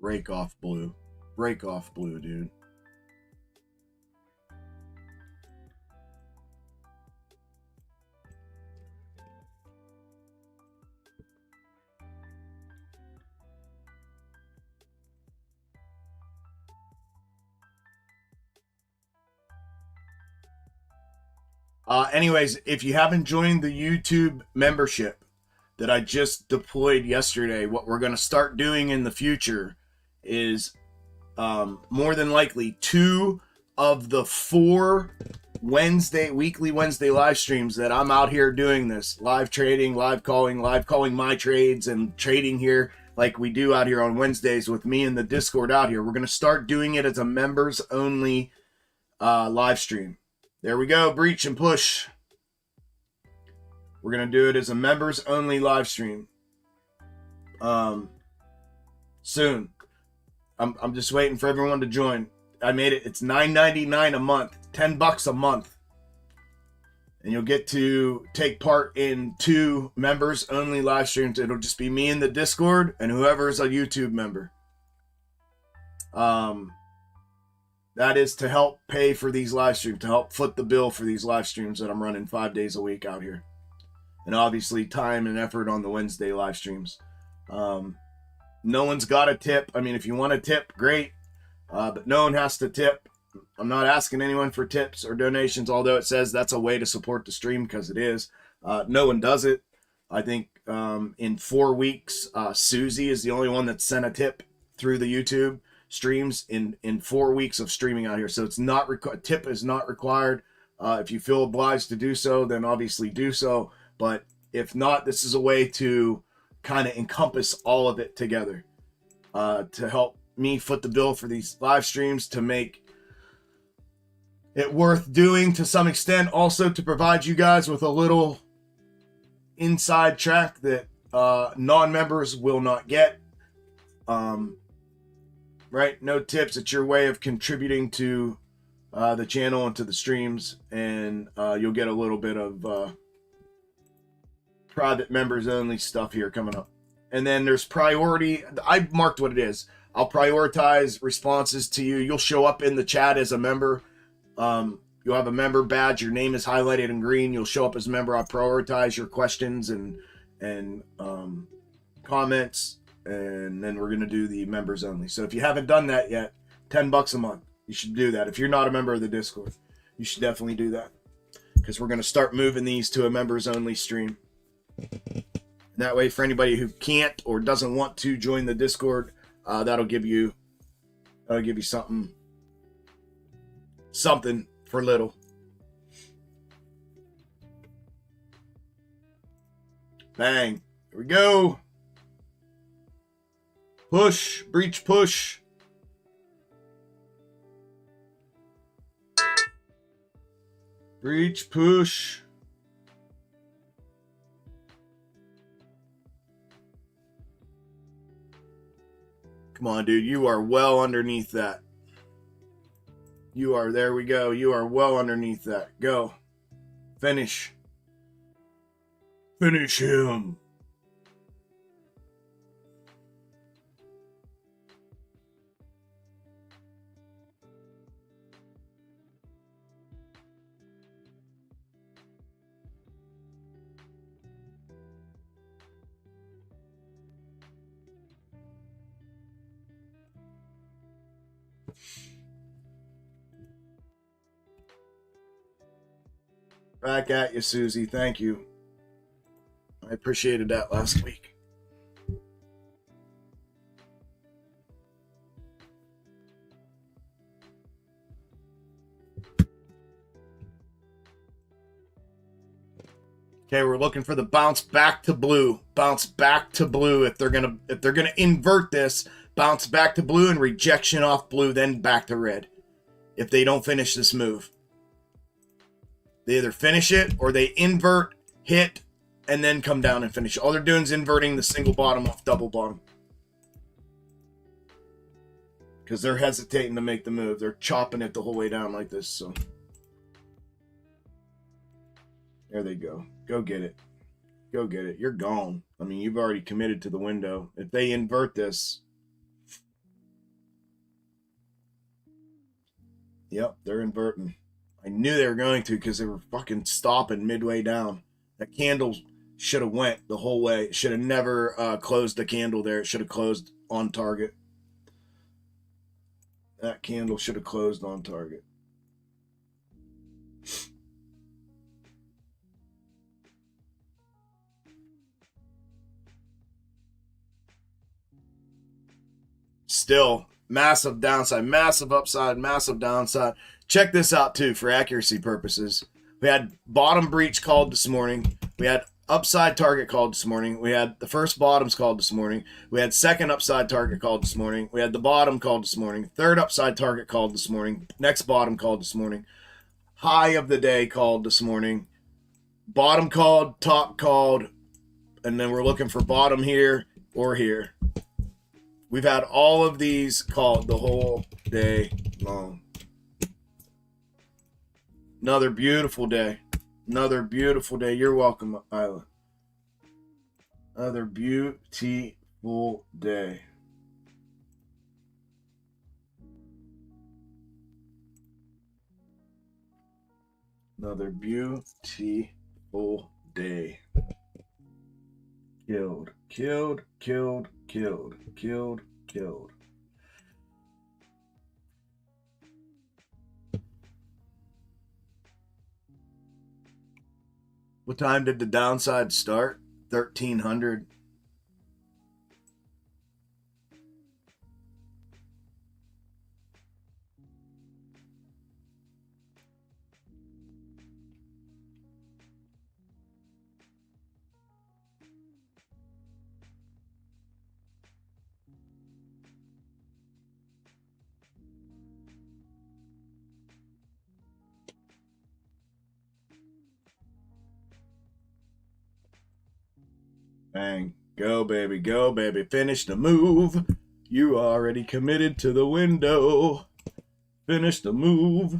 Rake off blue. Rake off blue, dude. Anyways, if you haven't joined the YouTube membership that I just deployed yesterday, what we're going to start doing in the future is more than likely 2 of the 4 weekly Wednesday live streams that I'm out here doing this. Live trading, live calling my trades and trading here like we do out here on Wednesdays with me in the Discord out here. We're going to start doing it as a members only live stream. There we go, breach and push. We're going to do it as a members only live stream. Soon. I'm just waiting for everyone to join. I made it. It's $9.99 a month, $10 a month. And you'll get to take part in 2 members only live streams. It'll just be me in the Discord and whoever's a YouTube member. That is to help pay for these live streams, to help foot the bill for these live streams that I'm running 5 days a week out here. And obviously time and effort on the Wednesday live streams. No one's got a tip. I mean, if you want a tip, great. But no one has to tip. I'm not asking anyone for tips or donations, although it says that's a way to support the stream, because it is. No one does it. I think in 4 weeks, Susie is the only one that sent a tip through the YouTube streams in 4 weeks of streaming out here. So it's not tip is not required. If you feel obliged to do so, then obviously do so. But if not, this is a way to kind of encompass all of it together, to help me foot the bill for these live streams, to make it worth doing to some extent, also to provide you guys with a little inside track that non-members will not get. Right? No tips. It's your way of contributing to the channel and to the streams, and you'll get a little bit of private members only stuff here coming up. And then there's priority. I marked what it is. I'll prioritize responses to you. You'll show up in the chat as a member. You'll have a member badge. Your name is highlighted in green. You'll show up as a member. I'll prioritize your questions and comments, and then we're going to do the members only. So if you haven't done that yet, $10 a month. You should do that. If you're not a member of the Discord, you should definitely do that, because we're going to start moving these to a members only stream. That way, for anybody who can't or doesn't want to join the Discord, that'll give you something for little. Bang. Here we go. Push, breach, push. Breach, push. Come on, dude. You are well underneath that. You are, there we go. You are well underneath that. Go. Finish. Finish him. Back at you, Susie. Thank you. I appreciated that last week. Okay, we're looking for the bounce back to blue. Bounce back to blue. If they're gonna invert this, bounce back to blue and rejection off blue, then back to red. If they don't finish this move. They either finish it or they invert, hit, and then come down and finish. All they're doing is inverting the single bottom off double bottom. Because they're hesitating to make the move. They're chopping it the whole way down like this. So there they go. Go get it. Go get it. You're gone. I mean, you've already committed to the window. If they invert this. Yep, they're inverting. I knew they were going to, because they were fucking stopping midway down. That candle should have went the whole way. It should have never closed the candle there. It should have closed on target. That candle should have closed on target. still massive downside, massive upside, massive downside. Check this out too for accuracy purposes. We had bottom breach called this morning. We had upside target called this morning. We had the first bottoms called this morning. We had second upside target called this morning. We had the bottom called this morning. Third upside target called this morning. Next bottom called this morning. High of the day called this morning. Bottom called, top called, and then we're looking for bottom here or here. We've had all of these called the whole day long. Another beautiful day. Another beautiful day. You're welcome, Isla. Another beautiful day. Another beautiful day. Killed, killed, killed, killed, killed, killed. What time did the downside start? 1300. Bang. Go, baby. Go, baby. Finish the move. You already committed to the window. Finish the move.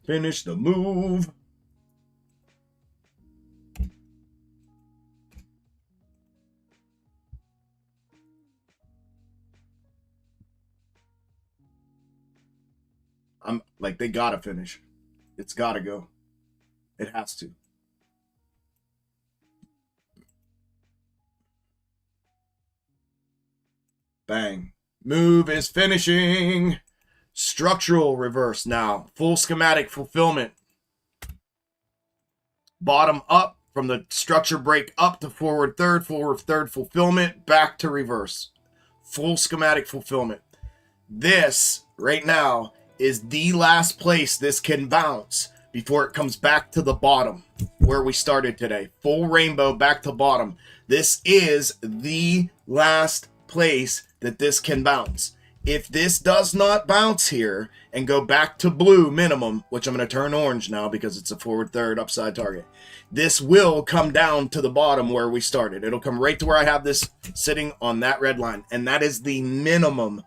Finish the move. I'm like, they gotta finish. It's gotta go. It has to. Bang. Move is finishing. Structural reverse now. Full schematic fulfillment. Bottom up from the structure break up to forward third fulfillment, back to reverse. Full schematic fulfillment. This right now is the last place this can bounce before it comes back to the bottom where we started today. Full rainbow back to bottom. This is the last place that this can bounce. If this does not bounce here and go back to blue minimum, which I'm going to turn orange now because it's a forward third upside target, this will come down to the bottom where we started. It'll come right to where I have this sitting on that red line, and that is the minimum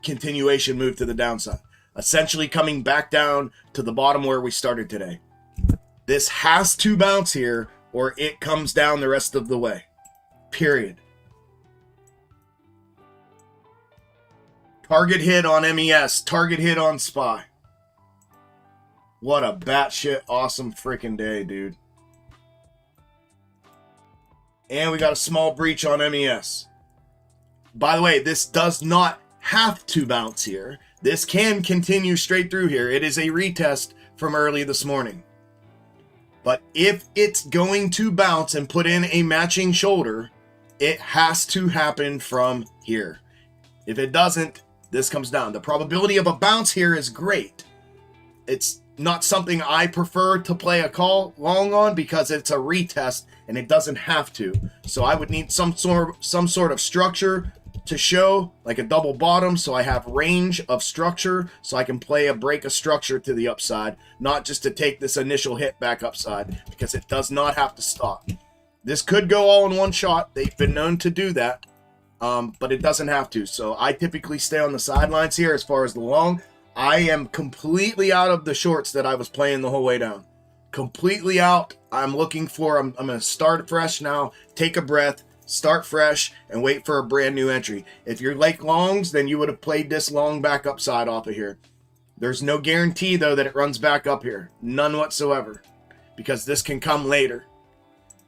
continuation move to the downside. Essentially coming back down to the bottom where we started today. This has to bounce here or it comes down the rest of the way. Period. Target hit on MES. Target hit on SPY. What a batshit awesome freaking day, dude. And we got a small breach on MES. By the way, this does not have to bounce here. This can continue straight through here. It is a retest from early this morning. But if it's going to bounce and put in a matching shoulder, it has to happen from here. If it doesn't, this comes down. The probability of a bounce here is great. It's not something I prefer to play a call long on because it's a retest and it doesn't have to. So I would need some sort of structure to show, like a double bottom, so I have range of structure, so I can play a break of structure to the upside, not just to take this initial hit back upside, because it does not have to stop. This could go all in one shot. They've been known to do that, but it doesn't have to. So I typically stay on the sidelines here as far as the long. I am completely out of the shorts that I was playing the whole way down. Completely out. I'm looking for, I'm going to start fresh now, take a breath, start fresh, and wait for a brand new entry. If you're like longs, then you would have played this long back upside off of here. There's no guarantee, though, that it runs back up here. None whatsoever. Because this can come later.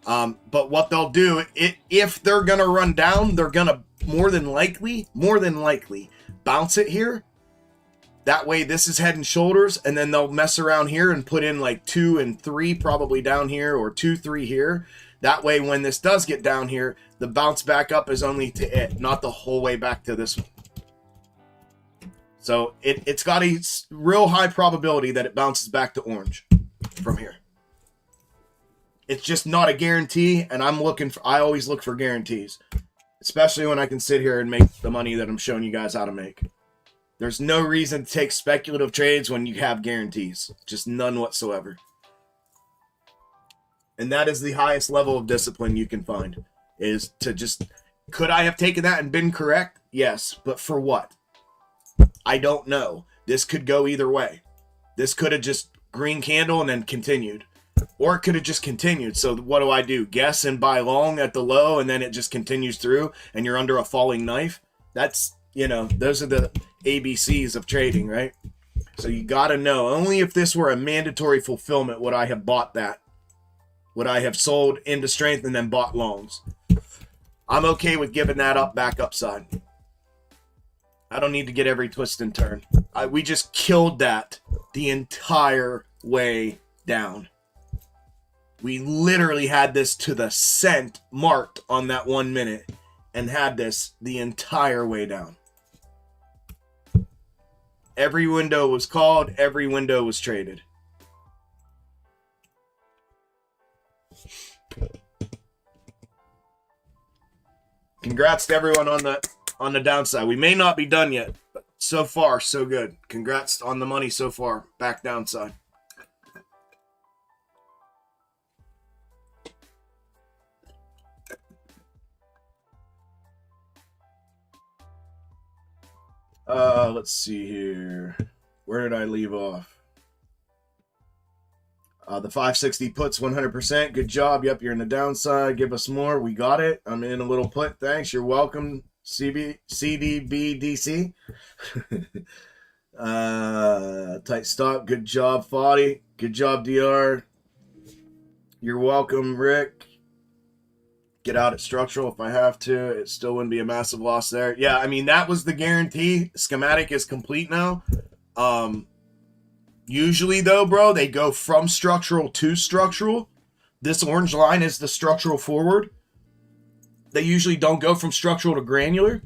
But what they'll do, if they're going to run down, they're going to more than likely bounce it here That way this is head and shoulders, and then they'll mess around here and put in like 2 and 3 probably down here, or 2, 3 here. That way when this does get down here, the bounce back up is only to it, not the whole way back to this one. So it's got a real high probability that it bounces back to orange from here. It's just not a guarantee, and I always look for guarantees, especially when I can sit here and make the money that I'm showing you guys how to make. There's no reason to take speculative trades when you have guarantees. Just none whatsoever. And that is the highest level of discipline you can find. Is to just... Could I have taken that and been correct? Yes. But for what? I don't know. This could go either way. This could have just green candle and then continued. Or it could have just continued. So what do? Guess and buy long at the low, and then it just continues through, and you're under a falling knife? That's... those are the ABCs of trading, right? So you got to know, only if this were a mandatory fulfillment would I have bought that. Would I have sold into strength and then bought longs. I'm okay with giving that up back upside. I don't need to get every twist and turn. We just killed that the entire way down. We literally had this to the cent marked on that 1 minute and had this the entire way down. Every window was called. Every window was traded. Congrats to everyone on the downside. We may not be done yet, but so far, so good. Congrats on the money so far. Back downside. Let's see here. Where did I leave off? The 560 puts 100%. Good job. Yep, you're in the downside. Give us more. We got it. I'm in a little put. Thanks. You're welcome, CDBDC. Tight stop. Good job, Foddy. Good job, DR. You're welcome, Rick. Get out at structural if I have to. It still wouldn't be a massive loss there. Yeah, I mean, that was the guarantee. Schematic is complete now. Usually, though, bro, they go from structural to structural. This orange line is the structural forward. They usually don't go from structural to granular.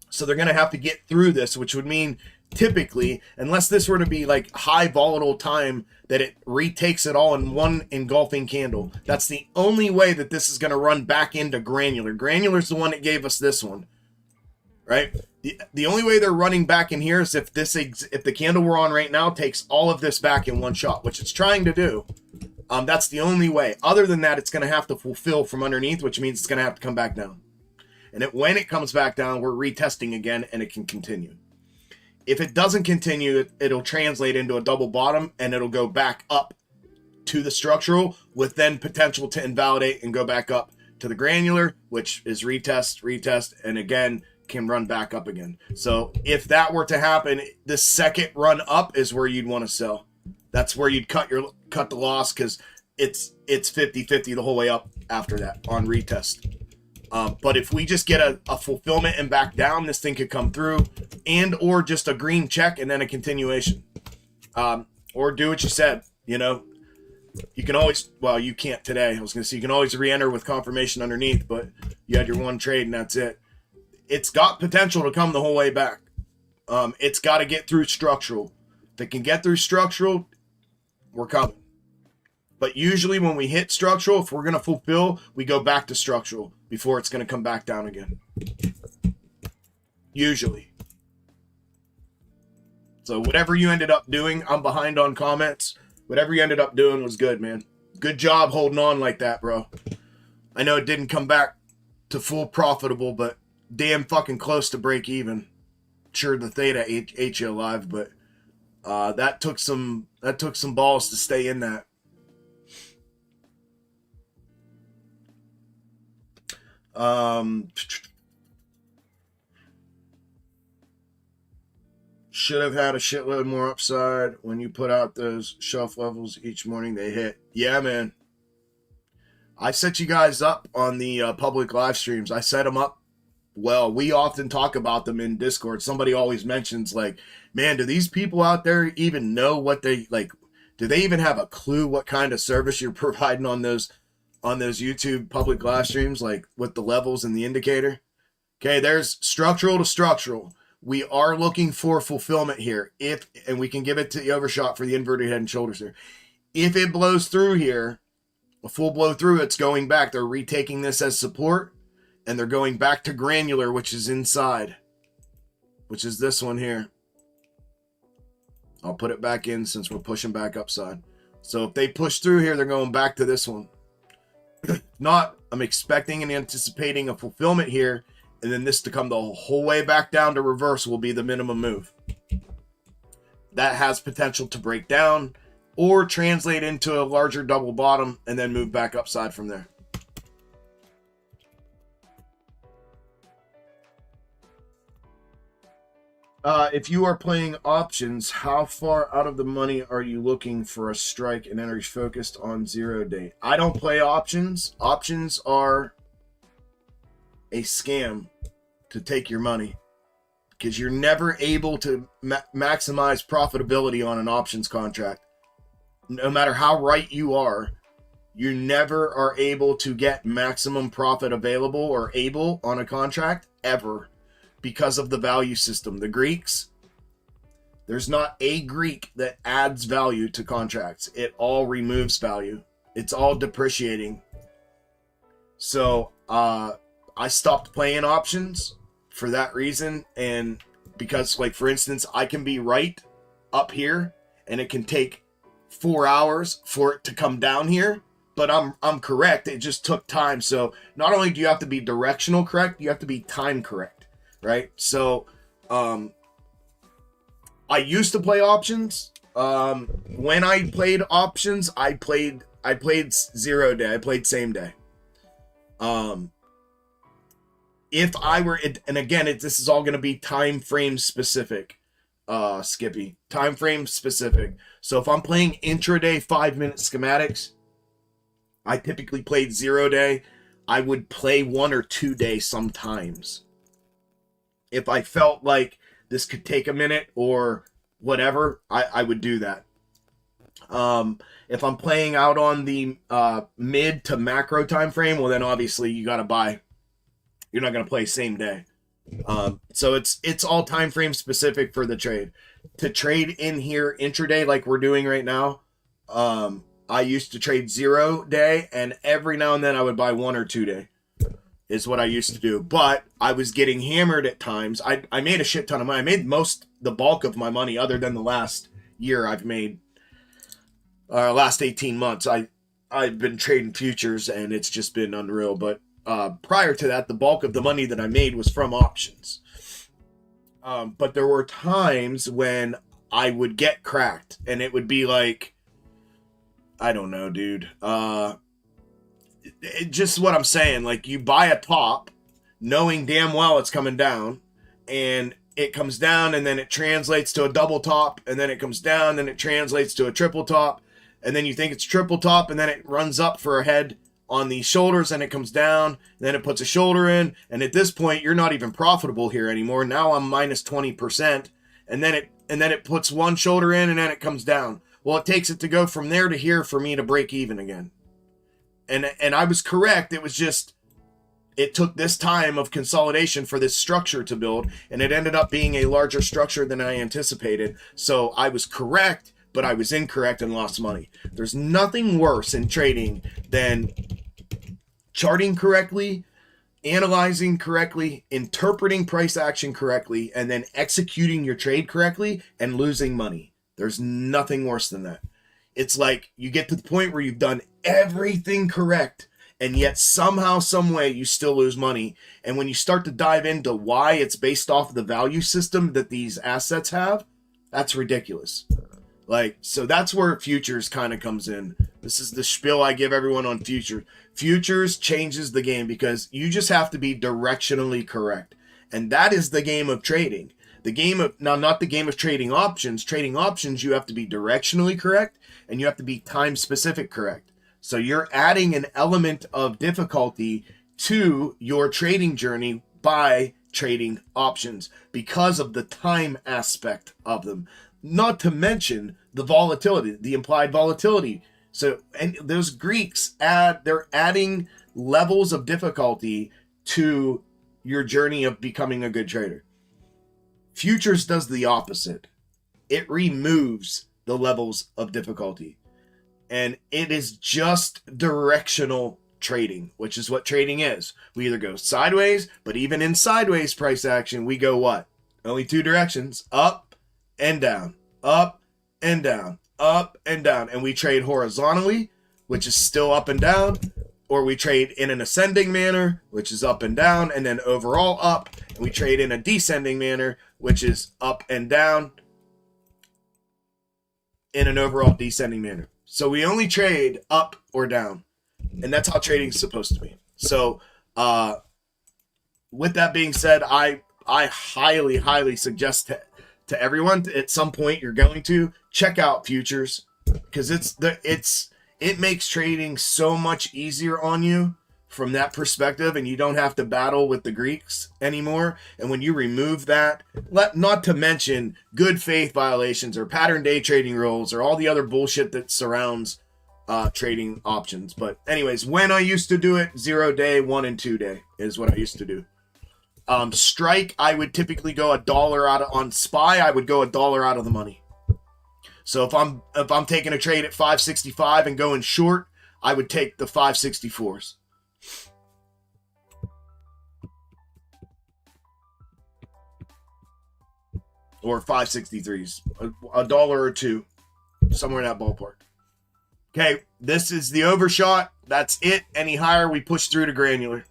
So they're going to have to get through this, which would mean typically, unless this were to be like high volatile time, that it retakes it all in one engulfing candle. That's the only way that this is going to run back into granular. Granular is the one that gave us this one, right? The only way they're running back in here is if the candle we're on right now takes all of this back in one shot, which it's trying to do. That's the only way. Other than that, it's going to have to fulfill from underneath, which means it's going to have to come back down. And when it comes back down, we're retesting again, and it can continue. If it doesn't continue, it'll translate into a double bottom, and it'll go back up to the structural, with then potential to invalidate and go back up to the granular, which is retest, and again, can run back up again. So if that were to happen, the second run up is where you'd want to sell. That's where you'd cut the loss, because it's 50-50 the whole way up after that on retest. But if we just get a fulfillment and back down, this thing could come through, and or just a green check and then a continuation. Or do what you said, You can always, well, you can't today. I was going to say you can always re-enter with confirmation underneath, but you had your one trade and that's it. It's got potential to come the whole way back. It's got to get through structural. If it can get through structural, we're coming. But usually when we hit structural, if we're going to fulfill, we go back to structural before it's going to come back down again. Usually. So whatever you ended up doing, I'm behind on comments. Whatever you ended up doing was good, man. Good job holding on like that, bro. I know it didn't come back to full profitable, but damn fucking close to break even. Sure, the theta ate you alive, but that took some balls to stay in that. Should have had a shitload more upside when you put out those shelf levels each morning they hit. Yeah, man. I set you guys up on the public live streams. I set them up well, we often talk about them in Discord. Somebody always mentions, like, man, do these people out there even know what they, like, do they even have a clue what kind of service you're providing on those YouTube public live streams, like with the levels and the indicator? Okay, there's structural to structural. We are looking for fulfillment here. And we can give it to the overshot for the inverted head and shoulders here. If it blows through here, a full blow through, it's going back. They're retaking this as support, and they're going back to granular, which is inside, which is this one here. I'll put it back in since we're pushing back upside. So if they push through here, they're going back to this one. Not, I'm expecting and anticipating a fulfillment here, and then this to come the whole way back down to reverse will be the minimum move. That has potential to break down or translate into a larger double bottom and then move back upside from there. If you are playing options, how far out of the money are you looking for a strike and entries focused on 0 day? I don't play options. Options are a scam to take your money because you're never able to maximize profitability on an options contract. No matter how right you are, you never are able to get maximum profit available or able on a contract ever because of the value system. The Greeks, there's not a Greek that adds value to contracts. It all removes value. It's all depreciating. So I stopped playing options for that reason, and because, like, for instance, I can be right up here and it can take 4 hours for it to come down here, but I'm correct. It just took time. So not only do you have to be directional correct, you have to be time correct, right? So I used to play options. When I played options, I played 0 day. I played same day. If I were, and again, this is all going to be time frame specific, Skippy. Time frame specific. So if I'm playing intraday 5-minute schematics, I typically played 0 day. I would play 1 or 2 day sometimes. If I felt like this could take a minute or whatever, I would do that. If I'm playing out on the mid to macro time frame, well, then obviously you got to buy. You're not going to play same day. So it's all time frame specific for the trade. To trade in here intraday like we're doing right now, I used to trade 0 day, and every now and then I would buy 1 or 2 day is what I used to do. But I was getting hammered at times. I made a shit ton of money. I made the bulk of my money other than the last year I've made, last 18 months. I've been trading futures and it's just been unreal. But prior to that, the bulk of the money that I made was from options. But there were times when I would get cracked and it would be like, I don't know, dude. Just what I'm saying, like, you buy a top knowing damn well it's coming down, and it comes down and then it translates to a double top, and then it comes down and it translates to a triple top, and then you think it's triple top, and then it runs up for a head on the shoulders and it comes down, and then it puts a shoulder in, and at this point you're not even profitable here anymore. Now I'm minus 20%, and then it puts one shoulder in and then it comes down. Well, it takes it to go from there to here for me to break even again. And I was correct. It was just, it took this time of consolidation for this structure to build, and it ended up being a larger structure than I anticipated. So I was correct, but I was incorrect and lost money. There's nothing worse in trading than charting correctly, analyzing correctly, interpreting price action correctly, and then executing your trade correctly and losing money. There's nothing worse than that. It's like you get to the point where you've done everything correct, and yet somehow, some way, you still lose money. And when you start to dive into why it's based off of the value system that these assets have, that's ridiculous. Like, so that's where futures kind of comes in. This is the spiel I give everyone on futures. Futures changes the game because you just have to be directionally correct. And that is the game of trading. The game of, now, not the game of trading options. Trading options, you have to be directionally correct and you have to be time specific correct. So you're adding an element of difficulty to your trading journey by trading options because of the time aspect of them. Not to mention the volatility, the implied volatility. So, and those Greeks they're adding levels of difficulty to your journey of becoming a good trader. Futures does the opposite. It removes the levels of difficulty. And it is just directional trading, which is what trading is. We either go sideways, but even in sideways price action, we go what? Only two directions, up and down, up and down, up and down. And we trade horizontally, which is still up and down, or we trade in an ascending manner, which is up and down, and then overall up. And we trade in a descending manner, which is up and down in an overall descending manner. So we only trade up or down, and that's how trading is supposed to be. So with that being said, I highly suggest to everyone at some point you're going to check out futures, because it makes trading so much easier on you from that perspective, and you don't have to battle with the Greeks anymore. And when you remove that, not to mention good faith violations or pattern day trading rules or all the other bullshit that surrounds trading options. But anyways, when I used to do it, 0 day, 1 and 2 day is what I used to do. Strike, I would typically go $1 out on SPY. I would go $1 out of the money. So if I'm taking a trade at 565 and going short, I would take the 564s. Or 563s, $1 or $2, somewhere in that ballpark. Okay, this is the overshot. That's it. Any higher, we push through to granular.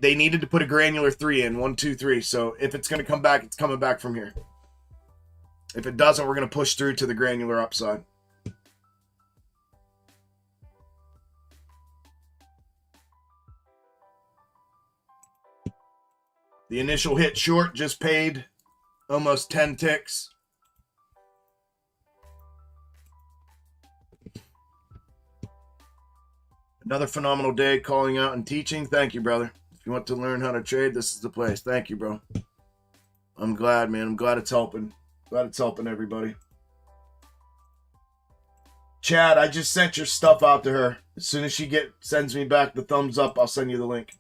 They needed to put a granular 3 in, 1, 2, 3. So if it's going to come back, it's coming back from here. If it doesn't, we're going to push through to the granular upside. The initial hit short just paid almost 10 ticks. Another phenomenal day calling out and teaching. Thank you, brother. If you want to learn how to trade, this is the place. Thank you, bro. I'm glad, man. I'm glad it's helping. Glad it's helping everybody. Chad, I just sent your stuff out to her. As soon as she sends me back the thumbs up, I'll send you the link.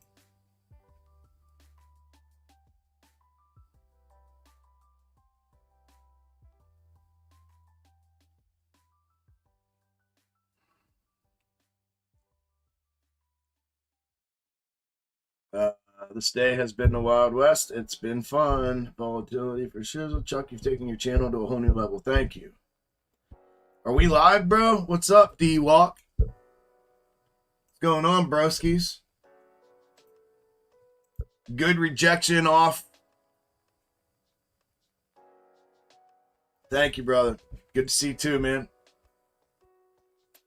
This day has been the Wild West. It's been fun. Volatility for shizzle. Chuck, you've taken your channel to a whole new level. Thank you. Are we live, bro? What's up, D-Walk? What's going on, broskies? Good rejection off. Thank you, brother. Good to see you too, man.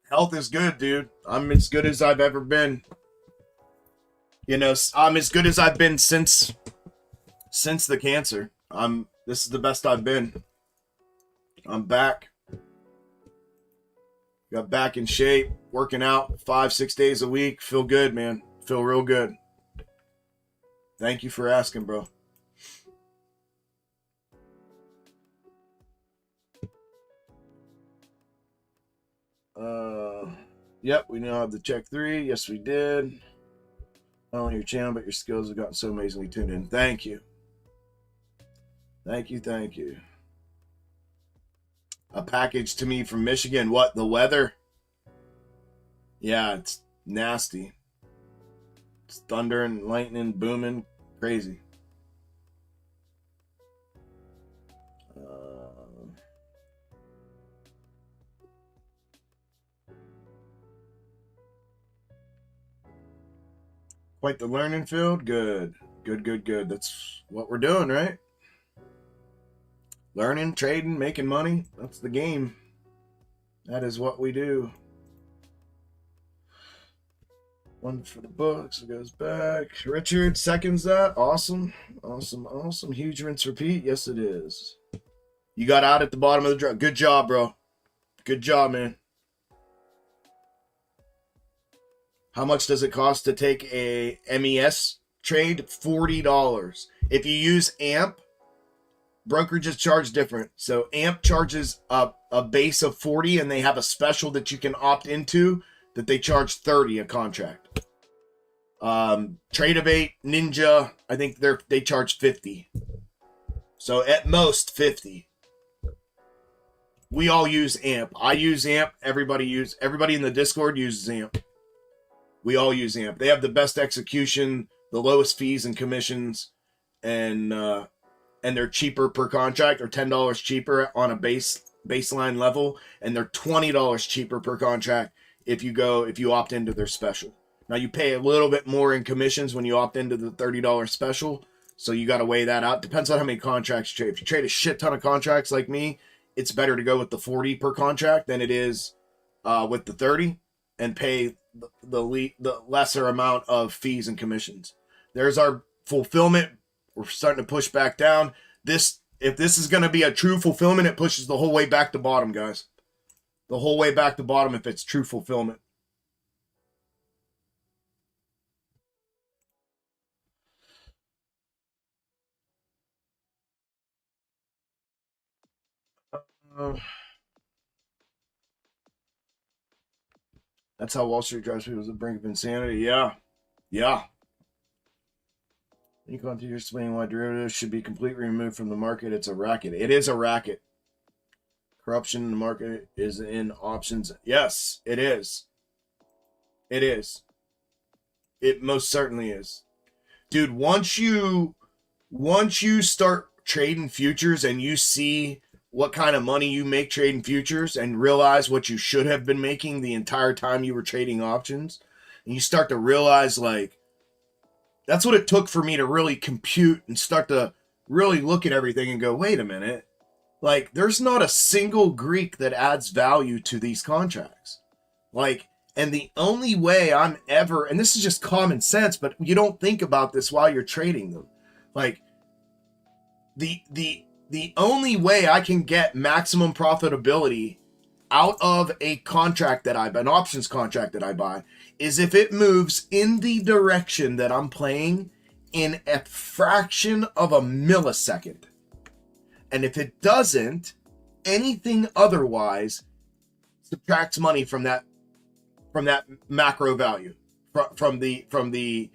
Health is good, dude. I'm as good as I've ever been. You know, I'm as good as I've been since the cancer. This is the best I've been. I'm back. Got back in shape, working out 5-6 days a week. Feel good, man. Feel real good. Thank you for asking, bro. Yep, we now have the check 3. Yes, we did. Not only your channel, but your skills have gotten so amazingly tuned in. Thank you. Thank you, thank you. A package to me from Michigan. What, the weather? Yeah, it's nasty. It's thunder and lightning, booming, crazy. Quite the learning field. Good. Good. That's what we're doing, right? Learning, trading, making money. That's the game. That is what we do. One for the books. It goes back. Richard seconds that. Awesome. Huge rinse repeat. Yes, it is. You got out at the bottom of the draw. Good job, bro. Good job, man. How much does it cost to take a MES trade? $40. If you use AMP, brokerages charge different. So AMP charges a base of 40, and they have a special that you can opt into that they charge 30 a contract. Tradeovate, Ninja, I think they charge 50. So at most 50. We all use AMP. I use AMP. Everybody in the Discord uses AMP. We all use AMP. They have the best execution, the lowest fees and commissions, and they're cheaper per contract, or $10 cheaper on a baseline level, and they're $20 cheaper per contract if you opt into their special. Now you pay a little bit more in commissions when you opt into the $30 special, so you got to weigh that out. Depends on how many contracts you trade. If you trade a shit ton of contracts like me, it's better to go with the 40 per contract than it is with the 30 and pay the lesser amount of fees and commissions. There's our fulfillment. We're starting to push back down. If this is going to be a true fulfillment, it pushes the whole way back to bottom, guys. The whole way back to bottom if it's true fulfillment. That's how Wall Street drives people to the brink of insanity. Yeah. You go into explaining why derivatives should be completely removed from the market. It's a racket. It is a racket. Corruption in the market is in options. Yes, it is. It is. It most certainly is. Dude, once you start trading futures and you see what kind of money you make trading futures and realize what you should have been making the entire time you were trading options, and you start to realize, like, that's what it took for me to really compute and start to really look at everything and go, wait a minute, like, there's not a single Greek that adds value to these contracts. Like, and the only way I'm ever, and this is just common sense, but you don't think about this while you're trading them. Like, the only way I can get maximum profitability out of a contract that I buy, an options contract that I buy, is if it moves in the direction that I'm playing in a fraction of a millisecond. And if it doesn't, anything otherwise subtracts money from that macro value, from the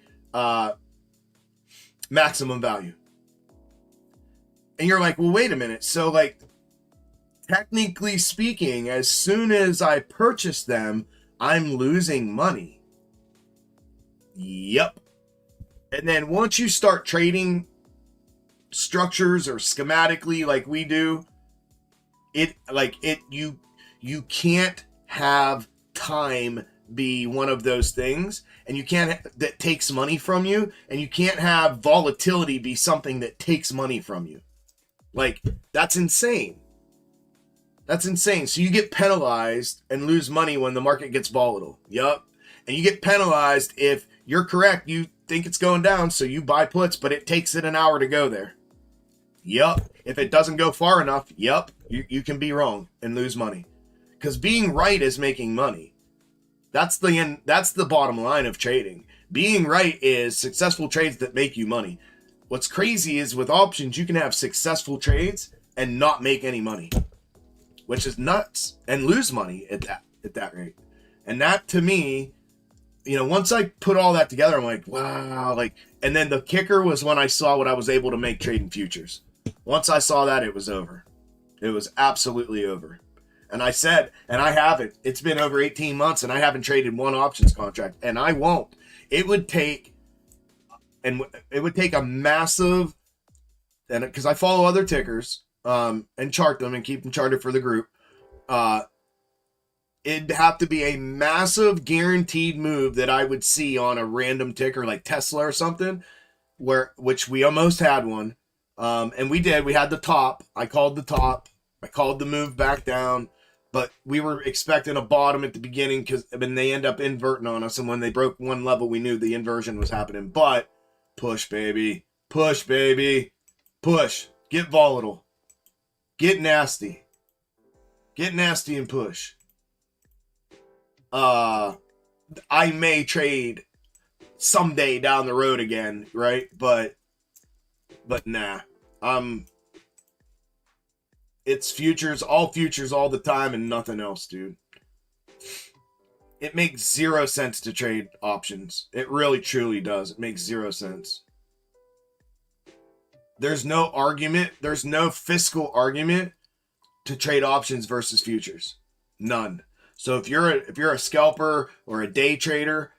maximum value. And you're like, well, wait a minute. So, like, technically speaking, as soon as I purchase them, I'm losing money. Yep. And then once you start trading structures or schematically like we do, you can't have time be one of those things, and you can't that takes money from you, and you can't have volatility be something that takes money from you. Like, that's insane. That's insane. So you get penalized and lose money when the market gets volatile. Yup. And you get penalized if you're correct. You think it's going down, so you buy puts, but it takes it an hour to go there. Yup. If it doesn't go far enough, yup, you can be wrong and lose money. Because being right is making money. That's the bottom line of trading. Being right is successful trades that make you money. What's crazy is with options, you can have successful trades and not make any money, which is nuts, and lose money at that rate. And that, to me, once I put all that together, I'm like, wow, like, and then the kicker was when I saw what I was able to make trading futures. Once I saw that, it was over. It was absolutely over. And I said, and I haven't. It's been over 18 months, and I haven't traded one options contract, and I won't. It would take a massive, and because I follow other tickers and chart them and keep them charted for the group, it'd have to be a massive guaranteed move that I would see on a random ticker like Tesla or something, which we almost had one, and we did. We had the top. I called the top. I called the move back down, but we were expecting a bottom at the beginning because then they end up inverting on us, and when they broke one level, we knew the inversion was happening. But push, baby. Push, baby. Push. Get volatile. Get nasty. Get nasty and push. I may trade someday down the road again, right? But nah. It's futures all the time and nothing else, dude. It makes 0 sense to trade options. It really truly does. It makes 0 sense. There's no argument, there's no fiscal argument to trade options versus futures. None. So if you're a scalper or a day trader,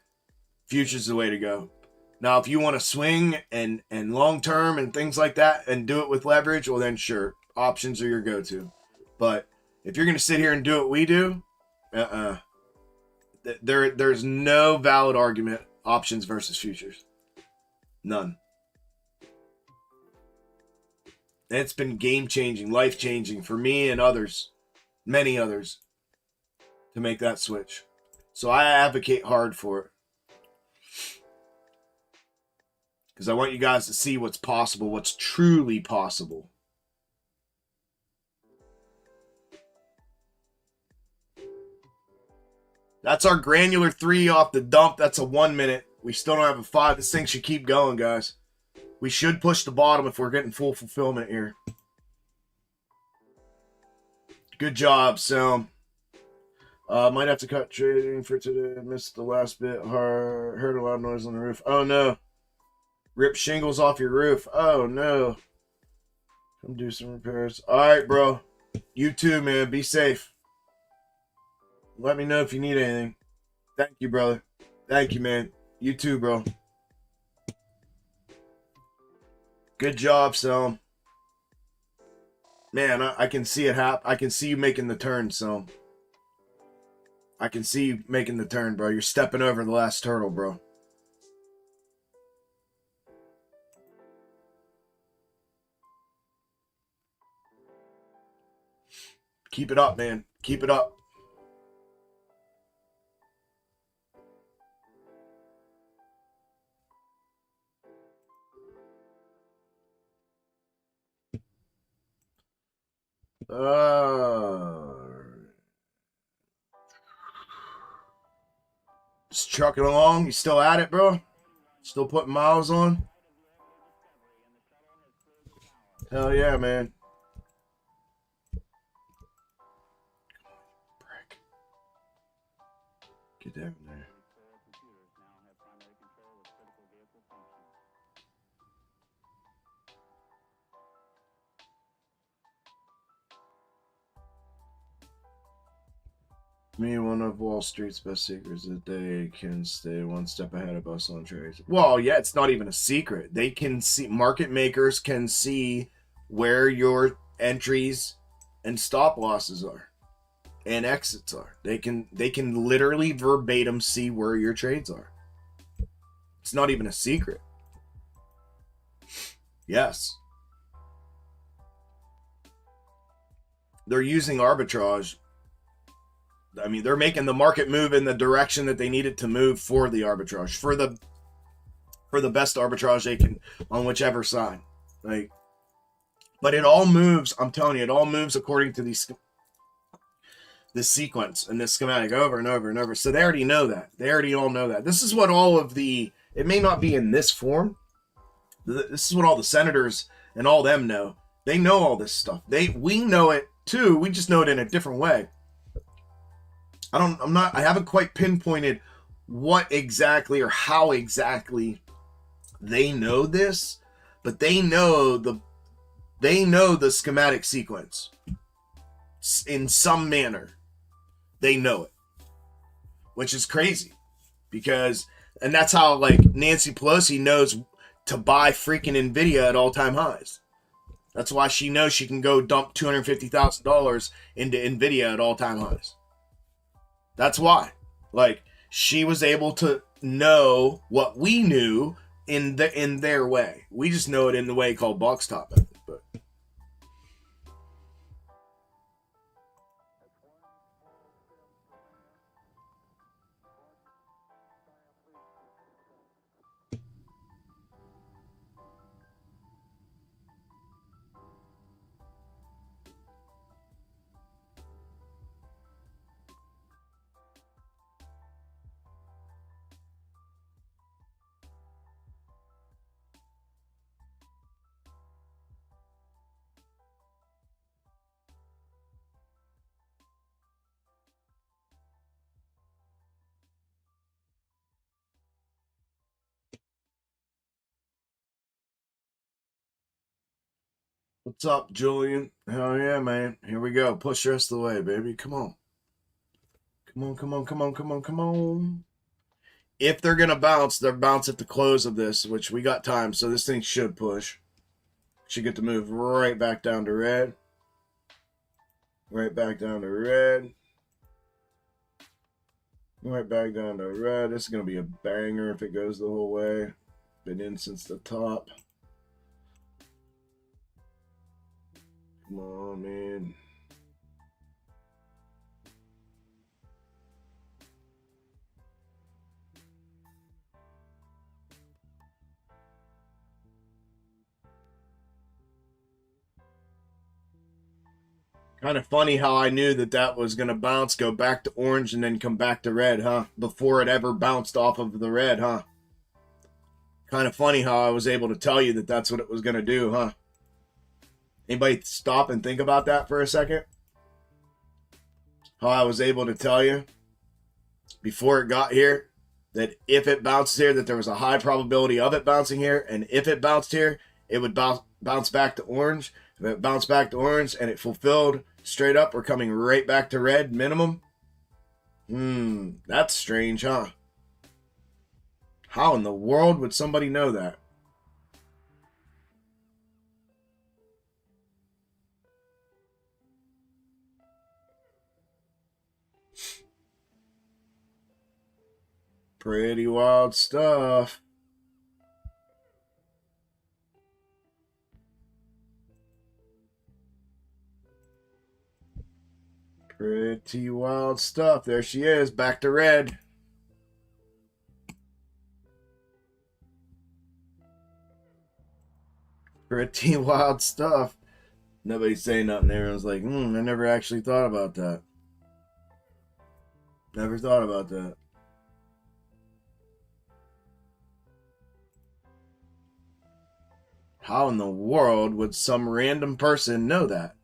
futures is the way to go. Now, if you want to swing and long term and things like that and do it with leverage, well then sure, options are your go-to. But if you're going to sit here and do what we do, there's no valid argument options versus futures. None. And it's been game-changing, life-changing for me and others, many others, to make that switch. So I advocate hard for it. Because I want you guys to see what's possible, what's truly possible. That's our granular 3 off the dump. That's a 1 minute. We still don't have a 5. This thing should keep going, guys. We should push the bottom if we're getting full fulfillment here. Good job, Sam. Might have to cut trading for today. Missed the last bit. Heard a lot of noise on the roof. Oh, no. Rip shingles off your roof. Oh, no. Come do some repairs. All right, bro. You too, man. Be safe. Let me know if you need anything. Thank you, brother. Thank you, man. You too, bro. Good job, Selm. Man, I can see it happen. I can see you making the turn, Selm. I can see you making the turn, bro. You're stepping over the last turtle, bro. Keep it up, man. Keep it up. Just trucking along. You still at it, bro? Still putting miles on? Hell yeah, man. Get down there. Me, one of Wall Street's best secrets is that they can stay one step ahead of us on trades. Well, yeah, it's not even a secret. They can see, market makers can see where your entries and stop losses are and exits are. They can literally verbatim see where your trades are. It's not even a secret. Yes. They're using arbitrage. I mean, they're making the market move in the direction that they need it to move for the arbitrage, for the best arbitrage they can on whichever side. Like, but it all moves. I'm telling you, it all moves according to this sequence and this schematic over and over and over. So they already know that. They already all know that. This is what all of the. It may not be in this form. This is what all the senators and all them know. They know all this stuff. We know it too. We just know it in a different way. I haven't quite pinpointed what exactly or how exactly they know this, but they know the schematic sequence in some manner. They know it, which is crazy and that's how like Nancy Pelosi knows to buy freaking Nvidia at all-time highs. That's why she knows she can go dump $250,000 into Nvidia at all-time highs. That's why. Like, she was able to know what we knew in their way. We just know it in the way called box top method. But What's up, Julian? Hell yeah, man. Here we go. Push the rest of the way, baby. Come on. Come on, come on, come on, come on, come on. If they're going to bounce, they'll bounce at the close of this, which we got time, so this thing should push. Should get to move right back down to red. Right back down to red. Right back down to red. This is going to be a banger if it goes the whole way. Been in since the top. Come on, man. Kind of funny how I knew that that was going to bounce, go back to orange, and then come back to red, huh? Before it ever bounced off of the red, huh? Kind of funny how I was able to tell you that that's what it was going to do, huh? Anybody stop and think about that for a second? How I was able to tell you before it got here that if it bounced here, that there was a high probability of it bouncing here, and if it bounced here, it would bounce back to orange. If it bounced back to orange and it fulfilled straight up, we're coming right back to red minimum. That's strange, huh? How in the world would somebody know that? Pretty wild stuff. Pretty wild stuff. There she is, back to red. Pretty wild stuff. Nobody's saying nothing. Everyone's like, I never actually thought about that. Never thought about that. How in the world would some random person know that?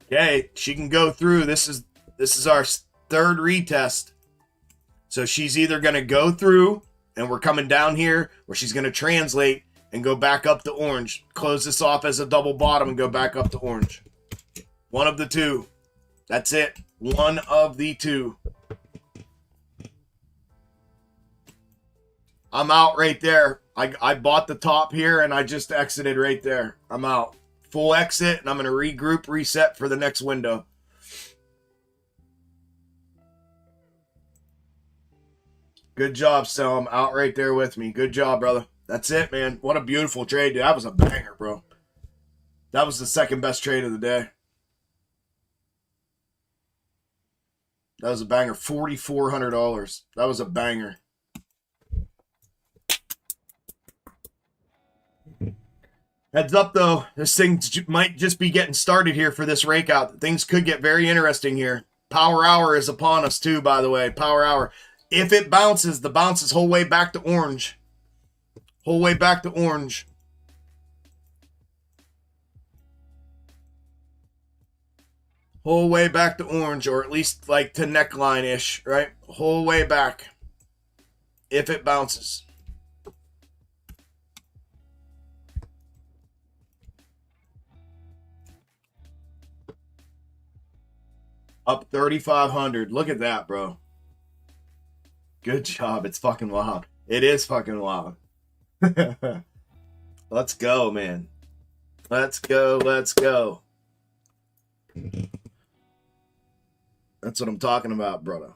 Okay, she can go through. This is our third retest. So she's either going to go through and we're coming down here, or she's going to translate and go back up to orange. Close this off as a double bottom and go back up to orange. One of the two. That's it. One of the two. I'm out right there. I bought the top here and I just exited right there. I'm out. Full exit, and I'm going to regroup, reset for the next window. Good job, Selm. Out right there with me. Good job, brother. That's it, man. What a beautiful trade, dude. That was a banger, bro. That was the second best trade of the day. That was a banger. $4,400. That was a banger. Heads up, though. This thing might just be getting started here for this rake out. Things could get very interesting here. Power hour is upon us, too, by the way. Power hour. If it bounces, the bounce is whole way back to orange. Whole way back to orange. Whole way back to orange, or at least like to neckline-ish, right? Whole way back. If it bounces. Up 3,500. Look at that, bro. Good job. It's fucking wild. It is fucking wild. Let's go, man. Let's go. Let's go. That's what I'm talking about, brother.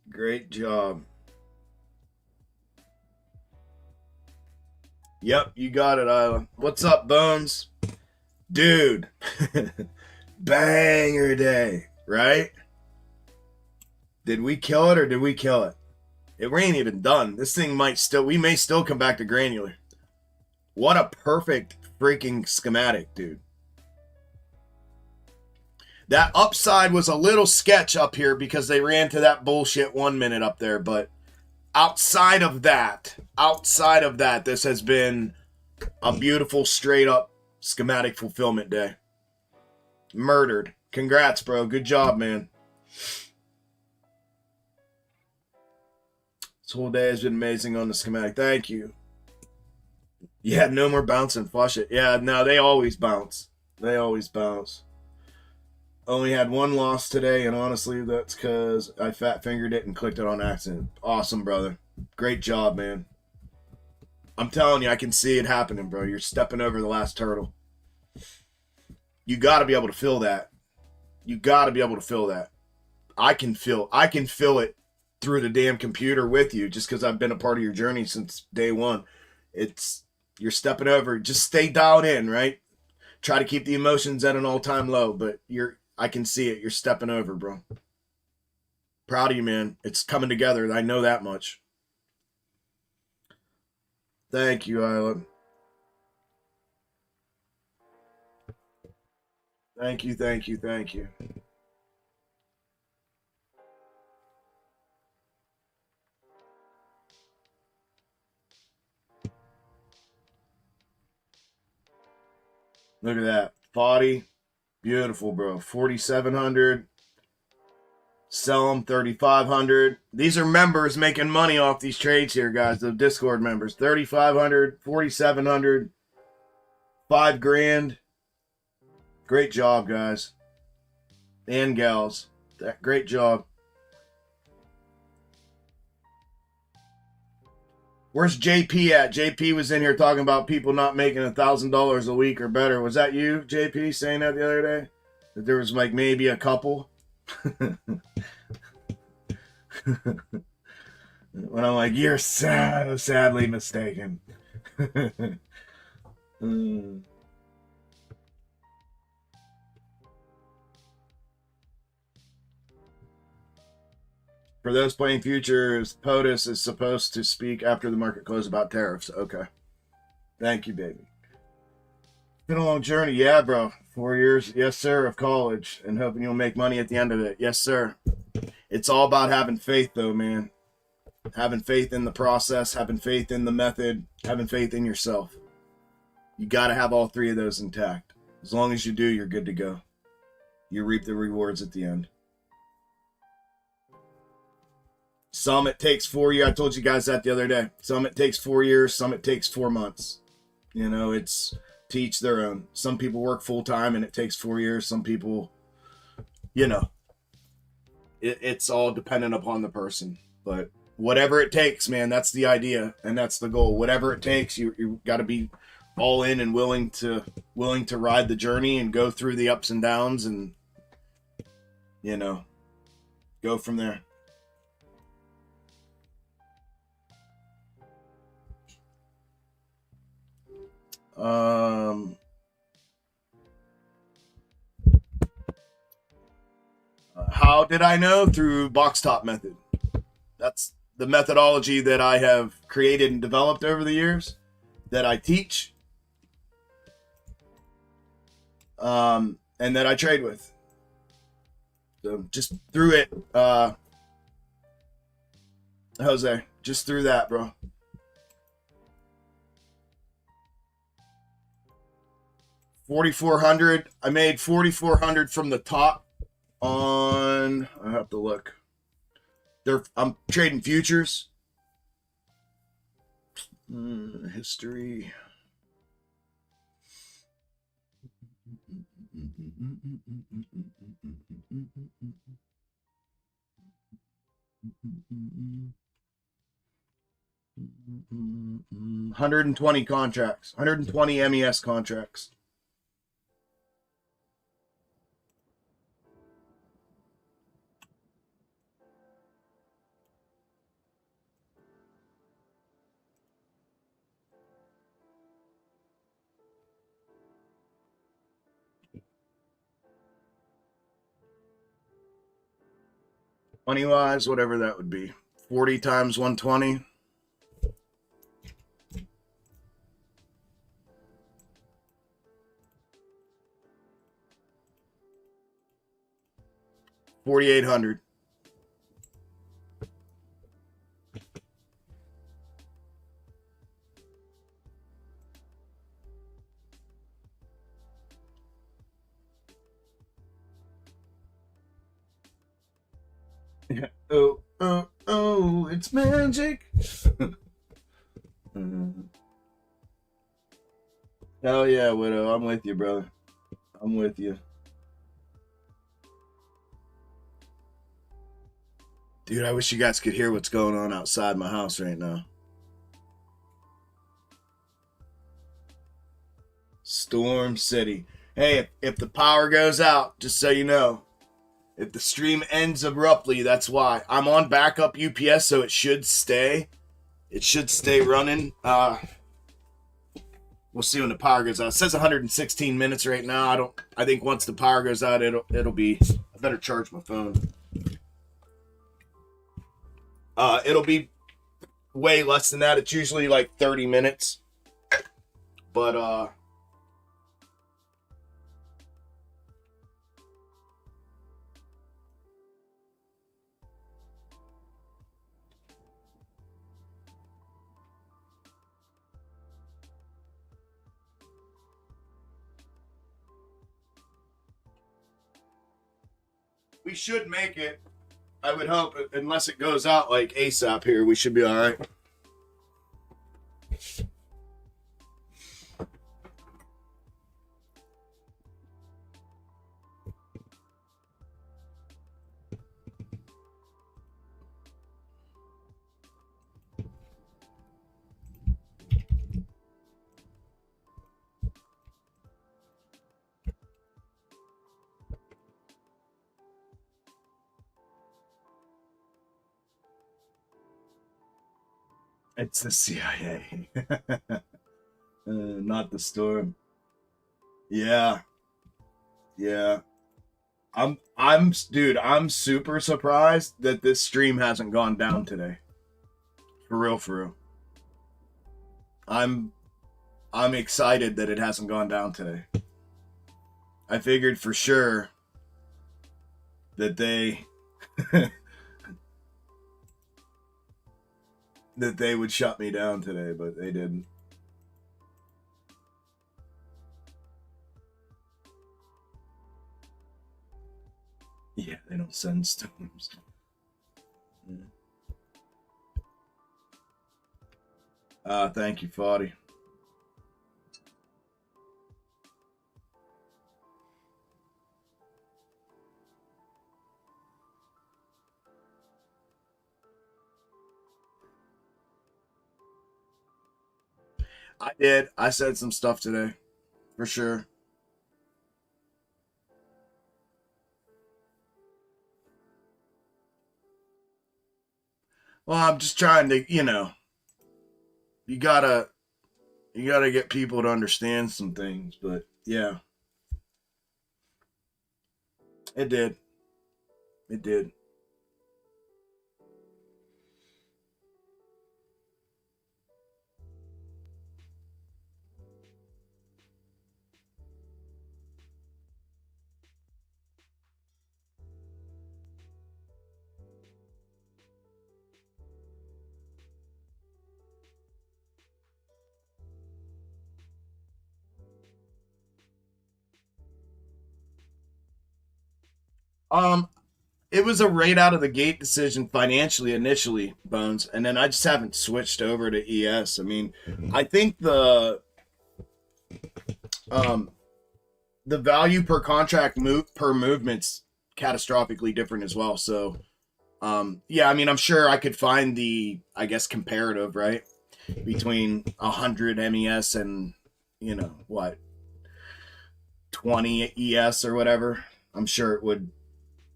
Great job. Yep, you got it, Isla. What's up, Bones? Dude. Banger day, right? Did we kill it or did we kill it? It ain't even done. This thing we may still come back to granular. What a perfect freaking schematic, dude. That upside was a little sketch up here because they ran to that bullshit 1 minute up there, but outside of that, this has been a beautiful straight up schematic fulfillment day. Murdered. Congrats, bro. Good job, man. This whole day has been amazing on the schematic. Thank you. Yeah, no more bouncing. Flush it. Yeah, no, they always bounce. They always bounce. Only had one loss today, and honestly, that's because I fat fingered it and clicked it on accident. Awesome, brother. Great job, man. I'm telling you, I can see it happening, bro. You're stepping over the last turtle. You got to be able to feel that. You got to be able to feel that. I can feel it through the damn computer with you just because I've been a part of your journey since day one. You're stepping over. Just stay dialed in, right? Try to keep the emotions at an all-time low, but I can see it. You're stepping over, bro. Proud of you, man. It's coming together. I know that much. Thank you, Isla. Thank you, thank you, thank you. Look at that. Body. Beautiful, bro. 4,700. Sell them 3,500. These are members making money off these trades here, guys. The Discord members. 3,500, 4,700, 5 grand. Great job, guys and gals. Great job. Where's JP at? JP was in here talking about people not making $1,000 a week or better. Was that you, JP, saying that the other day? That there was like maybe a couple? When I'm like, you're sadly mistaken. For those playing futures, POTUS is supposed to speak after the market close about tariffs. Okay. Thank you, baby. Been a long journey. Yeah, bro. 4 years, yes, sir, of college, and hoping you'll make money at the end of it. Yes, sir. It's all about having faith, though, man. Having faith in the process, having faith in the method, having faith in yourself. You got to have all three of those intact. As long as you do, you're good to go. You reap the rewards at the end. Some it takes 4 years. I told you guys that the other day. Some it takes 4 years. Some it takes 4 months. You know, it's to each their own. Some people work full time and it takes 4 years. Some people, you know, it's all dependent upon the person. But whatever it takes, man, that's the idea and that's the goal. Whatever it takes, you got to be all in and willing to ride the journey and go through the ups and downs and, you know, go from there. How did I know? Through box top method. That's the methodology that I have created and developed over the years that I teach, and that I trade with. So just through it, Jose, just through that, bro. 4,400. I made 4,400 from the top on. I have to look. I'm trading futures. History. $120 contracts. 120 MES contracts. Money wise, whatever that would be. 40 times 120. $4,800. Oh, oh, oh, it's magic. Hell yeah, Widow. I'm with you, brother. I'm with you. Dude, I wish you guys could hear what's going on outside my house right now. Storm City. Hey, if the power goes out, just so you know, if the stream ends abruptly, that's why. I'm on backup UPS, so it should stay. It should stay running. We'll see when the power goes out. It says 116 minutes right now. I think once the power goes out, it'll be. I better charge my phone. It'll be way less than that. It's usually like 30 minutes. But we should make it. I would hope, unless it goes out like ASAP here, we should be all right. It's the CIA. Not the storm. Yeah. Yeah. Dude, I'm super surprised that this stream hasn't gone down today. For real, for real. I'm excited that it hasn't gone down today. I figured for sure that they that they would shut me down today, but they didn't. Yeah, they don't send storms. Thank you, Foddy. I did. I said some stuff today, for sure. Well, I'm just trying to, you gotta get people to understand some things, but yeah, it did. It did. Um, it was a right out of the gate decision financially initially, Bones, and then I just haven't switched over to ES. I mean, I think um the value per contract per movement's catastrophically different as well. So yeah, I mean, I'm sure I could find the, I guess, comparative, right, between 100 MES and, what, 20 ES or whatever. I'm sure it would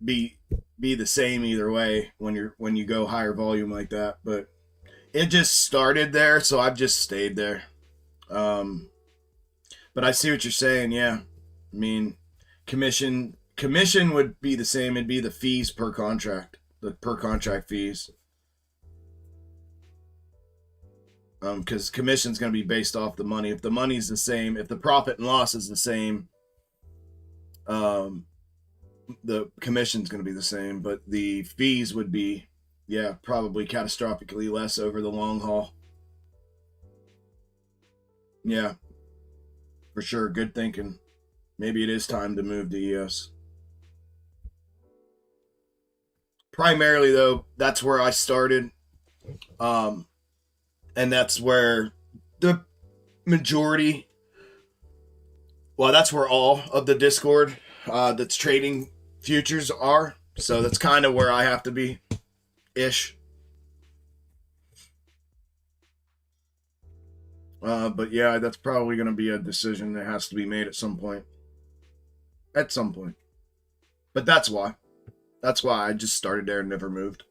be the same either way when you go higher volume like that. But it just started there, so I've just stayed there. But I see what you're saying. Yeah, I mean, commission would be the same. It'd be the fees per contract, the per contract fees. Because commission's going to be based off the money. If the money's the same, if the profit and loss is the same, the commission's going to be the same, but the fees would be, yeah, probably catastrophically less over the long haul. Yeah, for sure. Good thinking. Maybe it is time to move to ES. primarily though, that's where I started. And that's where the majority, well, that's where all of the Discord that's trading futures are. So that's kind of where I have to be ish. But yeah, that's probably going to be a decision that has to be made at some point. At some point. But that's why. That's why I just started there and never moved.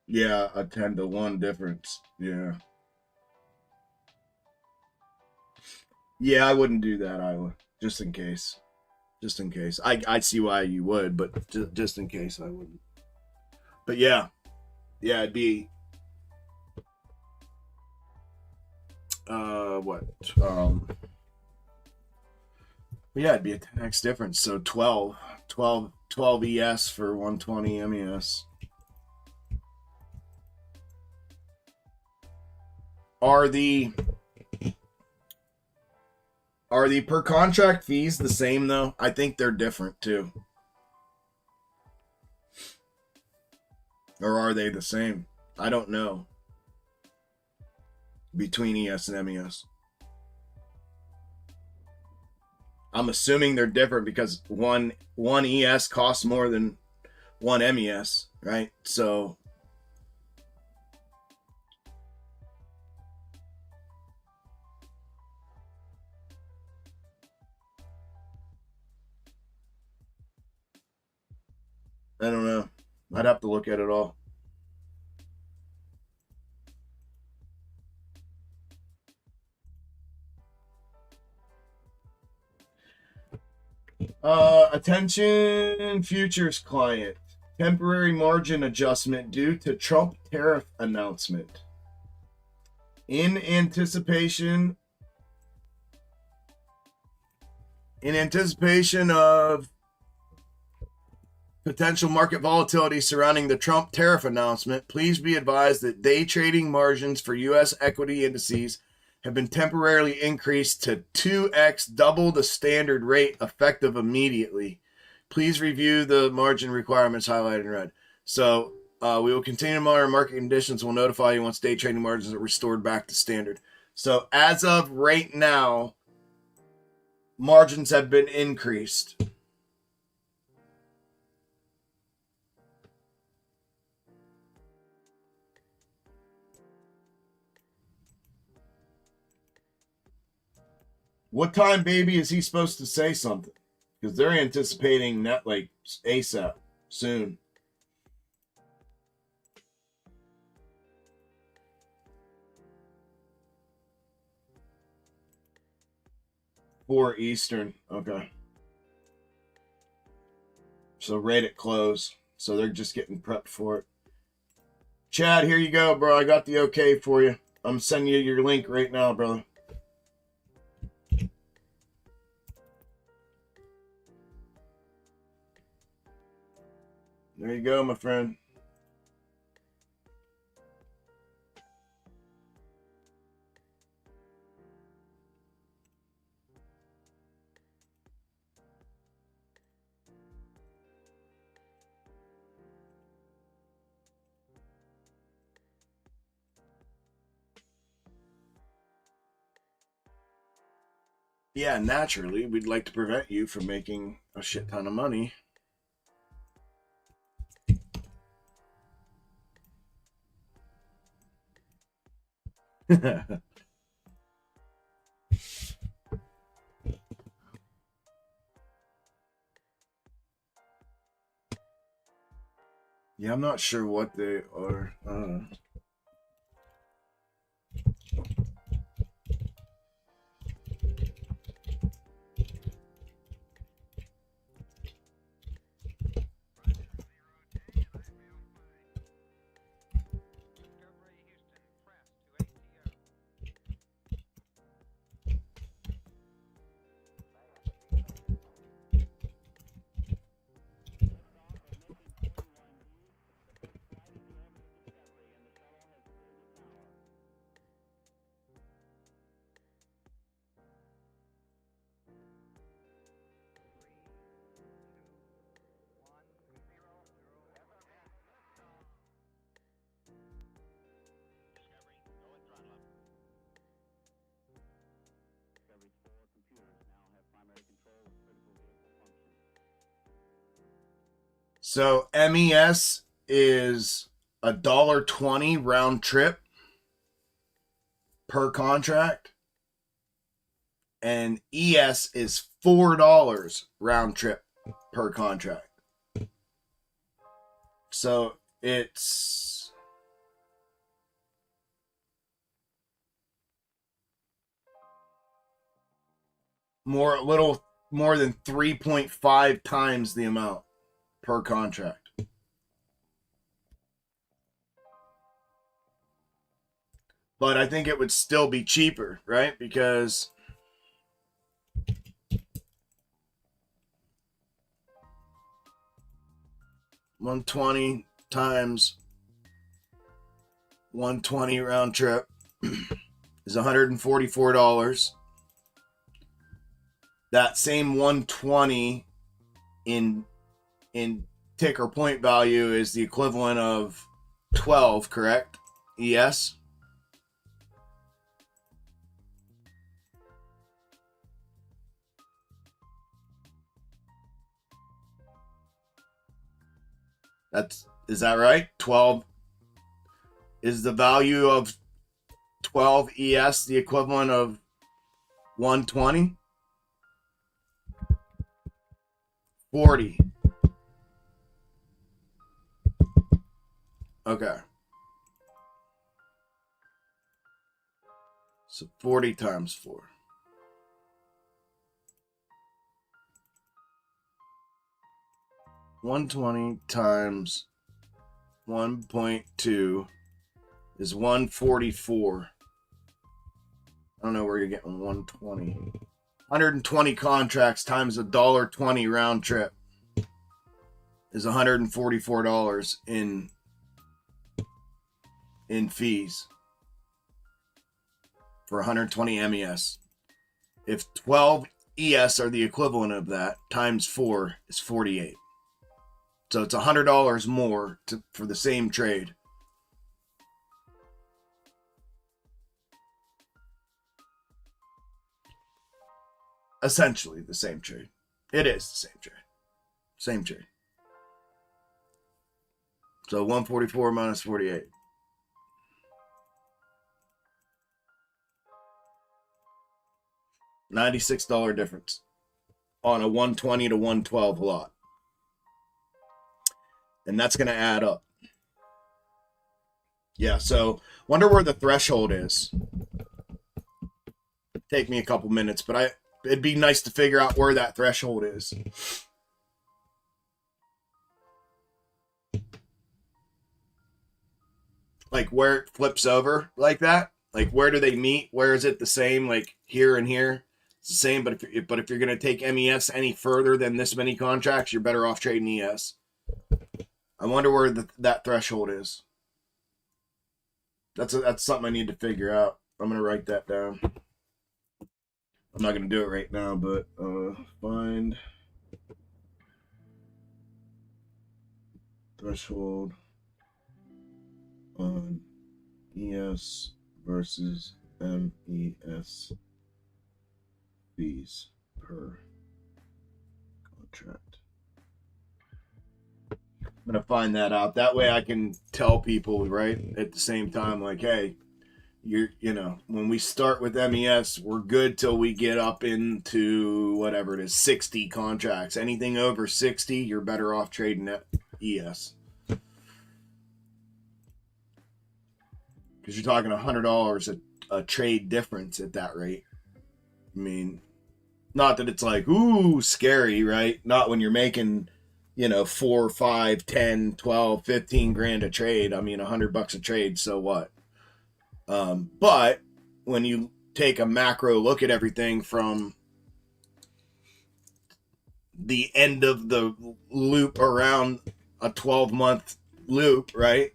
Yeah, a 10 to 1 difference. Yeah. Yeah, I wouldn't do that, Iowa. Just in case. Just in case. I see why you would, but just in case I wouldn't. But yeah. Yeah, it'd be what? Yeah, it'd be a 10x difference. So 12 ES for 120 MES. Are the per contract fees the same though? I think they're different too. Or are they the same? I don't know. Between ES and MES. I'm assuming they're different because one ES costs more than one MES, right? So I don't know. I'd have to look at it all. Attention futures client. Temporary margin adjustment due to Trump tariff announcement. In anticipation of potential market volatility surrounding the Trump tariff announcement, please be advised that day trading margins for U.S. equity indices have been temporarily increased to 2x, double the standard rate, effective immediately. Please review the margin requirements highlighted in red. So we will continue to monitor market conditions. We'll notify you once day trading margins are restored back to standard. So as of right now, margins have been increased. What time, baby, is he supposed to say something? Because they're anticipating that like ASAP soon. For Eastern. Okay. So right at close. So they're just getting prepped for it. Chad, here you go, bro. I got the okay for you. I'm sending you your link right now, brother. There you go, my friend. Yeah, naturally, we'd like to prevent you from making a shit ton of money. Yeah, I'm not sure what they are. So MES is $1.20 round trip per contract, and ES is $4 round trip per contract. So it's a little more than 3.5 times the amount per contract. But I think it would still be cheaper, right? Because $120 times 120 round trip is $144. That same 120 in tick or point value is the equivalent of 12, correct? ES. Is that right? 12 is the value of 12 ES the equivalent of 120? 40. Okay. So 40 times 4. 120 times 1.2 is 144. I don't know where you're getting 120. 120 contracts times $1.20 round trip is $144 in fees for 120 MES. If 12 ES are the equivalent of that, times 4 is 48. So it's $100 more for the same trade. Essentially the same trade. It is the same trade. Same trade. So 144 minus 48. $96 difference on a 120 to 112 lot. And that's going to add up. Yeah, so wonder where the threshold is. Take me a couple minutes, but it'd be nice to figure out where that threshold is. Like where it flips over like that. Like where do they meet? Where is it the same? Like here and here, it's the same. But if you're going to take MES any further than this many contracts, you're better off trading ES. I wonder where that threshold is. That's something I need to figure out. I'm going to write that down. I'm not going to do it right now, but find threshold on ES versus MES fees per contract. I'm going to find that out. That way I can tell people, right, at the same time, like, hey, when we start with MES, we're good till we get up into whatever it is, 60 contracts. Anything over 60, you're better off trading at ES. Because you're talking $100 a trade difference at that rate. I mean, not that it's like, ooh, scary, right? Not when you're making, 4, 5, 10, 12, 15 grand a trade. I mean, $100 a trade, so what? But when you take a macro look at everything from the end of the loop around a 12-month loop, right?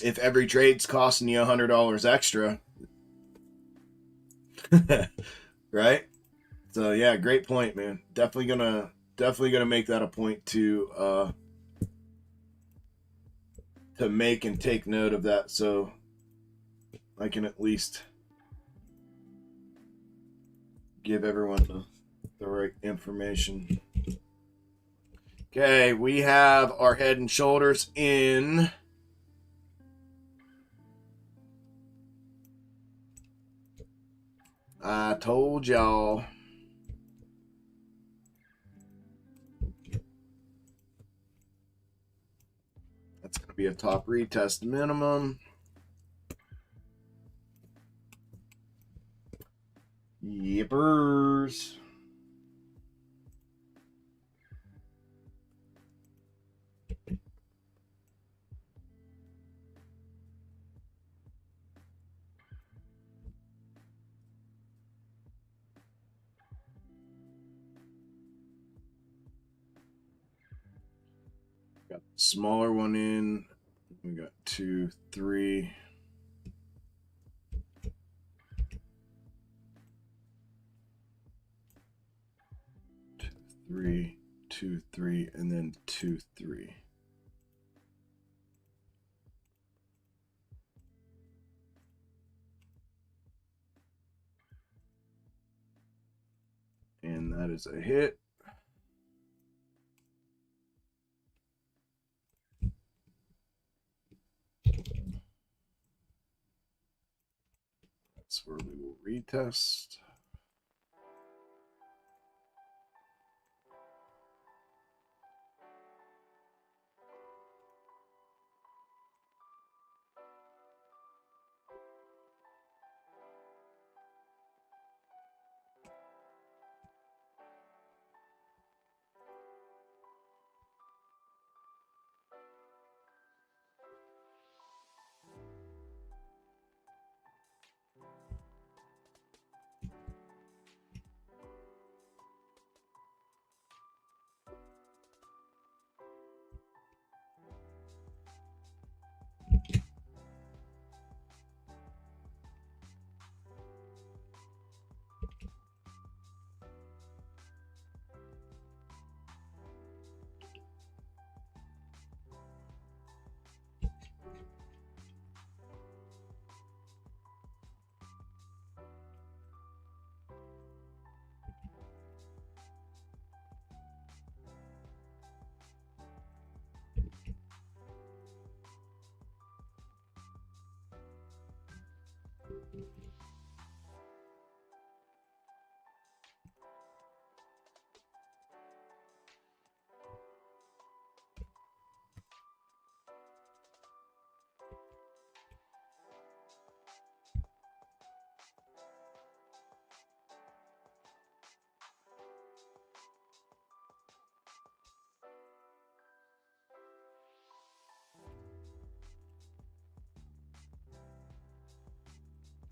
If every trade's costing you $100 extra, right? So yeah, great point, man. Definitely gonna make that a point to make and take note of that, so I can at least give everyone the right information. Okay, we have our head and shoulders in. I told y'all. That's going to be a top retest minimum. Yippers. Got the smaller one in. We got 2, 3. 2, 3, 2, 3, and then 2, 3. And that is a hit. That's where we will retest.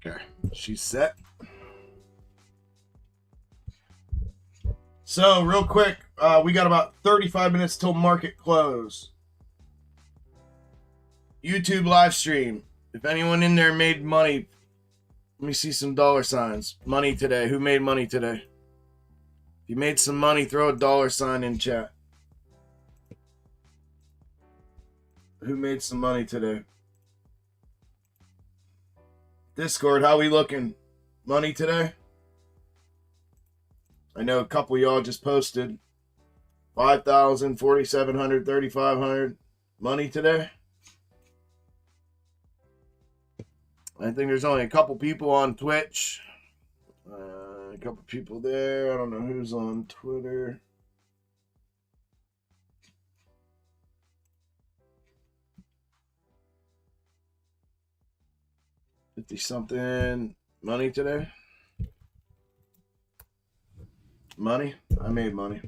Okay, she's set. So, real quick, we got about 35 minutes till market close. YouTube live stream. If anyone in there made money, let me see some dollar signs. Money today. Who made money today? If you made some money, throw a dollar sign in chat. Who made some money today? Discord, how we looking? Money today? I know a couple of y'all just posted 5,000, 4,700, 3,500. Money today? I think there's only a couple people on Twitch. A couple people there. I don't know who's on Twitter. $50-something. Money today? Money? I made money.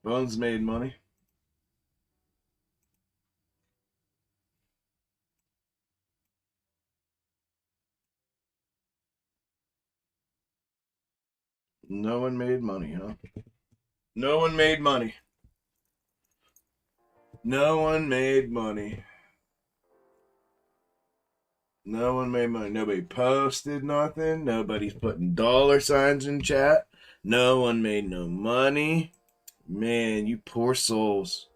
Bones made money. No one made money, huh? No one made money. No one made money. No one made money. Nobody posted nothing. Nobody's putting dollar signs in chat. No one made no money. Man, you poor souls.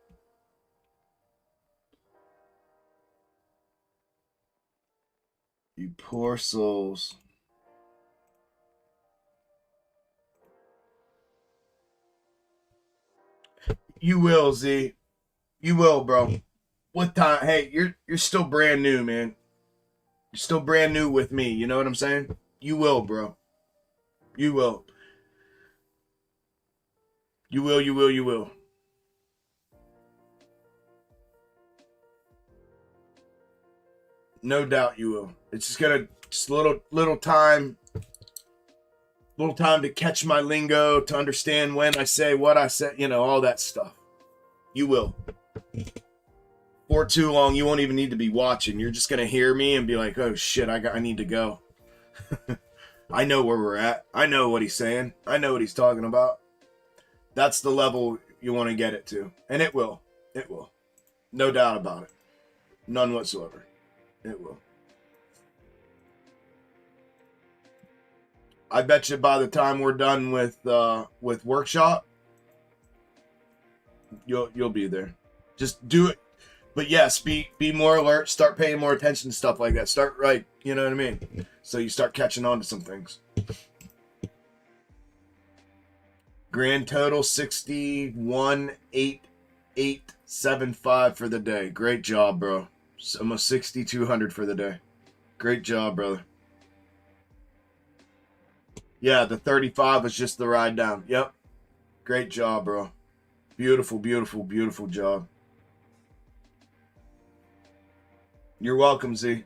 You poor souls. You will, Z. You will, bro. What time? Hey, you're still brand new, man. You're still brand new with me. You know what I'm saying? You will, bro. You will. You will. You will. You will. No doubt you will. It's just gonna just little time to catch my lingo, to understand when I say what I say, you know, all that stuff. You will. For too long, you won't even need to be watching. You're just gonna hear me and be like, "Oh shit, I need to go." I know where we're at. I know what he's saying. I know what he's talking about. That's the level you want to get it to, and it will. It will. No doubt about it. None whatsoever. It will. I bet you by the time we're done with workshop, you'll be there. Just do it. But yes, be more alert. Start paying more attention to stuff like that. Start right. You know what I mean? So you start catching on to some things. Grand total 61,875 for the day. Great job, bro. It's almost 6,200 for the day. Great job, brother. Yeah, the 35 was just the ride down. Yep. Great job, bro. Beautiful, beautiful, beautiful job. You're welcome, Z.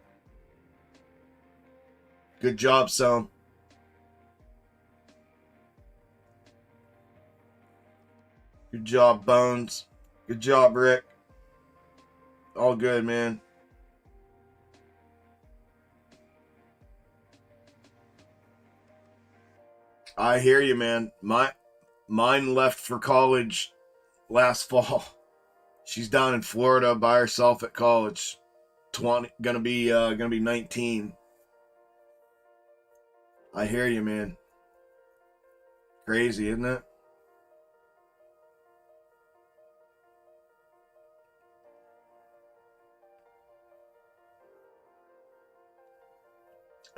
Good job, son. Good job, Bones. Good job, Rick. All good, man. I hear you, man. Mine left for college last fall. She's down in Florida by herself at college. Gonna be 19. I hear you, man. Crazy, isn't it?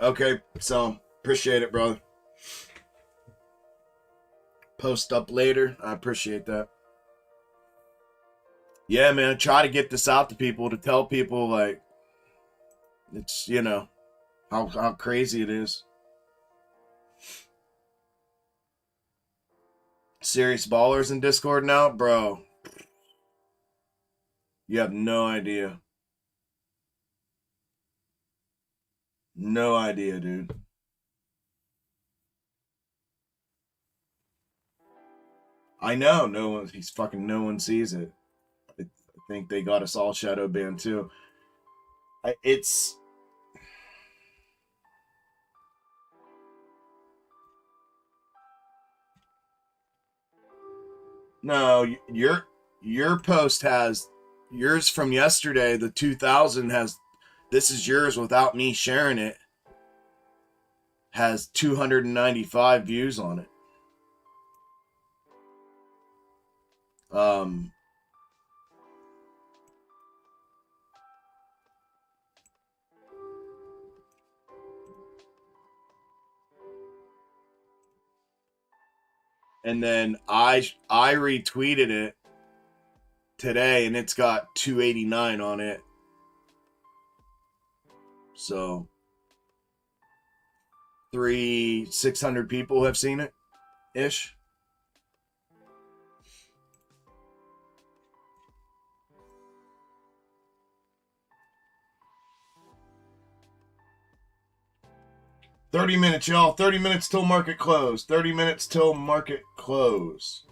Okay, so appreciate it, brother. Post up later. I appreciate that. Yeah, man, try to get this out to people, to tell people, like, it's, you know, how crazy it is. Serious ballers in Discord now? Bro, you have no idea. No idea, dude. I know, no one sees it. I think they got us all shadow banned too. It's no, your post has yours from yesterday, the 2000 has, this is yours without me sharing it, has 295 views on it. And then I retweeted it today, and it's got 289 on it. So 600 people have seen it ish. $30, y'all. 30 minutes till market close. 30 minutes till market close.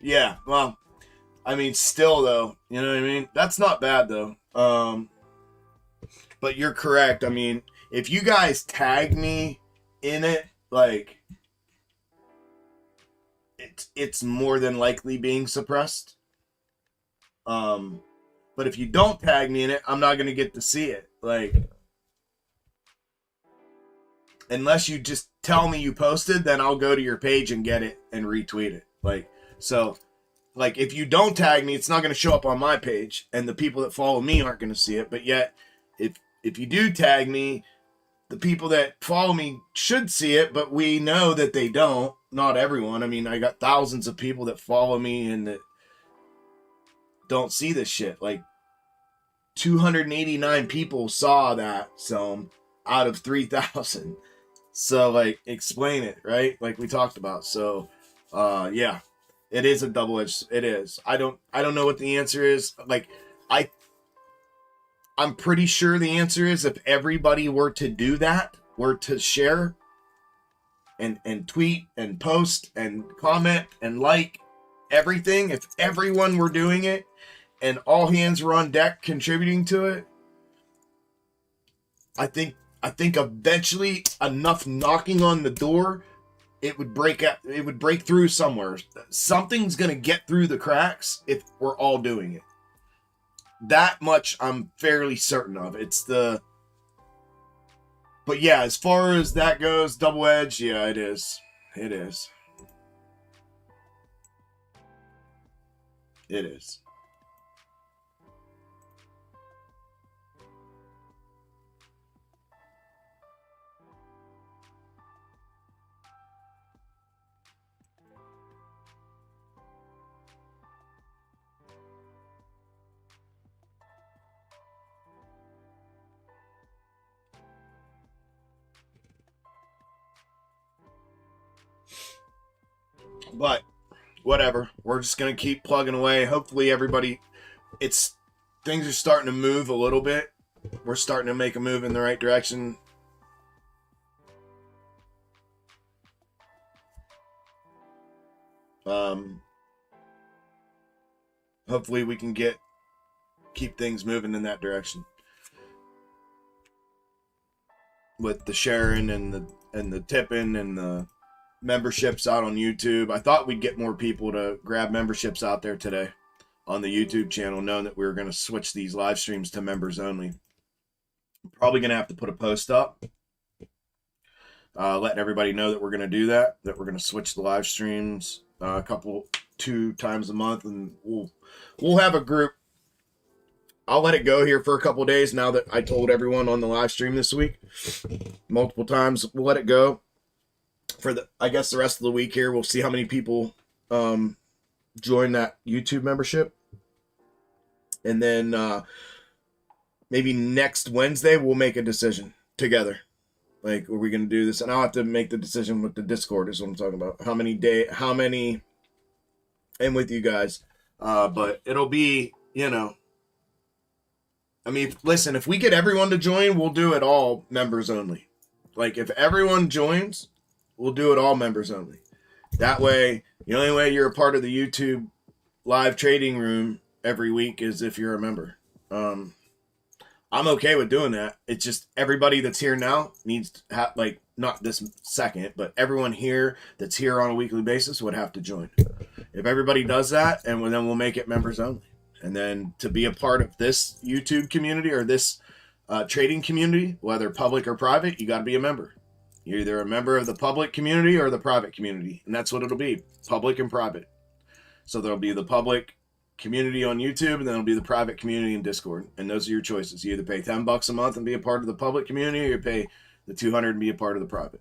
Yeah, well, I mean, still though, you know what I mean? That's not bad though. But you're correct. I mean, if you guys tag me in it, like, it's more than likely being suppressed. But if you don't tag me in it, I'm not gonna get to see it. Like, unless you just tell me you posted, then I'll go to your page and get it and retweet it. Like, so, like, if you don't tag me, it's not going to show up on my page, and the people that follow me aren't going to see it. But yet, if you do tag me, the people that follow me should see it, but we know that they don't. Not everyone. I mean, I got thousands of people that follow me and that don't see this shit. Like 289 people saw that, so out of 3,000. So like, explain it, right? Like we talked about. So yeah, it is a double-edged. It is. I don't know what the answer is. Like I'm pretty sure the answer is if everybody were to do that, were to share and tweet and post and comment and like everything, if everyone were doing it and all hands were on deck contributing to it, I think eventually enough knocking on the door, it would break through somewhere. Something's going to get through the cracks if we're all doing it. That much I'm fairly certain of. But yeah, as far as that goes, double edge, yeah, it is. It is. It is. But whatever, we're just gonna keep plugging away. Hopefully everybody, things are starting to move a little bit. We're starting to make a move in the right direction. Hopefully we can keep things moving in that direction with the sharing and the tipping and the memberships out on YouTube. I thought we'd get more people to grab memberships out there today on the YouTube channel, knowing that we were going to switch these live streams to members only. I'm probably going to have to put a post up letting everybody know that we're going to do that we're going to switch the live streams 2 times a month, and we'll have a group. I'll let it go here for a couple of days now that I told everyone on the live stream this week multiple times. We'll let it go for the rest of the week here. We'll see how many people join that YouTube membership. And then maybe next Wednesday we'll make a decision together. Like, are we going to do this? And I'll have to make the decision with the Discord is what I'm talking about. How many, and with you guys. But it'll be, I mean, listen, if we get everyone to join, we'll do it all members only. Like, if everyone joins, we'll do it all members only. That way, the only way you're a part of the YouTube live trading room every week is if you're a member. I'm okay with doing that. It's just everybody that's here now needs to have, like, not this second, but everyone here that's here on a weekly basis would have to join. If everybody does that, and then we'll make it members only. And then to be a part of this YouTube community or this trading community, whether public or private, you got to be a member. You're either a member of the public community or the private community. And that's what it'll be, public and private. So there'll be the public community on YouTube, and then it'll be the private community in Discord. And those are your choices. You either pay $10 a month and be a part of the public community, or you pay the $200 and be a part of the private.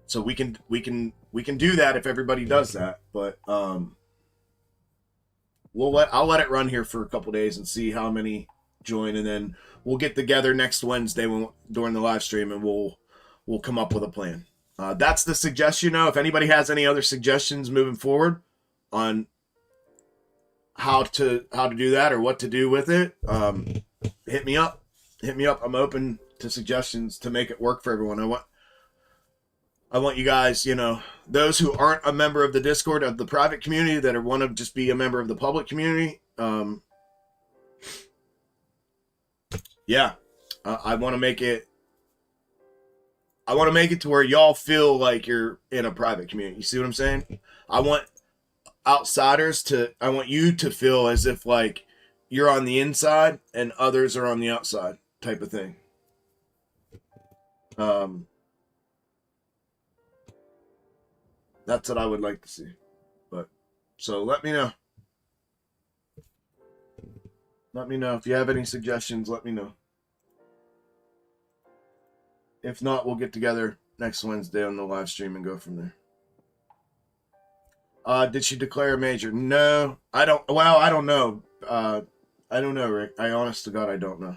So we can do that if everybody does that. But I'll let it run here for a couple days and see how many join, and then we'll get together next Wednesday during the live stream, and we'll come up with a plan. That's the suggestion. If anybody has any other suggestions moving forward on how to do that or what to do with it, hit me up. I'm open to suggestions to make it work for everyone. I want you guys, those who aren't a member of the Discord, of the private community, that want to just be a member of the public community. Yeah, I want to make it. I want to make it to where y'all feel like you're in a private community. You see what I'm saying? I want I want you to feel as if like you're on the inside and others are on the outside, type of thing. That's what I would like to see. But so let me know. Let me know if you have any suggestions. Let me know. If not, we'll get together next Wednesday on the live stream and go from there. Did she declare a major? No, I don't. Well, I don't know. I don't know, Rick. I honest to God, I don't know.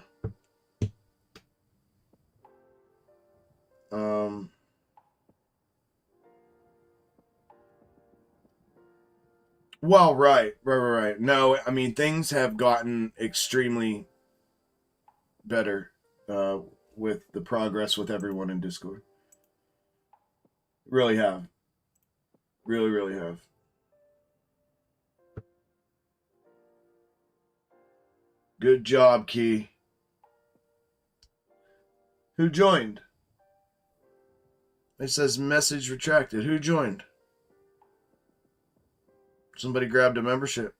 Well, right. No, I mean, things have gotten extremely better with the progress with everyone in Discord. Really have. Really have. Good job, Key. Who joined? It says message retracted. Who joined? Somebody grabbed a membership.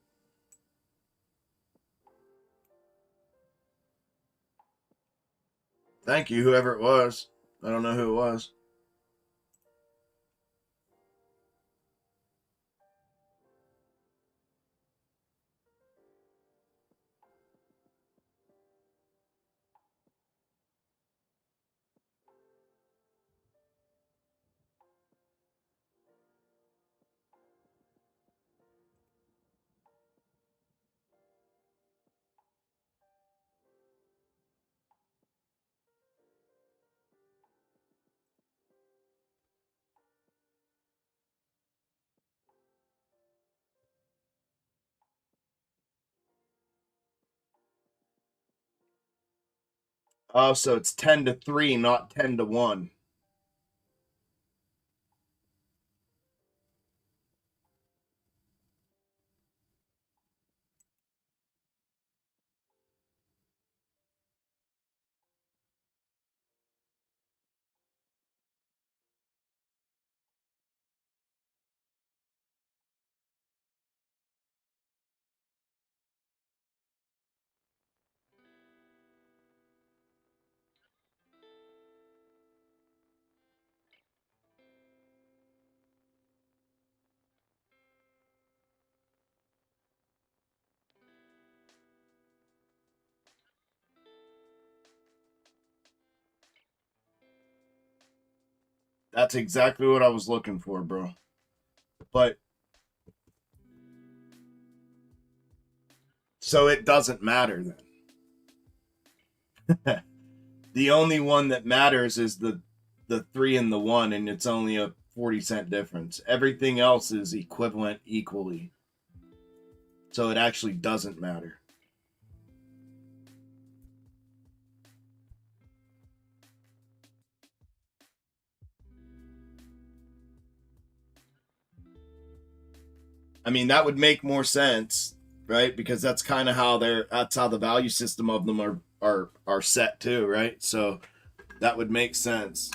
Thank you, whoever it was. I don't know who it was. Oh, so it's 10-3, not 10-1. That's exactly what I was looking for, bro. But so it doesn't matter then. The only one that matters is the 3 and the 1, and it's only a 40-cent difference. Everything else is equivalent equally. So it actually doesn't matter. I mean, that would make more sense, right? Because that's kind of how that's how the value system of them are set too, right? So that would make sense.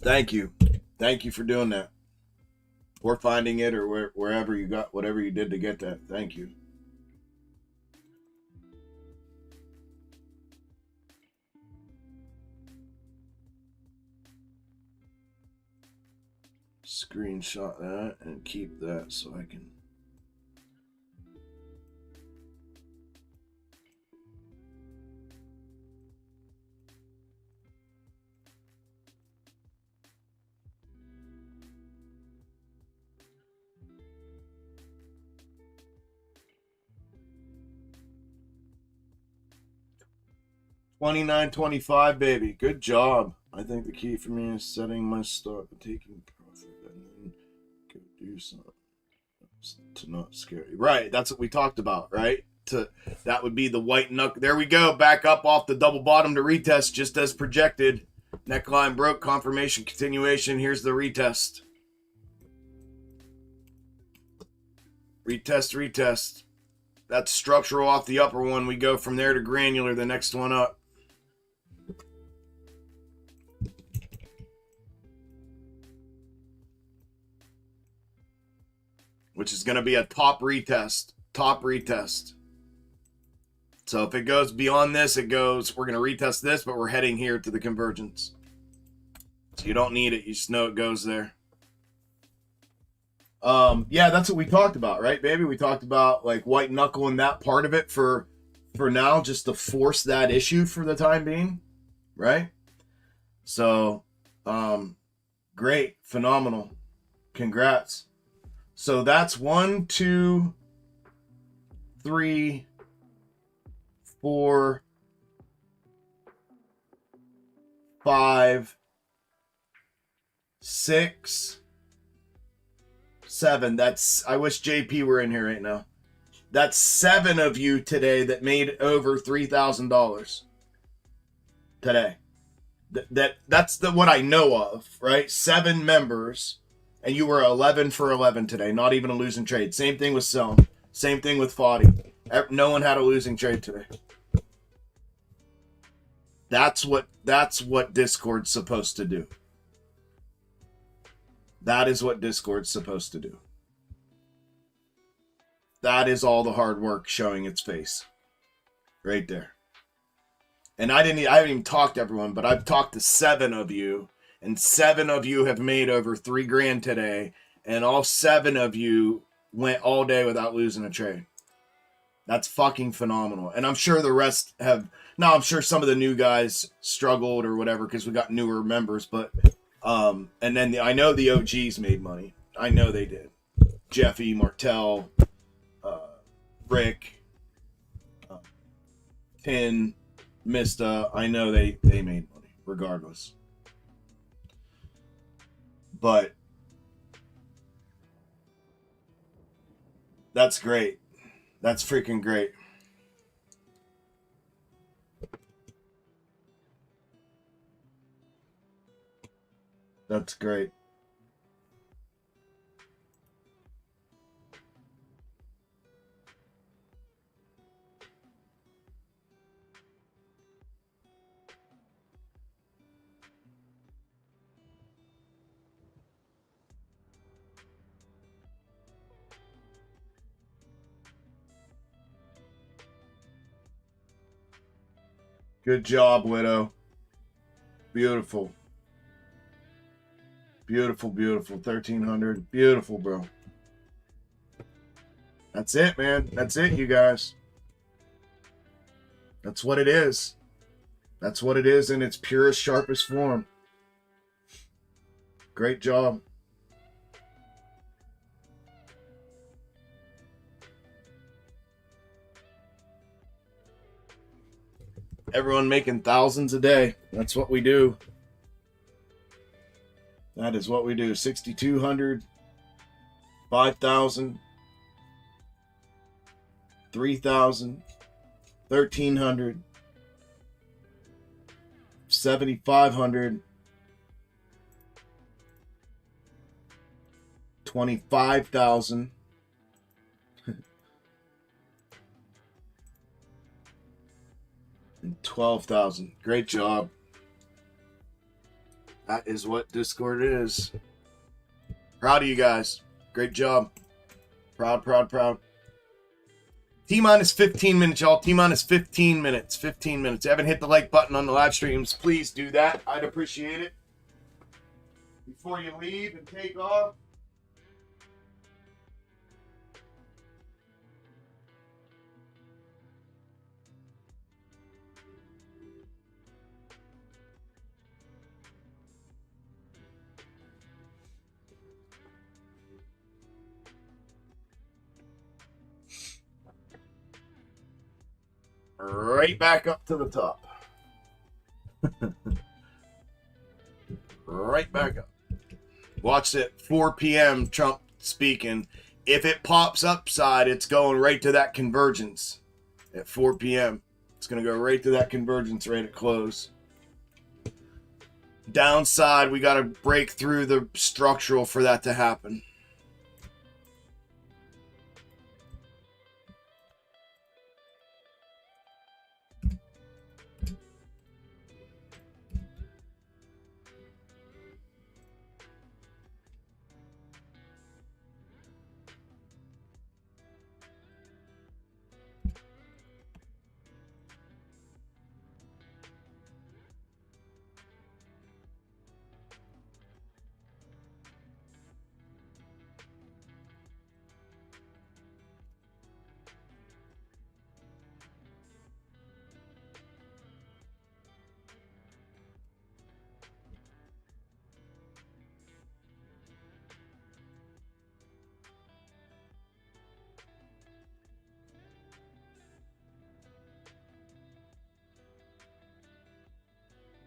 Thank you for doing that, or finding it, or wherever you got whatever you did to get that. Thank you. Screenshot that and keep that so I can. $29.25, baby. Good job. I think the key for me is setting my stop and taking profit, and then go do something to not scare you. Right, that's what we talked about, right? That would be the white knuckle. There we go. Back up off the double bottom to retest, just as projected. Neckline broke. Confirmation. Continuation. Here's the retest. Retest. That's structural off the upper one. We go from there to granular, the next one up. Which is going to be a top retest. So if it goes beyond this, we're going to retest this, but we're heading here to the convergence. So you don't need it. You just know it goes there. Yeah, that's what we talked about, right, baby? We talked about like white knuckling that part of it for for now, just to force that issue for the time being, right? So, great, phenomenal, congrats. So that's 1, 2, 3, 4, 5, 6, 7. That's, I wish JP were in here right now. That's 7 of you today that made over $3,000 today. That's what I know of, right? 7 members, and you were 11 for 11 today. Not even a losing trade. Same thing with Selm. Same thing with Foddy. No one had a losing trade today. That's what Discord's supposed to do. That is what Discord's supposed to do. That is all the hard work showing its face. Right there. And I haven't even talked to everyone, but I've talked to 7 of you, and 7 of you have made over $3,000 today, and all 7 of you went all day without losing a trade. That's fucking phenomenal. And I'm sure the rest have. Now, I'm sure some of the new guys struggled or whatever because we got newer members, but and then I know the OGs made money. I know they did. Jeffy, Martell, Rick, Tin, Mista. I know they made money regardless. But that's great. That's freaking great. That's great. Good job, Widow. Beautiful. Beautiful, beautiful. 1,300. Beautiful, bro. That's it, man. That's it, you guys. That's what it is. That's what it is in its purest, sharpest form. Great job. Everyone making thousands a day. That's what we do. That is what we do. 6,200, 5,000, 3,000, 1,300, 7,500, 25,000. And 12,000. Great job. That is what Discord is. Proud of you guys. Great job. Proud, proud, proud. T-minus 15 minutes, y'all. T-minus 15 minutes. 15 minutes. If you haven't hit the like button on the live streams, please do that. I'd appreciate it. Before you leave and take off. Right back up to the top. Right back up. Watch it. 4 p.m. Trump speaking. If it pops upside, it's going right to that convergence at 4 p.m. It's going to go right to that convergence right at close. Downside, we got to break through the structural for that to happen.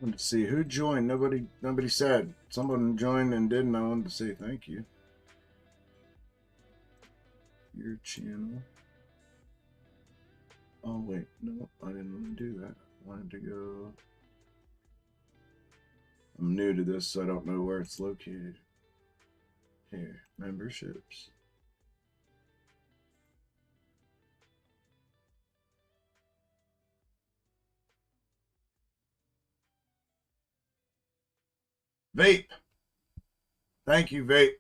Wanted to see who joined. Nobody said. Someone joined and didn't. I wanted to say thank you. Your channel. Oh wait, no, I didn't want to do that. I wanted to go. I'm new to this, so I don't know where it's located. Here, memberships. Vape. Thank you, Vape.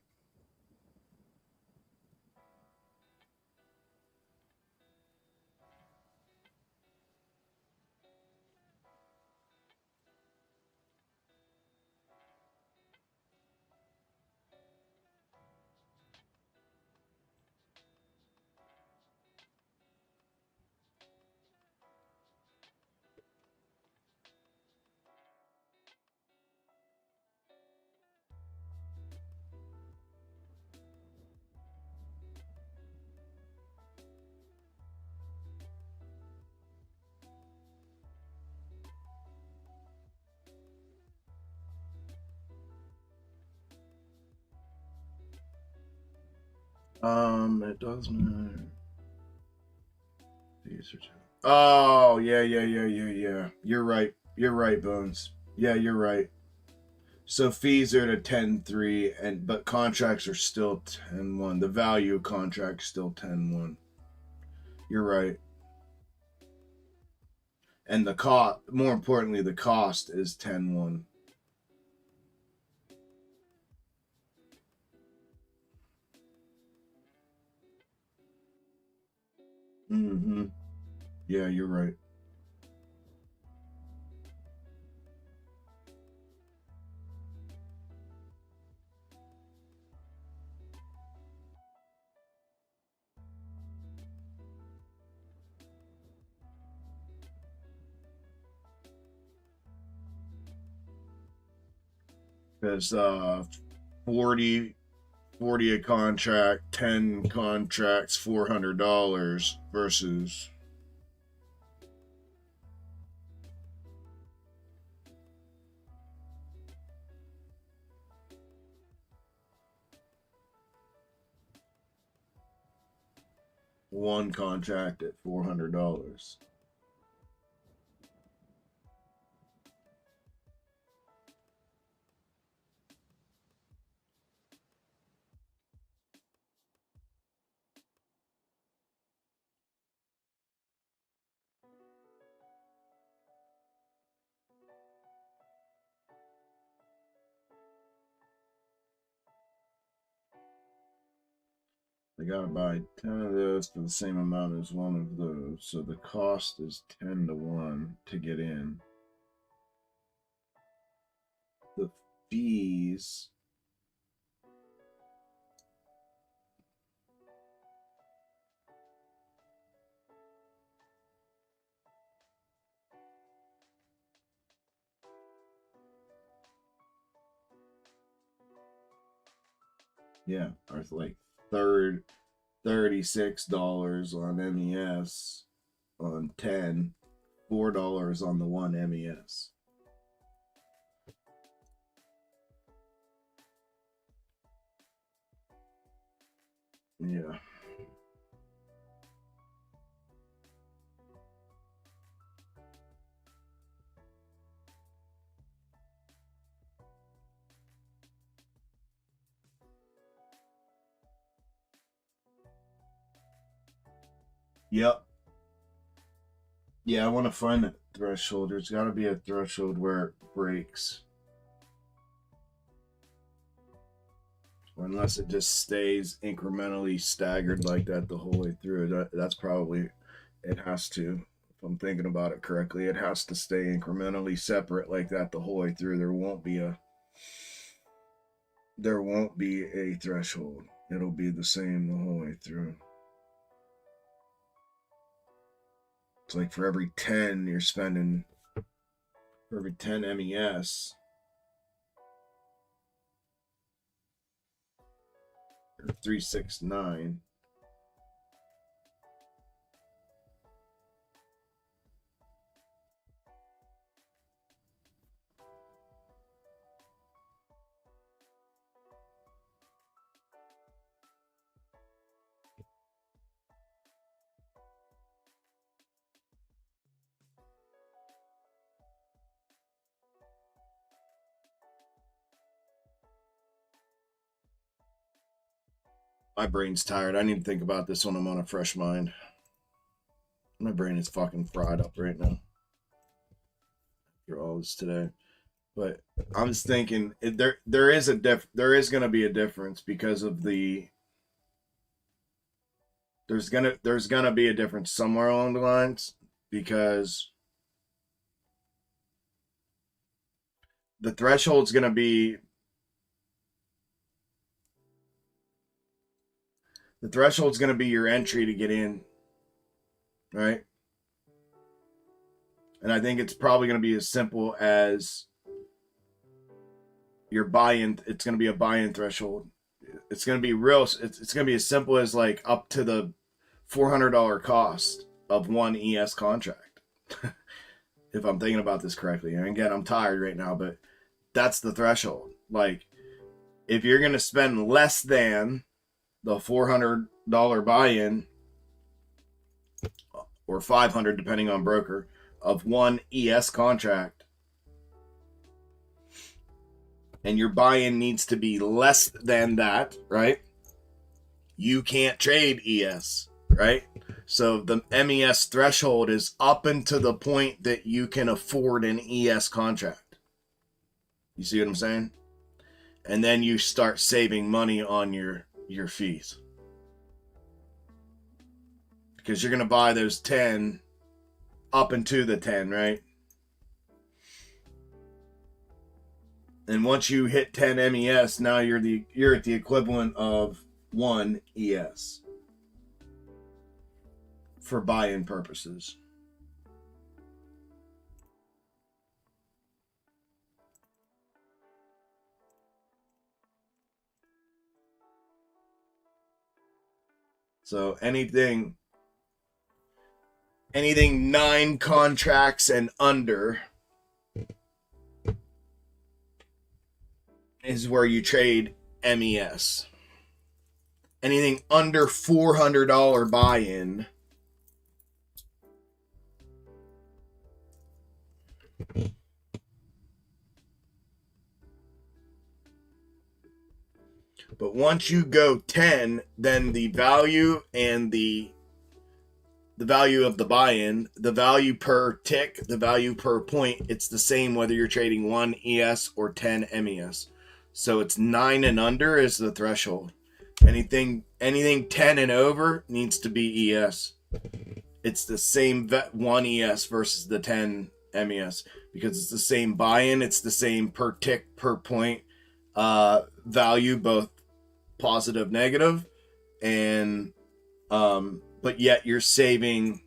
It does matter. Oh, yeah. You're right, Bones. Yeah, you're right. So fees are to 10.3, but contracts are still 10.1. The value of contracts still 10.1. You're right. And the cost, more importantly, the cost is 10.1. Mm-hmm. Yeah, you're right. Because 40 a contract, 10 contracts, $400 versus one contract at $400. They gotta buy 10 of those for the same amount as one of those. So the cost is 10-1 to get in. The fees. Yeah, are like $36 on MES on 10, $4 on the one MES. Yeah. Yep. Yeah, I want to find that threshold. There's got to be a threshold where it breaks. Unless it just stays incrementally staggered like that the whole way through. That's probably, it has to. If I'm thinking about it correctly, it has to stay incrementally separate like that the whole way through. There won't be a threshold. It'll be the same the whole way through. It's like for every 10 you're spending, for every 10 MES, or 369, My brain's tired. I need to think about this when I'm on a fresh mind. My brain is fucking fried up right now after all this today. But I'm just thinking there is going to be a difference because of the there's gonna be a difference somewhere along the lines, because the threshold's gonna be your entry to get in, right? And I think it's probably gonna be as simple as your buy-in. It's gonna be a buy-in threshold. It's gonna be it's gonna be as simple as like up to the $400 cost of one ES contract. If I'm thinking about this correctly. And again, I'm tired right now, but that's the threshold. Like, if you're going to spend less than the $400 buy-in, or $500 depending on broker, of one ES contract, and your buy-in needs to be less than that, right? You can't trade ES, right? So the MES threshold is up until the point that you can afford an ES contract. You see what I'm saying? And then you start saving money on your fees, because you're going to buy those 10 up into the 10, right? And once you hit 10 MES, now you're at the equivalent of 1 ES for buy-in purposes. So anything 9 contracts and under is where you trade MES. Anything under $400 buy-in but once you go 10, then the value and the value of the buy-in, the value per tick, the value per point, it's the same whether you're trading 1 ES or 10 MES. So it's 9 and under is the threshold. Anything 10 and over needs to be ES. It's the same 1 ES versus the 10 MES, because it's the same buy-in, it's the same per tick, per point value, both positive, negative, and but yet you're saving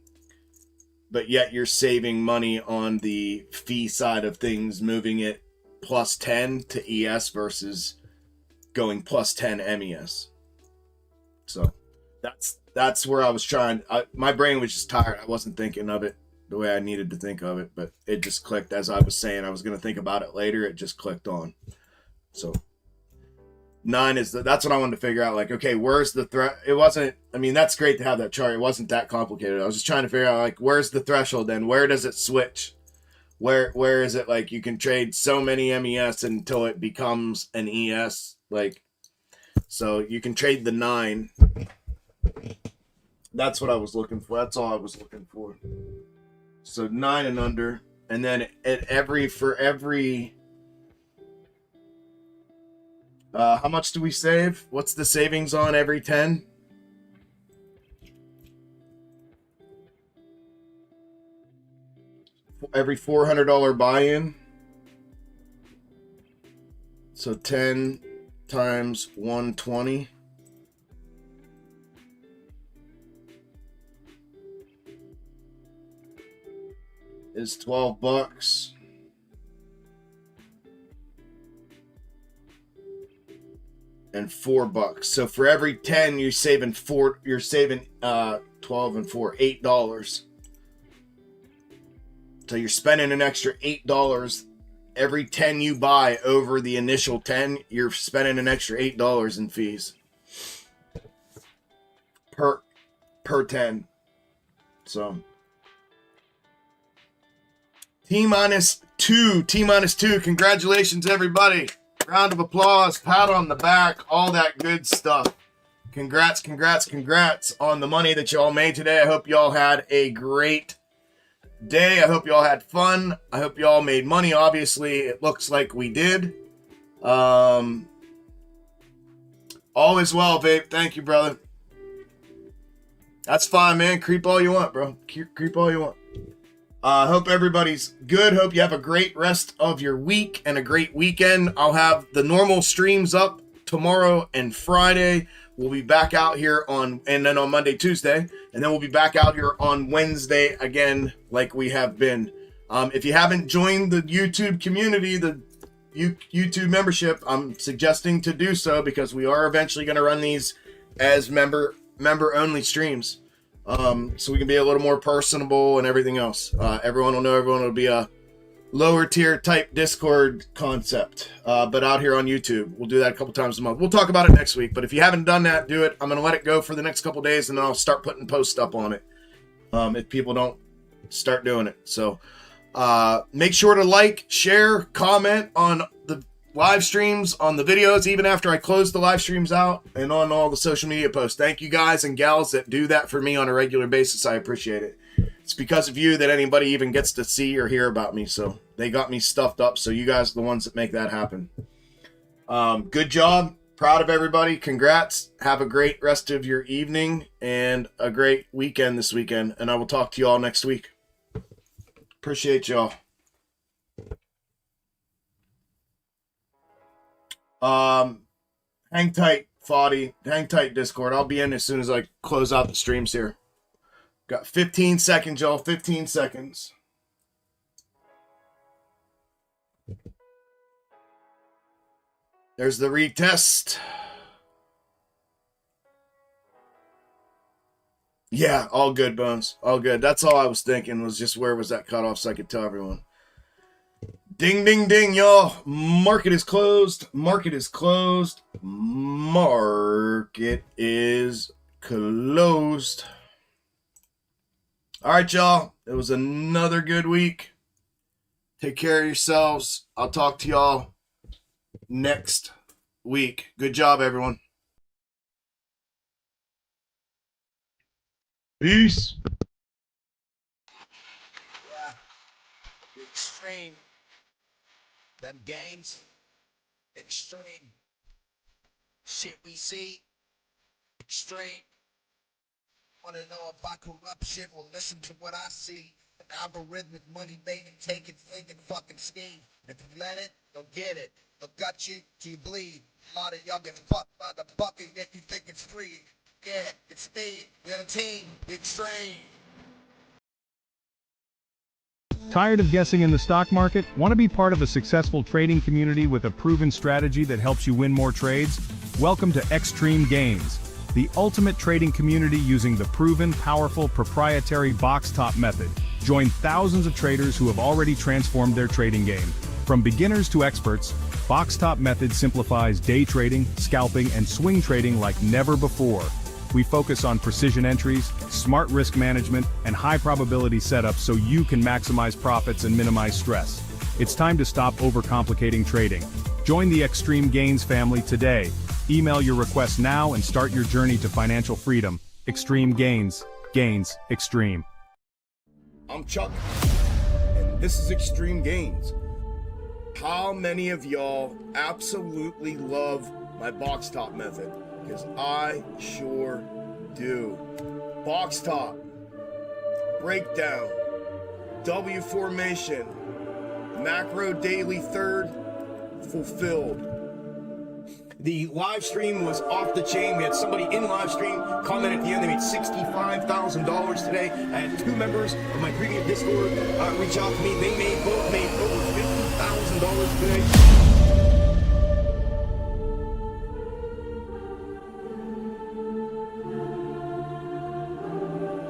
money on the fee side of things, moving it plus 10 to ES versus going plus 10 MES. So that's where I was trying. My brain was just tired. I wasn't thinking of it the way I needed to think of it, but it just clicked as I was saying. I was going to think about it later. It just clicked on. So 9 is that's what I wanted to figure out. Like, okay, where's the threat? It wasn't, I mean, that's great to have that chart. It wasn't that complicated. I was just trying to figure out, like, where's the threshold then? Where does it switch? Where is it like you can trade so many MES until it becomes an ES? Like, so you can trade the 9. That's what I was looking for. That's all I was looking for. So 9 and under, and then for every how much do we save? What's the savings on every 10? Every $400 buy-in. So 10 times 120 is $12. And $4. So for every 10, you're saving 12 and 4, $8. So you're spending an extra $8 every 10 you buy over the initial 10. You're spending an extra $8 in fees per 10. So T-2. Congratulations, everybody. Round of applause, pat on the back, all that good stuff. Congrats on the money that y'all made today. I hope y'all had a great day. I hope y'all had fun. I hope y'all made money. Obviously, it looks like we did. All is well, vape. Thank you, brother. That's fine, man. Creep all you want, bro. Creep all you want. Hope everybody's good. Hope you have a great rest of your week and a great weekend. I'll have the normal streams up tomorrow and Friday. We'll be back out here and then on Monday, Tuesday, and then we'll be back out here on Wednesday again, like we have been. If you haven't joined the YouTube community, the YouTube membership, I'm suggesting to do so because we are eventually going to run these as member only streams. So we can be a little more personable and everything else. Everyone will know everyone will be a lower tier type Discord concept. But out here on YouTube, we'll do that a couple times a month. We'll talk about it next week. But if you haven't done that, do it. I'm going to let it go for the next couple days and then I'll start putting posts up on it. If people don't start doing it. So make sure to like, share, comment on the live streams, on the videos, even after I close the live streams out, and on all the social media posts. Thank you guys and gals that do that for me on a regular basis. I appreciate it. It's because of you that anybody even gets to see or hear about me. So they got me stuffed up. So you guys are the ones that make that happen. Good job. Proud of everybody. Congrats. Have a great rest of your evening and a great weekend this weekend. And I will talk to you all next week. Appreciate y'all. Hang tight, Foddy. Hang tight, Discord. I'll be in as soon as I close out the streams here. Got 15 seconds, y'all. 15 seconds. There's the retest. Yeah, all good, Bones. All good. That's all I was thinking was just where was that cutoff so I could tell everyone. Ding, ding, ding, y'all. Market is closed. Market is closed. Market is closed. All right, y'all. It was another good week. Take care of yourselves. I'll talk to y'all next week. Good job, everyone. Peace. Yeah. Xtreme. Them gains. Xtreme. Shit we see. Xtreme. Wanna know about corruption? Well, listen to what I see. An algorithmic money making, taking, thinking, fucking scheme. If you let it, you'll get it. They'll gut you till you bleed. A lot of y'all get fucked by the bucket if you think it's free. Yeah, it's me, the team, Xtreme. Tired of guessing in the stock market? Want to be part of a successful trading community with a proven strategy that helps you win more trades? Welcome to Xtreme Gainz, the ultimate trading community using the proven, powerful, proprietary box top method. Join thousands of traders who have already transformed their trading game. From beginners to experts, box top method simplifies day trading, scalping, and swing trading like never before. We focus on precision entries, smart risk management, and high probability setups so you can maximize profits and minimize stress. It's time to stop overcomplicating trading. Join the Xtreme Gainz family today. Email your request now and start your journey to financial freedom. Xtreme Gainz. Gainz Xtreme. I'm Chuck, and this is Xtreme Gainz. How many of y'all absolutely love my box top method? Because I sure do. Box top, breakdown, W formation, macro daily third, fulfilled. The live stream was off the chain. We had somebody in live stream comment at the end. They made $65,000 today. I had two members of my previous Discord reach out to me. They both made over $50,000 today.